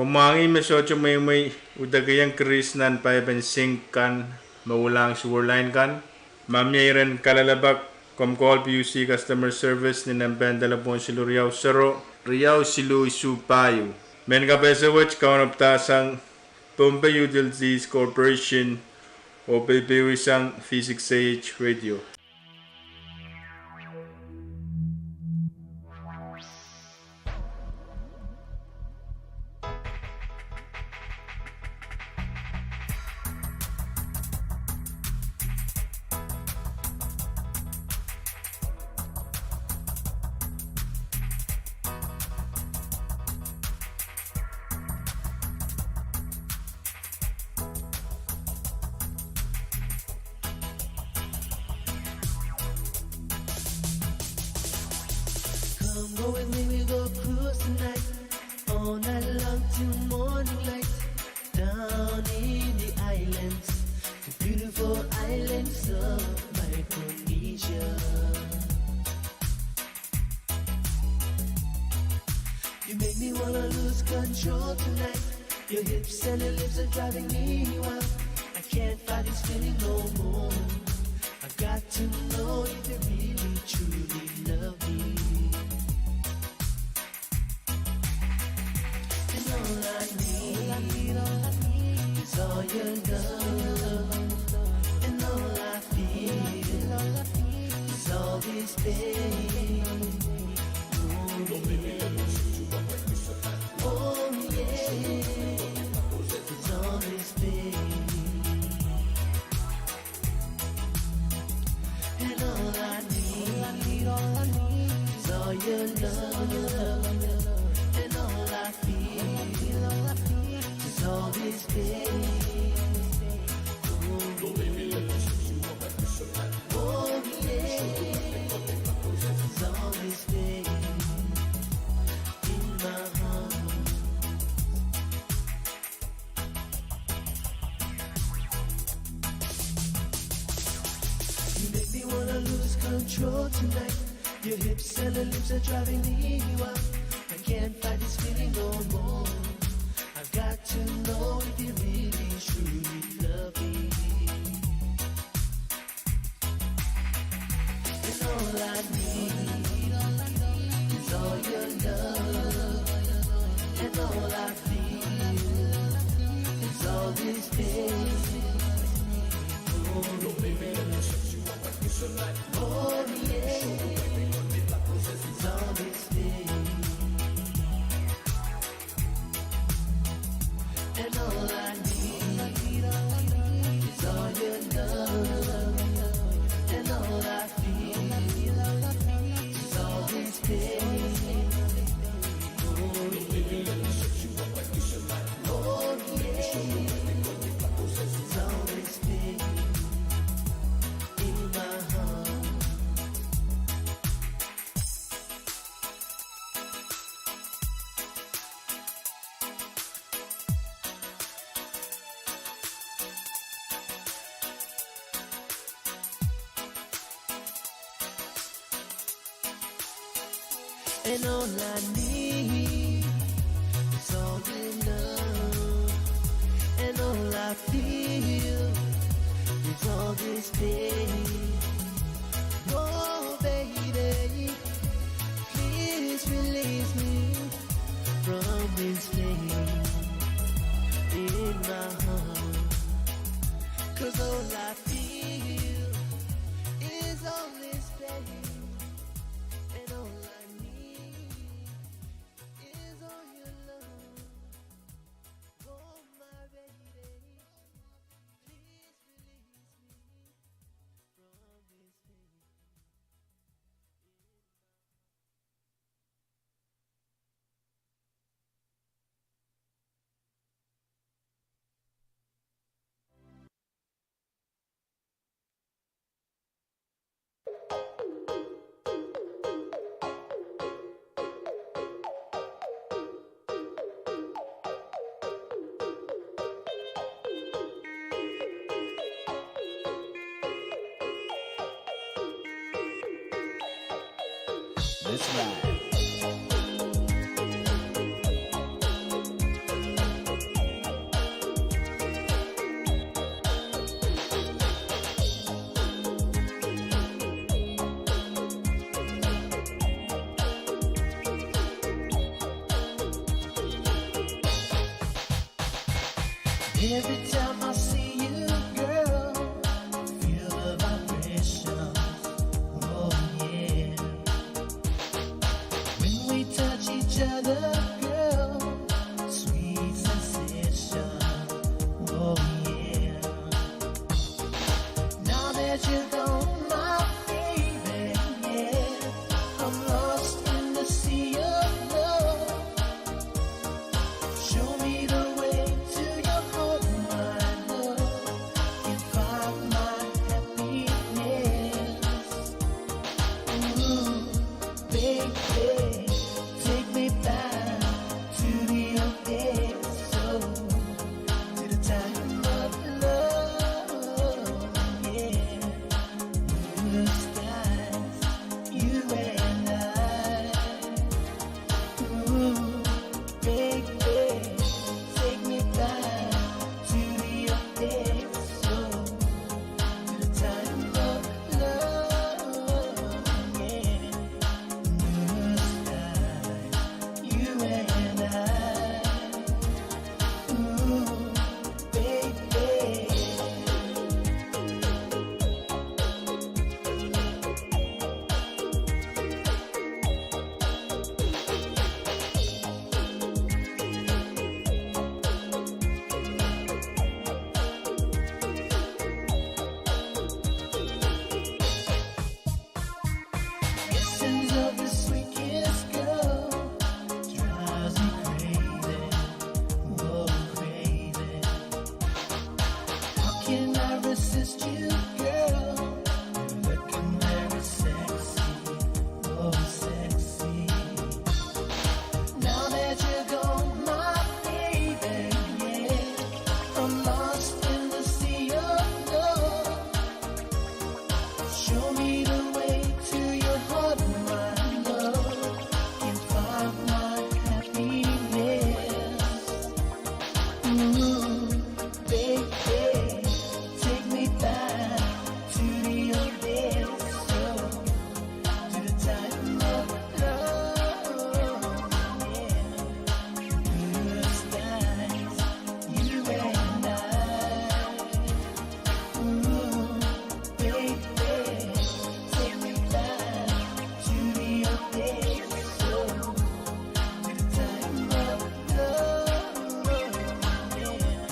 Umangi mesotyo may udagayang Chris nan paibansing kan maulang suwarline kan. Mamyairan kalalabak komkol PUC customer service ni namban dalapon silu Riau Saro. Riau silu isu payu. Men kapesawach kaunaptasang Pohnpei Utilities Corporation o PAPWARESOU V6AH Radio. Come go with me, we go cruise tonight. All night long till morning light. Down in the islands, the beautiful islands of Micronesia. You make me wanna lose control tonight. Your hips and your lips are driving me wild. I can't fight this feeling no more. I've got to know if you really truly love me. And all I need is all your love. And all I feel is all this pain. Oh yeah, it's all this pain. And all I need is all your love. And all I feel is all this pain. Oh yeah, it's all this pain in my heart. You make me wanna lose control tonight. Your hips and your lips are driving me wild. I can't fight this feeling no more. I've got to know if you really truly love me. And all I need is all your love. And all I feel is all this pain. Oh, oh yeah, it's all this pain. And all I need is all your love. And all I feel is all this pain. Oh yeah, it's all this pain in my heart. And all I need is all your love. And all I feel is all this pain. Oh baby, please release me from this pain in my heart. 'Cause all I feel is all this pain. And all I need is all your love. Oh my baby, please release me from this pain. Let's ride. Every time I see you, girl, feel the vibration. Oh yeah. When we touch each other, girl, sweet sensation. Oh yeah. Now that you're gone, my baby, yeah, I'm lost in the sea of love. Show me the way to your heart, my love. Can find my happiness. Ooh, baby, take me back to the old days, so to the time of love, yeah. Blue skies, you and I. Ooh, baby, take me back to the old days, so to the time of love, yeah. Blue skies, you and I. Ooh, baby. Essence of the sweetest girl drives me crazy, oh crazy. How can I resist you, girl? You're looking very sexy, oh sexy. Now that you're gone, my baby, yeah, I'm lost in the sea of love. Show me the way to your heart, my love. Can find my happiness. Ooh, baby, take me back to the old days, so to the time of love, yeah. Blue skies, you and I. Ooh, baby, take me back to the old days, so to the time of love, yeah.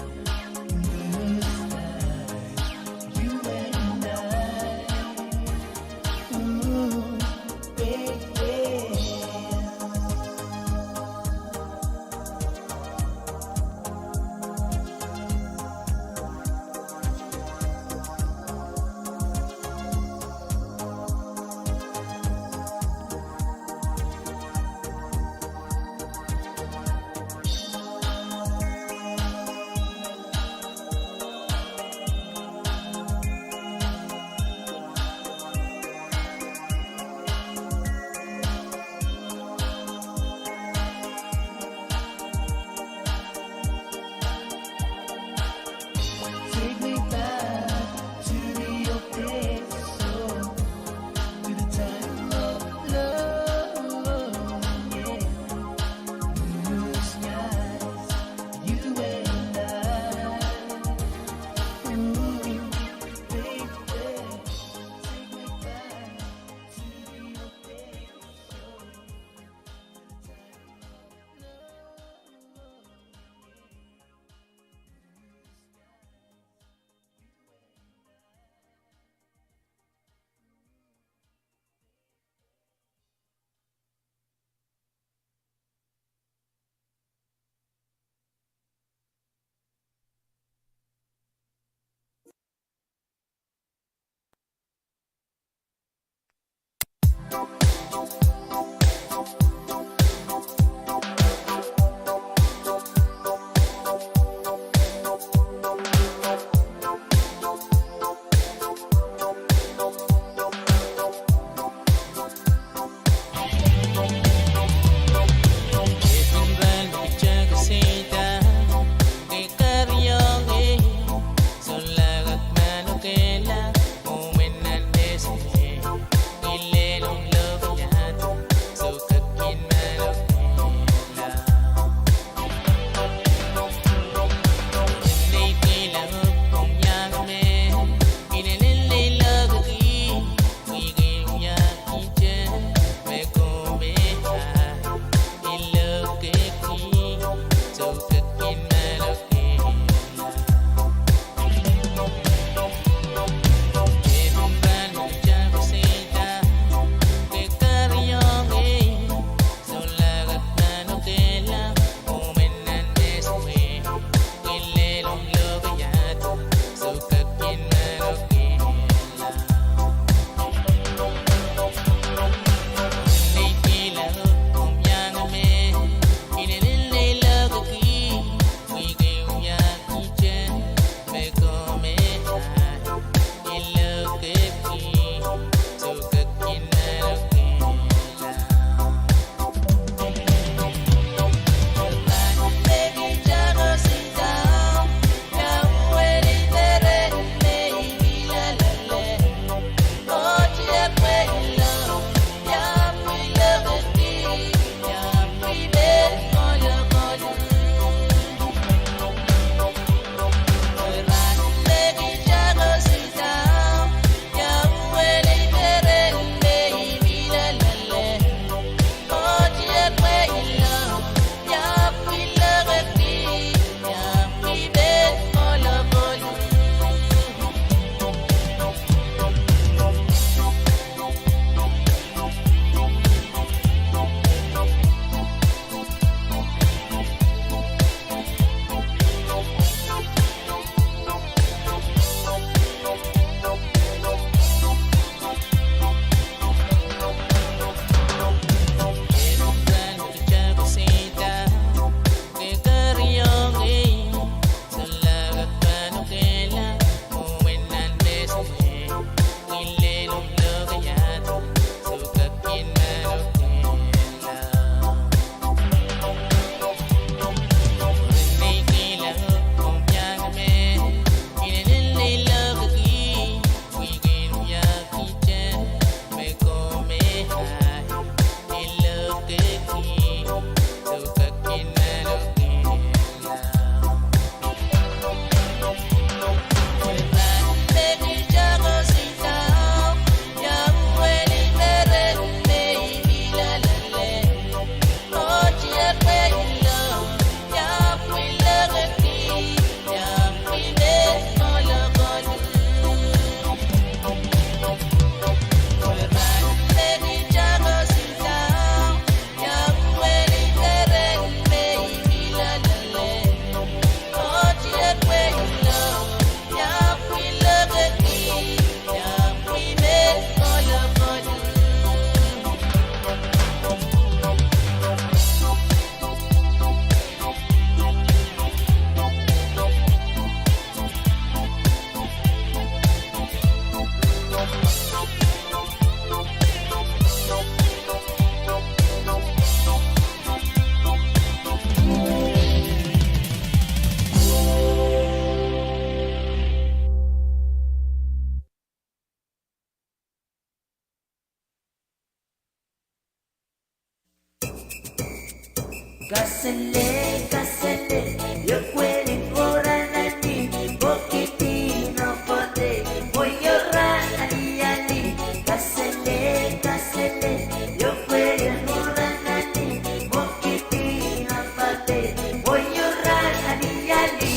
Kasele, kasele, yo kweli bora nani, bokiti no pote, moyora ali ali. Kasele, kasele, yo kweli bora nani, bokiti no pote, moyora ali ali.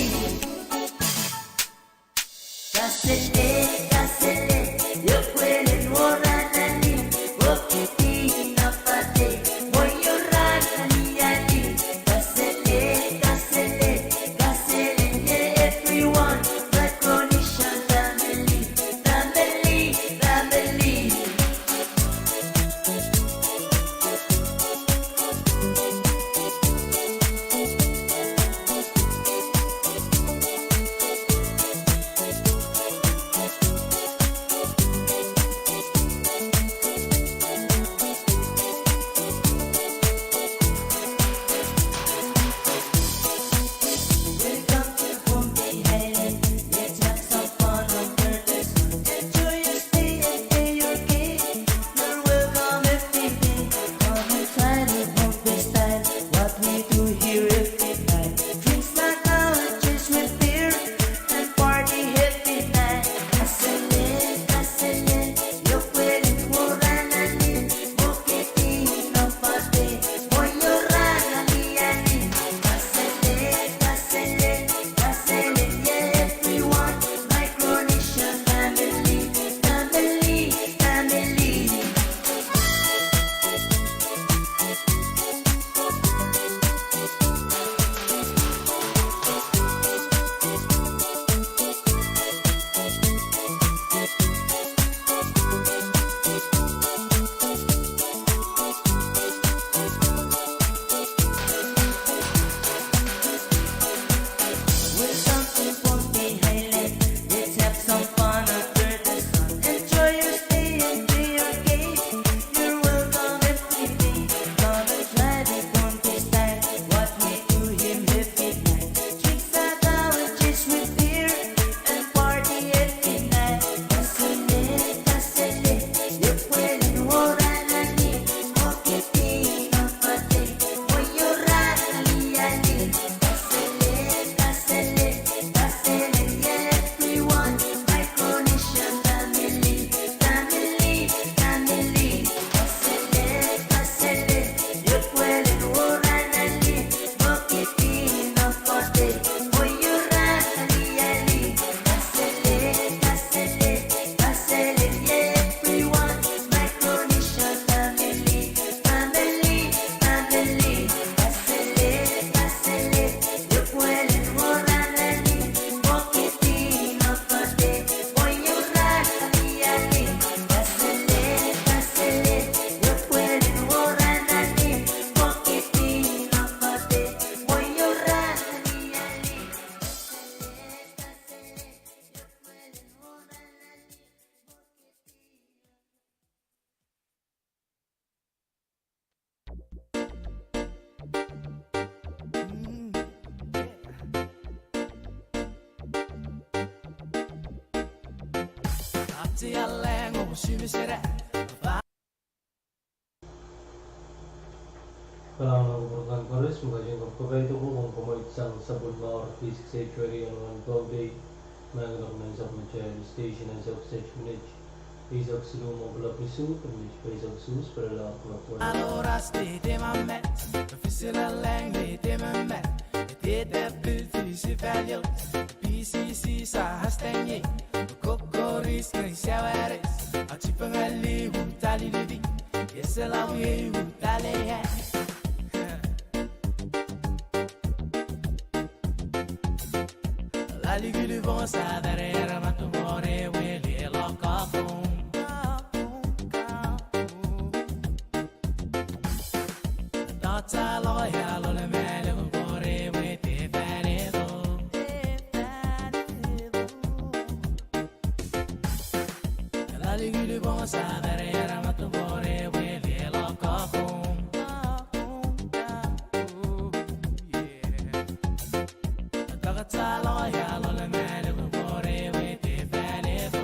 Kasele, kasele, yo kweli bora nani, bokiti no pote, moyora ali ali. Kasele, kasele, kasele, yeah, everyone, recognition, family, family, family. Welcome to Pohnpei Island. Let's have some fun under the sun. Enjoy your stay and pay your game. You're welcome every day. Come and try the Pohnpei style. What we do here every night. Drinks like oranges with beer and party every night. Kasele, kasele, yo puedes jugar nani. Bokiti no pate, moyora nani yani. Kasele, kasele, kasele, yeah, everyone. Micronesian family, family, family. Welcome to Pohnpei Island. Let's have some fun under the sun. Enjoy your stay and play your game. You're welcome every day. Come and try the Pohnpei style. What we do here every night. Drinks like oranges with beer and party every night. Kasele, kasele, yo puedes jugar nani. Bokiti no pate, moyora ali ali. Kasele, kasele, kasele, yeah, everyone. Micronesian family, family, family. Kasele, kasele, yo puedes jugar nani. Bokiti no pate, moyora ali ali. Kasele, kasele, kasele, yeah, everyone. Micronesian family, family, family. Kasele, kasele, yo puedes jugar nani. Bokiti no pate, moyora ali ali. Kasele, kasele, yo puedes jugar nani. Bokiti no pate, moyora ali ali. Ati alengo musibisere. Kalau merupakan chorus, mengajeng kapkabay ito po kung kumoy isang sabod maor V6AH Radio ng Pohnpei, maganak ng isang masyal station ng isang minute. Isang silumang Pwuhng, Pohnpei isang sus para lang KAPWARESOU. Allora stede man met, officiella länge de man met. Det är fyllt i sig fälgel, PCC sa hastänge. Kokoris kring sjävaris, att chipangali hutali lidi. Yesalam ye hutali hai. Lali gulu bon sa dare ramatu more wele lokafum. Data loya lole mele more we te fanedo. Lali gulu bon sa dare ramatu more wele lokafum. Data loya lole mele more we te fanedo.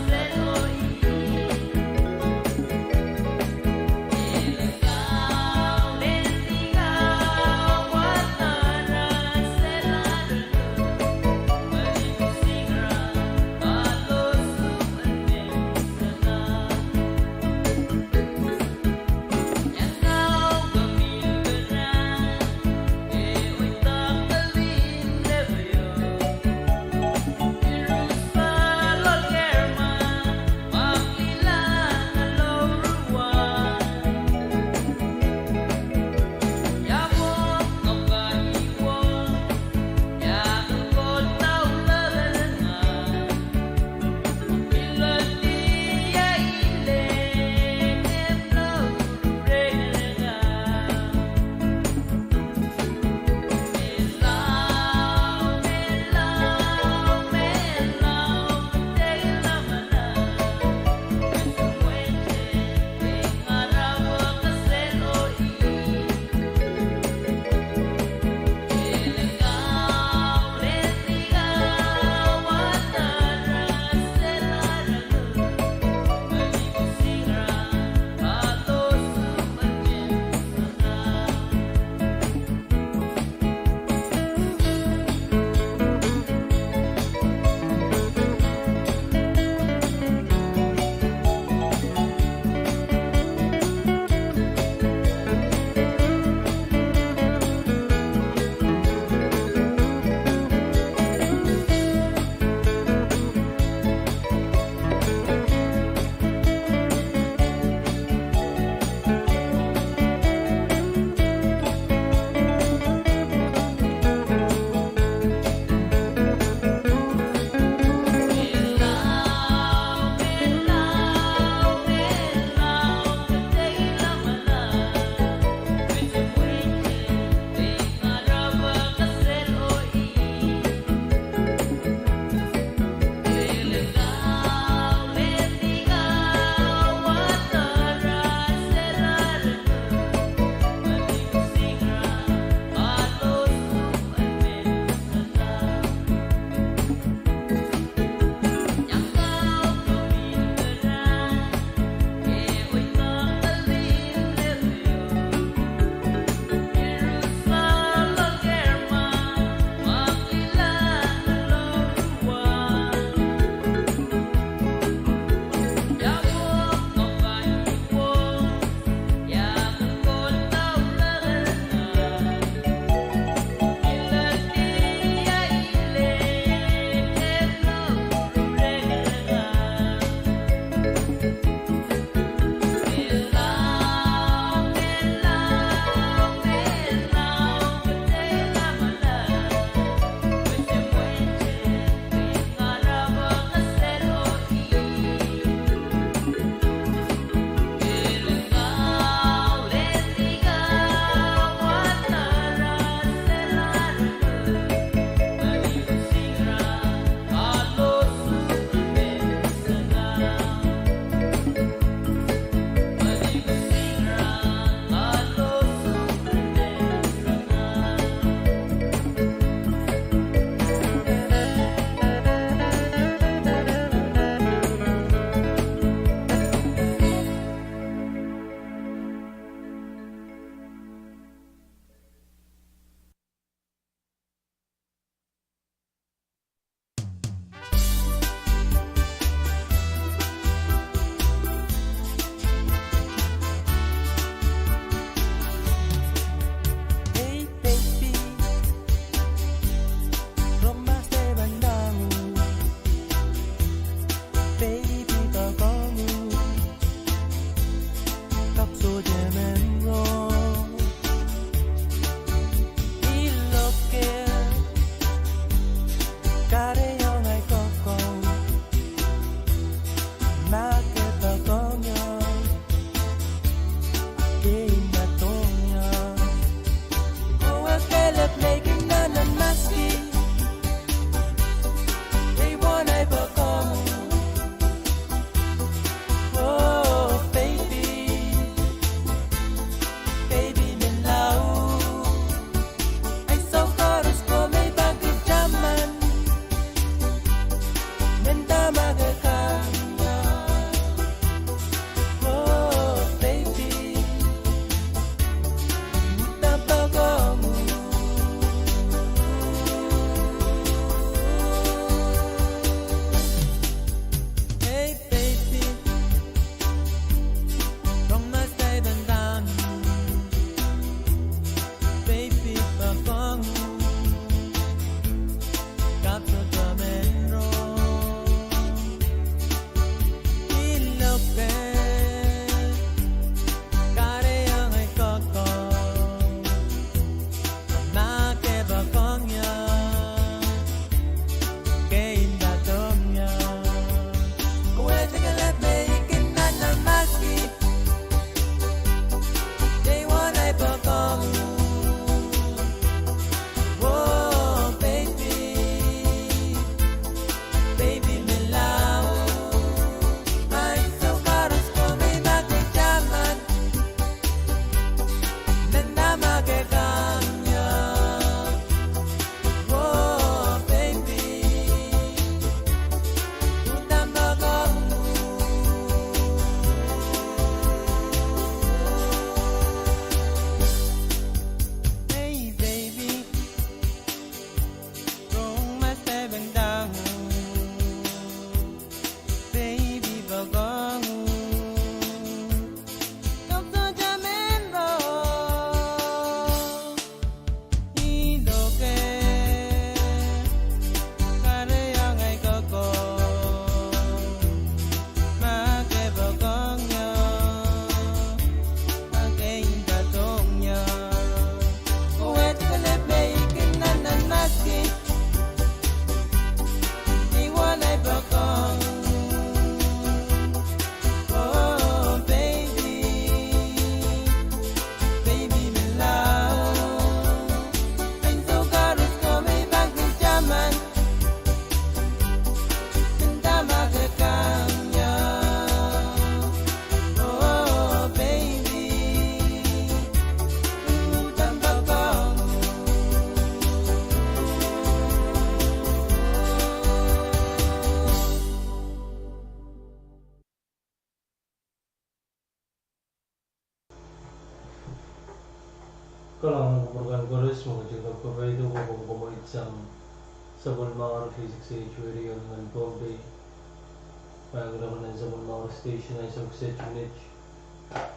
Settle Kalau merupakan chorus mengajak kepada itu pemain sabun mawar V6AH Radio dengan Pohnpei. Pagkakaroon ng sabun mawar station ay success unit.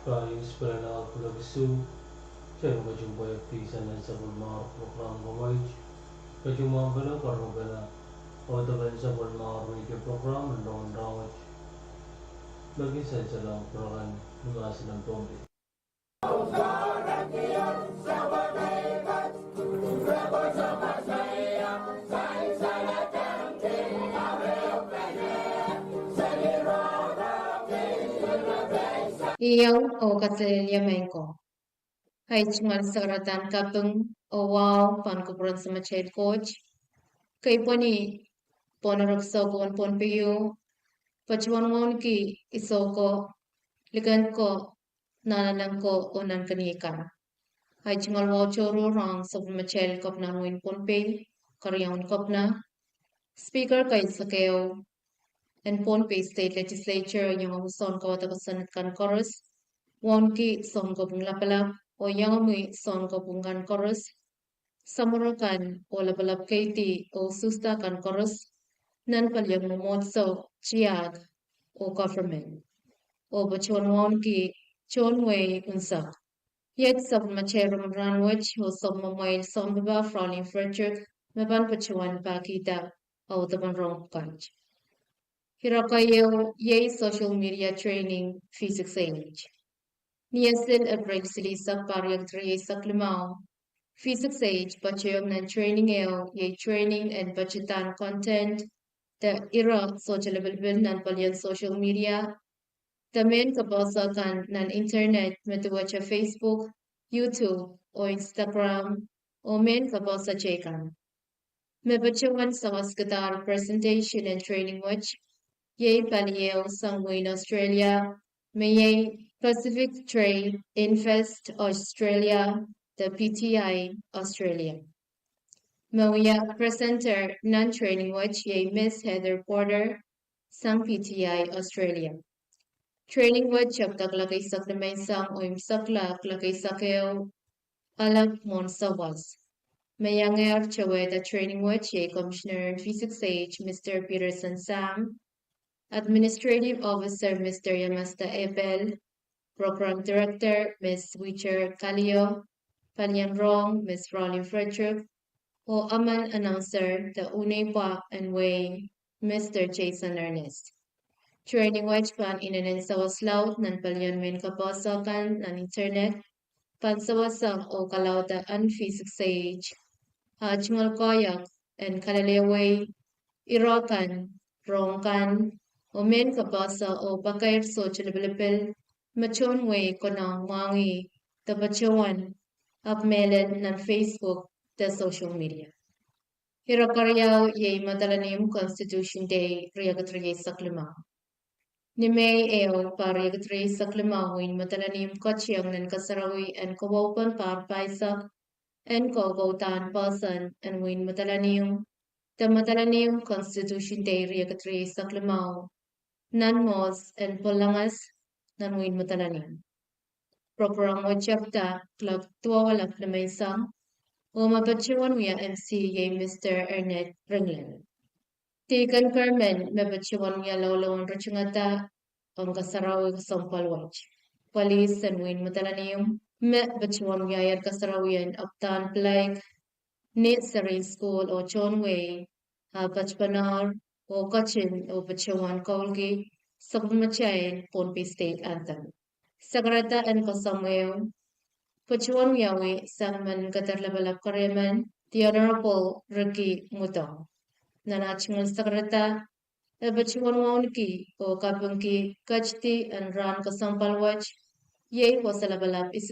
Prayus para na KAPWARESOU. Siya magajumpa yung pisa ng sabun mawar program pemain. Kajumpa ka na karno ka na. O taban sabun mawar radio program ng rawat. Bagi sa lang program lumas ng Pohnpei. Iyaw o Kasilia Menko. Hay cungal saratan kapung o wow pankupuran sa machay coach. Kay po ni ponarok sa pon piyo. Pachuan ki iso ko. Ligan ko nanalang ko o nan kanikan. Hay cungal wow choro rang sa machay kop na muin Pohnpei. Karyawan kop na. Speaker kay Sakeo. And Pohnpei State Legislature yung son ko tagasanat kan chorus. Wonki son ko pong lapalap o yung amoy son ko pong kan chorus. Samurakan o lapalap kaiti o susta kan chorus. Nan palyang momotso chiag o government. O bachon wonki chonway unsa. Yet sab machero ranwich o sab mamoy son baba frowning frederick maban pachuan pakita o taban rong kanch. Hirakayo yay social media training V6AH. Niyasil April City sa Pahrek 3 sa Limao. V6AH pachayom ng training yay training and budgetan content. The era social available ng palyan social media. The main kabasa kan ng internet matuwa sa Facebook, YouTube o Instagram o main kabasa chekan. May bachawan sa Kadkadaur presentation and training watch. Yay Paleo Sangwin Australia, May Pacific Trade Infest Australia, the PTI Australia. Mawya presenter non-training watch yay Miss Heather Porter, Sang PTI Australia. Training watch of taglagay saklamay sang o imsaklak lagay sakeo alam mon sawas. Mayanger chaweda training watch yay Commissioner V6AH Mr. Peterson Sam. Administrative Officer Mr. Yamasta Ebel, Program Director Ms. Wicher Kalio, Panyanrong Ms. Rolly Frederick, o Aman Announcer the Unepa and Way Mr. Jason Ernest. Training watch pan inanin sa waslaw nan palyan men kapasakan nan internet, pansawasang o kalauta an V6AH, hajmal koyak and kalaleway, irokan, rongkan, o men kabasa o bakayr social development machon way ko ng mangi tabachawan upmailan ng Facebook the social media. Hirakaryaw yay madalanim Constitution Day riyagatri sa Limao. Ni May eo pariyagatri sa Limao win madalanim kochiyang ng kasarawi and kawapan parpaisak and kogautan pasan and win madalanim the madalanim Constitution Day riyagatri sa Limao. Nanmos and Polangas nanwin matalanin. Program mo chapta club tuwalak na may sang o mabachiwan wiya MC yay Mr. Ernest Ringland. Tikan Carmen mabachiwan wiya lawlawan rachungata ang kasarawi kasampalwach. Police and win matalaniyong mabachiwan wiya yar kasarawiyan uptan like Nit Sarin School o Chonway Pachpanar o Kachin o Bachawan Kaulgi sa Pumachayan Pohnpei State Anthem. Sagrada and Pasamweo, Pachuan Yawi, Sangman Katarlabalap Kareman, the Honorable Ricky Mutong. Nanachingal Sagrada, a Bachuan Waunki o Kapungki, Kachti and Ran Kasampalwach, Yay was a labalap is